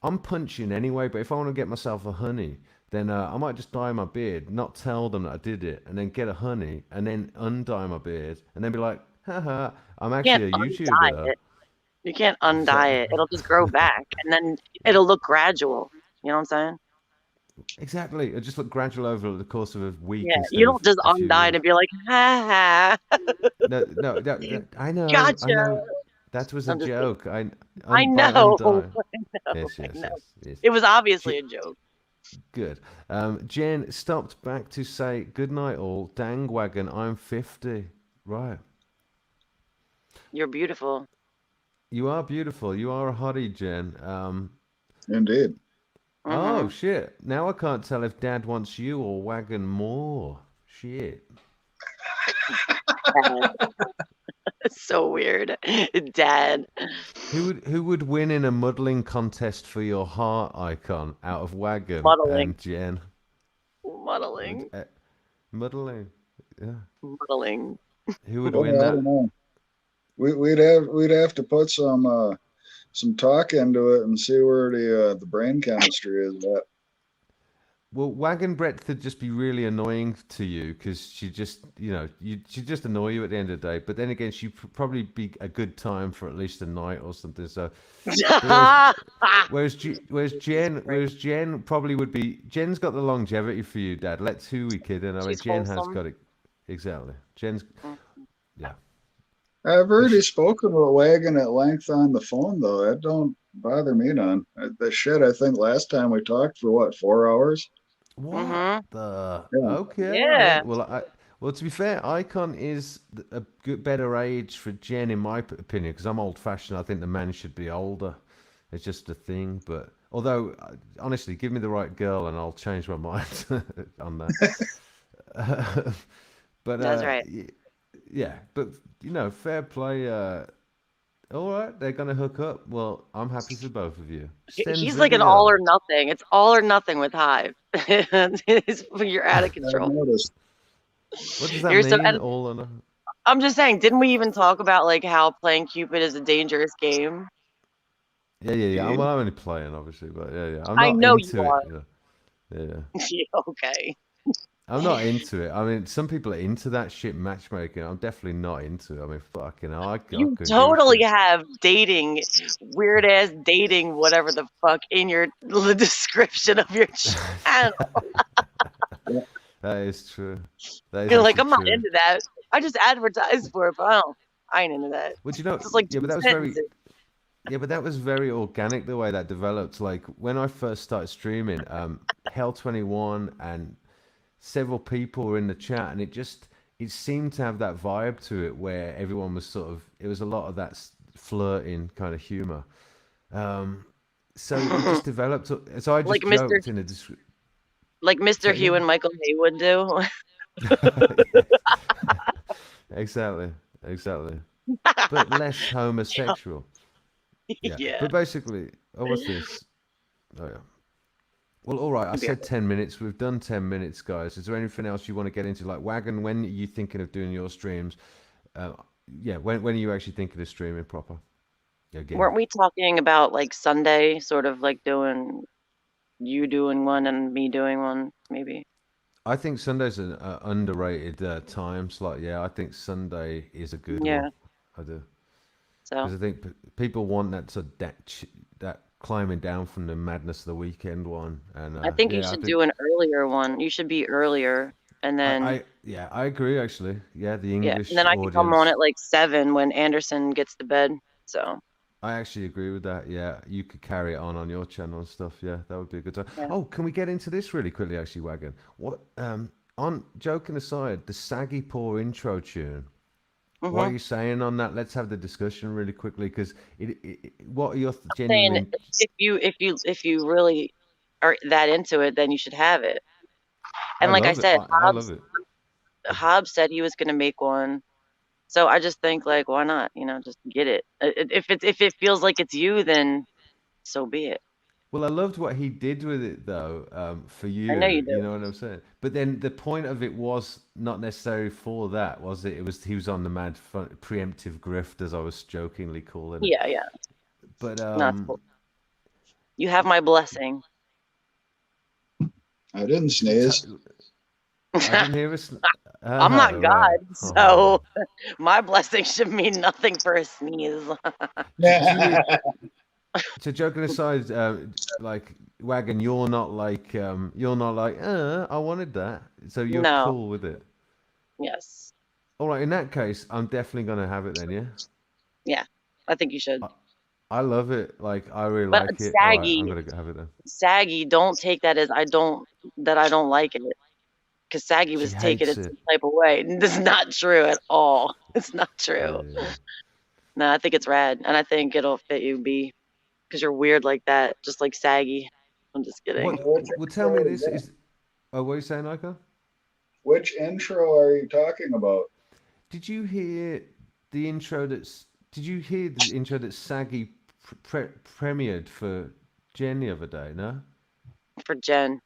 I'm punching anyway, but if I want to get myself a honey, then I might just dye my beard, not tell them that I did it, and then get a honey, and then undye my beard, and then be like, haha, I'm You can't actually a undye YouTuber. it. You can't So, undye it. It'll just grow back, and then it'll look gradual. You know what I'm saying? exactly. It just look gradual over the course of a week Yeah, instead you of don't just a few undye it years. and be like, ha ha, No, no, I know, I gotcha. know. That was a I'm just kidding. joke. I By know, undye. I know, Yes, I yes, know. yes, yes. It was obviously J- a joke. Good. Jen stopped back to say good night, all. Dang wagon, I'm 50. Right. You're beautiful. You are beautiful. You are a hottie, Jen. Indeed. Oh Mm-hmm. shit! Now I can't tell if Dad wants you or wagon more. Shit. It's so weird, Dad. Who would win in a muddling contest for your heart icon out of wagon Muddling, and Jen? muddling, Uh, Muddling. Yeah. muddling. Who would Well, win I that? don't know. We'd have to put some talk into it and see where the brain chemistry is at. Well, wagon breadth would just be really annoying to you because she just, she'd just annoy you at the end of the day. But then again, she'd probably be a good time for at least a night or something. So, but Great. whereas Jen probably would be. Jen's got the longevity for you, Dad. Let's who we kidding? I mean, She's Jen has wholesome. got it exactly. Jen's Mm. yeah, I've but already spoken with Wagon at length on the phone, though. That don't bother me none. The shit, I think last time we talked for what, 4 hours? what Mm-hmm. the? Yeah. Okay, Yeah. then. Well, to be fair, Icon is a good, better age for Jen, in my opinion, because I'm old-fashioned. I think the man should be older. It's just a thing. But although, honestly, give me the right girl, and I'll change my mind on that. But That's right. yeah, but fair play. All right, they're gonna hook up. Well, I'm happy for both of you. Send He's like an all video. or nothing. It's all or nothing with Hive. You're out of I've control. noticed. What does that You're so, mean? and All or no? I'm just saying, didn't we even talk about like how playing Cupid is a dangerous game? Yeah, yeah, yeah. Indeed. Well, I'm only playing, obviously, but yeah, yeah. I'm I not know you into it. are. Yeah, yeah. Yeah, okay. I'm not into it. I mean, some people are into that shit matchmaking. I'm definitely not into it. I mean, fucking hell, I You couldn't give a totally shit. have dating, weird ass dating, whatever the fuck, in your description of your channel. That is true. That is You're like, actually I'm not true. into that. I just advertise for it, but I ain't into that. But It's like yeah, but two that was very, sentences. yeah, but that was very organic the way that developed. Like when I first started streaming, Hell 21 and several people were in the chat, and it seemed to have that vibe to it where everyone was sort of, it was a lot of that flirting kind of humor. So it just developed. So I Like just Mr. joked in a description. Like Say Mr. it Hugh and again. Michael Haywood do. Yes, exactly, exactly. But less homosexual. Yeah. Yeah. But basically, oh, what's this? Oh yeah. Well, all right. I Yeah. said 10 minutes. We've done 10 minutes, guys. Is there anything else you want to get into? Like Wagon, when are you thinking of doing your streams? Uh, yeah. When are you actually thinking of streaming proper? Again. Weren't we talking about like Sunday, sort of like you doing one and me doing one, maybe? I think Sunday's an underrated time slot. Yeah, I think Sunday is a good one. Yeah. I do. So Because I think people want that sort of that climbing down from the madness of the weekend one, and I think you yeah, I should think do an earlier one. You should be earlier, and then yeah, I agree actually. Yeah, the yeah, and English then I can come on audience, at like 7 when Anderson gets to bed. So I actually agree with that. Yeah, you could carry it on your channel and stuff. Yeah, that would be a good time. yeah. Oh, can we get into this really quickly? Actually, Wagon. What? On joking aside, the saggy poor intro tune. What are Hmm. you saying on that? Let's have the discussion really quickly, because what are your Saying genuine? if you really are that into it, then you should have it. I And like I love it. said, I love it. Hobbs said he was going to make one. So I just think like, why not? Just get it. If it feels like it's you, then so be it. Well, I loved what he did with it, though, for I know you. you You do. know what I'm saying? But then the point of it was not necessarily for that, was it? It was he was on the mad preemptive grift, as I was jokingly calling it. Yeah, yeah. But Not cool. You have my blessing. I didn't should we sneeze. I didn't hear us. I'm not Right. God, so my blessing should mean nothing for a sneeze. So joking aside, like Wagon, you're not like, I wanted that. So you're No. cool with it. Yes. All right. In that case, I'm definitely gonna have it then. Yeah. Yeah. I think you should. I love it. Like I really But like it. All right, I'm gonna have it then. Saggy, don't take that as I don't like it. Because Saggy She was taking hates it some it. type of way. That's not true at all. It's not true. Yeah. No, I think it's rad, and I think it'll fit you, B, because you're weird like that, just like Saggy. I'm just kidding. What? Well, tell me this is. Oh, what are you saying, Ika? Which intro are you talking about? Did you hear the intro that's? Did you hear the intro that Saggy premiered for Jen the other day? No. For Jen.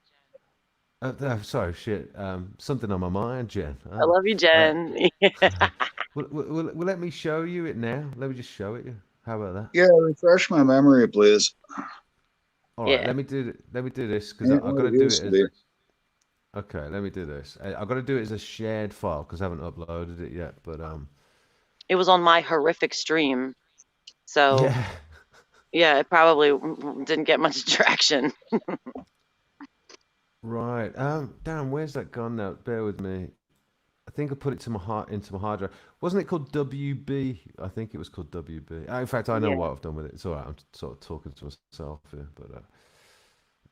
Sorry, shit. Something on my mind, Jen. I love you, Jen. Well, let me show you it now. Let me just show it you. How about that? Yeah, refresh my memory, please. All right, Yeah. Let me do this because Ain't I've what got to it do used it to as. be. Okay, let me do this. I've got to do it as a shared file because I haven't uploaded it yet. But It was on my horrific stream, so yeah. yeah, it probably didn't get much traction. Right. Damn, where's that gone now? Bear with me. I think I put it into my hard drive. Wasn't it called WB? I think it was called WB. In fact, I know Yeah. what I've done with it. It's all right. I'm sort of talking to myself here, but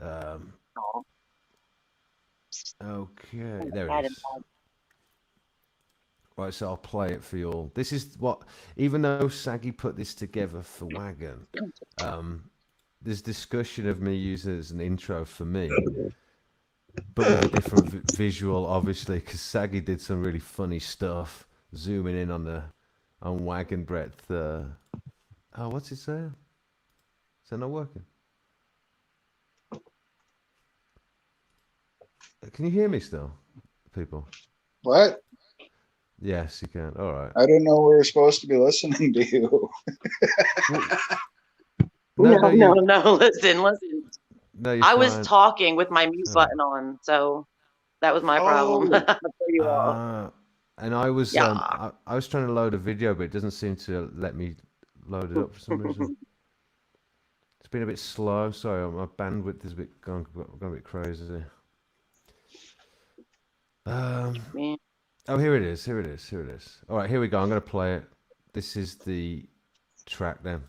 Aw. okay, there Bad it and is. bad. Right, so I'll play it for you all. This is what, even though Saggy put this together for Wagon, there's discussion of me using it as an intro for me, but with a different visual, obviously, because Saggy did some really funny stuff, zooming in on Wagon breadth. Oh, what's it saying? Is that not working? Can you hear me still, people? What? Yes, you can. All right. I didn't know we were supposed to be listening to you. Well, No, listen. No, you're I was fine. talking with my mute Oh. button on, so that was my problem. Oh. For you all. And I was Yeah. I was trying to load a video, but it doesn't seem to let me load it up for some reason. It's been a bit slow. Sorry, my bandwidth is a bit gone a bit crazy. Man. Oh, here it is. Here it is. Here it is. All right, here we go. I'm going to play it. This is the track then.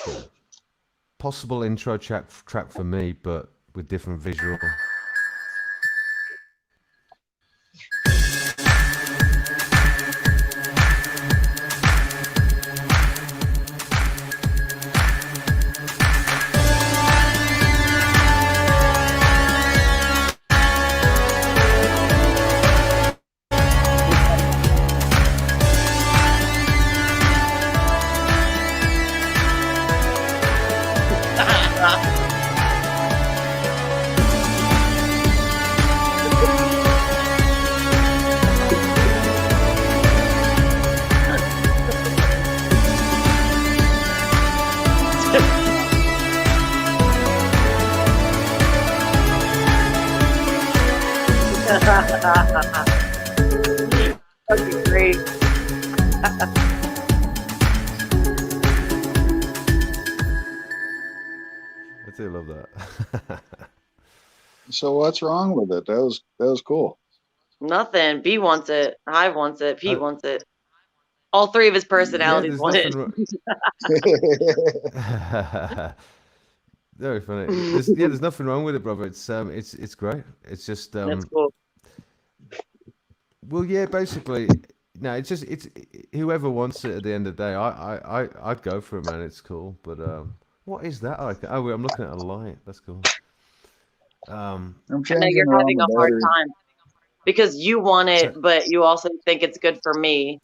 Cool. Possible intro track for me, but with different visual. That'd be great. I do love that. So what's wrong with it? That was cool. Nothing. B wants it. Hive wants it. Pete wants it. All three of his personalities want it. Very funny. There's nothing wrong with it, brother. It's great. It's just That's cool. Well, yeah, basically, no, it's whoever wants it at the end of the day. I'd go for it, man. It's cool. But what is that icon? Oh, I'm looking at a light. That's cool. I'm I know changing you're around having the a hard battery. time because you want it, So, but you also think it's good for me.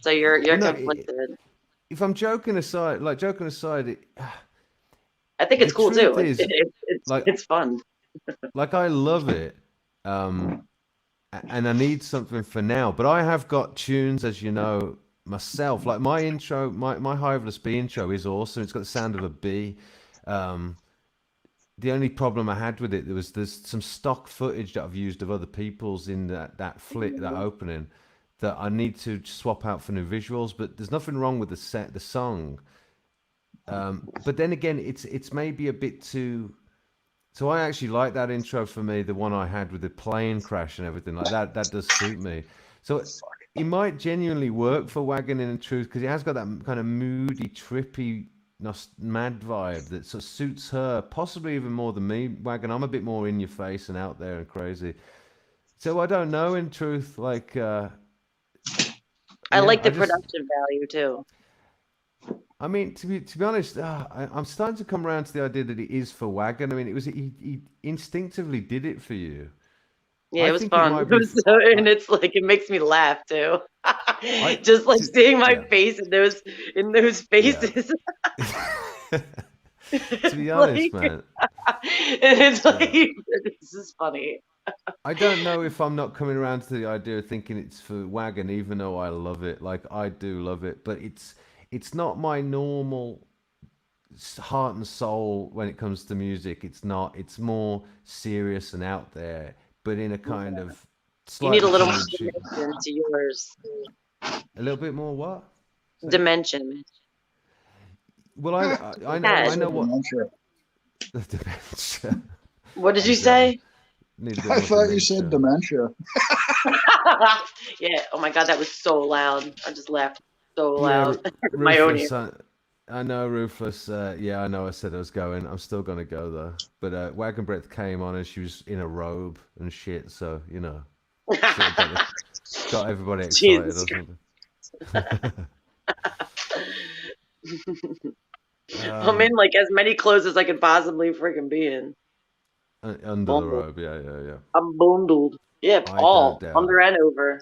So you're well, no, conflicted. if I'm joking aside, like joking aside, I think the it's cool too. truth is, like, It's fun. I love it. And I need something for now. But I have got tunes, as you know, myself. Like my intro, my Hiveless B intro is awesome. It's got the sound of a bee. Um, the only problem I had with it there's some stock footage that I've used of other people's in that opening that I need to swap out for new visuals. But there's nothing wrong with the song. But then again, it's maybe a bit too. So I actually like that intro for me, the one I had with the plane crash and everything like that. That does suit me. So it might genuinely work for Wagon in Truth because it has got that kind of moody, trippy, mad vibe that sort of suits her, possibly even more than me. Wagon, I'm a bit more in your face and out there and crazy. So I don't know. In truth, like, I yeah, like the I just. production value too. I mean, to be honest, I'm starting to come around to the idea that it is for Wagon. I mean, he instinctively did it for you. Yeah, I it was think it fun. might It be. was so, and it's like it makes me laugh too. I Just like seeing my yeah face in those yeah. faces. To be It's honest, like man, and it's like yeah. this is funny. I don't know if I'm not coming around to the idea of thinking it's for Wagon, even though I love it. Like I do love it, but it's not my normal heart and soul when it comes to music. It's not. It's more serious and out there, but in a kind of You need a slightly little more tongue in cheek. dimension to yours. A little bit more what? Say? Dimension. Well, Yeah. I know what Dementia. the dementia. What did you Exactly. say? Need a bit I more thought you said dementia. dementia. Yeah. Oh my God, that was so loud. I just laughed so Yeah, loud. My own ear. Ruthless. I know Ruthless. Yeah, I know. I said I was going. I'm still gonna go though. But Wagon Breath came on and she was in a robe and shit. So you know, sort of got everybody excited Jesus or Christ. something. I'm in like as many clothes as I could possibly freaking be in. Under the Bundled. robe. Yeah. I'm bundled. Yep, I all don't doubt under it. and over.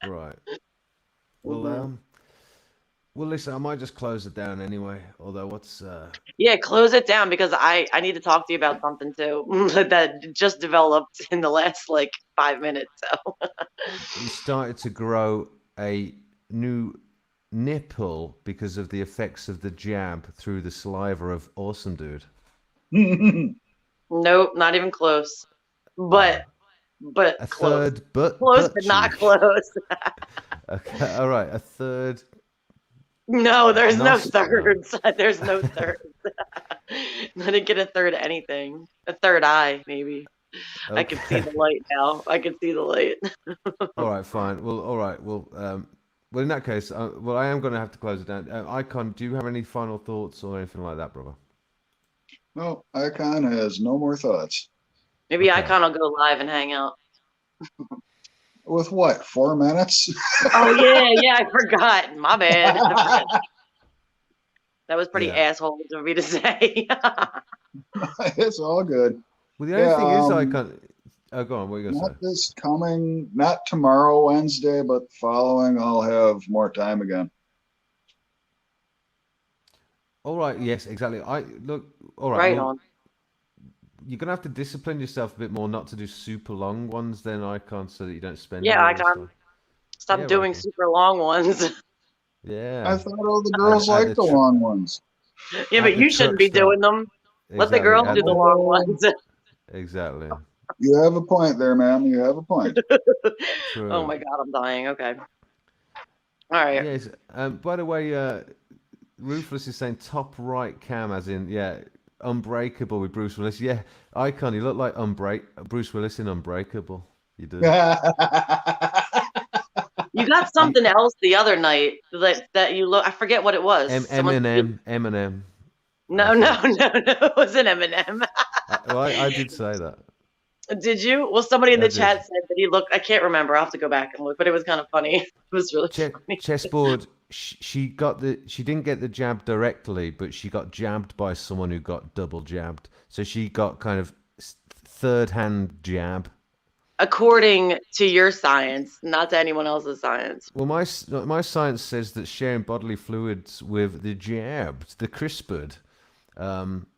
Right. Well, Mhm. well, listen. I might just close it down anyway. Although, Yeah, close it down because I need to talk to you about something too that just developed in the last like 5 minutes. So you started to grow a new nipple because of the effects of the jab through the saliva of Awesome Dude. nope, not even close. But A close. third butt Close but not cheek. close. Okay, all right. A third No, there's no nostril. thirds. There's no thirds. I didn't get a third anything. A third eye, maybe. I can see the light now. I can see the light. All right, fine. Well, all right. Well, in that case, well, I am going to have to close it down. Icon, do you have any final thoughts or anything like that, brother? No, Icon has no more thoughts. Maybe Okay. Icon will go live and hang out. With what? 4 minutes? Oh yeah, I forgot. My bad. I forgot. That was pretty Yeah. asshole of me to say. It's all good. Well, the only thing is, Yeah, Icon. Oh, go on. What are you going to say? not this coming, not tomorrow, Wednesday, but the following, I'll have more time again. All right. Yes, exactly. Look. All right. Right Well, on. you're gonna have to discipline yourself a bit more, not to do super long ones. Then Icon, so that you don't spend Yeah, all this Icon. time. Stop Yeah, doing Icon. super long ones. I Yeah. thought all the girls At liked the long ones. Yeah, at but the you shouldn't truck be stop. doing them. Let the Exactly. girls do the long Oh, ones. Exactly. you have a point there, ma'am. You have a point. True. Oh my God, I'm dying. Okay. All right. Yes. By the way, Ruthless is saying top right cam, as in Unbreakable with Bruce Willis. Yeah, Icon. You look like Bruce Willis in Unbreakable. You do. You got something else the other night that you look. I forget what it was. Eminem. No, I no, think. no, no. It wasn't Eminem. Well, I did say that. Did you? Well, somebody in I the did. chat said that he looked. I can't remember. I'll have to go back and look, but it was kind of funny. It was really funny. Chessboard. She didn't get the jab directly, but she got jabbed by someone who got double jabbed. So she got kind of third hand jab. According to your science, not to anyone else's science. Well, my science says that sharing bodily fluids with the jabbed, the CRISPRed,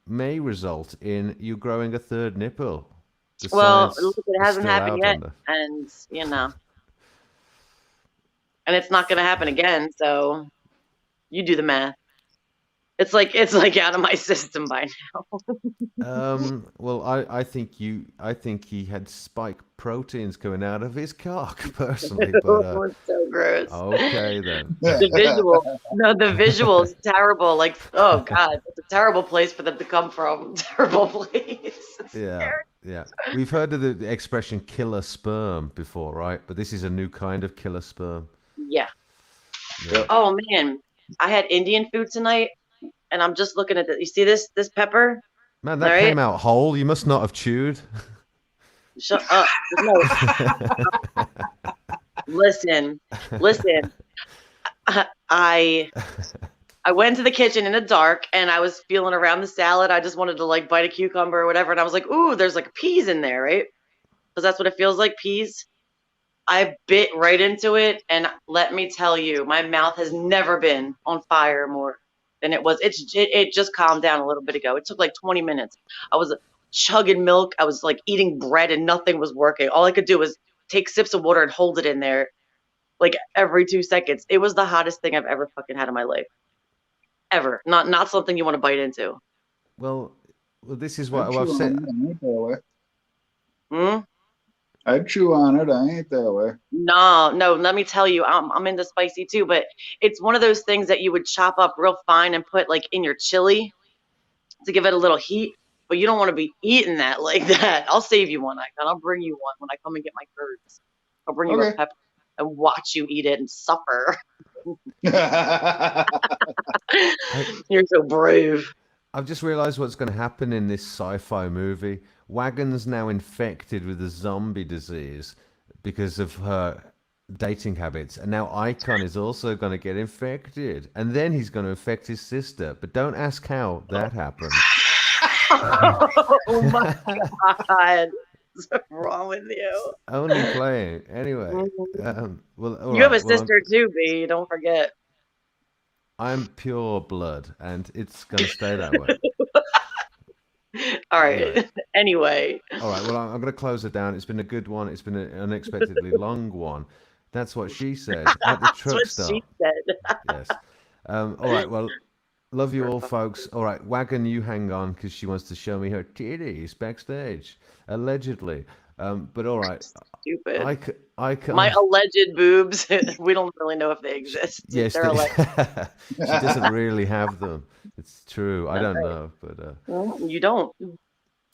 may result in you growing a third nipple. The Well, science look, it is hasn't still happened out yet, on that. and and it's not going to happen again. So you do the math. It's like out of my system by now. Well, I think he had spike proteins coming out of his cock personally, but It's so gross. okay then. The visual's terrible. Like, oh god, it's a terrible place for them to come from. Terrible place. It's scary. Yeah. We've heard of the expression killer sperm before, right? But this is a new kind of killer sperm. Yeah. Yeah. Oh man, I had Indian food tonight, and I'm just looking at this. You see this pepper? Man, that came out whole. You must not have chewed. Shut up. No. Listen. I went to the kitchen in the dark and I was feeling around the salad. I just wanted to like bite a cucumber or whatever. And I was like, ooh, there's like peas in there, right? Because that's what it feels like, peas. I bit right into it. And let me tell you, my mouth has never been on fire more than it was. It just calmed down a little bit ago. It took like 20 minutes. I was chugging milk. I was like eating bread and nothing was working. All I could do was take sips of water and hold it in there like every 2 seconds. It was the hottest thing I've ever fucking had in my life. Ever. Not something you want to bite into. Well, this is what I've said. I'd chew on it. I ain't that way. No. Let me tell you, I'm into spicy too, but it's one of those things that you would chop up real fine and put like in your chili to give it a little heat. But you don't want to be eating that like that. I'll save you one, Icon. I'll bring you one when I come and get my curds. I'll bring you a pepper and watch you eat it and suffer. You're so brave. I've just realized what's going to happen in this sci-fi movie. Wagon's now infected with the zombie disease because of her dating habits, and now Icon is also going to get infected, and then he's going to infect his sister. But don't ask how that happened. Oh my god. What's wrong with you? Only playing. Anyway. Well, you have a sister too, B. Don't forget. I'm pure blood, and it's going to stay that way. All right. Anyway. All right. Well, I'm going to close it down. It's been a good one. It's been an unexpectedly long one. That's what she said at the truck stop. She said. Yes. All right. Well, love you all, folks. All right. Wagon, you hang on because she wants to show me her titties backstage, allegedly. But all right. Stupid. I can. My alleged boobs. We don't really know if they exist. Yes, they're she doesn't really have them. It's true. I don't know, but well, you don't.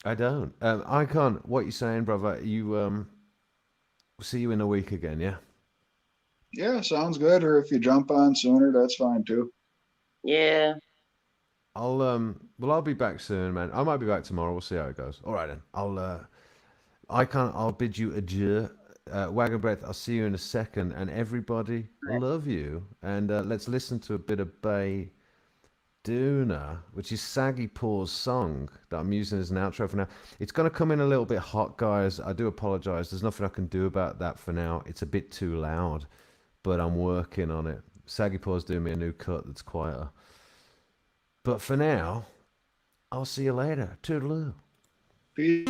I don't. Icon, what you saying, brother? You see you in a week again, yeah? Yeah, sounds good. Or if you jump on sooner, that's fine too. Yeah. I'll be back soon, man. I might be back tomorrow. We'll see how it goes. All right then. I'll bid you adieu. Wagon Breath, I'll see you in a second. And everybody, I love you. And let's listen to a bit of Bay Duna, which is Saggy Paw's song that I'm using as an outro for now. It's going to come in a little bit hot, guys. I do apologize. There's nothing I can do about that for now. It's a bit too loud, but I'm working on it. Saggy Paw's doing me a new cut that's quieter. But for now, I'll see you later. Toodaloo. Peace.